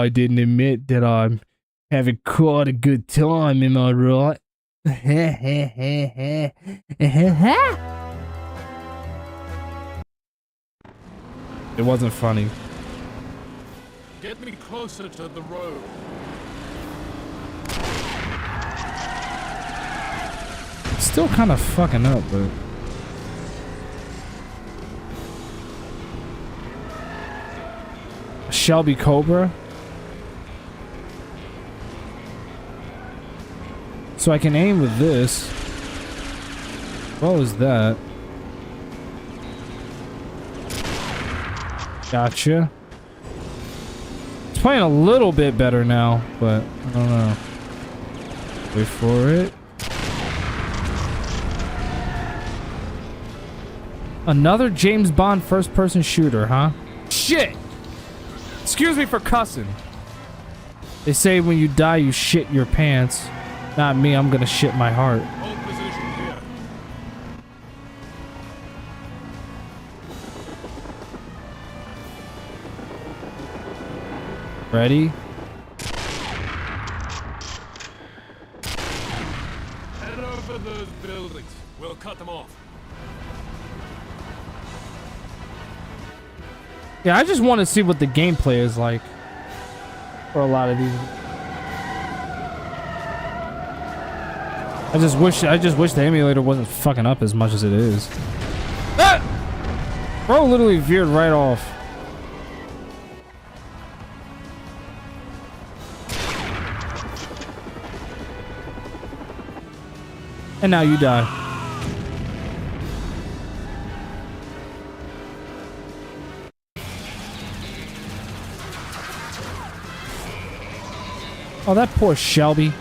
didn't admit that I'm having quite a good time, am I right? It wasn't funny. Get me closer to the road. Still kind of fucking up, but. Shelby Cobra. So I can aim with this. What was that? Gotcha. It's playing a little bit better now, but I don't know. Wait for it. Another James Bond first-person shooter, huh? Shit! Excuse me for cussing. They say when you die, you shit your pants. Not me, I'm gonna shit my heart. Hold position here. Ready? Head over those buildings. We'll cut them off. Yeah, I just want to see what the gameplay is like for a lot of these. I just wish the emulator wasn't fucking up as much as it is. Ah! Bro literally veered right off. And now you die. Oh, that poor Shelby.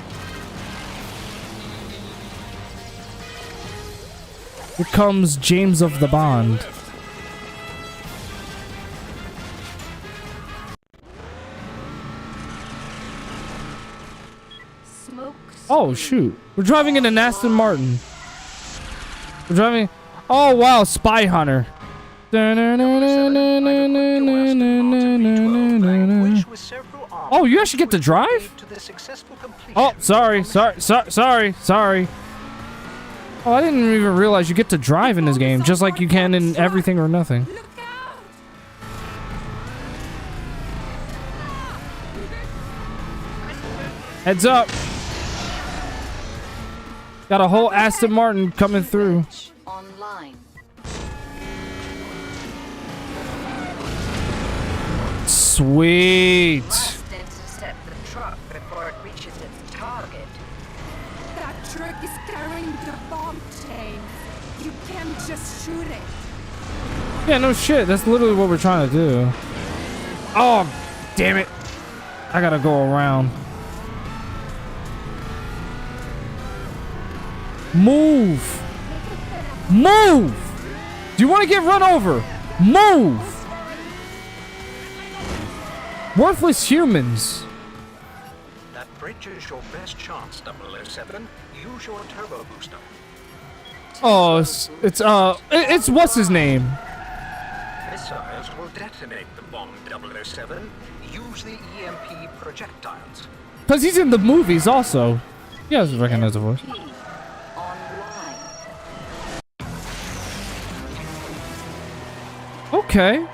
Here comes James of the Bond. Oh, shoot. We're driving in an Aston Martin. We're driving... Oh, wow. Spy Hunter. Oh, you actually get to drive? Oh, sorry. Oh, I didn't even realize you get to drive in this game, just like you can in Everything or Nothing. Heads up. Got a whole Aston Martin coming through. Online. Sweet. Must intercept the truck before it reaches its target. That truck is carrying the bomb chain. You can't just shoot it. Yeah, no shit. That's literally what we're trying to do. Oh, damn it. I gotta go around. Move. Move. Do you want to get run over? Move. Worthless humans. That bridge is your best chance, 007. Use your turbo booster. Oh, it's what's his name? Missiles will detonate the bomb, 007. Use the EMP projectiles. Because he's in the movies also. He has to recognize the voice. Okay.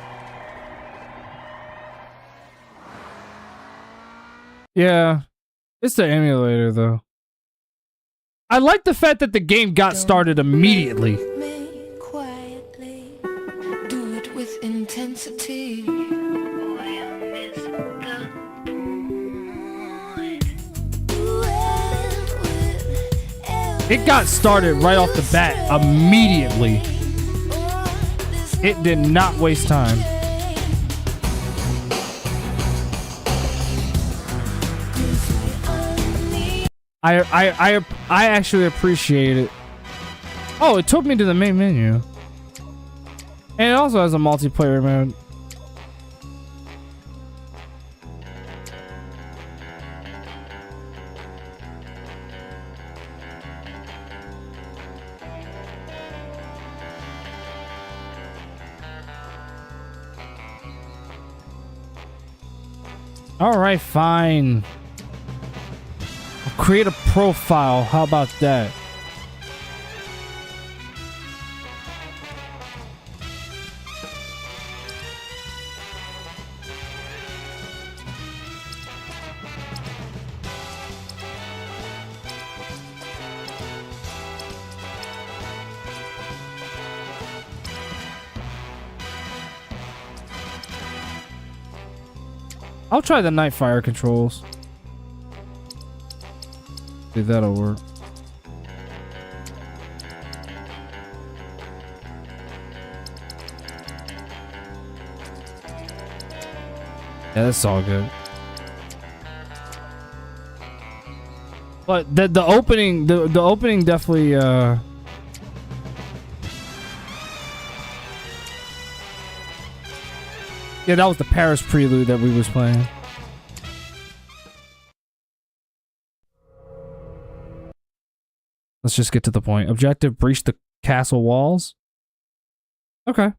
Yeah. It's the emulator though. I like the fact that the game got started immediately. Quietly, do it with intensity. It got started right off the bat immediately. It did not waste time. I actually appreciate it. Oh, it took me to the main menu. And it also has a multiplayer mode. All right, fine. I'll create a profile. How about that? I'll try the night fire controls. See, that'll work. Yeah, that's all good. But the opening the opening definitely yeah, that was the Paris prelude that we was playing. Let's just get to the point. Objective: breach the castle walls. Okay.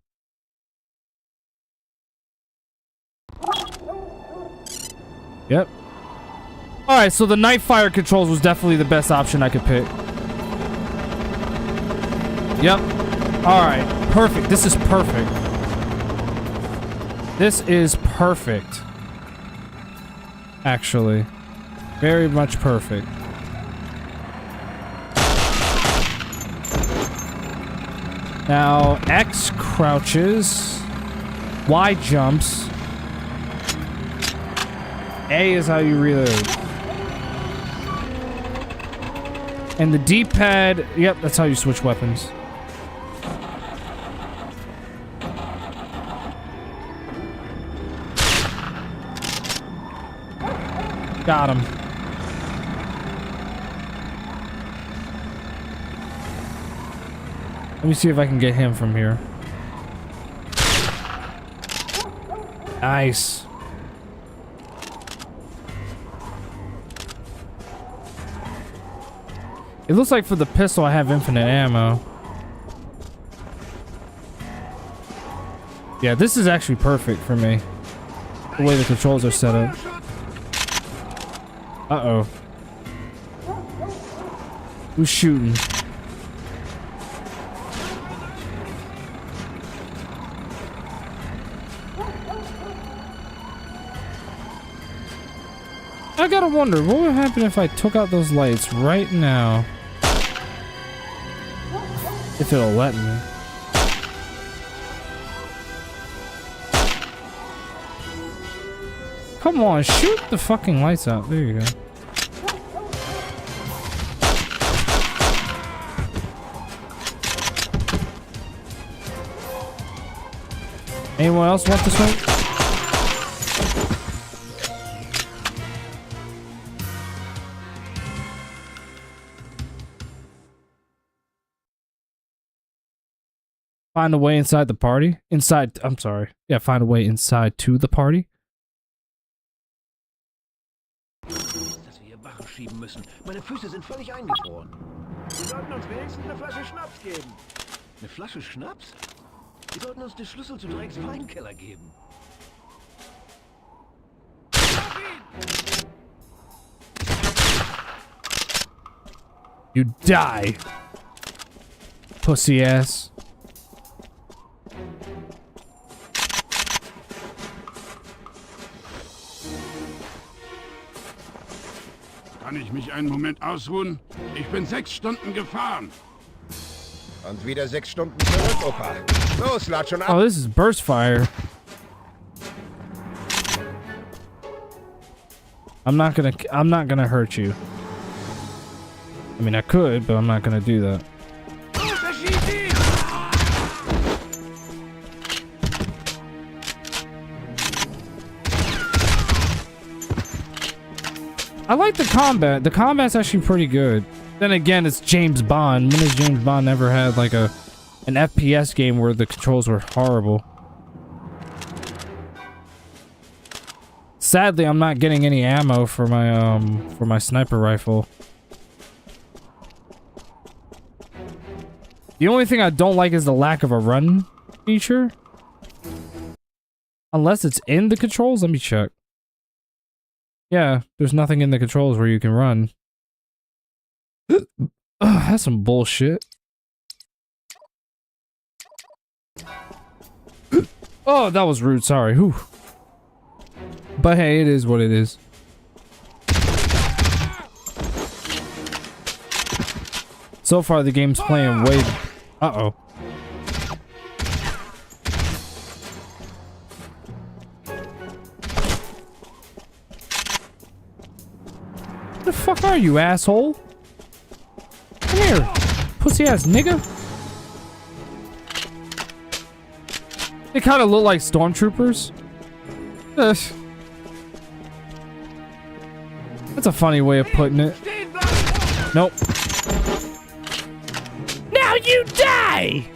Yep. Alright, so the night fire controls was definitely the best option I could pick. Yep. Alright, perfect. This is perfect. This is perfect. Actually. Very much perfect. Now, X crouches. Y jumps. A is how you reload. And the D-pad, yep, that's how you switch weapons. Got him. Let me see if I can get him from here. Nice. It looks like for the pistol I have infinite ammo. Yeah, this is actually perfect for me. The way the controls are set up. Uh-oh. Who's shooting? I gotta wonder, what would happen if I took out those lights right now? If it'll let me. Come on, shoot the fucking lights out. There you go. Anyone else want this one? Find a way inside the party? I'm sorry. Yeah, find a way inside to the party. Dass wir hier Wachen schieben müssen. Meine Füße sind völlig eingefroren. Sie sollten uns wenigstens eine Flasche Schnaps geben. Eine Flasche Schnaps? Sie sollten uns den Schlüssel zu Drakes Weinkeller geben. You die. Pussy ass. Kann ich mich einen Moment ausruhen? Ich bin 6 Stunden gefahren. Und wieder 6 Stunden zurück, Opa. Los, lad schon ab. Oh, this is burst fire. I'm not gonna hurt you. I mean, I could, but I'm not gonna do that. I like the combat. The combat's actually pretty good. Then again, it's James Bond. When has James Bond ever had like an FPS game where the controls were horrible? Sadly, I'm not getting any ammo for my sniper rifle. The only thing I don't like is the lack of a run feature. Unless it's in the controls, let me check. Yeah, there's nothing in the controls where you can run. That's some bullshit. Oh, that was rude. Sorry. Whew. But hey, it is what it is. So far, the game's playing way... Uh-oh. fuck are you, asshole? Come here, pussy ass nigga. They kind of look like stormtroopers. Ugh. That's a funny way of putting it. Nope. Now you die!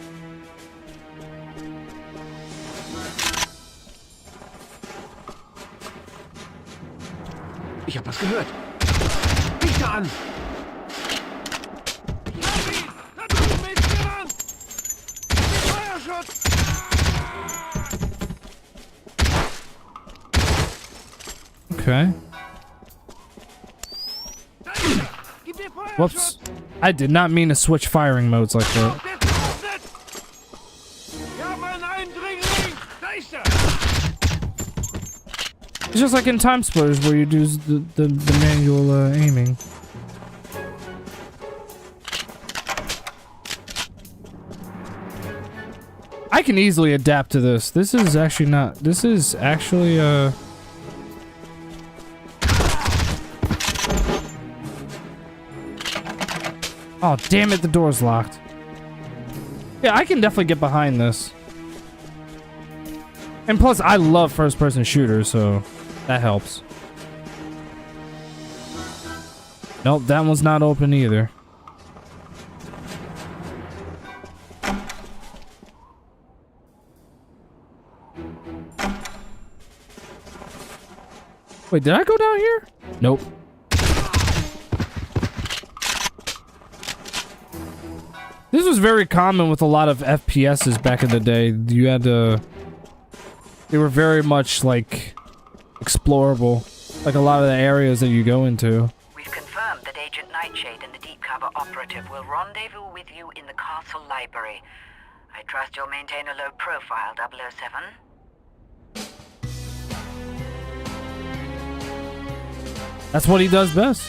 Ich hab was gehört. Richte an! Okay. Whoops. I did not mean to switch firing modes like that. It's just like in Time Splitters where you do the manual aiming. I can easily adapt to this. This is actually not... This is actually, Oh, damn it, the door's locked. Yeah, I can definitely get behind this. And plus, I love first-person shooters, so that helps. Nope, that one's not open either. Wait, did I go down here? Nope. This was very common with a lot of FPSs back in the day. You had to... They were very much, like, explorable. Like a lot of the areas that you go into. We've confirmed that Agent Nightshade and the deep cover operative will rendezvous with you in the castle library. I trust you'll maintain a low profile, 007. That's what he does best.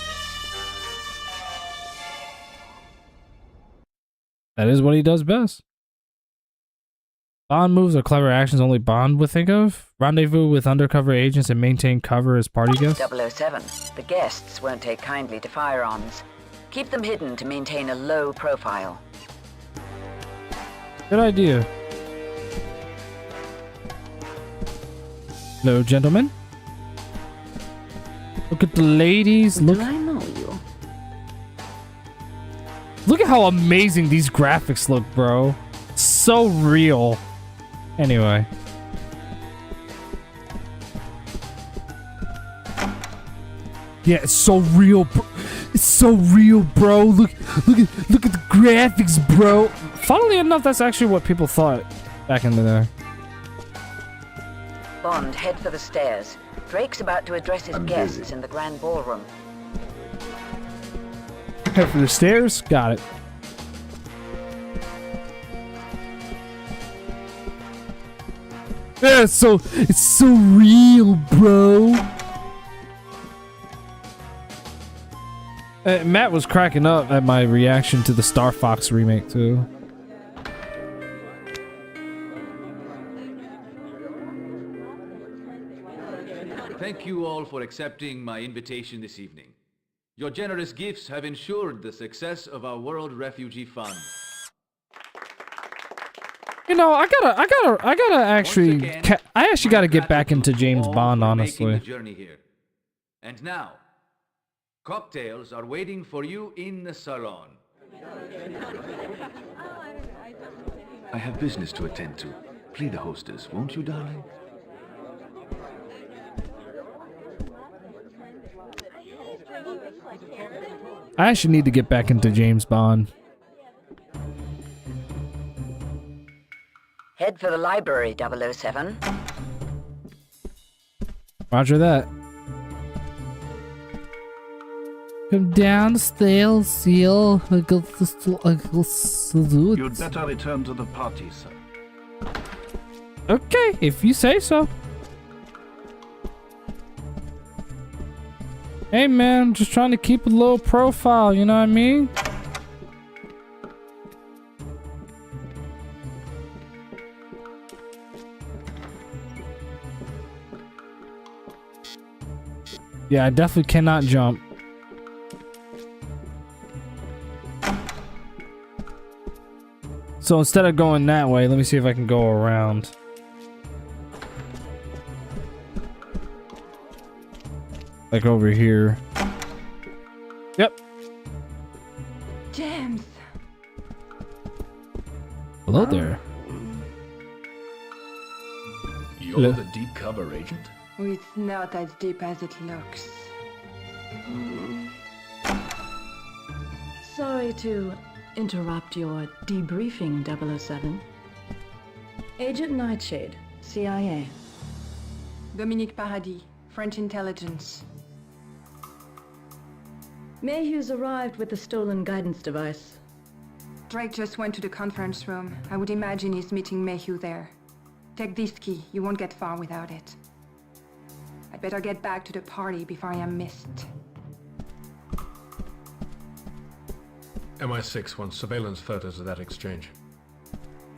That is what he does best. Bond moves are clever actions only Bond would think of. Rendezvous with undercover agents and maintain cover as party guests. 007. The guests won't take kindly to firearms. Keep them hidden to maintain a low profile. Good idea. Hello, gentlemen. Look at the ladies. Look. Do I know you? Look at how amazing these graphics look, bro. So real. Anyway. Yeah, it's so real, bro. It's so real, bro. Look at the graphics, bro. Funnily enough, that's actually what people thought back in the day. Bond, head for the stairs. Drake's about to address his guests in the grand ballroom. Head for the stairs? Got it. Yeah, it's so real, bro. Matt was cracking up at my reaction to the Star Fox remake too. Thank you all for accepting my invitation this evening. Your generous gifts have ensured the success of our World Refugee Fund. You know, I gotta actually, I actually gotta get back into James Bond, honestly. The journey here. And now, cocktails are waiting for you in the salon. I have business to attend to. Plead the hostess, won't you, darling? I actually need to get back into James Bond. Head for the library, 007. Roger that. Come down the stairs, seal. You'd better return to the party, sir. Okay, if you say so. Hey man, just trying to keep a low profile, you know what I mean? Yeah, I definitely cannot jump. So instead of going that way, let me see if I can go around. Like over here. Yep. James. Hello there. You're the deep cover agent? It's not as deep as it looks. Sorry to interrupt your debriefing, 007. Agent Nightshade, CIA. Dominique Paradis, French intelligence. Mayhew's arrived with the stolen guidance device. Drake just went to the conference room. I would imagine he's meeting Mayhew there. Take this key. You won't get far without it. I'd better get back to the party before I am missed. MI6 wants surveillance photos of that exchange.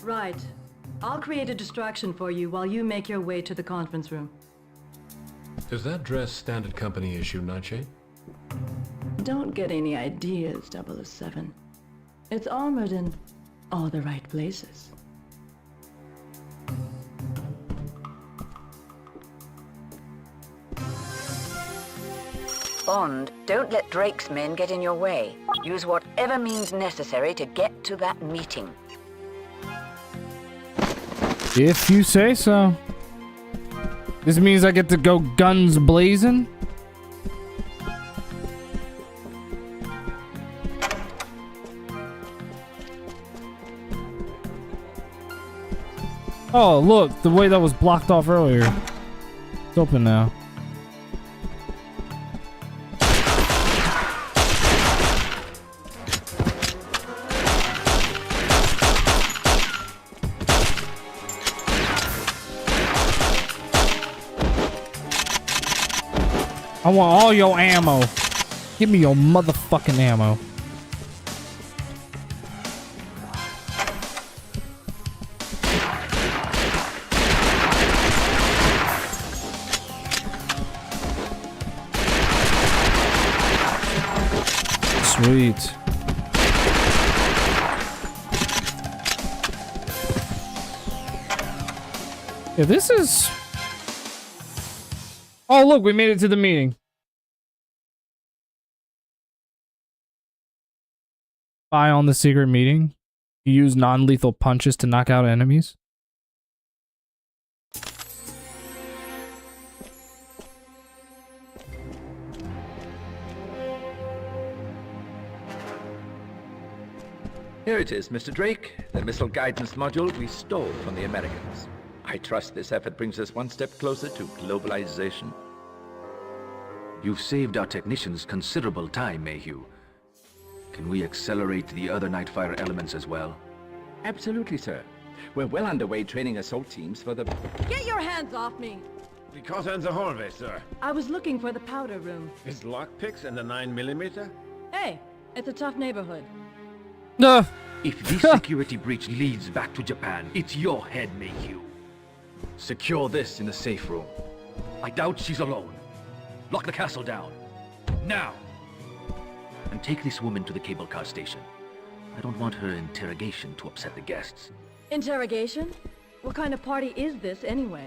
Right. I'll create a distraction for you while you make your way to the conference room. Is that dress standard company issue, Nightshade? Don't get any ideas, 007. It's armored in all the right places. Bond, don't let Drake's men get in your way. Use whatever means necessary to get to that meeting. If you say so. This means I get to go guns blazing? Oh, look, the way that was blocked off earlier. It's open now. I want all your ammo. Give me your motherfucking ammo. Sweet. Yeah, this is... Oh, look, we made it to the meeting. Spy on the secret meeting. You use non-lethal punches to knock out enemies. Here it is, Mr. Drake, the missile guidance module we stole from the Americans. I trust this effort brings us one step closer to globalization. You've saved our technicians considerable time, Mayhew. Can we accelerate the other Nightfire elements as well? Absolutely, sir. We're well underway training assault teams for the... Get your hands off me! We caught her in the hallway, sir. I was looking for the powder room. Is lockpicks and the 9mm? Hey, it's a tough neighborhood. No. If this security breach leads back to Japan, it's your head, Mayhew. Secure this in the safe room. I doubt she's alone. Lock the castle down. Now! And take this woman to the cable car station. I don't want her interrogation to upset the guests. Interrogation? What kind of party is this, anyway?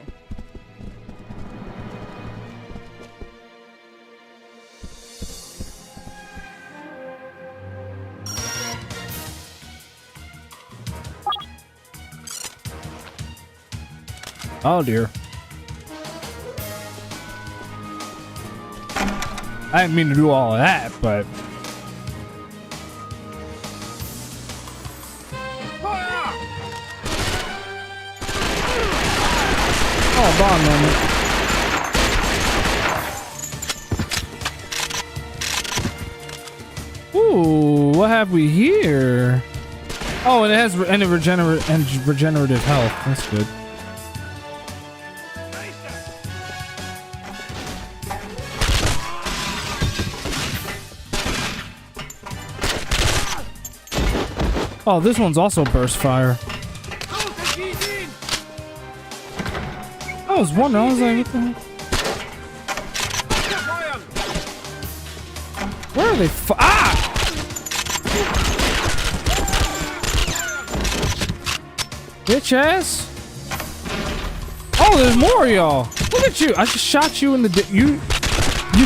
Oh dear. I didn't mean to do all of that, but... Oh, Bond moment. Ooh, what have we here? Oh, and it has regenerative health. That's good. Oh, this one's also burst fire. I was wondering, I was like, what the heck? Where are they? Ah! Bitch ass. Oh, there's more of y'all. Look at you. I just shot you in the you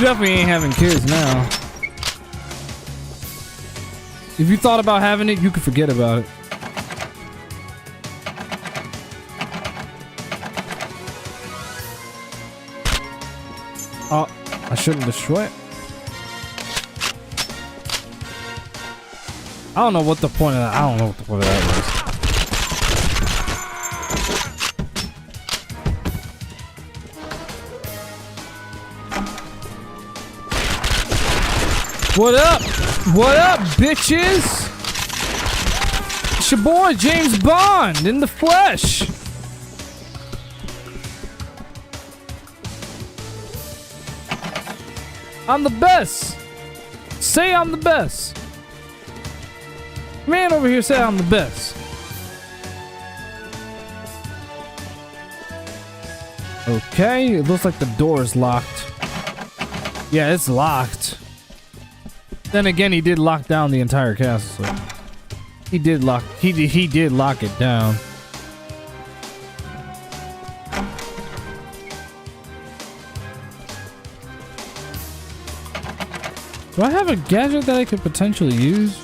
definitely ain't having kids now. If you thought about having it, you could forget about it. Oh, I shouldn't destroy it. I don't know what the point of that. I don't know what the point of that was. What up? What up, bitches? It's your boy James Bond in the flesh. I'm the best. Say I'm the best. Man over here say I'm the best. Okay, it looks like the door is locked. Yeah, it's locked. Then again, he did lock down the entire castle. So he did lock it down. Do I have a gadget that I could potentially use?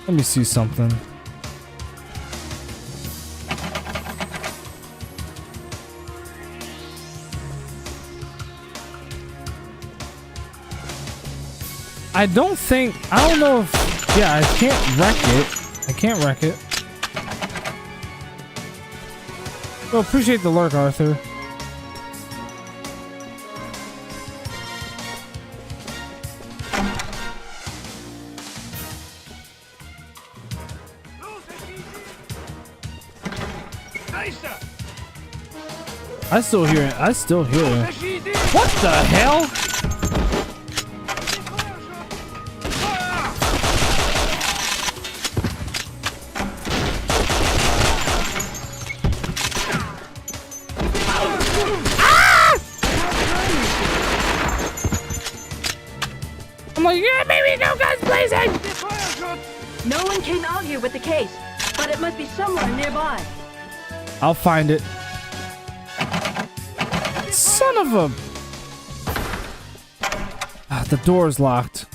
Let me see something. I don't know if, yeah, I can't wreck it. I can't wreck it. Well, appreciate the lurk, Arthur. I still hear it. I still hear it. What the hell? I'm like, yeah, maybe no guns blazing. No one came out here with the case, but it must be somewhere nearby. I'll find it. Son of a... Ah, the door's locked.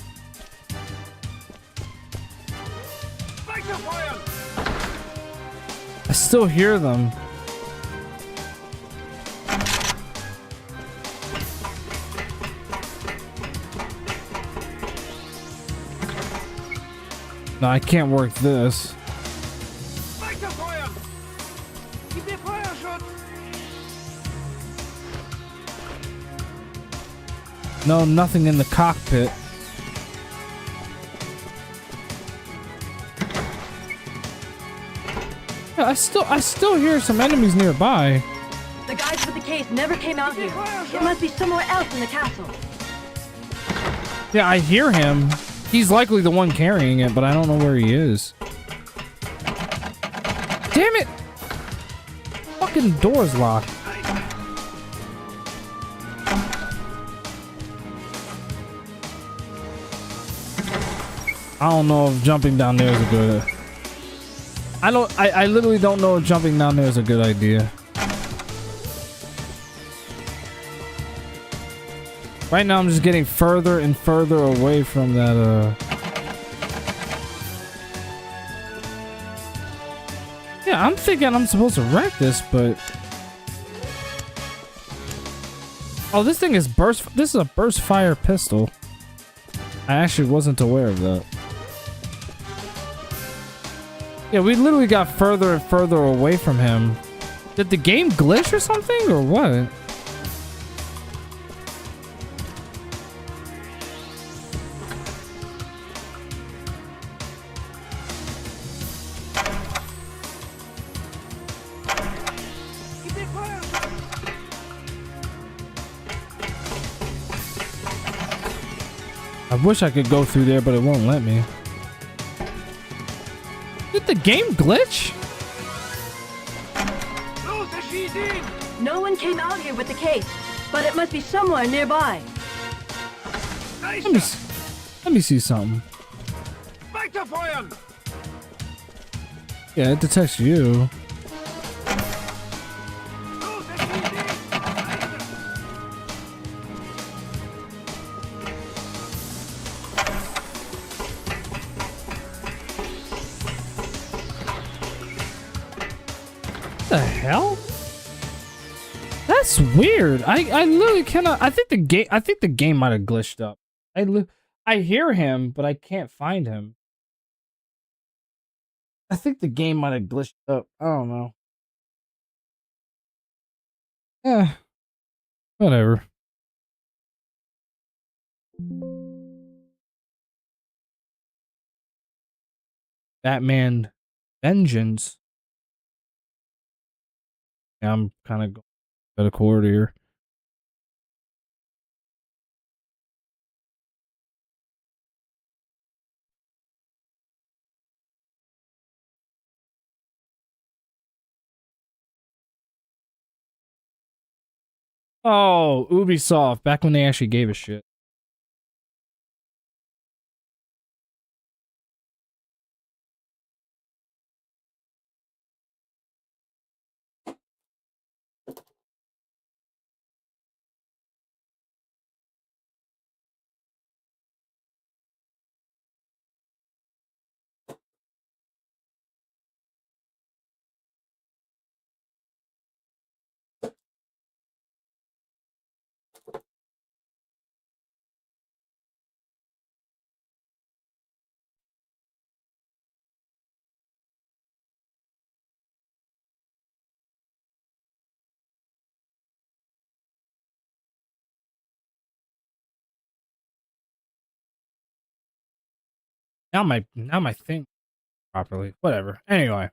I still hear them. No, I can't work this. No, nothing in the cockpit. Yeah, I still hear some enemies nearby. The guys with the case never came out here. It must be somewhere else in the castle. Yeah, I hear him. He's likely the one carrying it, but I don't know where he is. Damn it! Fucking door's locked. I don't know if jumping down there is a good... I literally don't know if jumping down there is a good idea. Right now I'm just getting further and further away from that, Yeah, I'm thinking I'm supposed to wreck this, but... Oh, this thing is burst... This is a burst fire pistol. I actually wasn't aware of that. Yeah, we literally got further and further away from him. Did the game glitch or something, or what? I wish I could go through there, but it won't let me. Did the game glitch? No one came out here with the case, but it must be somewhere nearby. Let me see something. Yeah, it detects you. The hell? That's weird. I literally cannot. I think the game might have glitched up. I hear him, but I can't find him. I think the game might have glitched up. I don't know. Yeah. Whatever. Batman Vengeance. Yeah, I'm kind of going to the corridor here. Oh, Ubisoft, back when they actually gave a shit. Now my thing properly. Whatever. Anyway.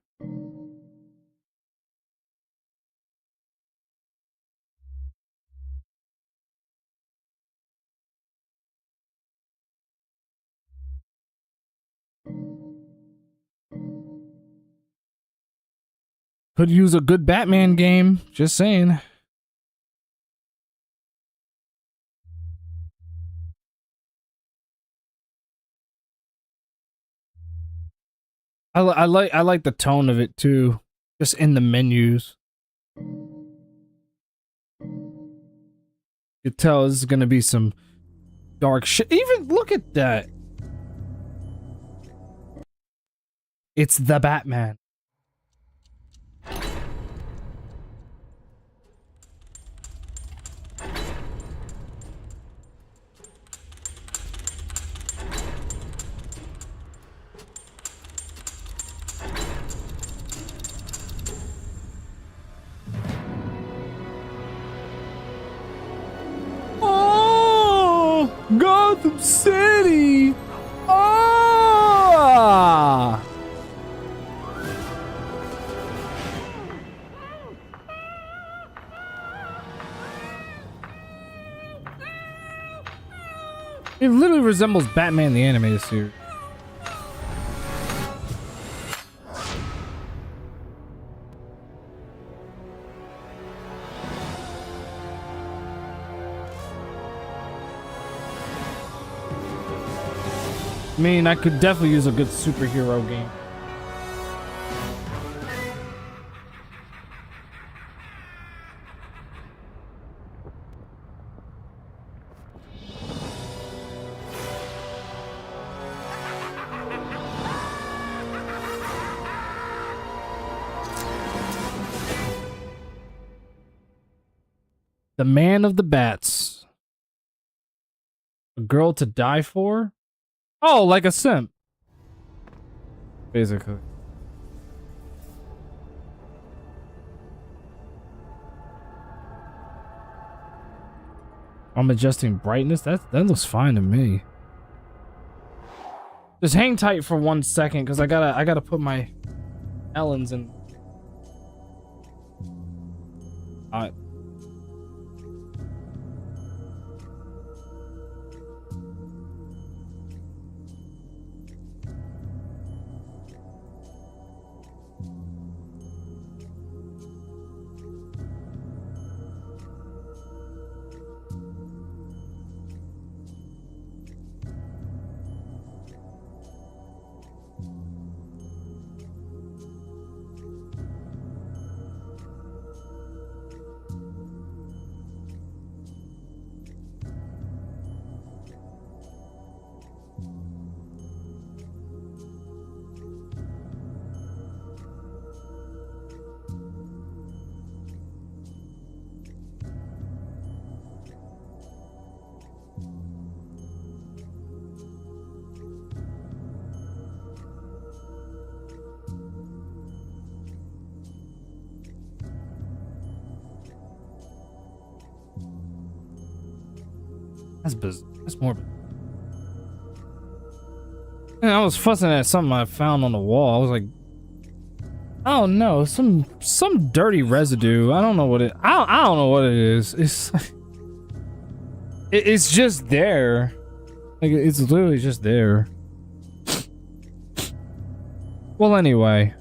Could use a good Batman game. Just saying. I like the tone of it too. Just in the menus. You tell this is gonna be some dark shit. Even look at that. It's the Batman. Oh, Gotham City. Ah. It literally resembles Batman the Animated Series. I mean, I could definitely use a good superhero game. The Man of the Bats. A girl to die for? Oh, like a simp. Basically. I'm adjusting brightness. That looks fine to me. Just hang tight for 1 second, because I gotta put my Ellens in. That's bizarre. That's more. And I was fussing at something I found on the wall. I was like, I don't know, some dirty residue. I don't know what it. I don't know what it is. It's just there. Like it's literally just there. Well, anyway.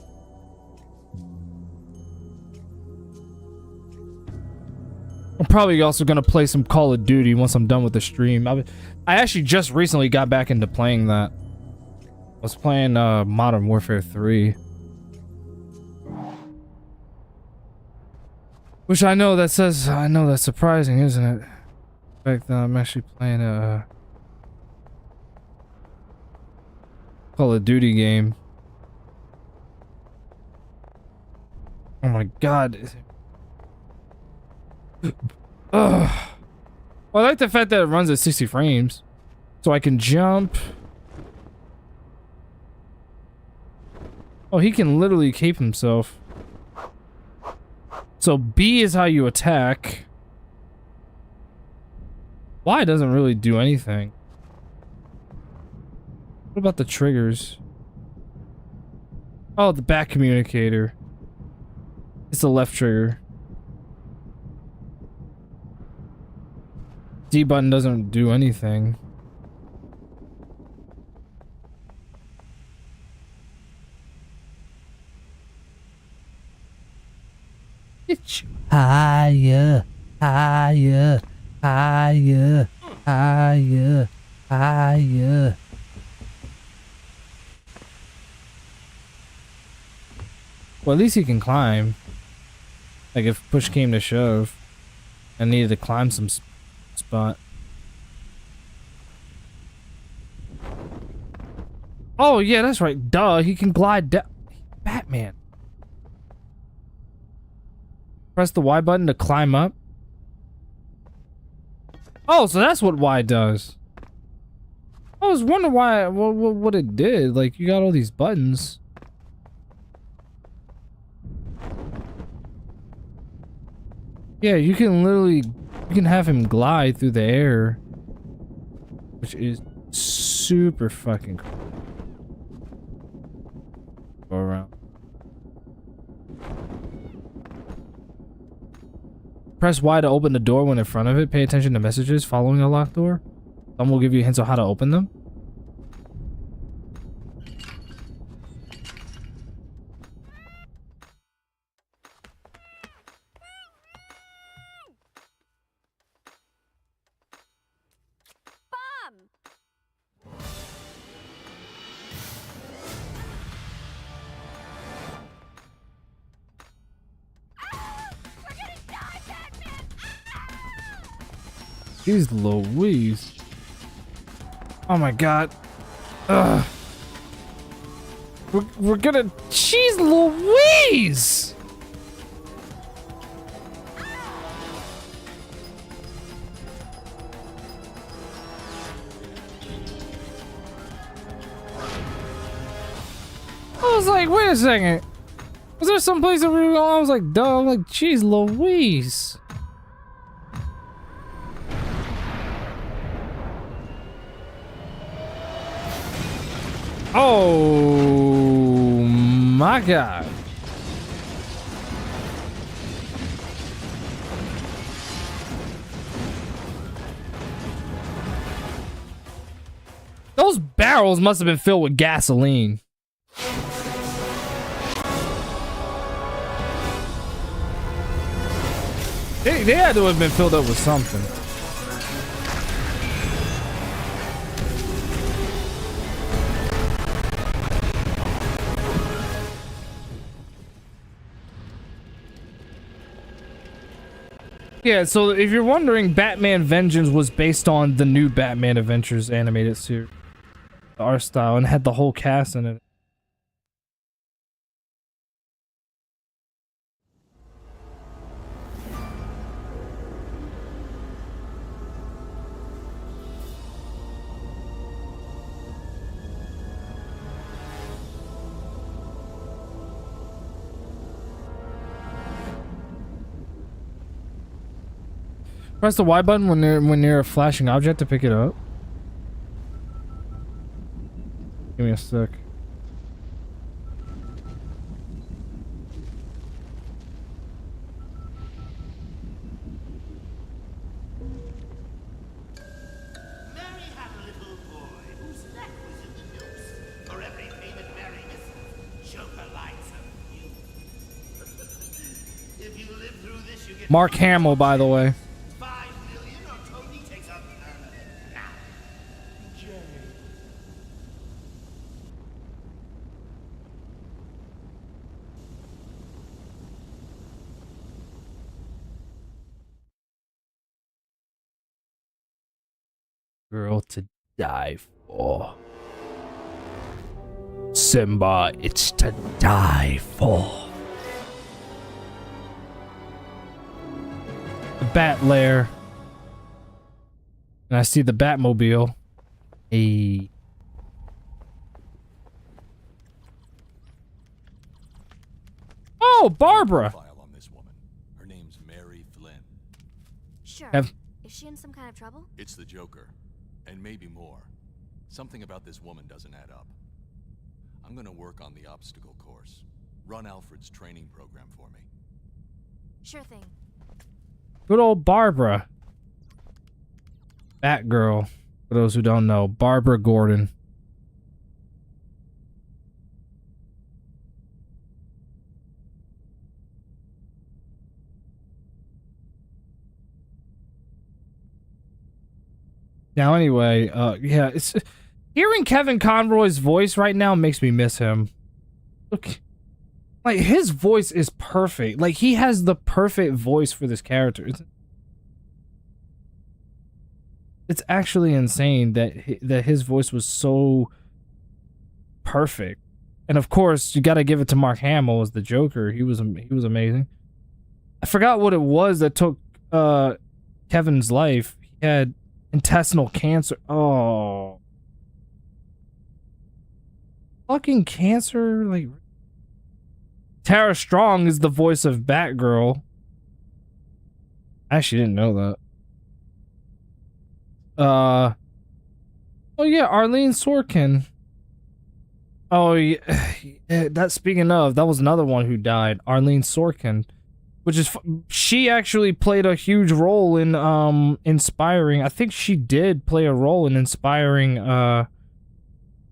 I'm probably also gonna play some Call of Duty once I'm done with the stream. I actually just recently got back into playing that. I was playing Modern Warfare 3. Which I know that's surprising, isn't it? In fact, I'm actually playing a Call of Duty game. Oh my god. Ugh. Well, I like the fact that it runs at 60 frames. So I can jump. Oh, he can literally cape himself. So B is how you attack. Y doesn't really do anything. What about the triggers? Oh, the back communicator. It's the left trigger. D button doesn't do anything. Higher, higher, higher, higher, higher. Well, at least he can climb. Like if push came to shove, I needed to climb some spot. Oh yeah, that's right. Duh, he can glide down. Batman. Press the Y button to climb up. Oh, so that's what Y does. I was wondering why, what it did. Like, you got all these buttons. Yeah, you can literally, you can have him glide through the air, which is super fucking cool. Go around. Press Y to open the door when in front of it. Pay attention to messages following a locked door. Some will give you hints on how to open them. Jeez Louise. Oh my god. Ugh. We're gonna... Jeez Louise! I was like, wait a second. Was there some place that we were going? I was like, duh. I'm like, jeez Louise. Oh my god. Those barrels must have been filled with gasoline. They had to have been filled up with something. Yeah, so if you're wondering, Batman Vengeance was based on the new Batman Adventures animated series. The art style, and had the whole cast in it. Press the Y button when near a flashing object to pick it up. Give me a sec. Mark Hamill, by the way. Girl to die for. Simba, it's to die for. The Bat Lair. And I see the Batmobile. Hey. Oh, Barbara. On this woman. Her name's Mary Flynn. Sure. Have- Is she in some kind of trouble? It's the Joker. And maybe more. Something about this woman doesn't add up. I'm gonna work on the obstacle course. Run Alfred's training program for me. Sure thing. Good old Barbara. Batgirl. For those who don't know, Barbara Gordon. Now, anyway, yeah, it's hearing Kevin Conroy's voice right now makes me miss him. Look, like his voice is perfect. Like he has the perfect voice for this character. It's actually insane that his voice was so perfect. And of course, you got to give it to Mark Hamill as the Joker. He was amazing. I forgot what it was that took Kevin's life. He had intestinal cancer. Oh. Fucking cancer. Like Tara Strong is the voice of Batgirl. I actually didn't know that. Oh yeah, Arlene Sorkin. Oh yeah, that speaking of, that was another one who died, Arlene Sorkin. Which is, she actually played a huge role in inspiring. I think she did play a role in inspiring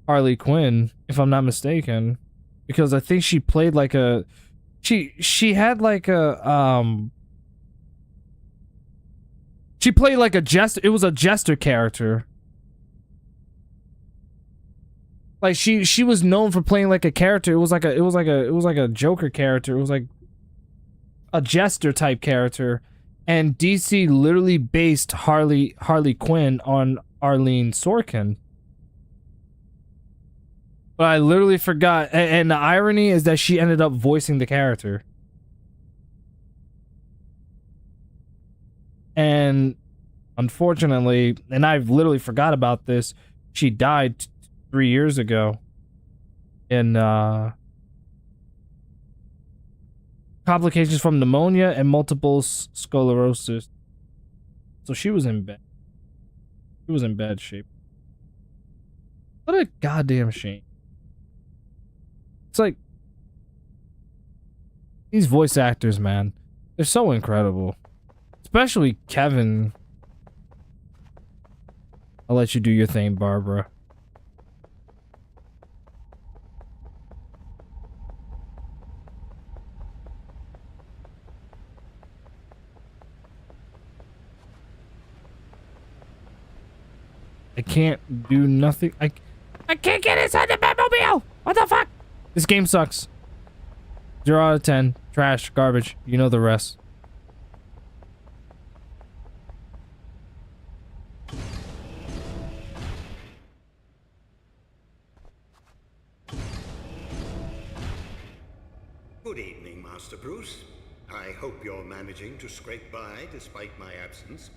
Harley Quinn, if I'm not mistaken, because I think she played like a she had like a she played like a jester. It was a jester character. Like she was known for playing like a character. It was like a Joker character. It was like a jester type character, and DC literally based Harley Quinn on Arlene Sorkin. But I literally forgot, and the irony is that she ended up voicing the character. And unfortunately, and I've literally forgot about this, she died 3 years ago in complications from pneumonia and multiple sclerosis. So she was in bed. She was in bad shape. What a goddamn shame. It's like these voice actors, man, they're so incredible. Especially Kevin. I'll let you do your thing, Barbara. I can't do nothing. I can't get inside the Batmobile! What the fuck? This game sucks. 0 out of 10. Trash. Garbage. You know the rest. Good evening, Master Bruce. I hope you're managing to scrape by despite my absence.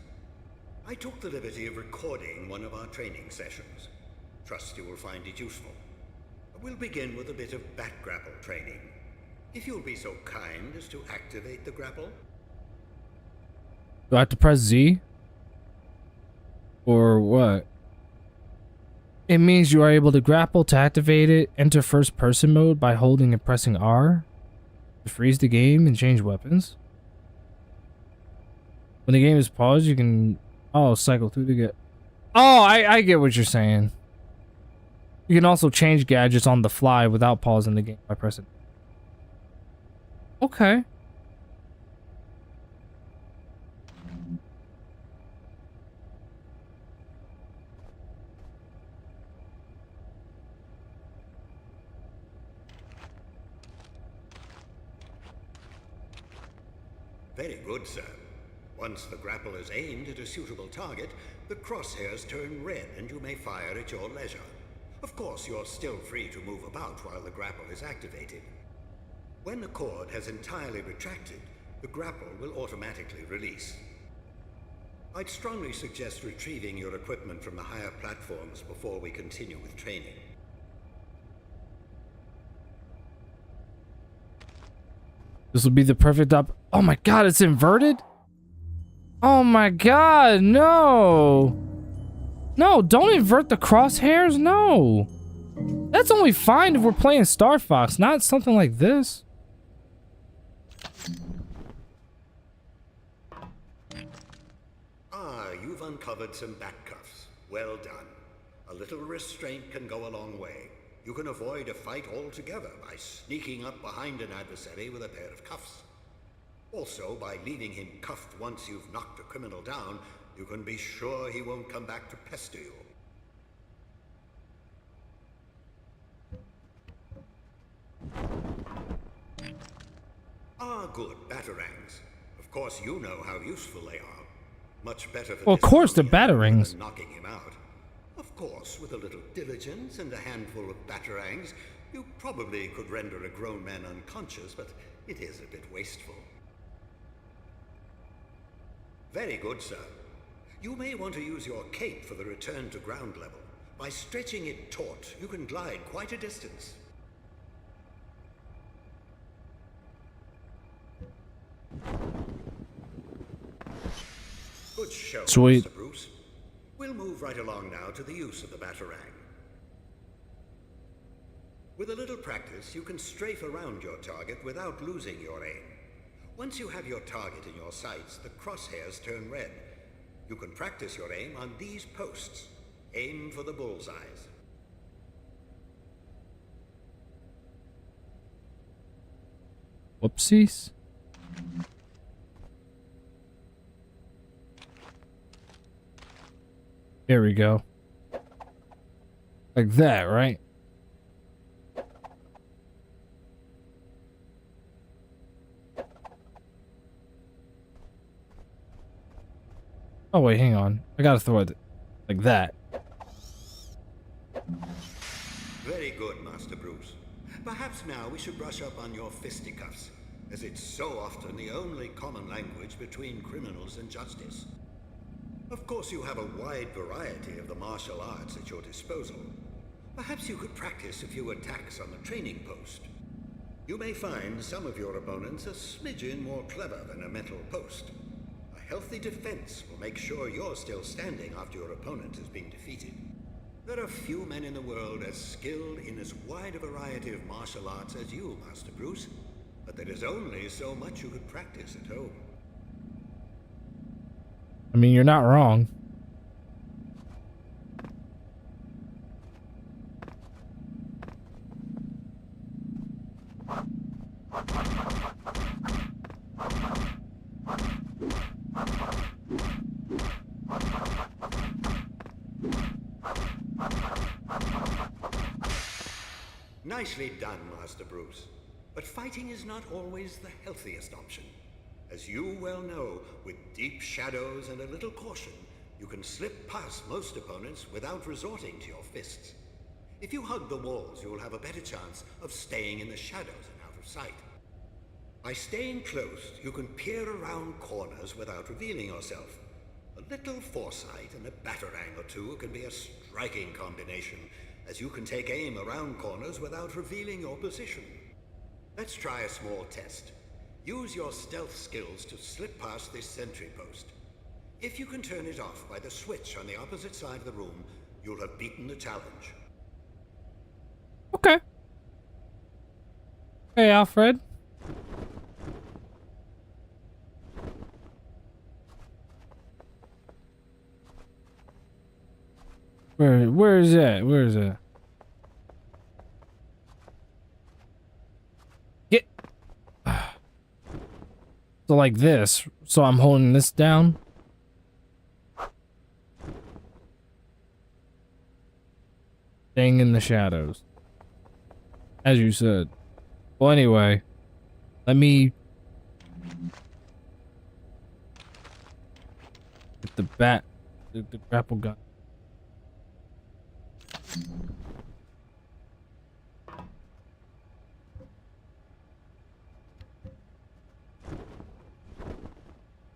I took the liberty of recording one of our training sessions. Trust you will find it useful. We'll begin with a bit of bat grapple training. If you'll be so kind as to activate the grapple. Do I have to press Z? Or what? It means you are able to grapple. To activate it, enter first person mode by holding and pressing R. To freeze the game and change weapons. When the game is paused, you can cycle through to get. Oh, I get what you're saying. You can also change gadgets on the fly without pausing the game by pressing. Okay. Very good, sir. Once the grapple is aimed at a suitable target, the crosshairs turn red and you may fire at your leisure. Of course, you're still free to move about while the grapple is activated. When the cord has entirely retracted, the grapple will automatically release. I'd strongly suggest retrieving your equipment from the higher platforms before we continue with training. This will be the perfect Oh my god, it's inverted? Oh my god, no! No, don't invert the crosshairs, no! That's only fine if we're playing Star Fox, not something like this. Ah, you've uncovered some back cuffs. Well done. A little restraint can go a long way. You can avoid a fight altogether by sneaking up behind an adversary with a pair of cuffs. Also, by leaving him cuffed once you've knocked a criminal down, you can be sure he won't come back to pester you. Ah, good. Batarangs. Of course, you know how useful they are. Much better for well, of course, the batarangs. Knocking him out. Of course, with a little diligence and a handful of batarangs, you probably could render a grown man unconscious, but it is a bit wasteful. Very good, sir. You may want to use your cape for the return to ground level. By stretching it taut, you can glide quite a distance. Good show, Sweet. Mr. Bruce. We'll move right along now to the use of the Batarang. With a little practice, you can strafe around your target without losing your aim. Once you have your target in your sights, the crosshairs turn red. You can practice your aim on these posts. Aim for the bullseyes. Whoopsies. Here we go. Like that, right? Oh wait, hang on. I gotta throw it like that. Very good, Master Bruce. Perhaps now we should brush up on your fisticuffs, as it's so often the only common language between criminals and justice. Of course, you have a wide variety of the martial arts at your disposal. Perhaps you could practice a few attacks on the training post. You may find some of your opponents a smidgen more clever than a mental post. A healthy defense will make sure you're still standing after your opponent has been defeated. There are few men in the world as skilled in as wide a variety of martial arts as you, Master Bruce, but there is only so much you could practice at home. I mean, you're not wrong. Nicely done, Master Bruce. But fighting is not always the healthiest option. As you well know, with deep shadows and a little caution, you can slip past most opponents without resorting to your fists. If you hug the walls, you'll have a better chance of staying in the shadows and out of sight. By staying close, you can peer around corners without revealing yourself. A little foresight and a batarang or two can be a striking combination, as you can take aim around corners without revealing your position. Let's try a small test. Use your stealth skills to slip past this sentry post. If you can turn it off by the switch on the opposite side of the room, you'll have beaten the challenge. Okay. Hey, Alfred. Where is that? Where is that? Get. So like this. So I'm holding this down. Staying in the shadows. As you said. Well, anyway. Let me get the bat. The grapple gun.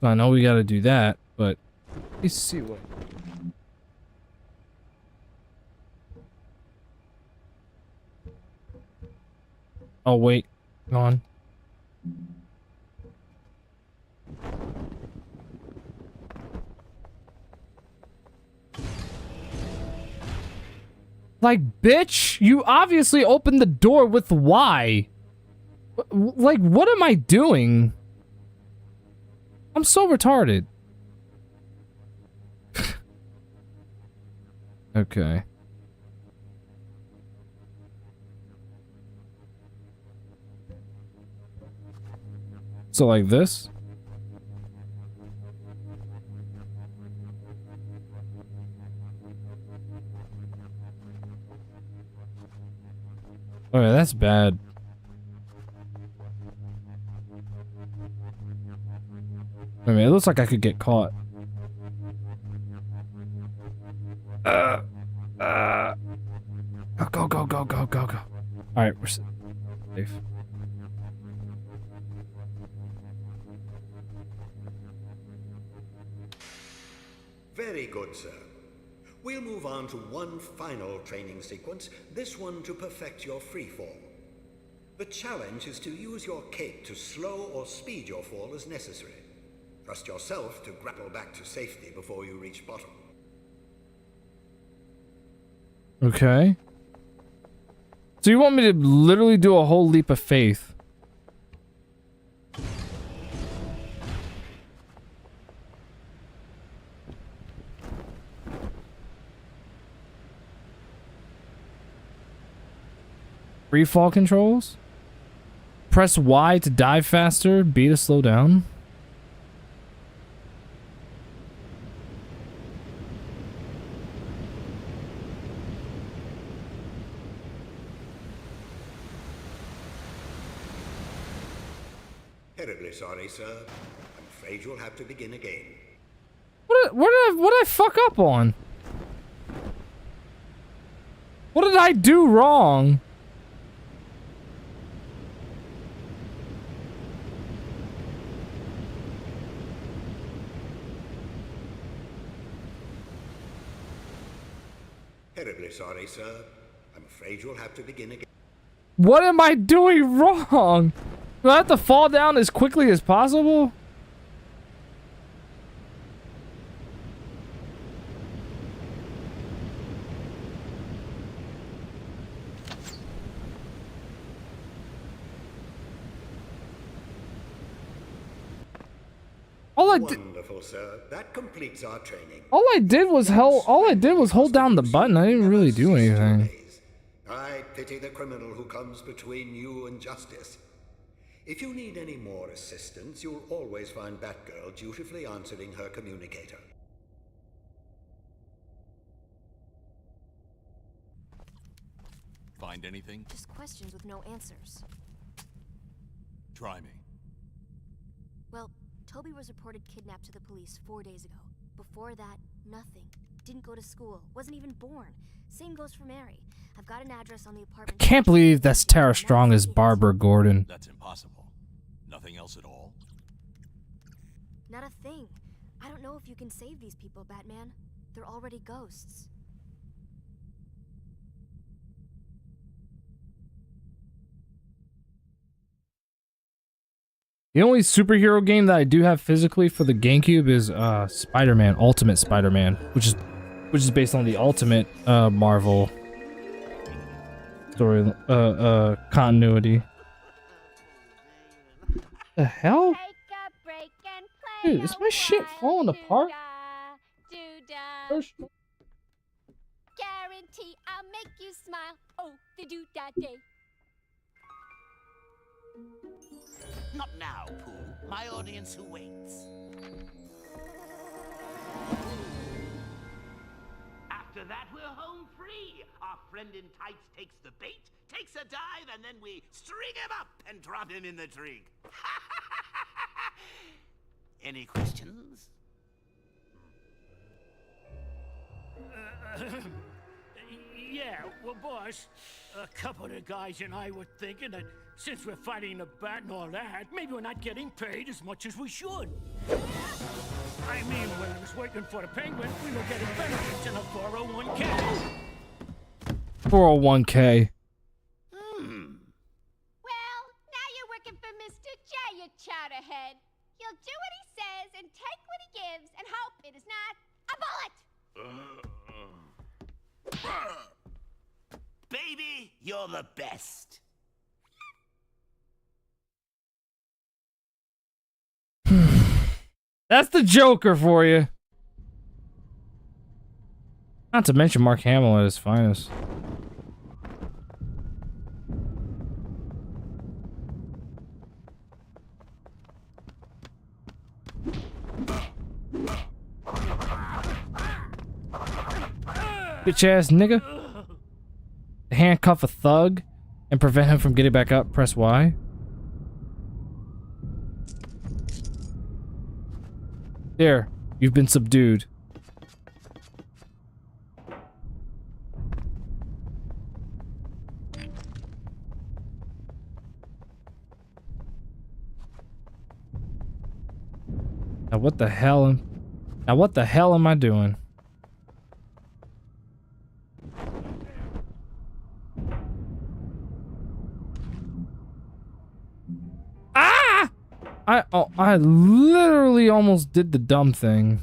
So I know we gotta do that, but let's see what. Oh wait, hang on. Like, bitch, you obviously opened the door with Y. Like, what am I doing? I'm so retarded. Okay. So like this? Oh yeah, that's bad. I mean, it looks like I could get caught. Go, go, go, go, go, go. Alright, we're safe. Very good, sir. We'll move on to one final training sequence, this one to perfect your freefall. The challenge is to use your cape to slow or speed your fall as necessary. Trust yourself to grapple back to safety before you reach bottom. Okay. So you want me to literally do a whole leap of faith? Free fall controls? Press Y to dive faster, B to slow down. Terribly sorry, sir. I'm afraid you'll have to begin again. What did I fuck up on? What did I do wrong? Terribly sorry, sir. I'm afraid you'll have to begin again. What am I doing wrong? Do I have to fall down as quickly as possible? Wonderful, sir. That completes our training. All I did was hold down the button. I didn't really do anything. I pity the criminal who comes between you and justice. If you need any more assistance, you'll always find Batgirl dutifully answering her communicator. Find anything? Just questions with no answers. Try me. Well, Toby was reported kidnapped to the police 4 days ago. Before that, nothing. Didn't go to school. Wasn't even born. Same goes for Mary. I've got an address on the apartment. Can't believe that's Tara Strong as Barbara Gordon. That's impossible. Nothing else at all? Not a thing. I don't know if you can save these people, Batman. They're already ghosts. The only superhero game that I do have physically for the GameCube is Spider-Man, Ultimate Spider-Man, which is based on the Ultimate Marvel story continuity. The hell? Dude, is my shit falling apart? Guarantee I'll make you smile. Oh, the do-da day. Not now, Pooh. My audience who waits. After that, we're home free. Our friend in tights takes the bait, takes a dive, and then we string him up and drop him in the trig. Any questions? Yeah, well, boss, a couple of the guys and I were thinking that since we're fighting the bat and all that, maybe we're not getting paid as much as we should. I mean, when I was working for the Penguin, we were getting benefits in a 401k. 401k. Well, now you're working for Mr. J, you chowderhead. You'll do what he says and take what he gives and hope it is not a bullet. Baby, you're the best. That's the Joker for you. Not to mention Mark Hamill at his finest. Bitch ass nigga. To handcuff a thug and prevent him from getting back up, press Y. There, you've been subdued. Now what the hell am I doing? Ah! I literally almost did the dumb thing.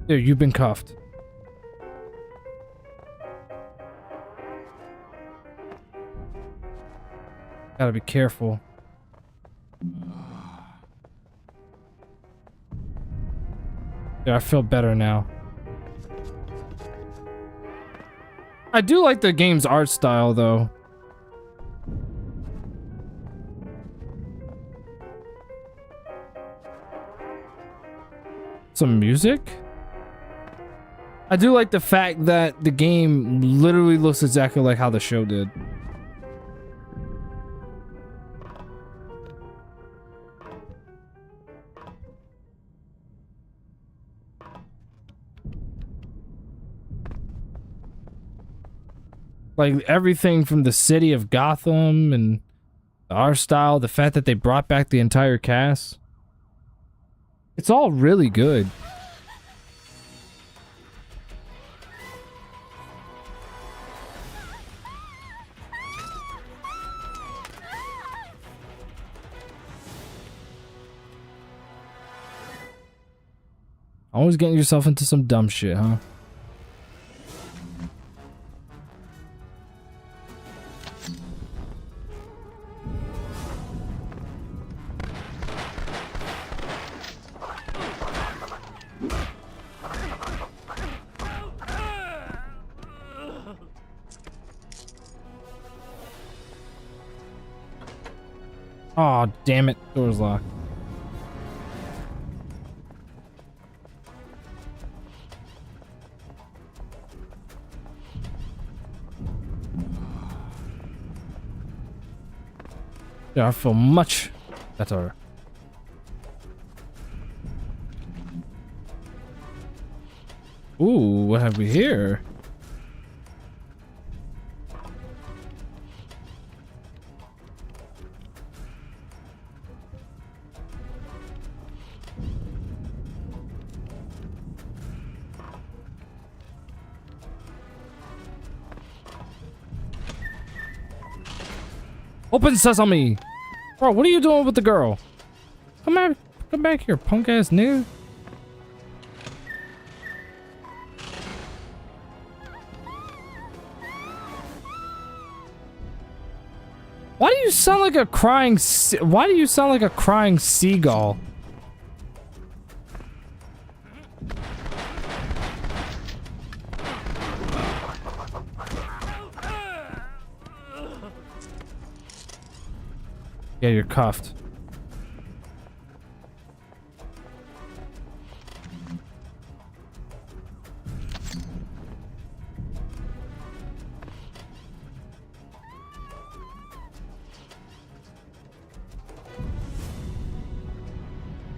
There, you've been cuffed. Gotta be careful. Yeah, I feel better now. I do like the game's art style, though. Some music? I do like the fact that the game literally looks exactly like how the show did. Like everything from the city of Gotham and the art style, the fact that they brought back the entire cast. It's all really good. Always getting yourself into some dumb shit, huh? Oh, damn it. Door's locked. Yeah, I feel much better. Ooh, what have we here? Open sesame. Bro, what are you doing with the girl? Come back here, punk ass nigga. Why do you sound like a crying seagull? Yeah, you're cuffed.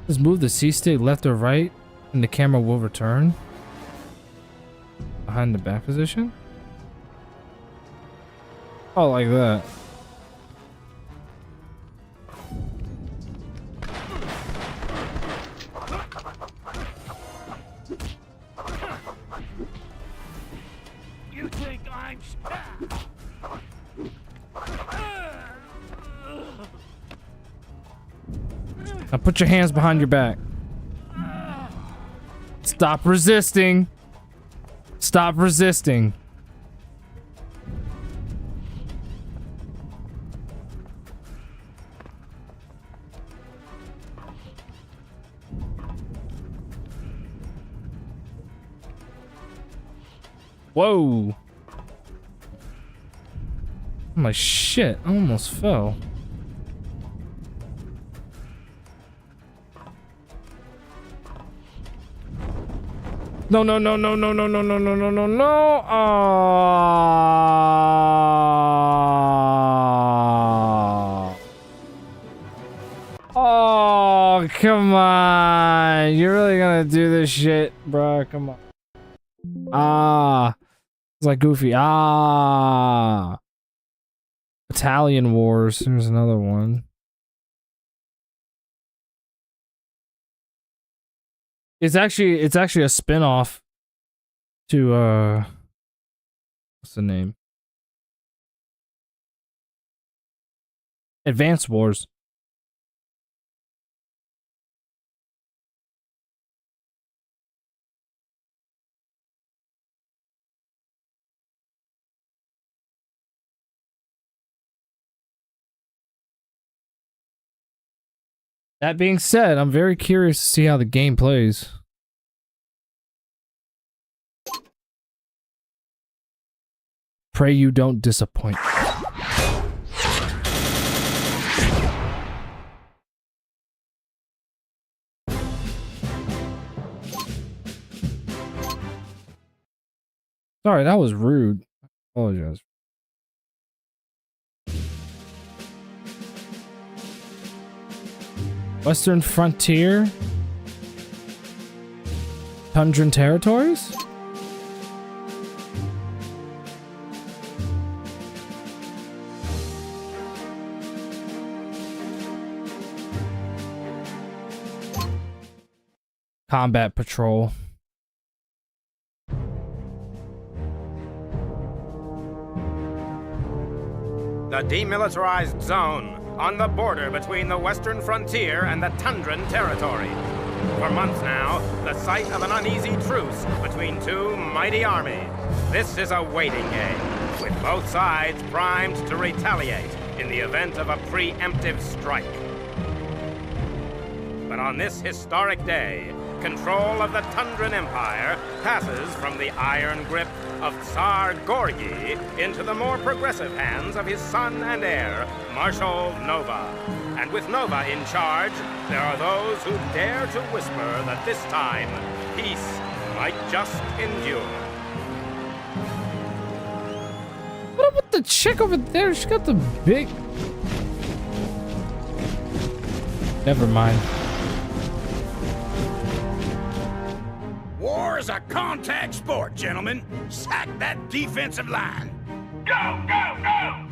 Just move the C stick left or right, and the camera will return. Behind the back position? Oh, like that. You think I'm Now put your hands behind your back. Stop resisting. Stop resisting. Whoa. Oh my shit, I almost fell. No, no, no, no, no, no, no, no, no, no, no, no. Oh, come on. You're really gonna do this shit, bro. Come on. It's like Goofy. Italian Wars. There's another one. It's actually a spin-off to what's the name? Advance Wars. That being said, I'm very curious to see how the game plays. Pray you don't disappoint. Sorry, that was rude. I apologize. Western Frontier? Tundran Territories? Combat Patrol. The demilitarized zone on the border between the Western Frontier and the Tundran Territory. For months now, the site of an uneasy truce between two mighty armies. This is a waiting game, with both sides primed to retaliate in the event of a preemptive strike. But on this historic day, control of the Tundran Empire passes from the iron grip of Tsar Gorgi into the more progressive hands of his son and heir, Marshal Nova. And with Nova in charge, there are those who dare to whisper that this time, peace might just endure. What about the chick over there? She got the big... Never mind. War is a contact sport, gentlemen. Sack that defensive line. Go, go, go!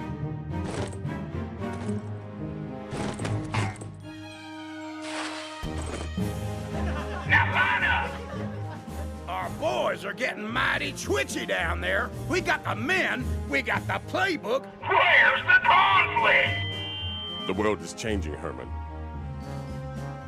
Now line up! Our boys are getting mighty twitchy down there. We got the men, we got the playbook. Where's the conflict? The world is changing, Herman.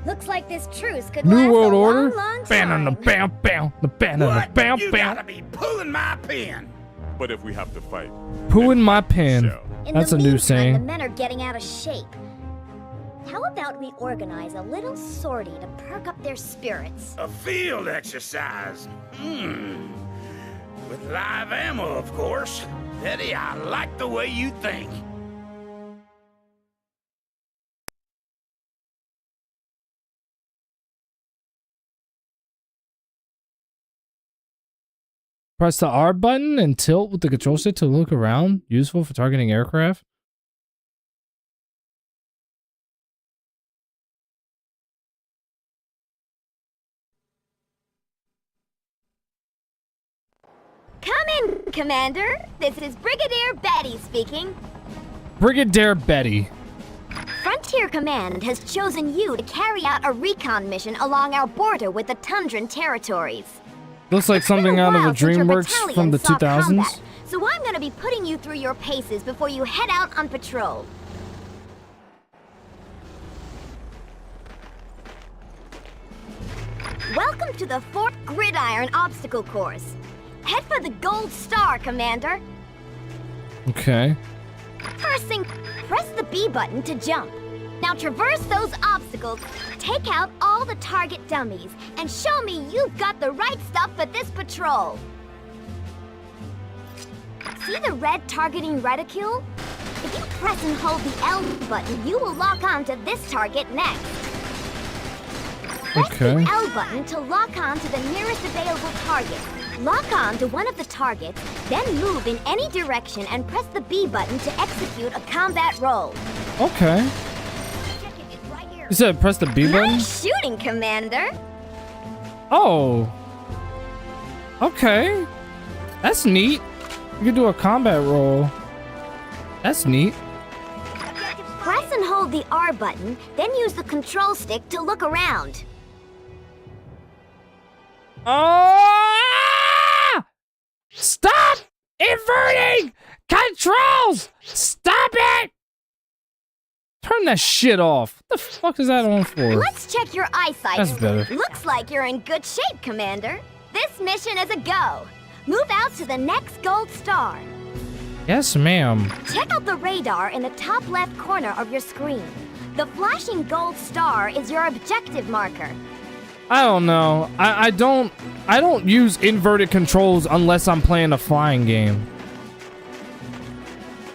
Looks like this truce could New last World a Order. long, long Bam, time. bam, bam, bam, bam, You bam. gotta be pulling my pin. But if we have to fight, Poo in my pen. In That's the a new meantime, saying. the men are getting out of shape. How about we organize a little sortie to perk up their spirits? A field exercise. With live ammo, of course. Eddie, I like the way you think. Press the R button and tilt with the control stick to look around. Useful for targeting aircraft. Come in, Commander. This is Brigadier Betty speaking. Brigadier Betty. Frontier Command has chosen you to carry out a recon mission along our border with the Tundran territories. Looks like something out of a DreamWorks from the 2000s. Combat, so I'm gonna be putting you through your paces before you head out on patrol. Welcome to the Fort Gridiron Obstacle Course. Head for the Gold Star, Commander. Okay. First thing, press the B button to jump. Now traverse those obstacles, take out all the target dummies, and show me you've got the right stuff for this patrol. See the red targeting reticule? If you press and hold the L button, you will lock on to this target next. Press the L button to lock on to the nearest available target. Lock on to one of the targets, then move in any direction and press the B button to execute a combat roll. Okay. You said press the B button? Nice shooting, Commander. Oh. Okay. That's neat. You can do a combat roll. That's neat. Press and hold the R button, then use the control stick to look around. Oh! Stop inverting controls! Stop it! Turn that shit off. What the fuck is that on for? Let's check your eyesight. That's better. Looks like you're in good shape, Commander. This mission is a go. Move out to the next gold star. Yes, ma'am. Check out the radar in the top left corner of your screen. The flashing gold star is your objective marker. I don't know. I don't use inverted controls unless I'm playing a flying game.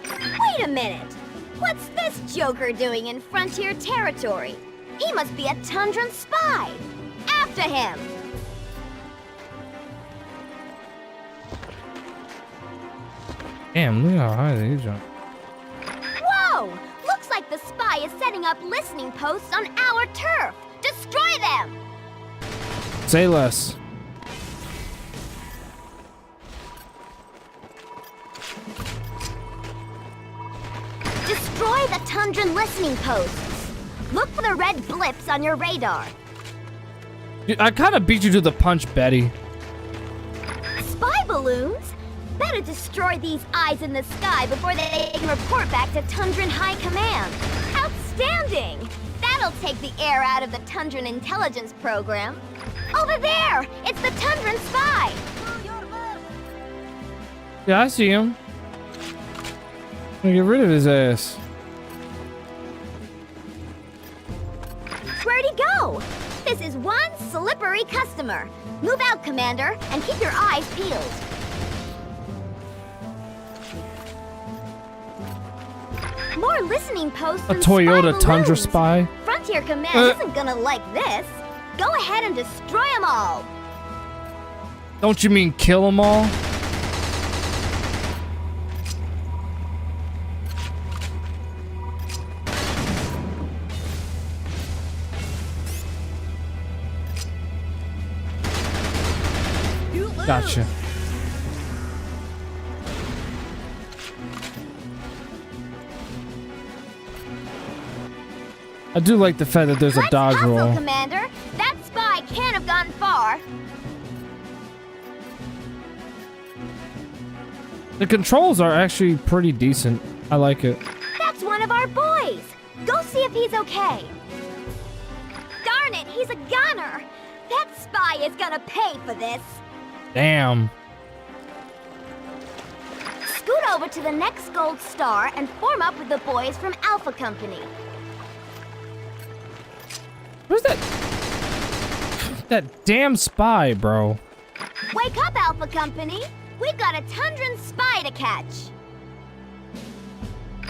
Wait a minute. What's this joker doing in Frontier territory? He must be a Tundran spy. After him. Damn, look how high they jump. Whoa! Looks like the spy is setting up listening posts on our turf. Destroy them! Say less. Destroy the Tundran listening posts. Look for the red blips on your radar. Dude, I kind of beat you to the punch, Betty. Spy balloons? Better destroy these eyes in the sky before they can report back to Tundran High Command. Outstanding! That'll take the air out of the Tundran intelligence program. Over there! It's the Tundran spy! Yeah, I see him. I'm gonna get rid of his ass. Where'd he go? This is one slippery customer. Move out, Commander, and keep your eyes peeled. More listening posts A and Toyota spy Tundra balloons. spy. Frontier Command isn't gonna like this. Go ahead and destroy them all. Don't you mean kill them all? Gotcha. I do like the fact that there's a dodge Hustle, roll. Commander. That spy can't have gone far. The controls are actually pretty decent. I like it. That's one of our boys. Go see if he's okay. Darn it, he's a gunner. That spy is gonna pay for this. Damn. Scoot over to the next gold star and form up with the boys from Alpha Company. Who's that? That damn spy, bro. Wake up, Alpha Company. We've got a Tundran spy to catch.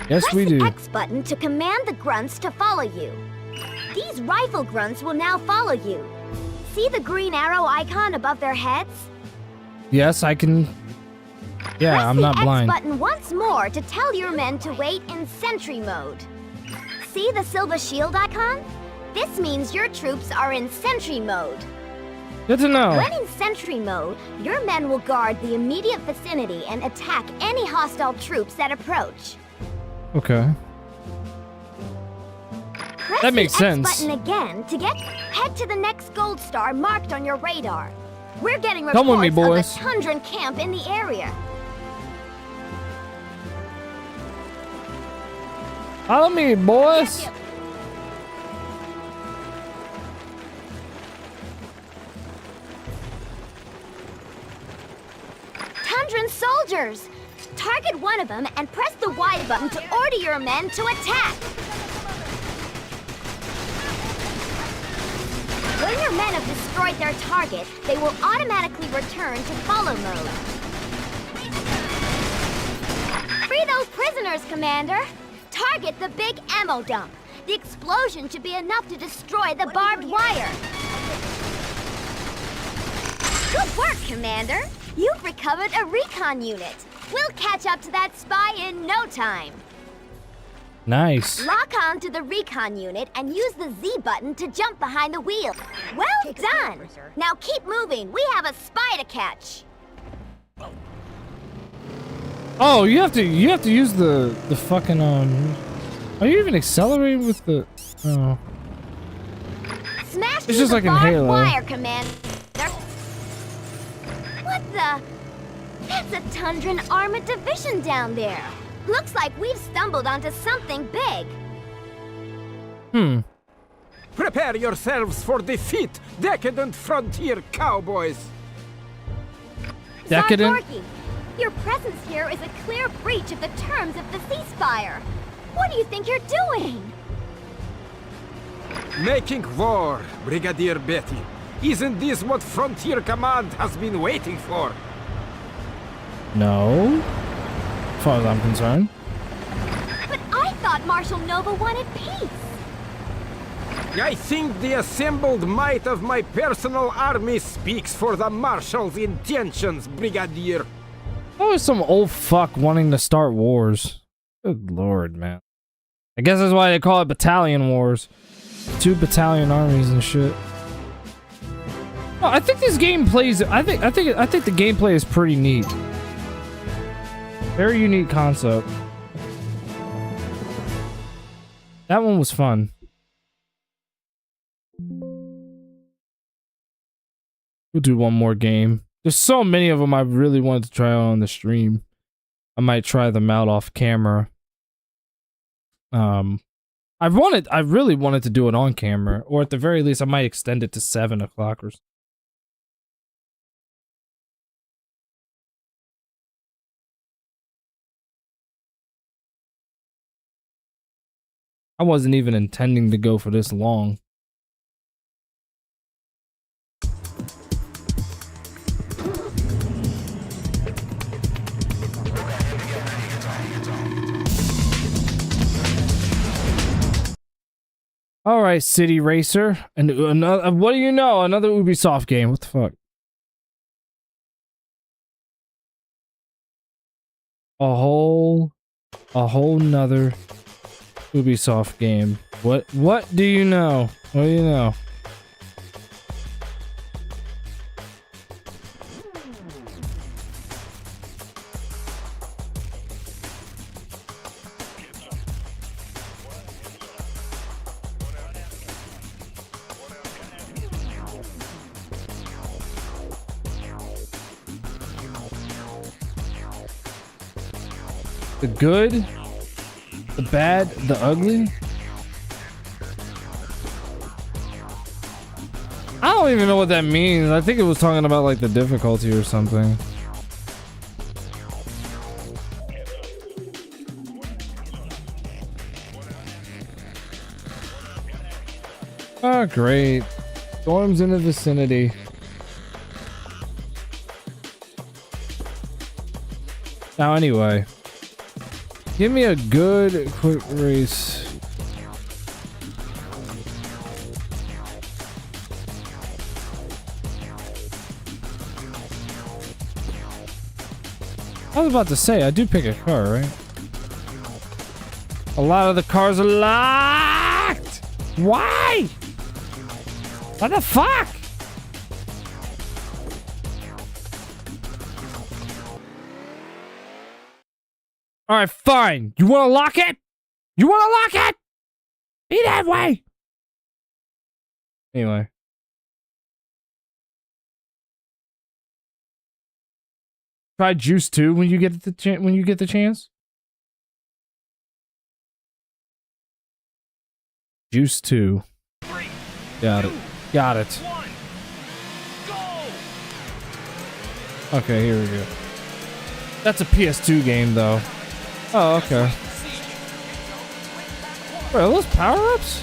Yes, we do. Press the X button to command the grunts to follow you. These rifle grunts will now follow you. See the green arrow icon above their heads? Yes, I can. Yeah, I'm not blind. Press the X button once more to tell your men to wait in sentry mode. See the silver shield icon? This means your troops are in sentry mode. Good to know. When in sentry mode, your men will guard the immediate vicinity and attack any hostile troops that approach. Okay. Press That makes the sense. X button again to head to the next gold star marked on your radar. We're getting Come with reports me, of boys. a Tundran camp in the area. Follow me, boys. Tundran soldiers! Target one of them and press the Y button to order your men to attack. When your men have destroyed their target, they will automatically return to follow mode. Free those prisoners, Commander! Target the big ammo dump. The explosion should be enough to destroy the barbed wire. Good work, Commander! You've recovered a recon unit. We'll catch up to that spy in no time. Nice. Lock on to the recon unit and use the Z button to jump behind the wheel. Well done! Now keep moving. We have a spy to catch. Oh, you have to use the fucking Are you even accelerating with the? Oh. Smash It's through just the like in barbed Halo. wire, Commander. What the? That's a Tundran Armored Division down there. Looks like we've stumbled onto something big. Prepare yourselves for defeat, decadent frontier cowboys. Decadent? Zargorgi, your presence here is a clear breach of the terms of the ceasefire. What do you think you're doing? Making war, Brigadier Betty. Isn't this what Frontier Command has been waiting for? No. As far as I'm concerned. But I thought Marshal Nova wanted peace. I think the assembled might of my personal army speaks for the Marshal's intentions, Brigadier. Oh, some old fuck wanting to start wars. Good lord, man. I guess that's why they call it battalion wars. 2 battalion armies and shit. Oh, I think this game plays. I think the gameplay is pretty neat. Very unique concept. That one was fun. We'll do one more game. There's so many of them I really wanted to try out on the stream. I might try them out off camera. I really wanted to do it on camera, or at the very least, I might extend it to 7 o'clock or something. I wasn't even intending to go for this long. All right, City Racer, and another. What do you know? Another Ubisoft game. What the fuck? A whole nother Ubisoft game. What do you know? What do you know? The good, the bad, the ugly. don't even know what that means. I think it was talking about like the difficulty or something. Oh, great. Storms in the vicinity. Now, anyway. Give me a good quick race. I was about to say, I do pick a car, right? A lot of the cars are locked! Why? What the fuck? Alright, fine. You wanna lock it? You wanna lock it? Be that way! Anyway. Try Juice 2 when you get the chance. Juice 2. Got it. Got it. Okay, here we go. That's a PS2 game, though. Oh, okay. Wait, are those power-ups?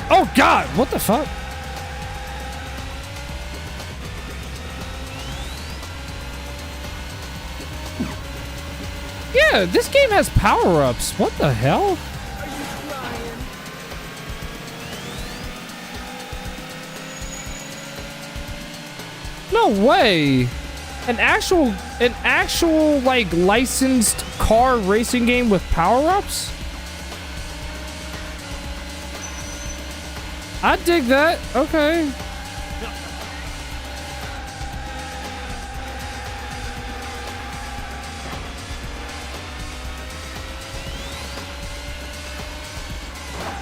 Oh, God! What the fuck? Yeah, this game has power-ups. What the hell? No way. An actual like licensed car racing game with power-ups? I dig that. Okay.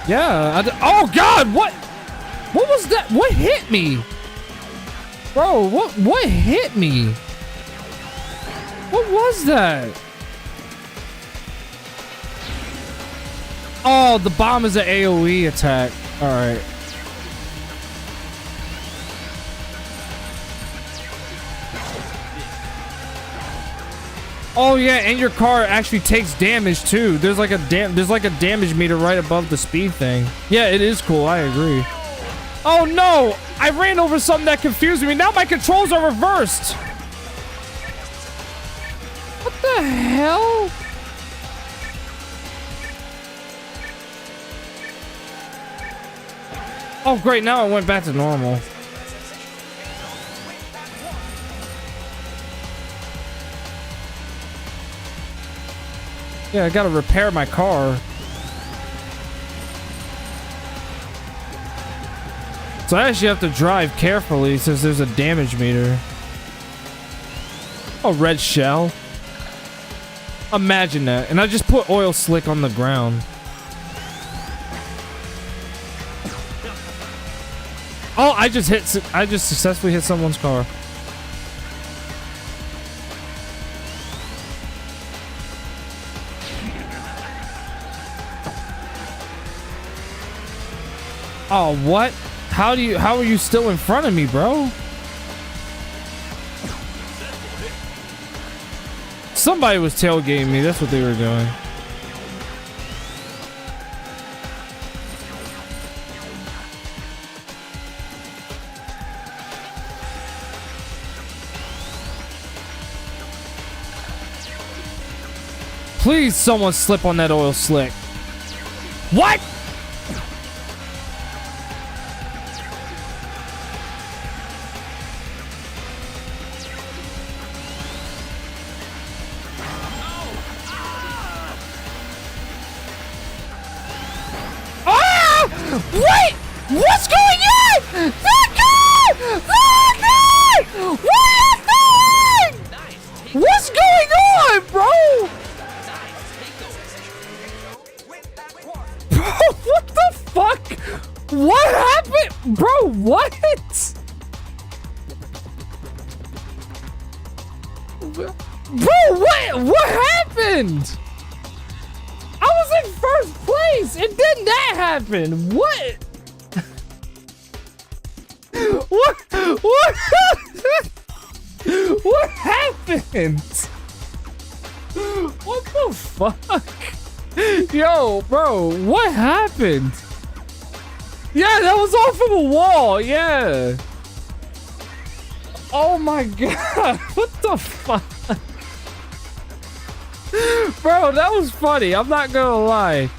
Yeah. Oh God! What? What was that? What hit me? Bro, what hit me? What was that? Oh, the bomb is an AoE attack. All right. Oh yeah, and your car actually takes damage too. There's like a damage meter right above the speed thing. Yeah, it is cool. I agree. Oh no! I ran over something that confused me. Now my controls are reversed. What the hell? Oh great, now it went back to normal. Yeah, I gotta repair my car. So I actually have to drive carefully since there's a damage meter. A red shell. Imagine that. And I just put oil slick on the ground. Oh, I just successfully hit someone's car. Oh, what? How are you still in front of me, bro? Somebody was tailgating me. That's what they were doing. Please, someone slip on that oil slick. What? Wait! What's going on? The car! The car! What are you doing? What's going on, bro? Bro, what the fuck? What happened? Bro, what? Bro, what happened? I was in first place, and then that happened. What? What? What happened? What the fuck? Yo, bro, what happened? Yeah, that was off of a wall. Yeah. Oh my god. What the fuck? Bro, that was funny. I'm not gonna lie.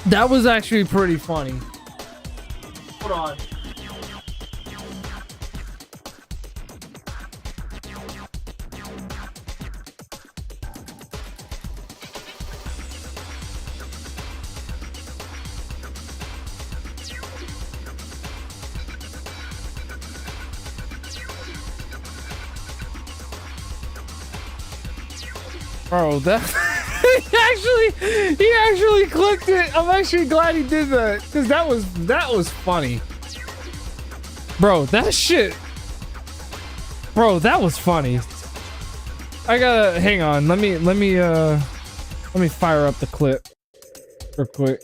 That was actually pretty funny. Hold on. Bro, that he actually clicked it. I'm actually glad he did that because that was funny. Bro, that shit. Bro, that was funny. I gotta hang on. Let me fire up the clip real quick.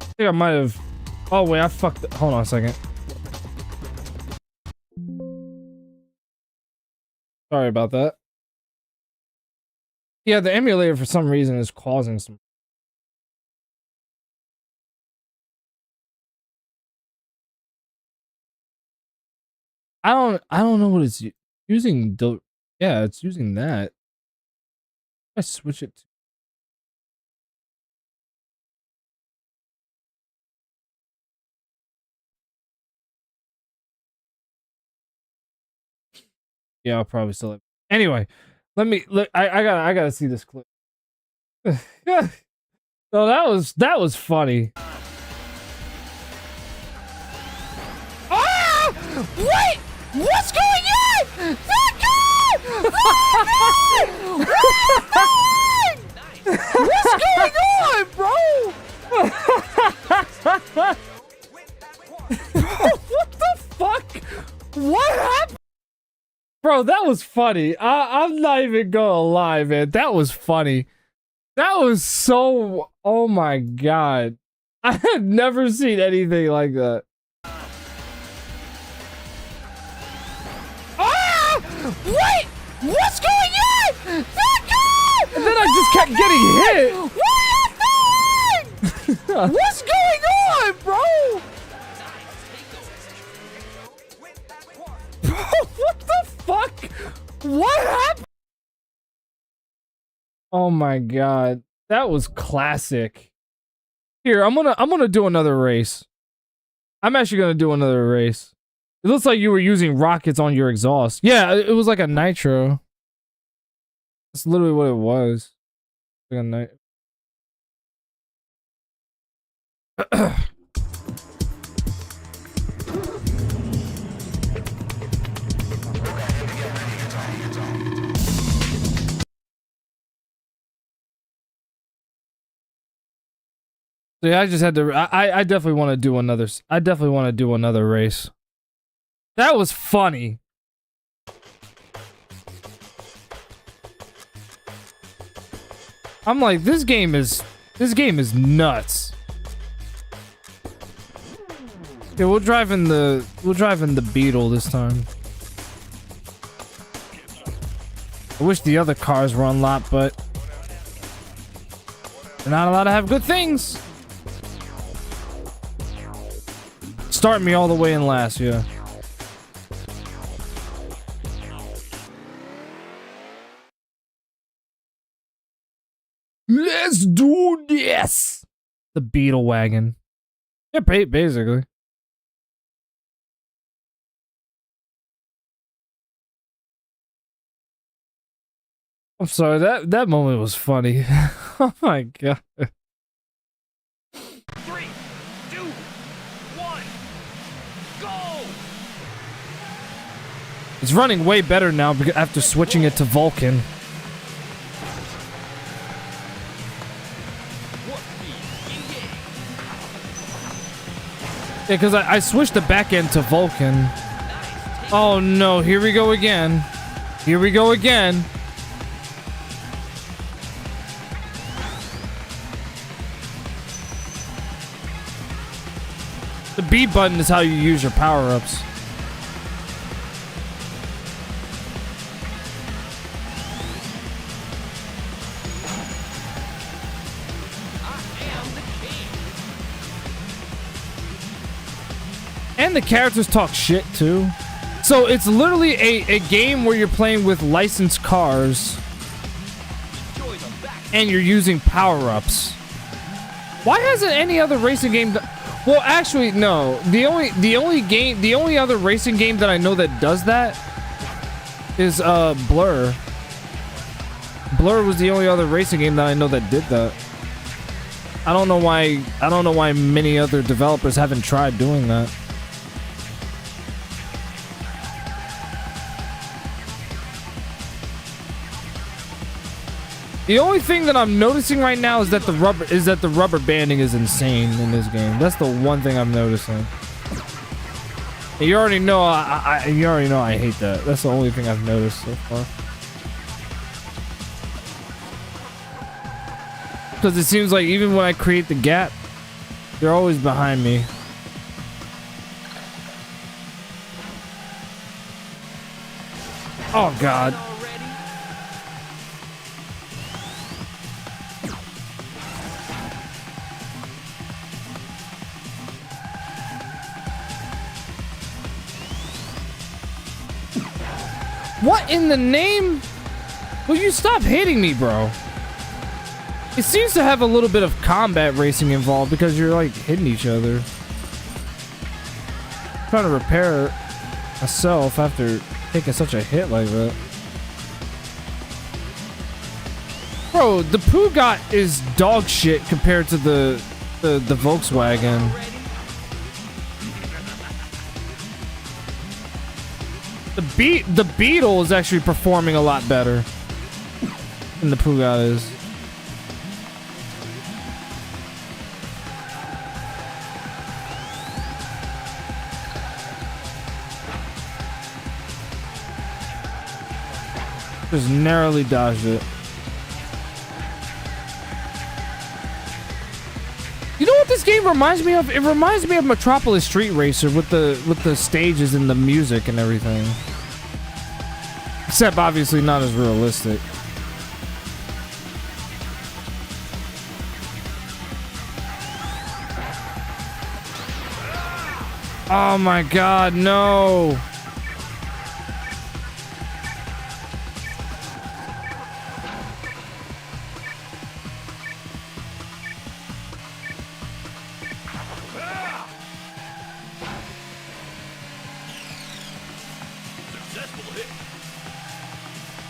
I think I might have. Oh wait, I fucked it. Hold on a second. Sorry about that. Yeah, the emulator for some reason is causing some. I don't know what it's using. Yeah, it's using that. I switch it to. Yeah, I'll probably still have. Anyway, let me look. I gotta see this clip. Yeah. So that was funny. Ah! Wait! What's going on? What's going on, bro? What the fuck? What happened? Bro, that was funny. I'm not even gonna lie, man. That was funny. That was so... Oh my god. I had never seen anything like that. Ah! Wait! What's going on? And then I just kept getting hit. What's going on, bro? What the fuck? What happened? Oh my god. That was classic. Here, I'm gonna do another race. I'm actually gonna do another race. It looks like you were using rockets on your exhaust. Yeah, it was like a nitro. That's literally what it was. Like a nitro. Yeah, I just had to. I definitely want to do another. I definitely want to do another race. That was funny. I'm like, this game is nuts. Okay, we'll drive in the Beetle this time. I wish the other cars were unlocked, but they're not allowed to have good things. Start me all the way in last, yeah. Let's do this. The Beetle wagon. Yeah, basically. I'm sorry, that moment was funny. Oh my god. 3, 2, 1, go! It's running way better now after switching it to Vulcan. Yeah, because I switched the back end to Vulcan. Oh no, here we go again. Here we go again. The B button is how you use your power-ups. And the characters talk shit too. So it's literally a game where you're playing with licensed cars and you're using power-ups. Why hasn't any other racing game well, actually no. The only other racing game that I know that does that is Blur. Blur was the only other racing game that I know that did that. I don't know why many other developers haven't tried doing that. The only thing that I'm noticing right now is that the rubber banding is insane in this game. That's the one thing I'm noticing. And you already know I hate that. That's the only thing I've noticed so far. Because it seems like even when I create the gap, they're always behind me. Oh God. What in the name? Will you stop hitting me, bro? It seems to have a little bit of combat racing involved because you're like hitting each other. I'm trying to repair myself after taking such a hit like that. Bro, the Peugeot is dog shit compared to the Volkswagen. The Beetle is actually performing a lot better than the Peugeot is. Just narrowly dodged it. You know what this game reminds me of? It reminds me of Metropolis Street Racer with the stages and the music and everything. Except obviously not as realistic. Oh my God, no.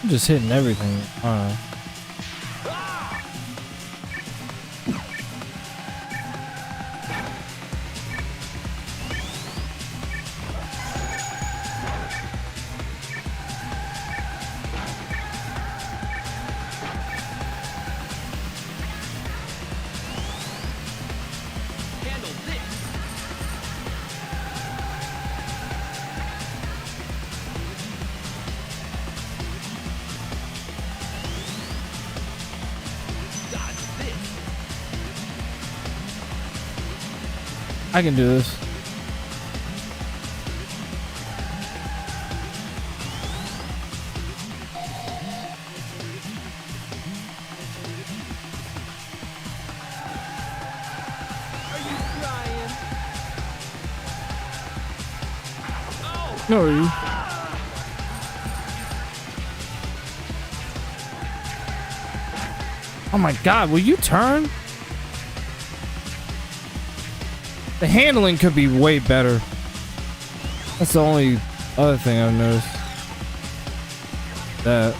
I'm just hitting everything. I don't know. I can do this. No, are you? Oh my God, will you turn? The handling could be way better. That's the only other thing I've noticed. That.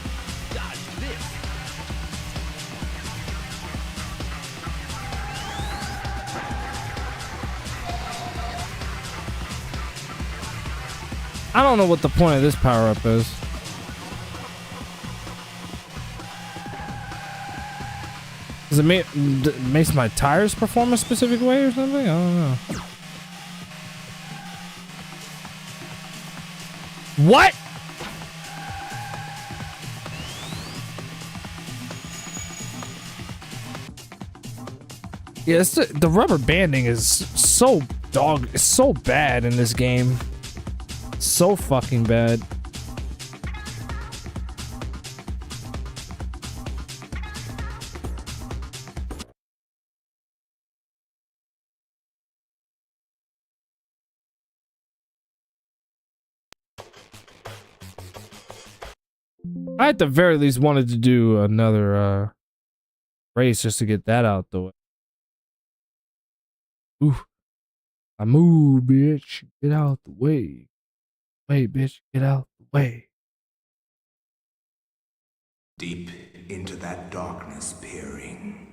I don't know what the point of this power-up is. Does it makes my tires perform a specific way or something? I don't know. What? Yeah, the rubber banding is so it's so bad in this game. So fucking bad. I at the very least wanted to do another race just to get that out the way. Ooh. I move, bitch. Get out the way. Wait, bitch. Get out the way. Deep into that darkness peering,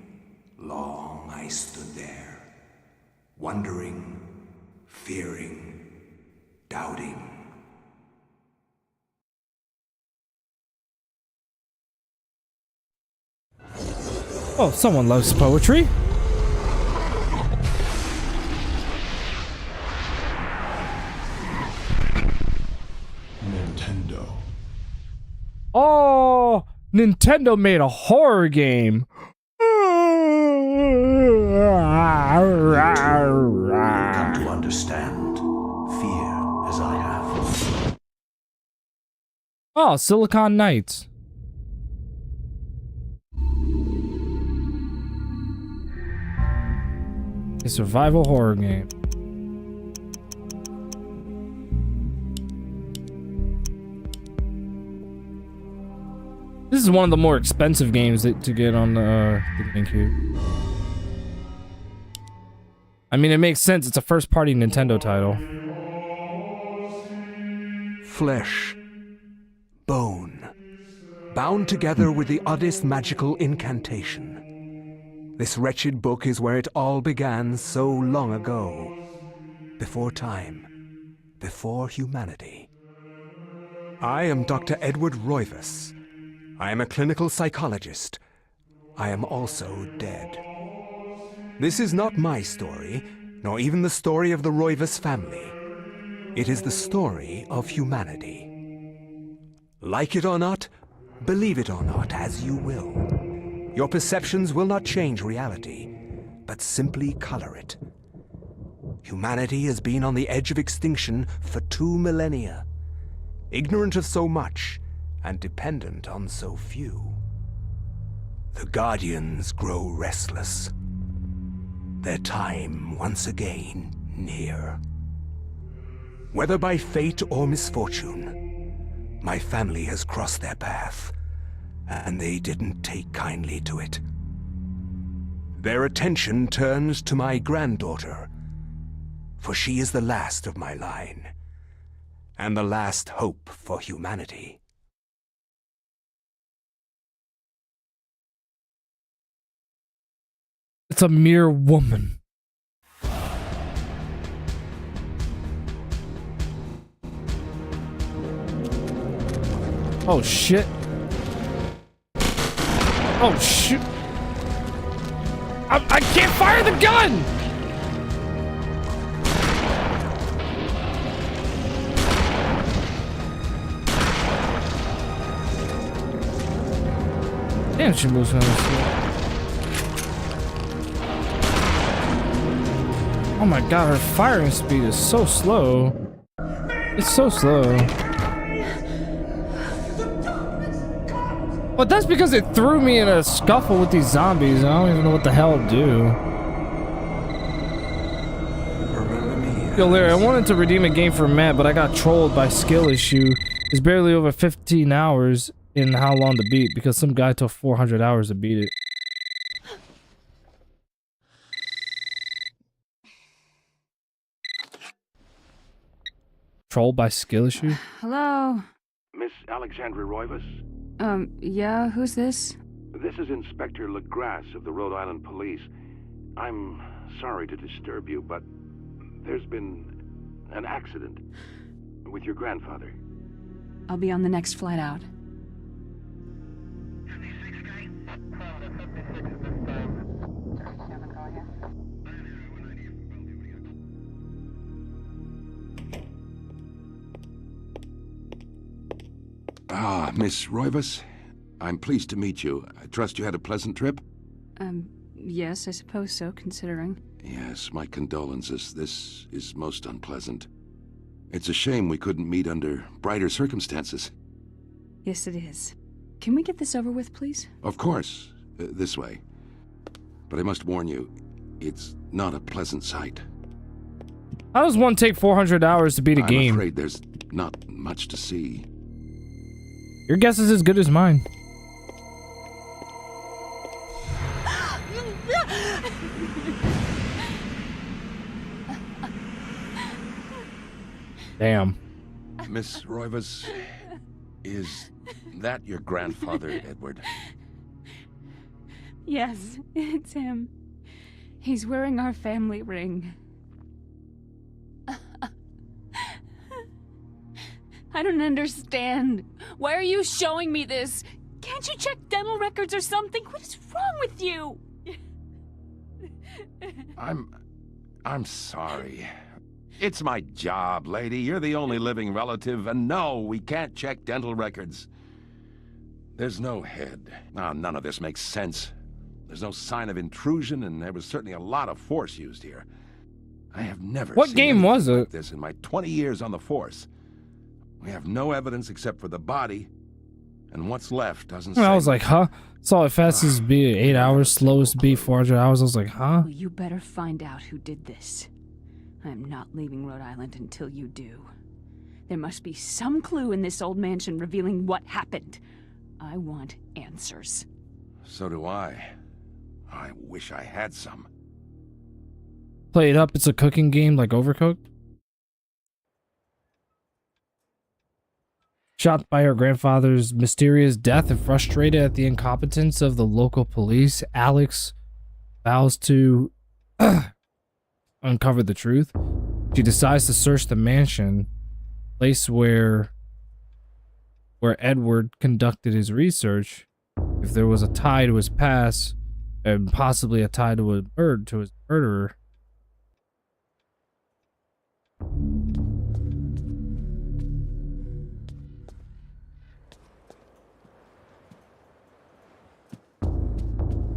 long I stood there, wondering, fearing, doubting. Oh, someone loves poetry. Nintendo. Oh, Nintendo made a horror game. Come to understand fear as I have. Oh, Silicon Knights. A survival horror game. This is one of the more expensive games to get on the GameCube. I mean, it makes sense. It's a first-party Nintendo title. Flesh. Bone. Bound together with the oddest magical incantation. This wretched book is where it all began so long ago. Before time. Before humanity. I am Dr. Edward Roivas. I am a clinical psychologist. I am also dead. This is not my story, nor even the story of the Roivas family. It is the story of humanity. Like it or not, believe it or not, as you will. Your perceptions will not change reality, but simply color it. Humanity has been on the edge of extinction for 2 millennia, ignorant of so much and dependent on so few. The Guardians grow restless. Their time once again near. Whether by fate or misfortune, my family has crossed their path, and they didn't take kindly to it. Their attention turns to my granddaughter, for she is the last of my line, and the last hope for humanity. It's a mere woman. Oh shit. Oh shoot. I can't fire the gun! Damn, she moves on this way. Oh my god, her firing speed is so slow. It's so slow. But that's because it threw me in a scuffle with these zombies, and I don't even know what the hell to do. Yo, Larry, I wanted to redeem a game for Matt, but I got trolled by skill issue. It's barely over 15 hours in how long to beat, because some guy took 400 hours to beat it. Trolled by skill issue? Hello? Miss Alexandra Roivas? Yeah, who's this? This is Inspector LeGrasse of the Rhode Island Police. I'm sorry to disturb you, but there's been an accident with your grandfather. I'll be on the next flight out. Miss Roivas, I'm pleased to meet you. I trust you had a pleasant trip? Yes, I suppose so, considering. Yes, my condolences. This is most unpleasant. It's a shame we couldn't meet under brighter circumstances. Yes, it is. Can we get this over with, please? Of course. This way. But I must warn you, it's not a pleasant sight. How does one take 400 hours to beat a game? I'm afraid there's not much to see. Your guess is as good as mine. Damn. Miss Roivas, is that your grandfather, Edward? Yes, it's him. He's wearing our family ring. I don't understand. Why are you showing me this? Can't you check dental records or something? What is wrong with you? I'm sorry. It's my job, lady. You're the only living relative, and no, we can't check dental records. There's no head. None of this makes sense. There's no sign of intrusion, and there was certainly a lot of force used here. I have never What seen game was anything it? like this in my 20 years on the force. We have no evidence except for the body, and what's left doesn't say I was like, huh? Saw it fastest be 8 hours, slowest be 400 hours. I was like, huh? Well, you better find out who did this. I am not leaving Rhode Island until you do. There must be some clue in this old mansion revealing what happened. I want answers. So do I. I wish I had some. Play it up. It's a cooking game like Overcooked. Shocked by her grandfather's mysterious death and frustrated at the incompetence of the local police, Alex vows to uncover the truth. She decides to search the mansion, place where Edward conducted his research. If there was a tie to his past, and possibly a tie to his murderer.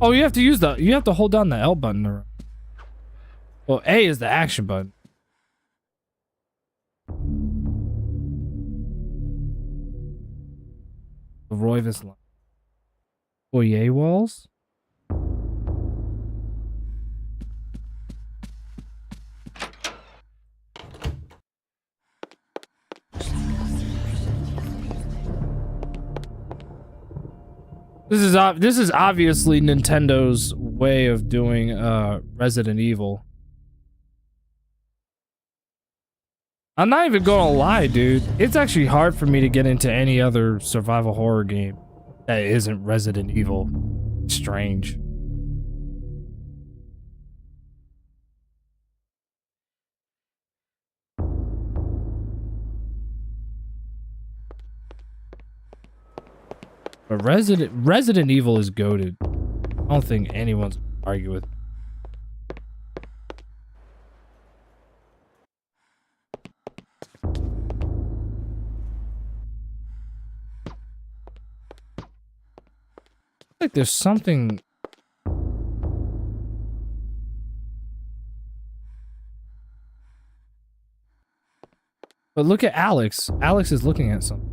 Oh, you have to hold down the L button. Well, A is the action button. The Roivas line. Foyer walls? This is obviously Nintendo's way of doing Resident Evil. I'm not even gonna lie, dude. It's actually hard for me to get into any other survival horror game that isn't Resident Evil. Strange. But Resident Evil is goated. I don't think anyone's argue with. Like there's something. But look at Alex. Alex is looking at something.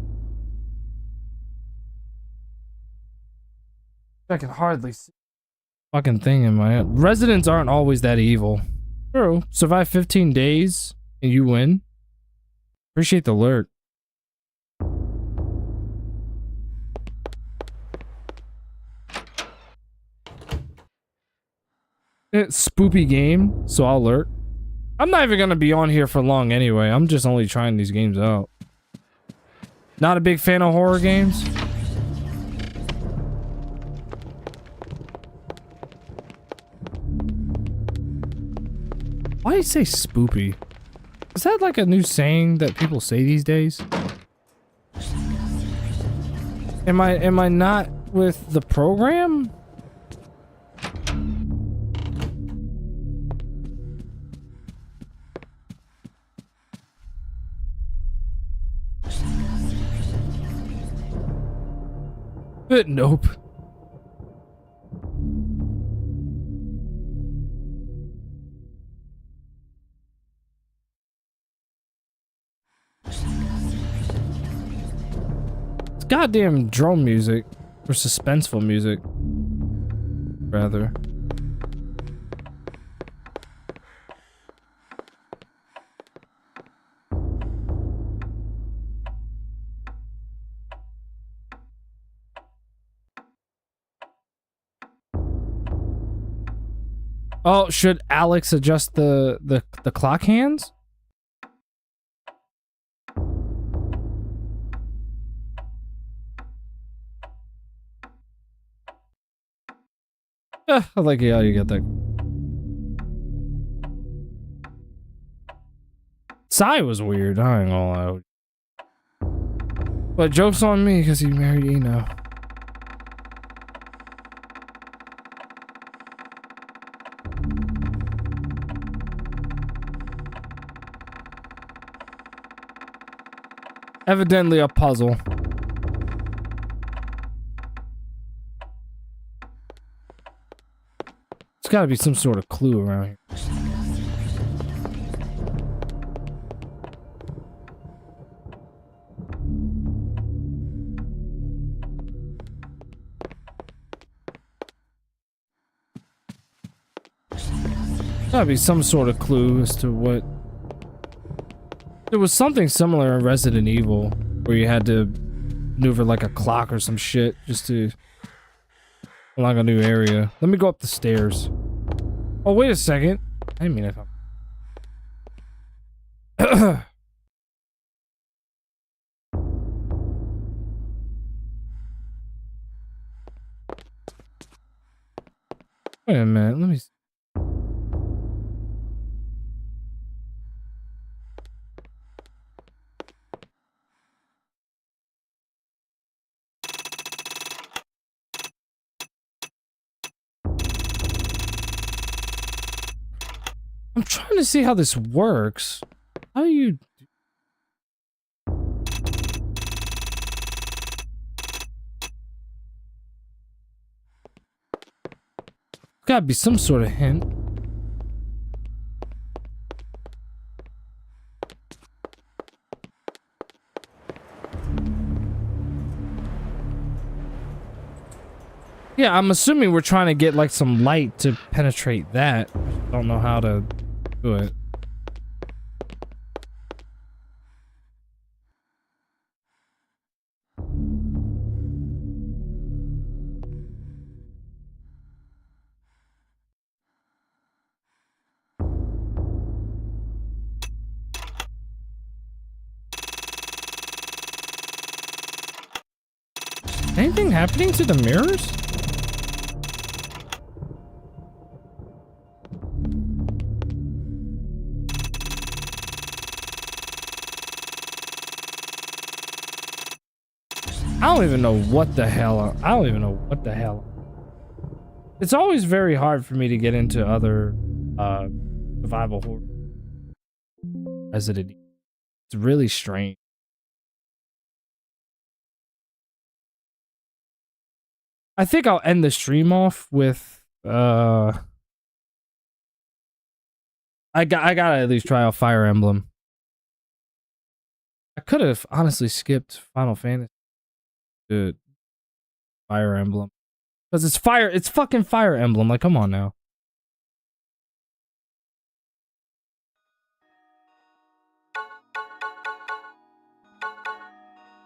I can hardly see fucking thing in my head. Residents aren't always that evil. True. Survive 15 days and you win. Appreciate the alert. It's spoopy game, so I'll alert. I'm not even gonna be on here for long anyway. I'm just only trying these games out. Not a big fan of horror games. Why do you say spoopy? Is that like a new saying that people say these days? Am I not with the program? Nope. It's goddamn drone music. Or suspenseful music. Rather. Oh, should Alex adjust the clock hands? I like how you get that. Psy was weird, I ain't gonna lie. But joke's on me because he married Eno. Evidently a puzzle. There's gotta be some sort of clue around here. Gotta be some sort of clue as to what... There was something similar in Resident Evil where you had to maneuver like a clock or some shit just to unlock a new area. Let me go up the stairs. Oh, wait a second. I didn't mean to come. Wait a minute. Let me... I'm trying to see how this works. How do you... Gotta be some sort of hint. Yeah, I'm assuming we're trying to get like some light to penetrate that. I don't know how to do it. Anything happening to the mirrors? I don't even know what the hell. I don't even know what the hell. It's always very hard for me to get into other survival horror. Resident Evil. It's really strange. I think I'll end the stream off with I gotta at least try out Fire Emblem. I could have honestly skipped Final Fantasy to Fire Emblem. Because it's fucking Fire Emblem. Like, come on now.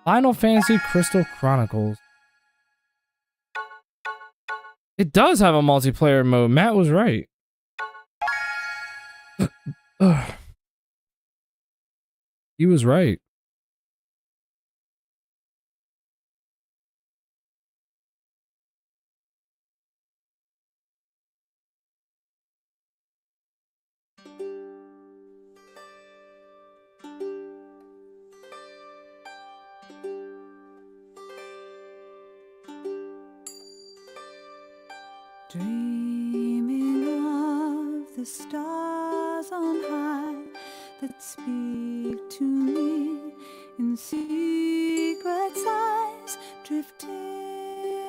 Final Fantasy Crystal Chronicles. It does have a multiplayer mode. Matt was right. He was right. Dreaming of the stars on high that speak to me in secret sighs, drifting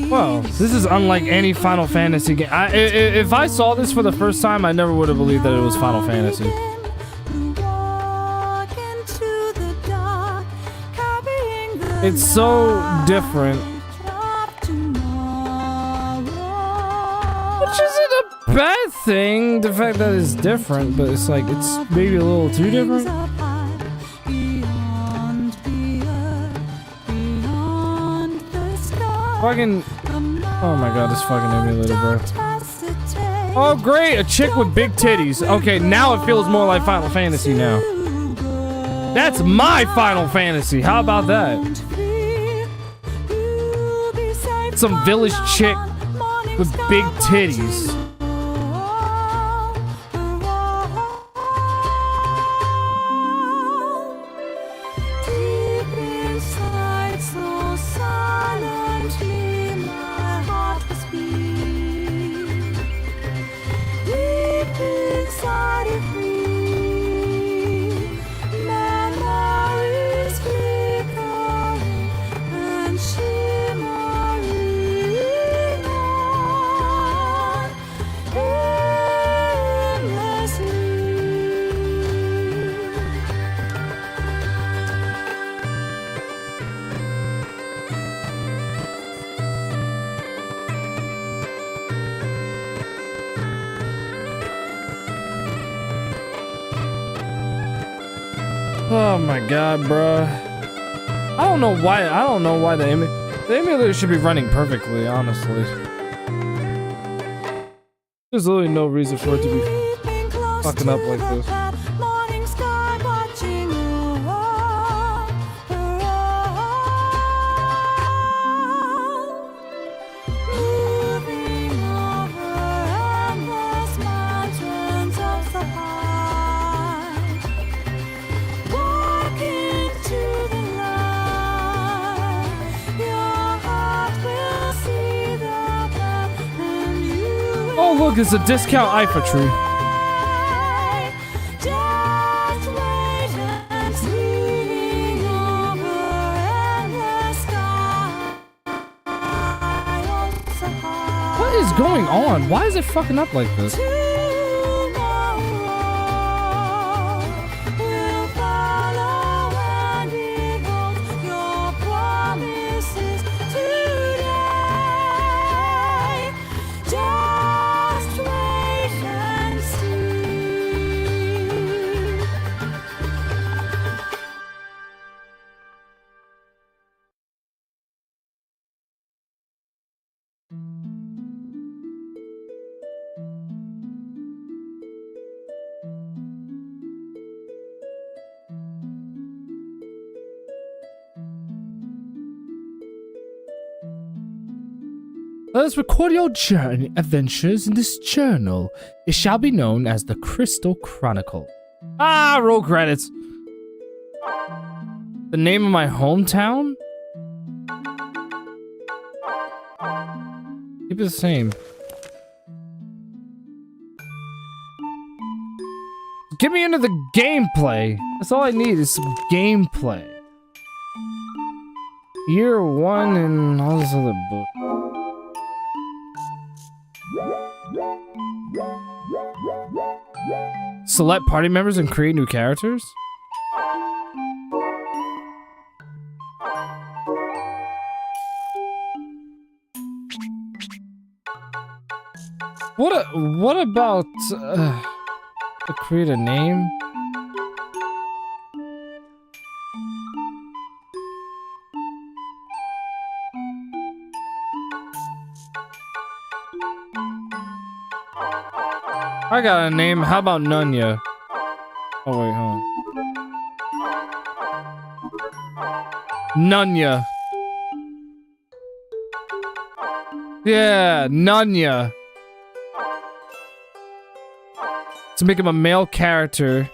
Well, this is unlike any Final Fantasy game. If I saw this for the first time, I never would have believed that it was Final Fantasy. It's so different. Which isn't a bad thing, the fact that it's different, but it's like, it's maybe a little too different. Fucking, oh my god, this fucking emulator, bro. Oh great, a chick with big titties. Okay, now it feels more like Final Fantasy now. That's my Final Fantasy. How about that? Some village chick with big titties. Oh my god, bruh. I don't know why the emulator should be running perfectly, honestly. There's literally no reason for it to be fucking up like this. Oh look, it's a discount IFA tree. What is going on? Why is it fucking up like this? Let us record your journey adventures in this journal. It shall be known as the Crystal Chronicle. Ah, roll credits. The name of my hometown? Keep it the same. Get me into the gameplay. That's all I need is some gameplay. Year 1 and all this other book. Select party members and create new characters? What about to create a name? I got a name. How about Nunya? Oh wait, hold on. Nunya. Yeah, Nunya. To make him a male character.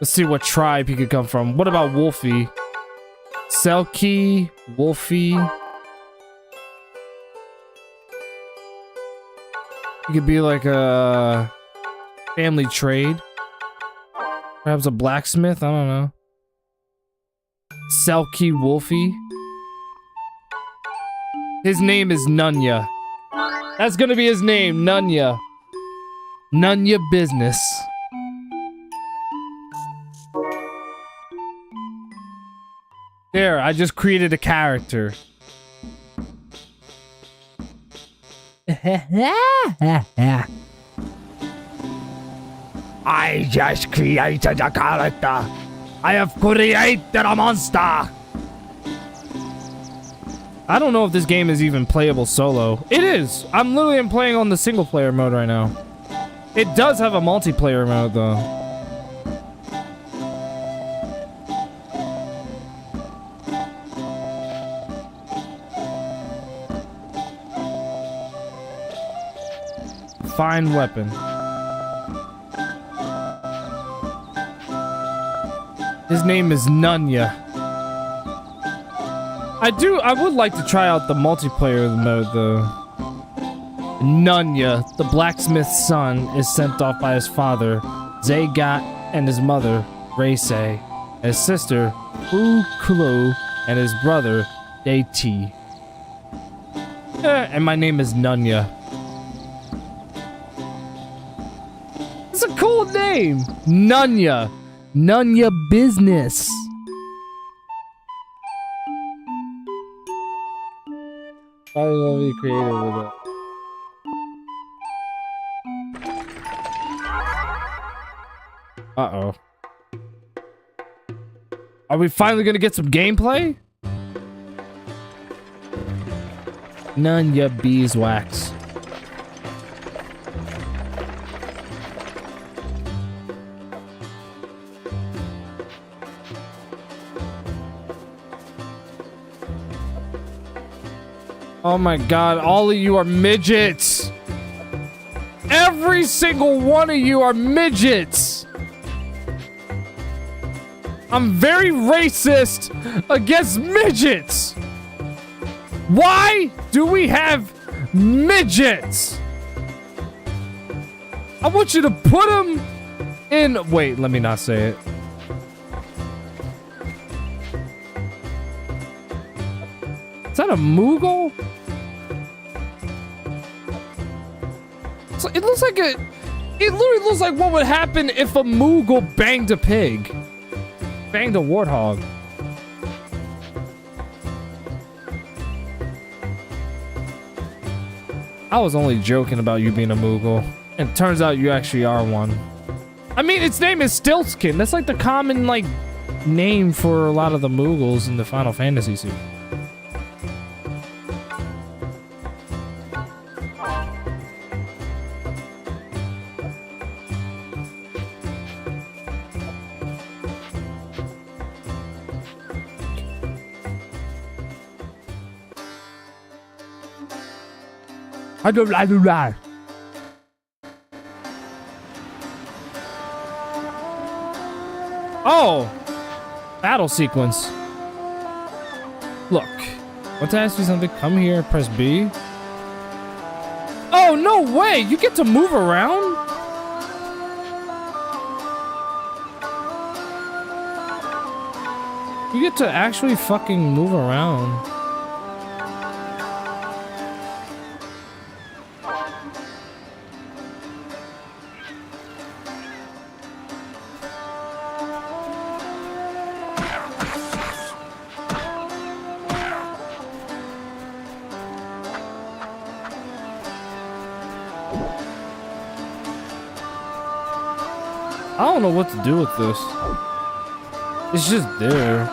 Let's see what tribe he could come from. What about Wolfie? Selkie, Wolfie. He could be like a family trade. Perhaps a blacksmith, I don't know. Selkie Wolfie. His name is Nunya. That's gonna be his name, Nunya. Nunya Business. There, I just created a character. I just created a character. I have created a monster. I don't know if this game is even playable solo. It is. I'm literally playing on the single player mode right now. It does have a multiplayer mode though. Fine weapon. His name is Nunya. I would like to try out the multiplayer mode though. Nunya, the blacksmith's son, is sent off by his father, Zagat, and his mother, Reise, and his sister, Ukulu, and his brother, Deiti. And my name is Nunya. It's a cool name! Nunya. Nunya Business. Probably gonna be creative with it. Uh-oh. Are we finally gonna get some gameplay? Nunya Beeswax. Oh my god, all of you are midgets! Every single one of you are midgets! I'm very racist against midgets! Why do we have midgets? I want you to put them in... Wait, let me not say it. Is that a Moogle? So it looks like it literally looks like what would happen if a Moogle banged a pig. Banged a warthog. I was only joking about you being a Moogle. And it turns out you actually are one. I mean, its name is Stiltskin. That's like the common, like, name for a lot of the Moogles in the Final Fantasy series. Oh! Battle sequence. Look. Want to ask you something? Come here, press B. Oh, no way! You get to move around? You get to actually fucking move around. I don't know what to do with this. It's just there.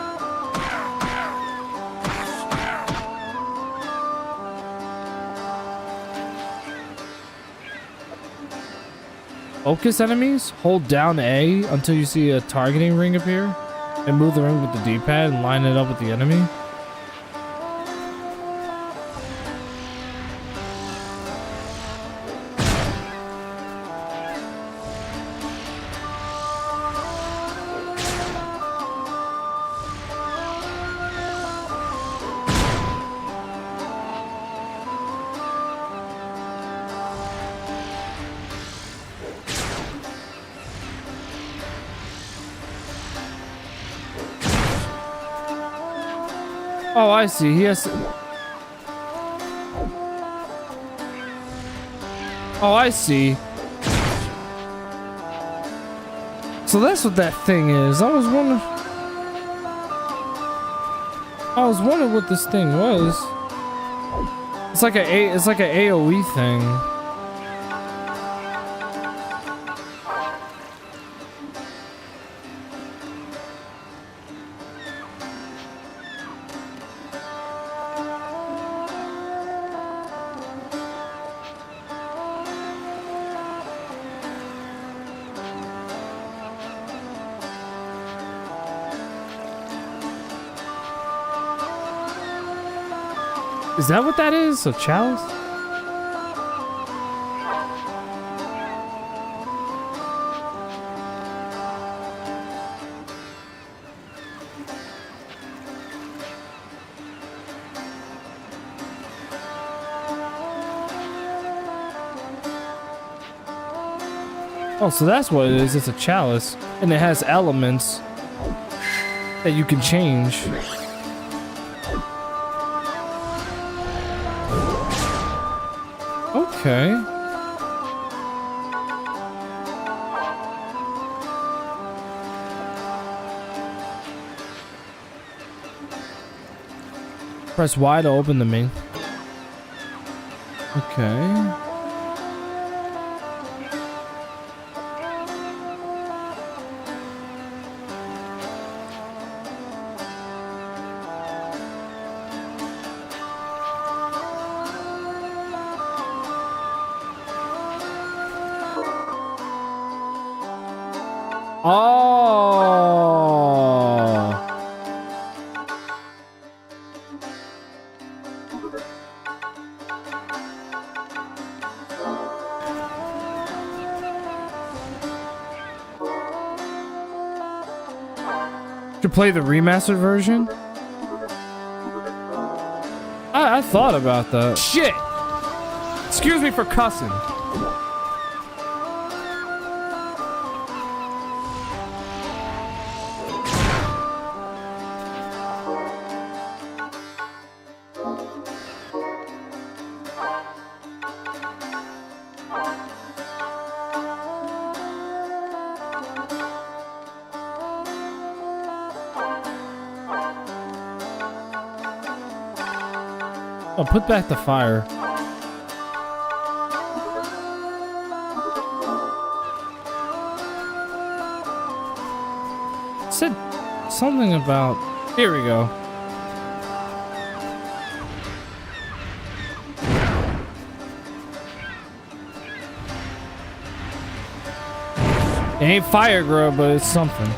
Focus enemies? Hold down A until you see a targeting ring appear. And move the ring with the D-pad and line it up with the enemy. Oh, I see. He has. Oh, I see. So that's what that thing is. I was wondering what this thing was. It's like it's like an AoE thing. Is that what that is? A chalice? Oh, so that's what it is. It's a chalice. And it has elements that you can change. Okay. Press Y to open the main. Okay. Oh. To play the remastered version? I thought about that. Shit! Excuse me for cussing. Oh, put back the fire. It said something about... Here we go. It ain't fire grow, but it's something.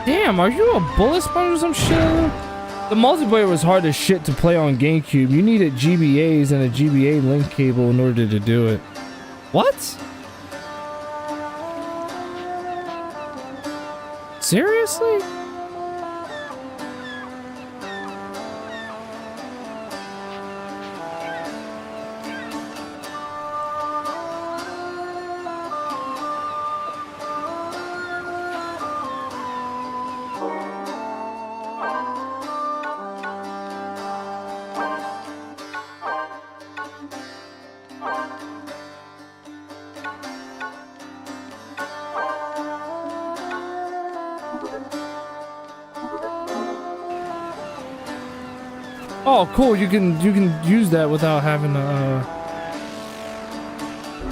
Damn, are you a bullet sponge or some shit? The multiplayer was hard as shit to play on GameCube. You needed GBAs and a GBA link cable in order to do it. What? Seriously? Oh, cool! You can use that without having to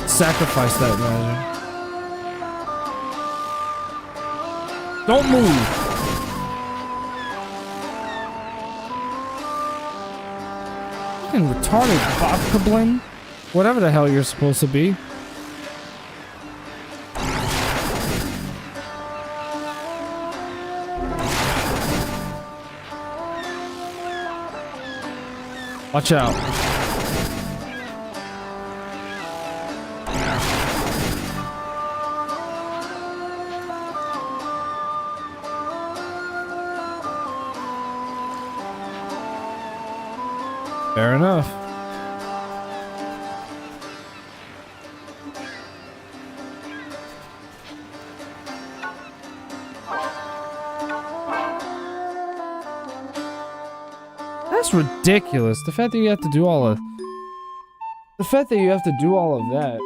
sacrifice that magic. Don't move. Fucking retarded Bokoblin, whatever the hell you're supposed to be. Watch out. Fair enough. That's ridiculous. The fact that you have to do all of... The fact that you have to do all of that.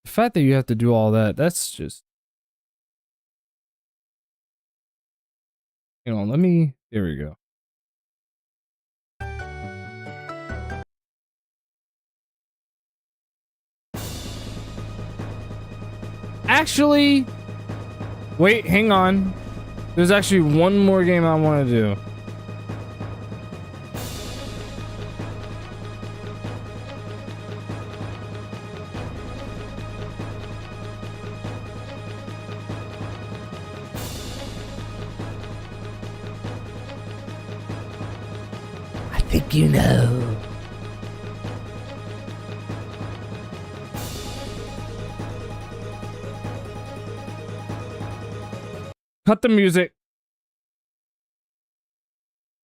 The fact that you have to do all that, that's just... You know, let me... There we go. Actually... Wait, hang on. There's actually one more game I want to do. I think you know. Cut the music.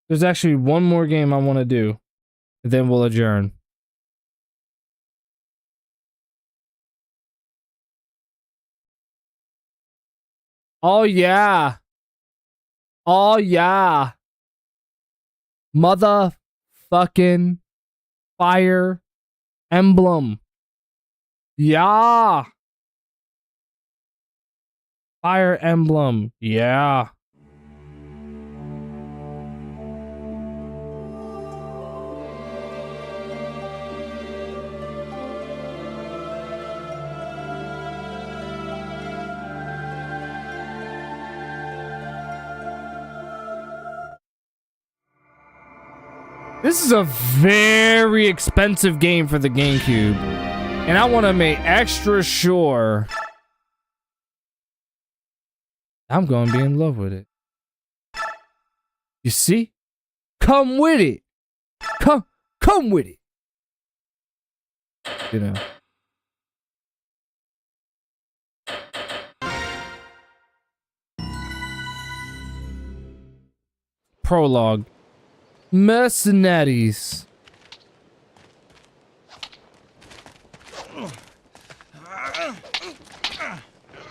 There's actually one more game I want to do. Then we'll adjourn. Oh yeah. Oh yeah. Motherfucking Fire Emblem. Yeah. Fire Emblem. Yeah. This is a very expensive game for the GameCube, and I want to make extra sure I'm going to be in love with it. You see? Come with it. Come with it. You know. Prologue. Mercenaries.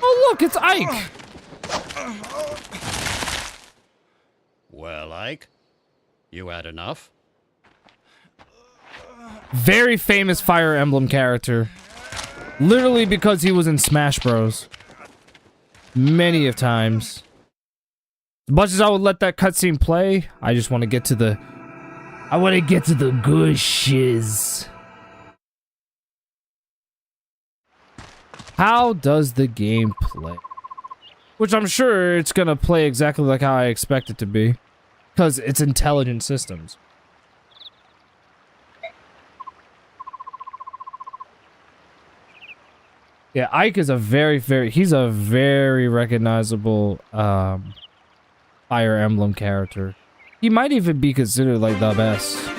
Oh, look, it's Ike. Well, Ike, you had enough? Very famous Fire Emblem character. Literally because he was in Smash Bros. Many of times. As much as I would let that cutscene play, I just want to get to the... I want to get to the good shiz. How does the game play? Which I'm sure it's gonna play exactly like how I expect it to be. Because it's intelligent systems. Yeah, Ike is a he's a very recognizable Fire Emblem character. He might even be considered like the best.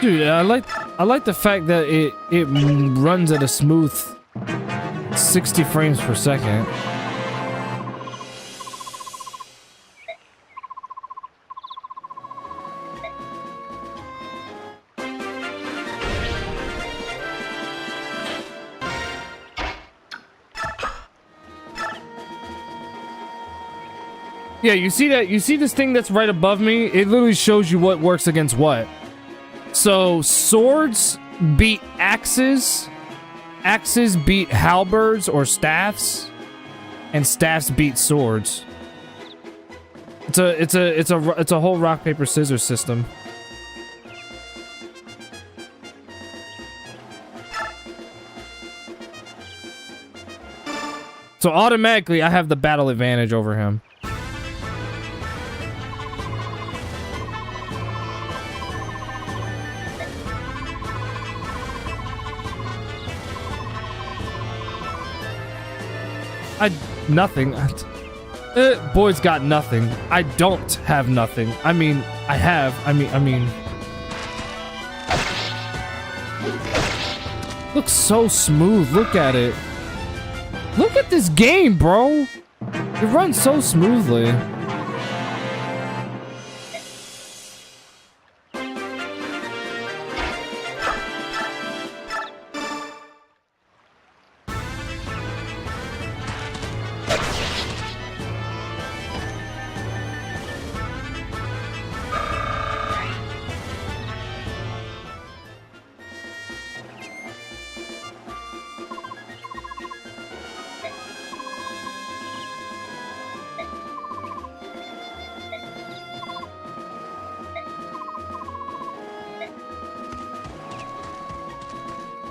Dude, I like the fact that it runs at a smooth 60 frames per second. Yeah, you see that? You see this thing that's right above me? It literally shows you what works against what. So, swords beat axes, axes beat halberds or staffs, and staffs beat swords. It's a whole rock paper scissors system. So automatically I have the battle advantage over him. Nothing. Boyd's got nothing. I don't have nothing. I mean, I have. I mean. Looks so smooth. Look at it. Look at this game, bro. It runs so smoothly.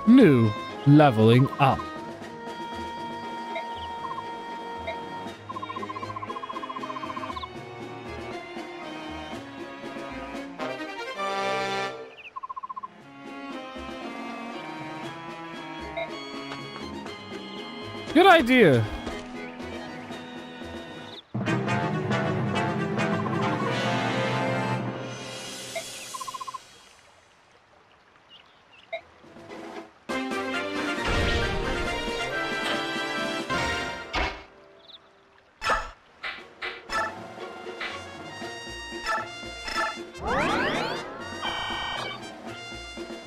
New leveling up. Good idea.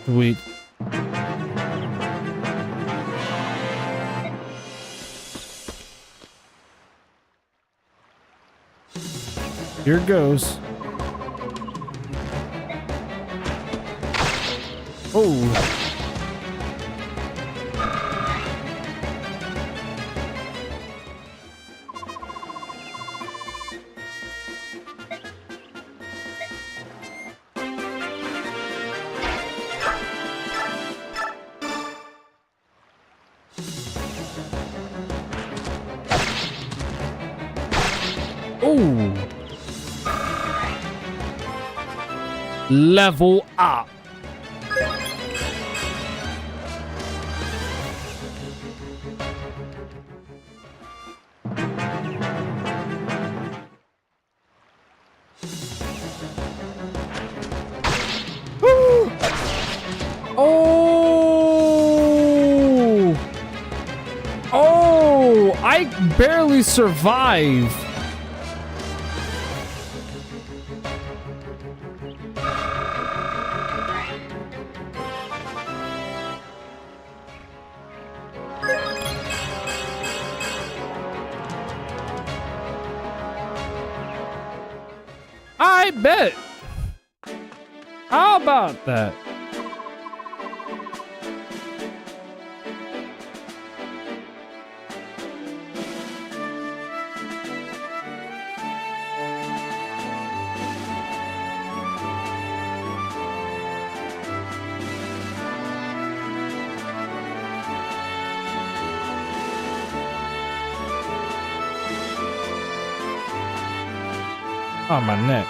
Sweet. Here goes. Oh. Oh. Level up. Oh. Oh, I barely survived. I bet. How about that? Oh, my neck.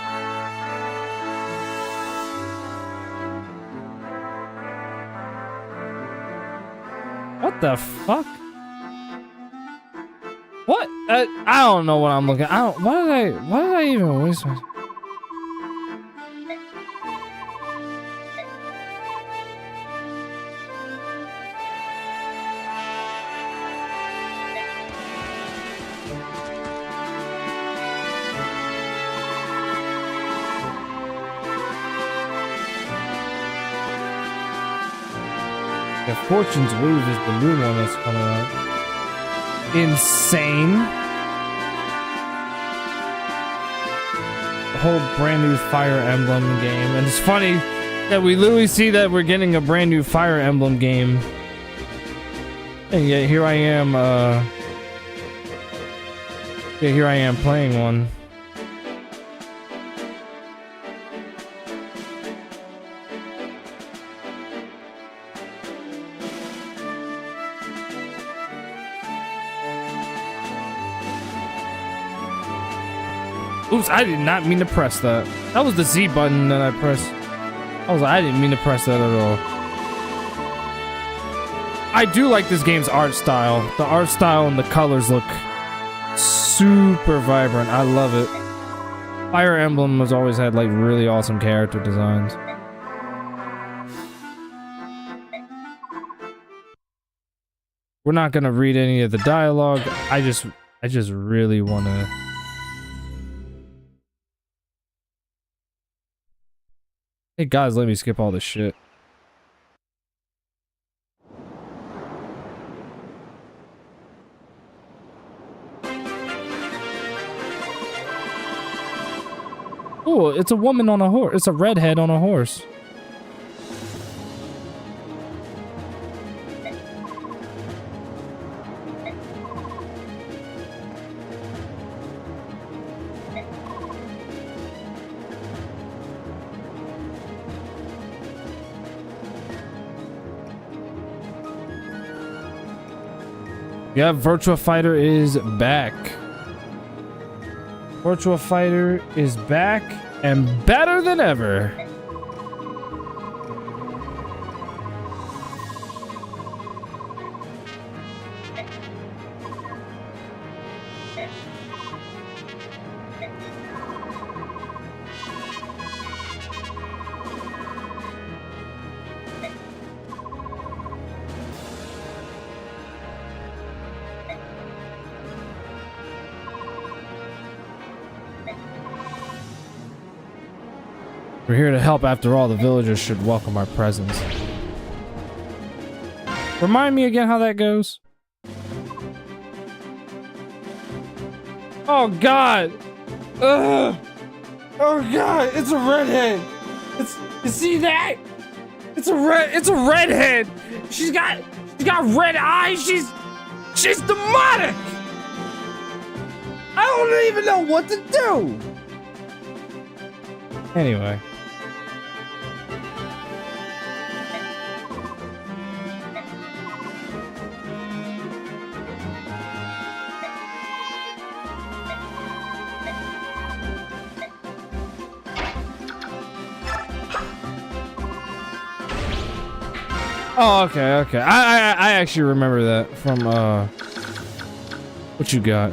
What the fuck? What? I don't know what I'm looking. Why did I even waste my... Yeah, Fortune's Wave is the new one that's coming out. Insane. A whole brand new Fire Emblem game. And it's funny that we literally see that we're getting a brand new Fire Emblem game. And yet here I am, here I am playing one. Oops, I did not mean to press that. That was the Z button that I pressed. I didn't mean to press that at all. I do like this game's art style. The art style and the colors look super vibrant. I love it. Fire Emblem has always had like really awesome character designs. We're not gonna read any of the dialogue. I just really wanna. Hey guys, let me skip all this shit. Oh, it's a woman on a horse. It's a redhead on a horse. Yeah, Virtua Fighter is back. Virtua Fighter is back and better than ever. We're here to help after all. The villagers should welcome our presence. Remind me again how that goes. Oh God! Ugh! Oh God! It's a redhead. You see that? It's a redhead. She's got red eyes. She's demonic. I don't even know what to do. Anyway. Oh, okay. I actually remember that from what you got.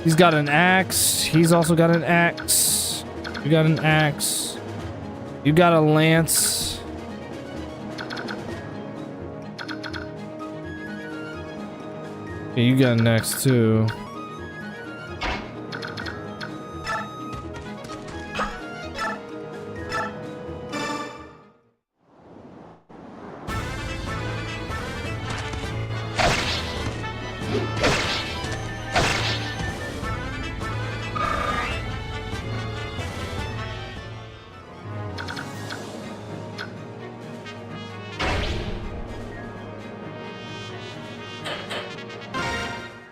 He's got an axe. He's also got an axe. You got an axe. You got a lance. Yeah, you got an axe too.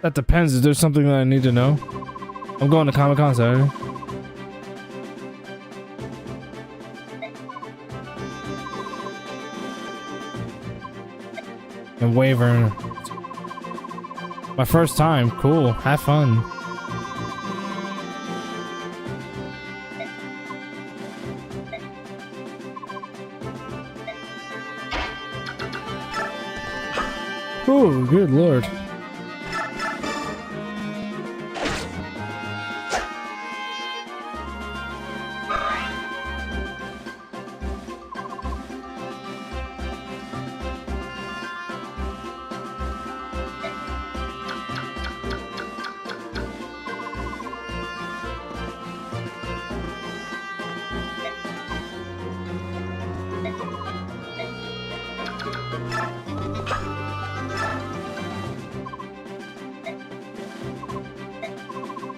That depends. Is there something that I need to know? I'm going to Comic-Con Saturday. And Wyvern. My first time. Cool. Have fun. Oh, good lord.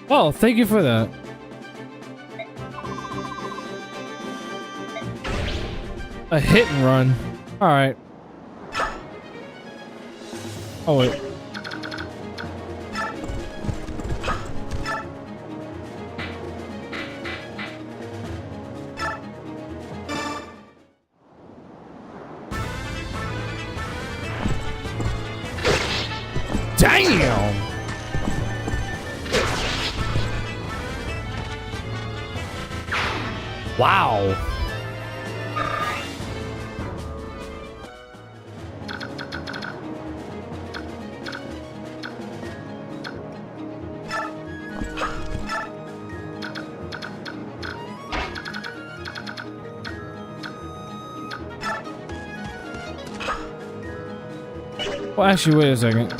Oh, thank you for that. A hit and run. All right. Oh wait. Damn. Wow. Well, actually, wait a second.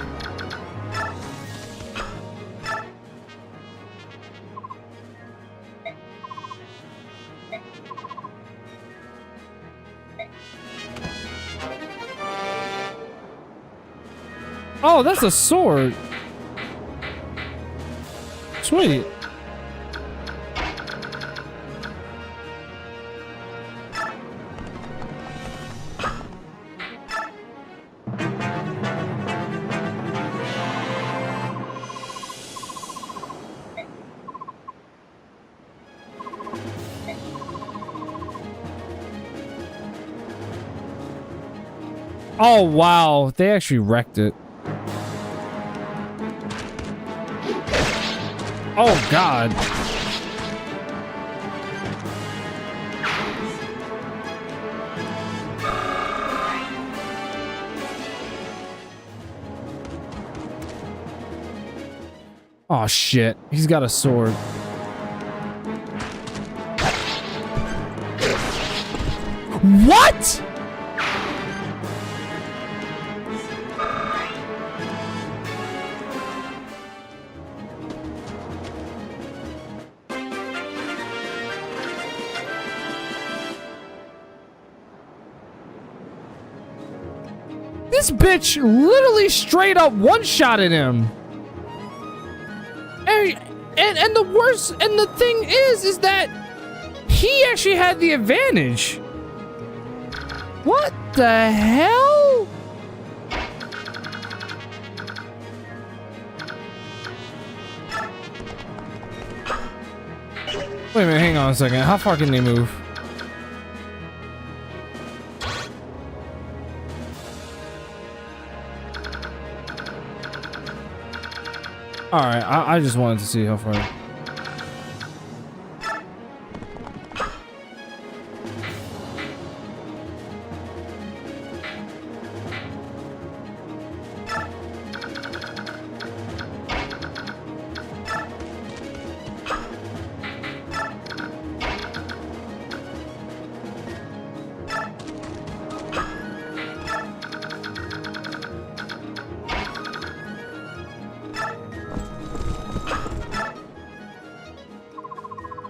Oh, that's a sword. Sweet. Oh, wow. They actually wrecked it. Oh, God. Oh, shit. He's got a sword. What? This bitch literally straight up one-shotted him. And the worst, and the thing is that he actually had the advantage. What the hell? Wait a minute, hang on a second. How far can they move? Alright, I just wanted to see how far.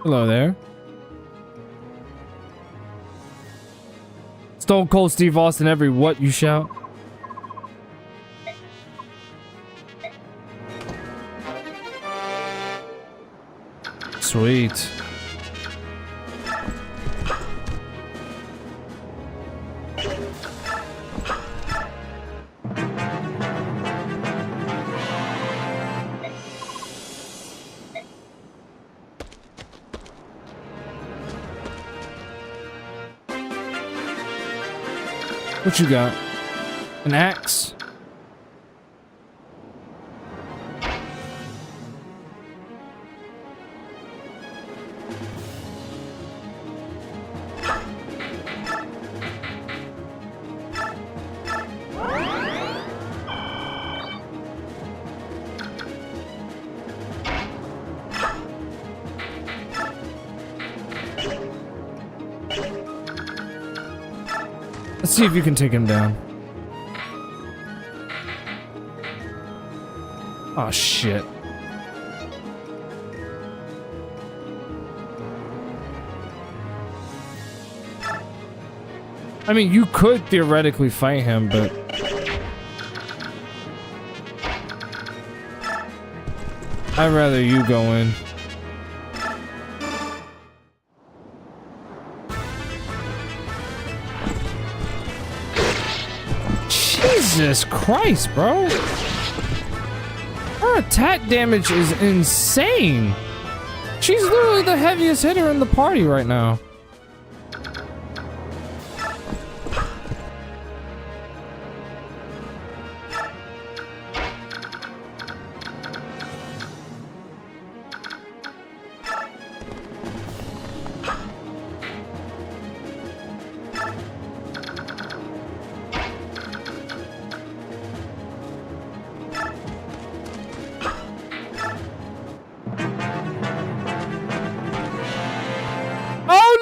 Hello there. Stone Cold Steve Austin, every what you shout. Sweet. What you got? An axe? Let's see if you can take him down. Oh shit. I mean, you could theoretically fight him, but I'd rather you go in. Jesus Christ, bro. Her attack damage is insane. She's literally the heaviest hitter in the party right now. Oh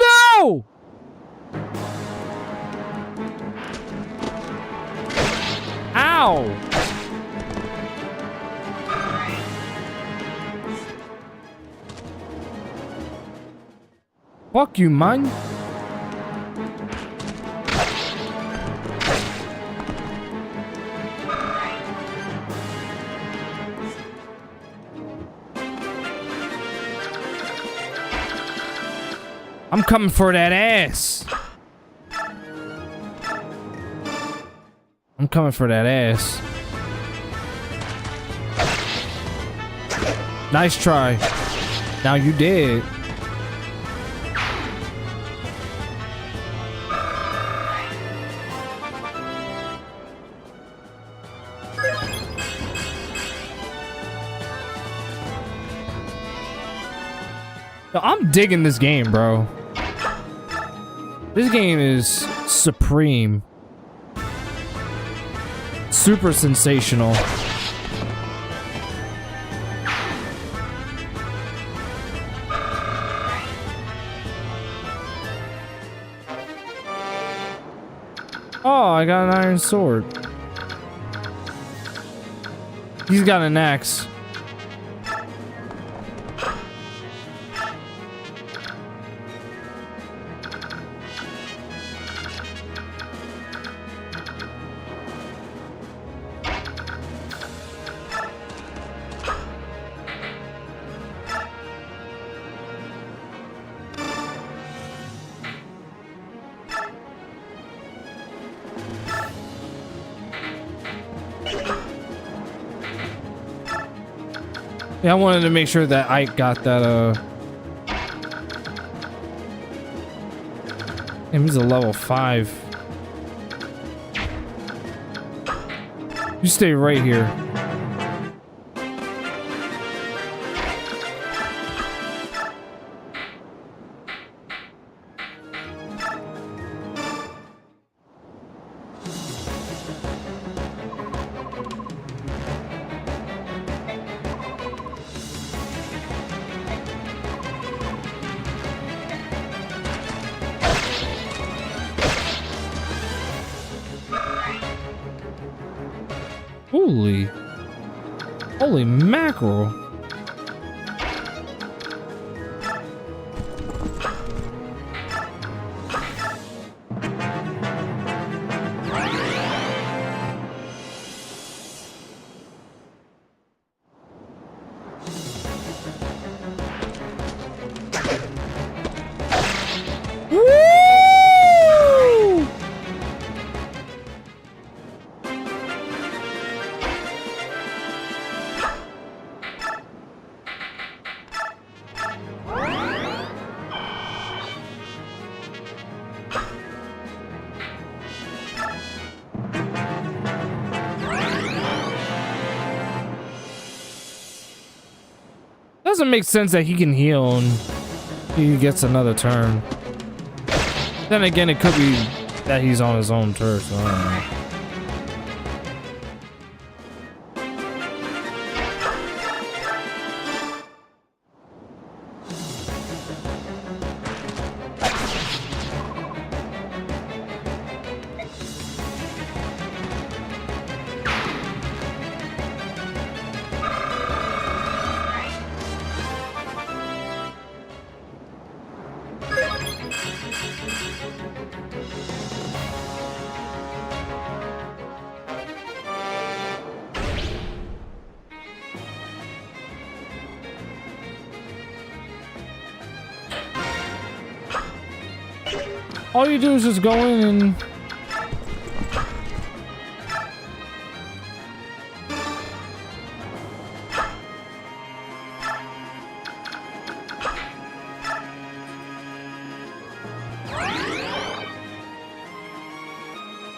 Ow! Fuck you, man. I'm coming for that ass. I'm coming for that ass. Nice try. Now you did. Yo, I'm digging this game, bro. This game is supreme. Super sensational. Oh, I got an iron sword. He's got an axe. Yeah, I wanted to make sure that Ike got that, Damn, he's a level 5. You stay right here. Holy mackerel. Doesn't make sense that he can heal and he gets another turn. Then again, it could be that he's on his own turn, so I don't know. All you do is just go in and...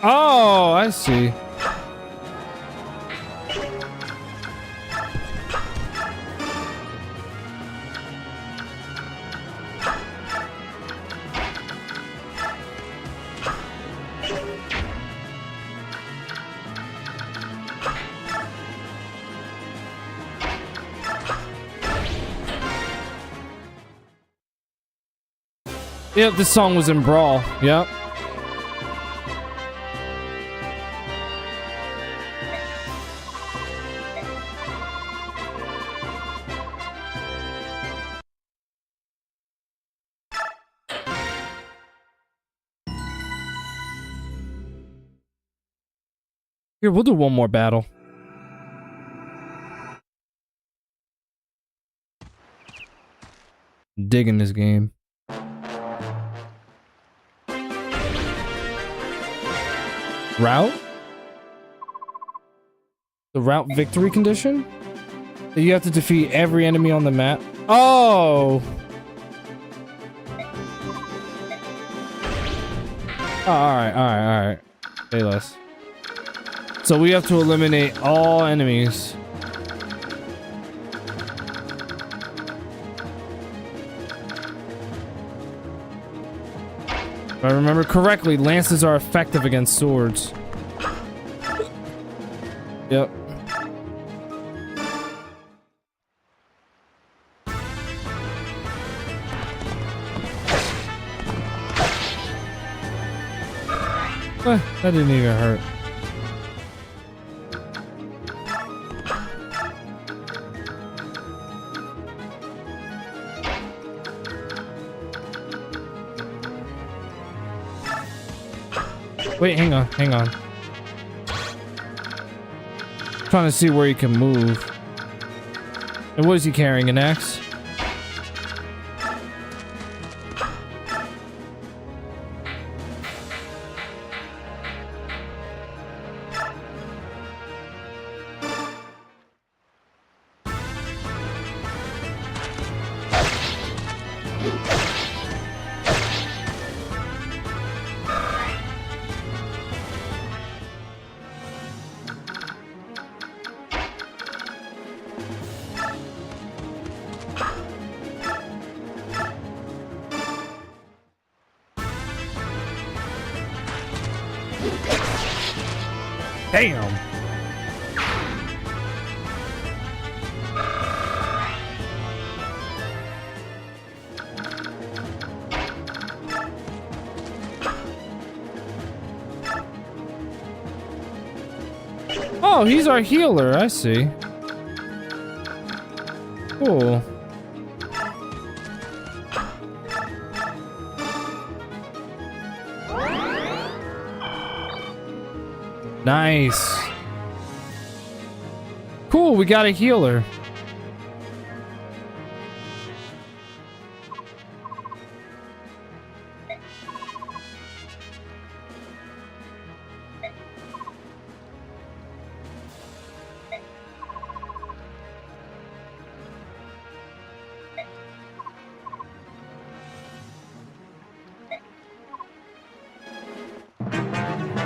Oh, I see. Yep, this song was in Brawl. Yep. Here, we'll do one more battle. Digging this game. Route? The route victory condition? You have to defeat every enemy on the map. Oh! Oh, alright. Say less. So we have to eliminate all enemies. If I remember correctly, lances are effective against swords. Yep. That didn't even hurt. Wait, hang on. Trying to see where he can move. And what is he carrying? An axe? Damn. Oh, he's our healer, I see. Cool. Nice. Cool, we got a healer.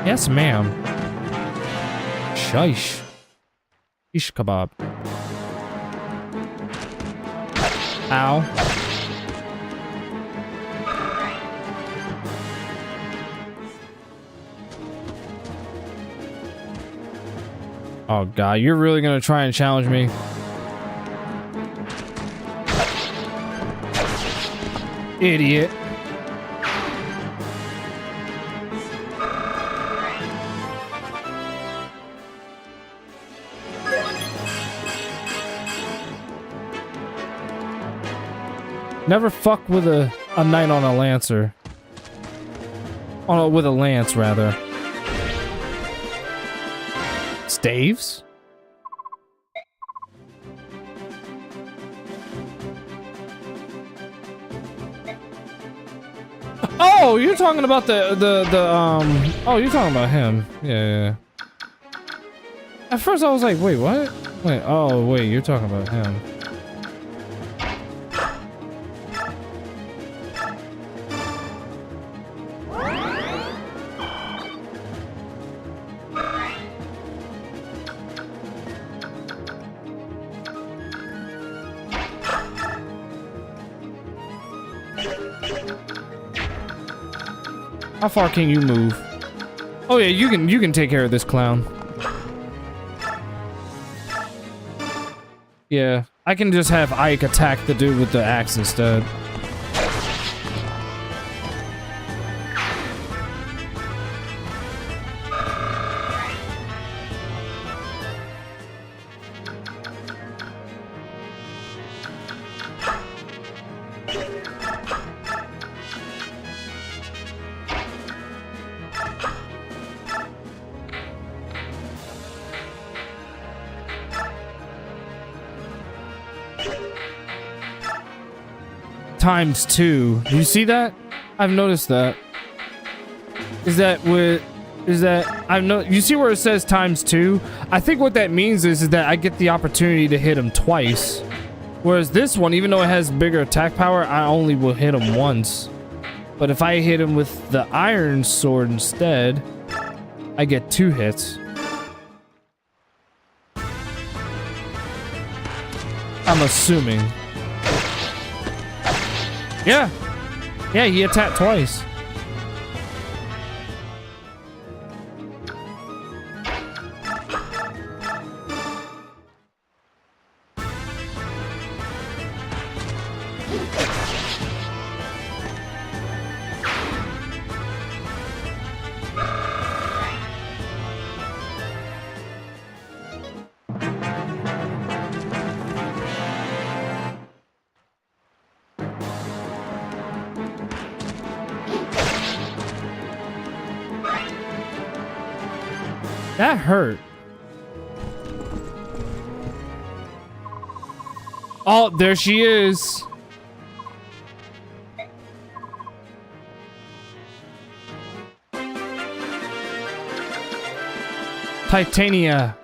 Yes, ma'am. Shish. Shish kebab. Ow. Oh god, you're really gonna try and challenge me? Idiot. Never fuck with a knight on a lancer. With a lance, rather. Staves? Oh, you're talking about oh, you're talking about him. Yeah. At first I was like, wait, what? Wait, oh, wait, you're talking about him. How far can you move? Oh yeah, you can take care of this clown. Yeah, I can just have Ike attack the dude with the axe instead. ×2. Do you see that? I've noticed that. You see where it says ×2? I think what that means is that I get the opportunity to hit him twice. Whereas this one, even though it has bigger attack power, I only will hit him once. But if I hit him with the iron sword instead, I get 2 hits. I'm assuming. Yeah. Yeah, he attacked twice. That hurt. Oh, there she is. Titania.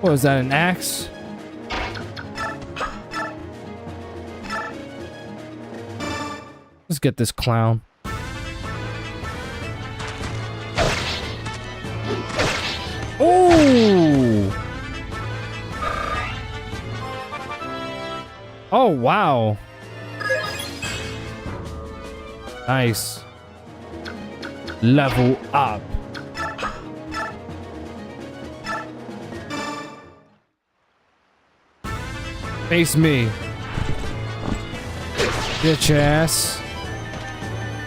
What is that, an axe? Let's get this clown. Oh! Oh, wow. Nice. Level up. Face me. Bitch ass.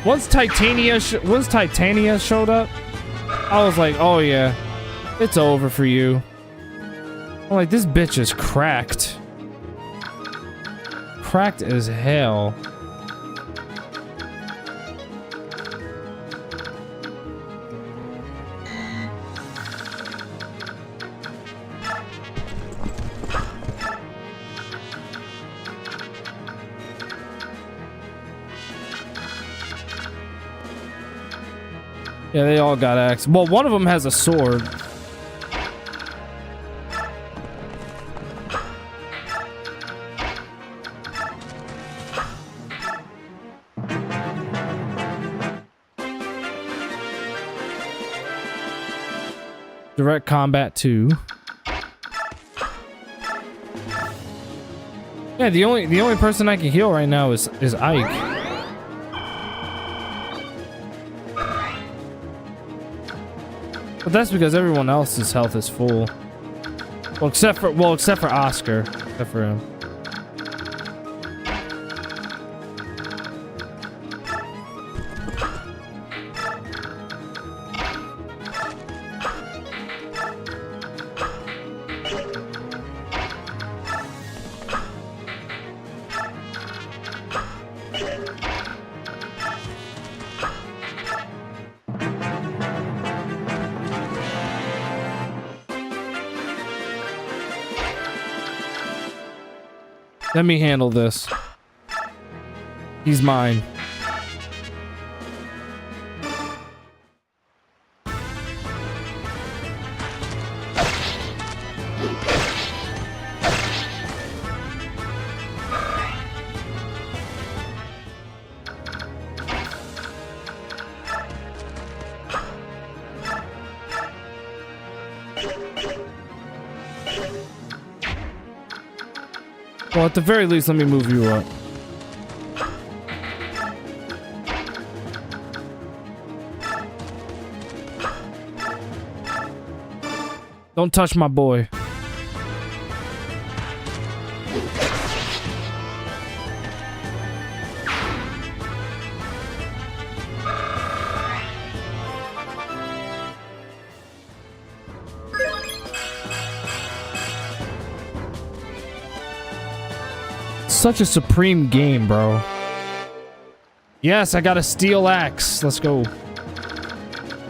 Once Titania showed up, I was like, oh yeah, it's over for you. I'm like, this bitch is cracked. Cracked as hell. Yeah, they all got axes. Well, one of them has a sword. Direct Combat 2. Yeah, the only person I can heal right now is Ike. But that's because everyone else's health is full. Well, except for Oscar. Except for him. Let me handle this. He's mine. Well, at the very least, let me move you up. Don't touch my boy. such a supreme game, bro. Yes, I got a steel axe. Let's go.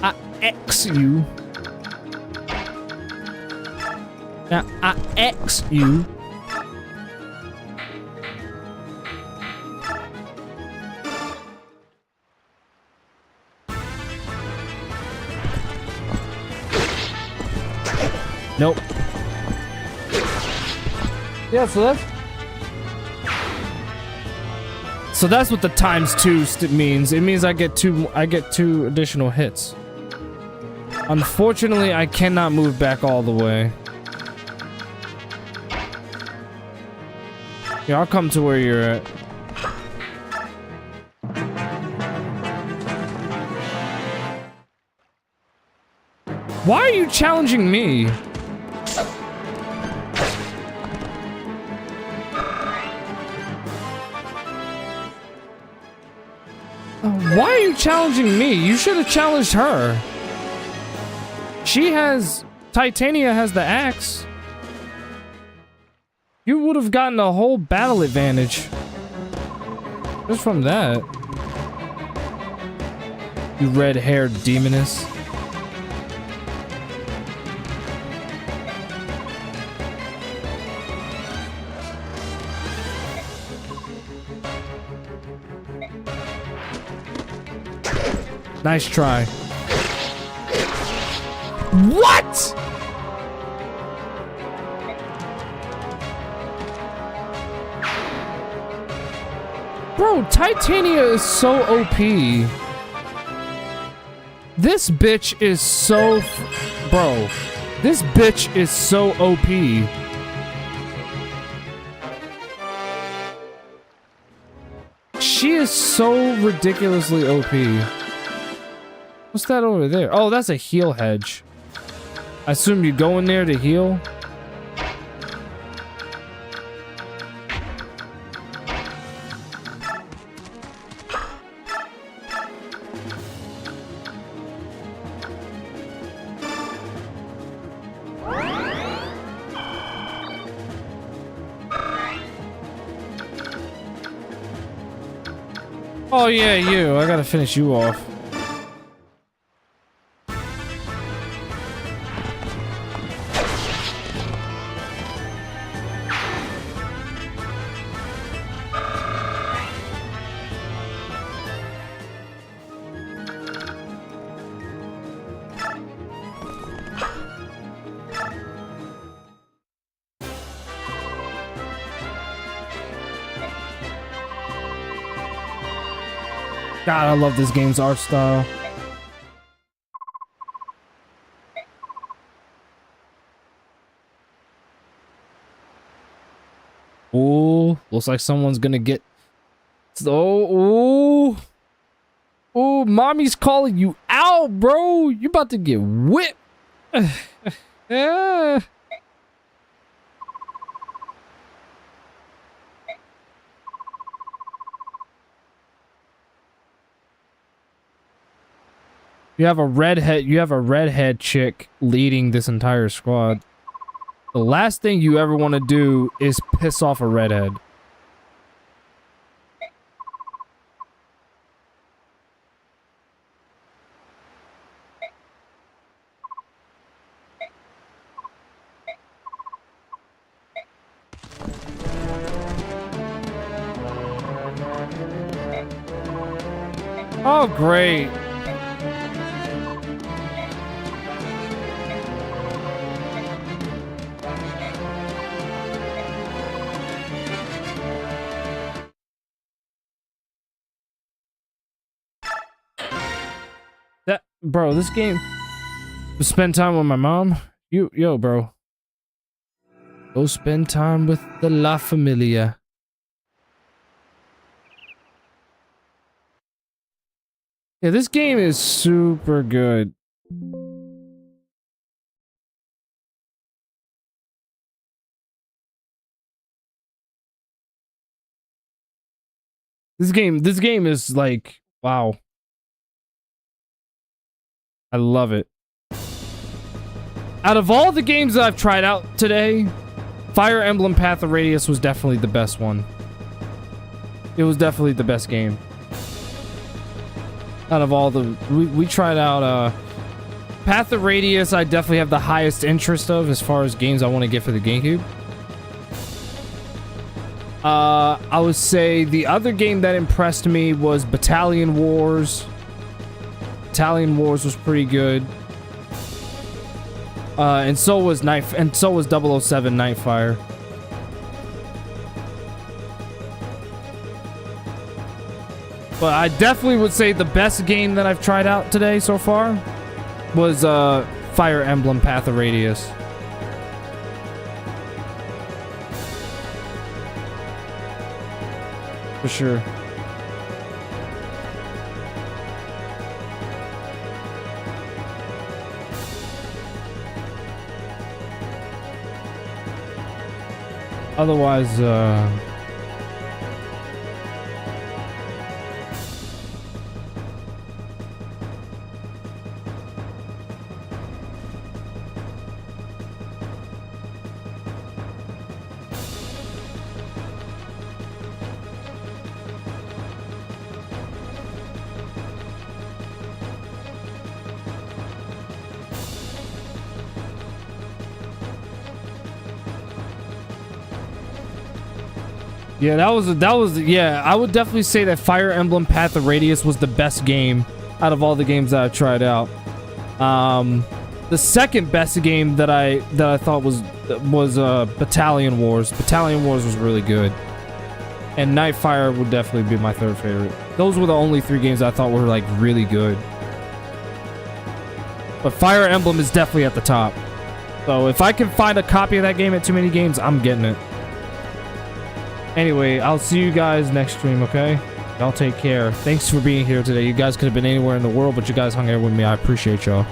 I X you. Now, I X you. Nope. Yeah, so that's what the ×2 means. It means I get two additional hits. Unfortunately, I cannot move back all the way. Yeah, I'll come to where you're at. Why are you challenging me? Why are you challenging me? You should have challenged her. Titania has the axe. You would have gotten a whole battle advantage. Just from that. You red-haired demoness. Nice try. What? Bro, Titania is so OP. This bitch is so... Bro, this bitch is so OP. She is so ridiculously OP. What's that over there? Oh, that's a heal hedge. I assume you go in there to heal. Oh yeah, you. I gotta finish you off. God, I love this game's art style. Ooh, looks like someone's gonna get... Ooh, mommy's calling you out, bro. You about to get whipped. Yeah. You have a redhead chick leading this entire squad. The last thing you ever want to do is piss off a redhead. Oh, great. Bro, this game... Spend time with my mom? Yo, bro. Go spend time with the La Familia. Yeah, this game is super good. This game is like, wow. I love it. Out of all the games that I've tried out today, Fire Emblem Path of Radius was definitely the best one. It was definitely the best game. Out of all the... We tried out... Path of Radius, I definitely have the highest interest of as far as games I want to get for the GameCube. I would say the other game that impressed me was Battalion Wars. Battalion Wars was pretty good. And so was 007 Nightfire. But I definitely would say the best game that I've tried out today so far was Fire Emblem Path of Radius. For sure. Otherwise, yeah, yeah, I would definitely say that Fire Emblem Path of Radius was the best game out of all the games that I tried out. The second best game that I thought was Battalion Wars. Battalion Wars was really good. And Nightfire would definitely be my third favorite. Those were the only 3 games I thought were like really good. But Fire Emblem is definitely at the top. So if I can find a copy of that game at Too Many Games, I'm getting it. Anyway, I'll see you guys next stream, okay? Y'all take care. Thanks for being here today. You guys could have been anywhere in the world, but you guys hung out with me. I appreciate y'all.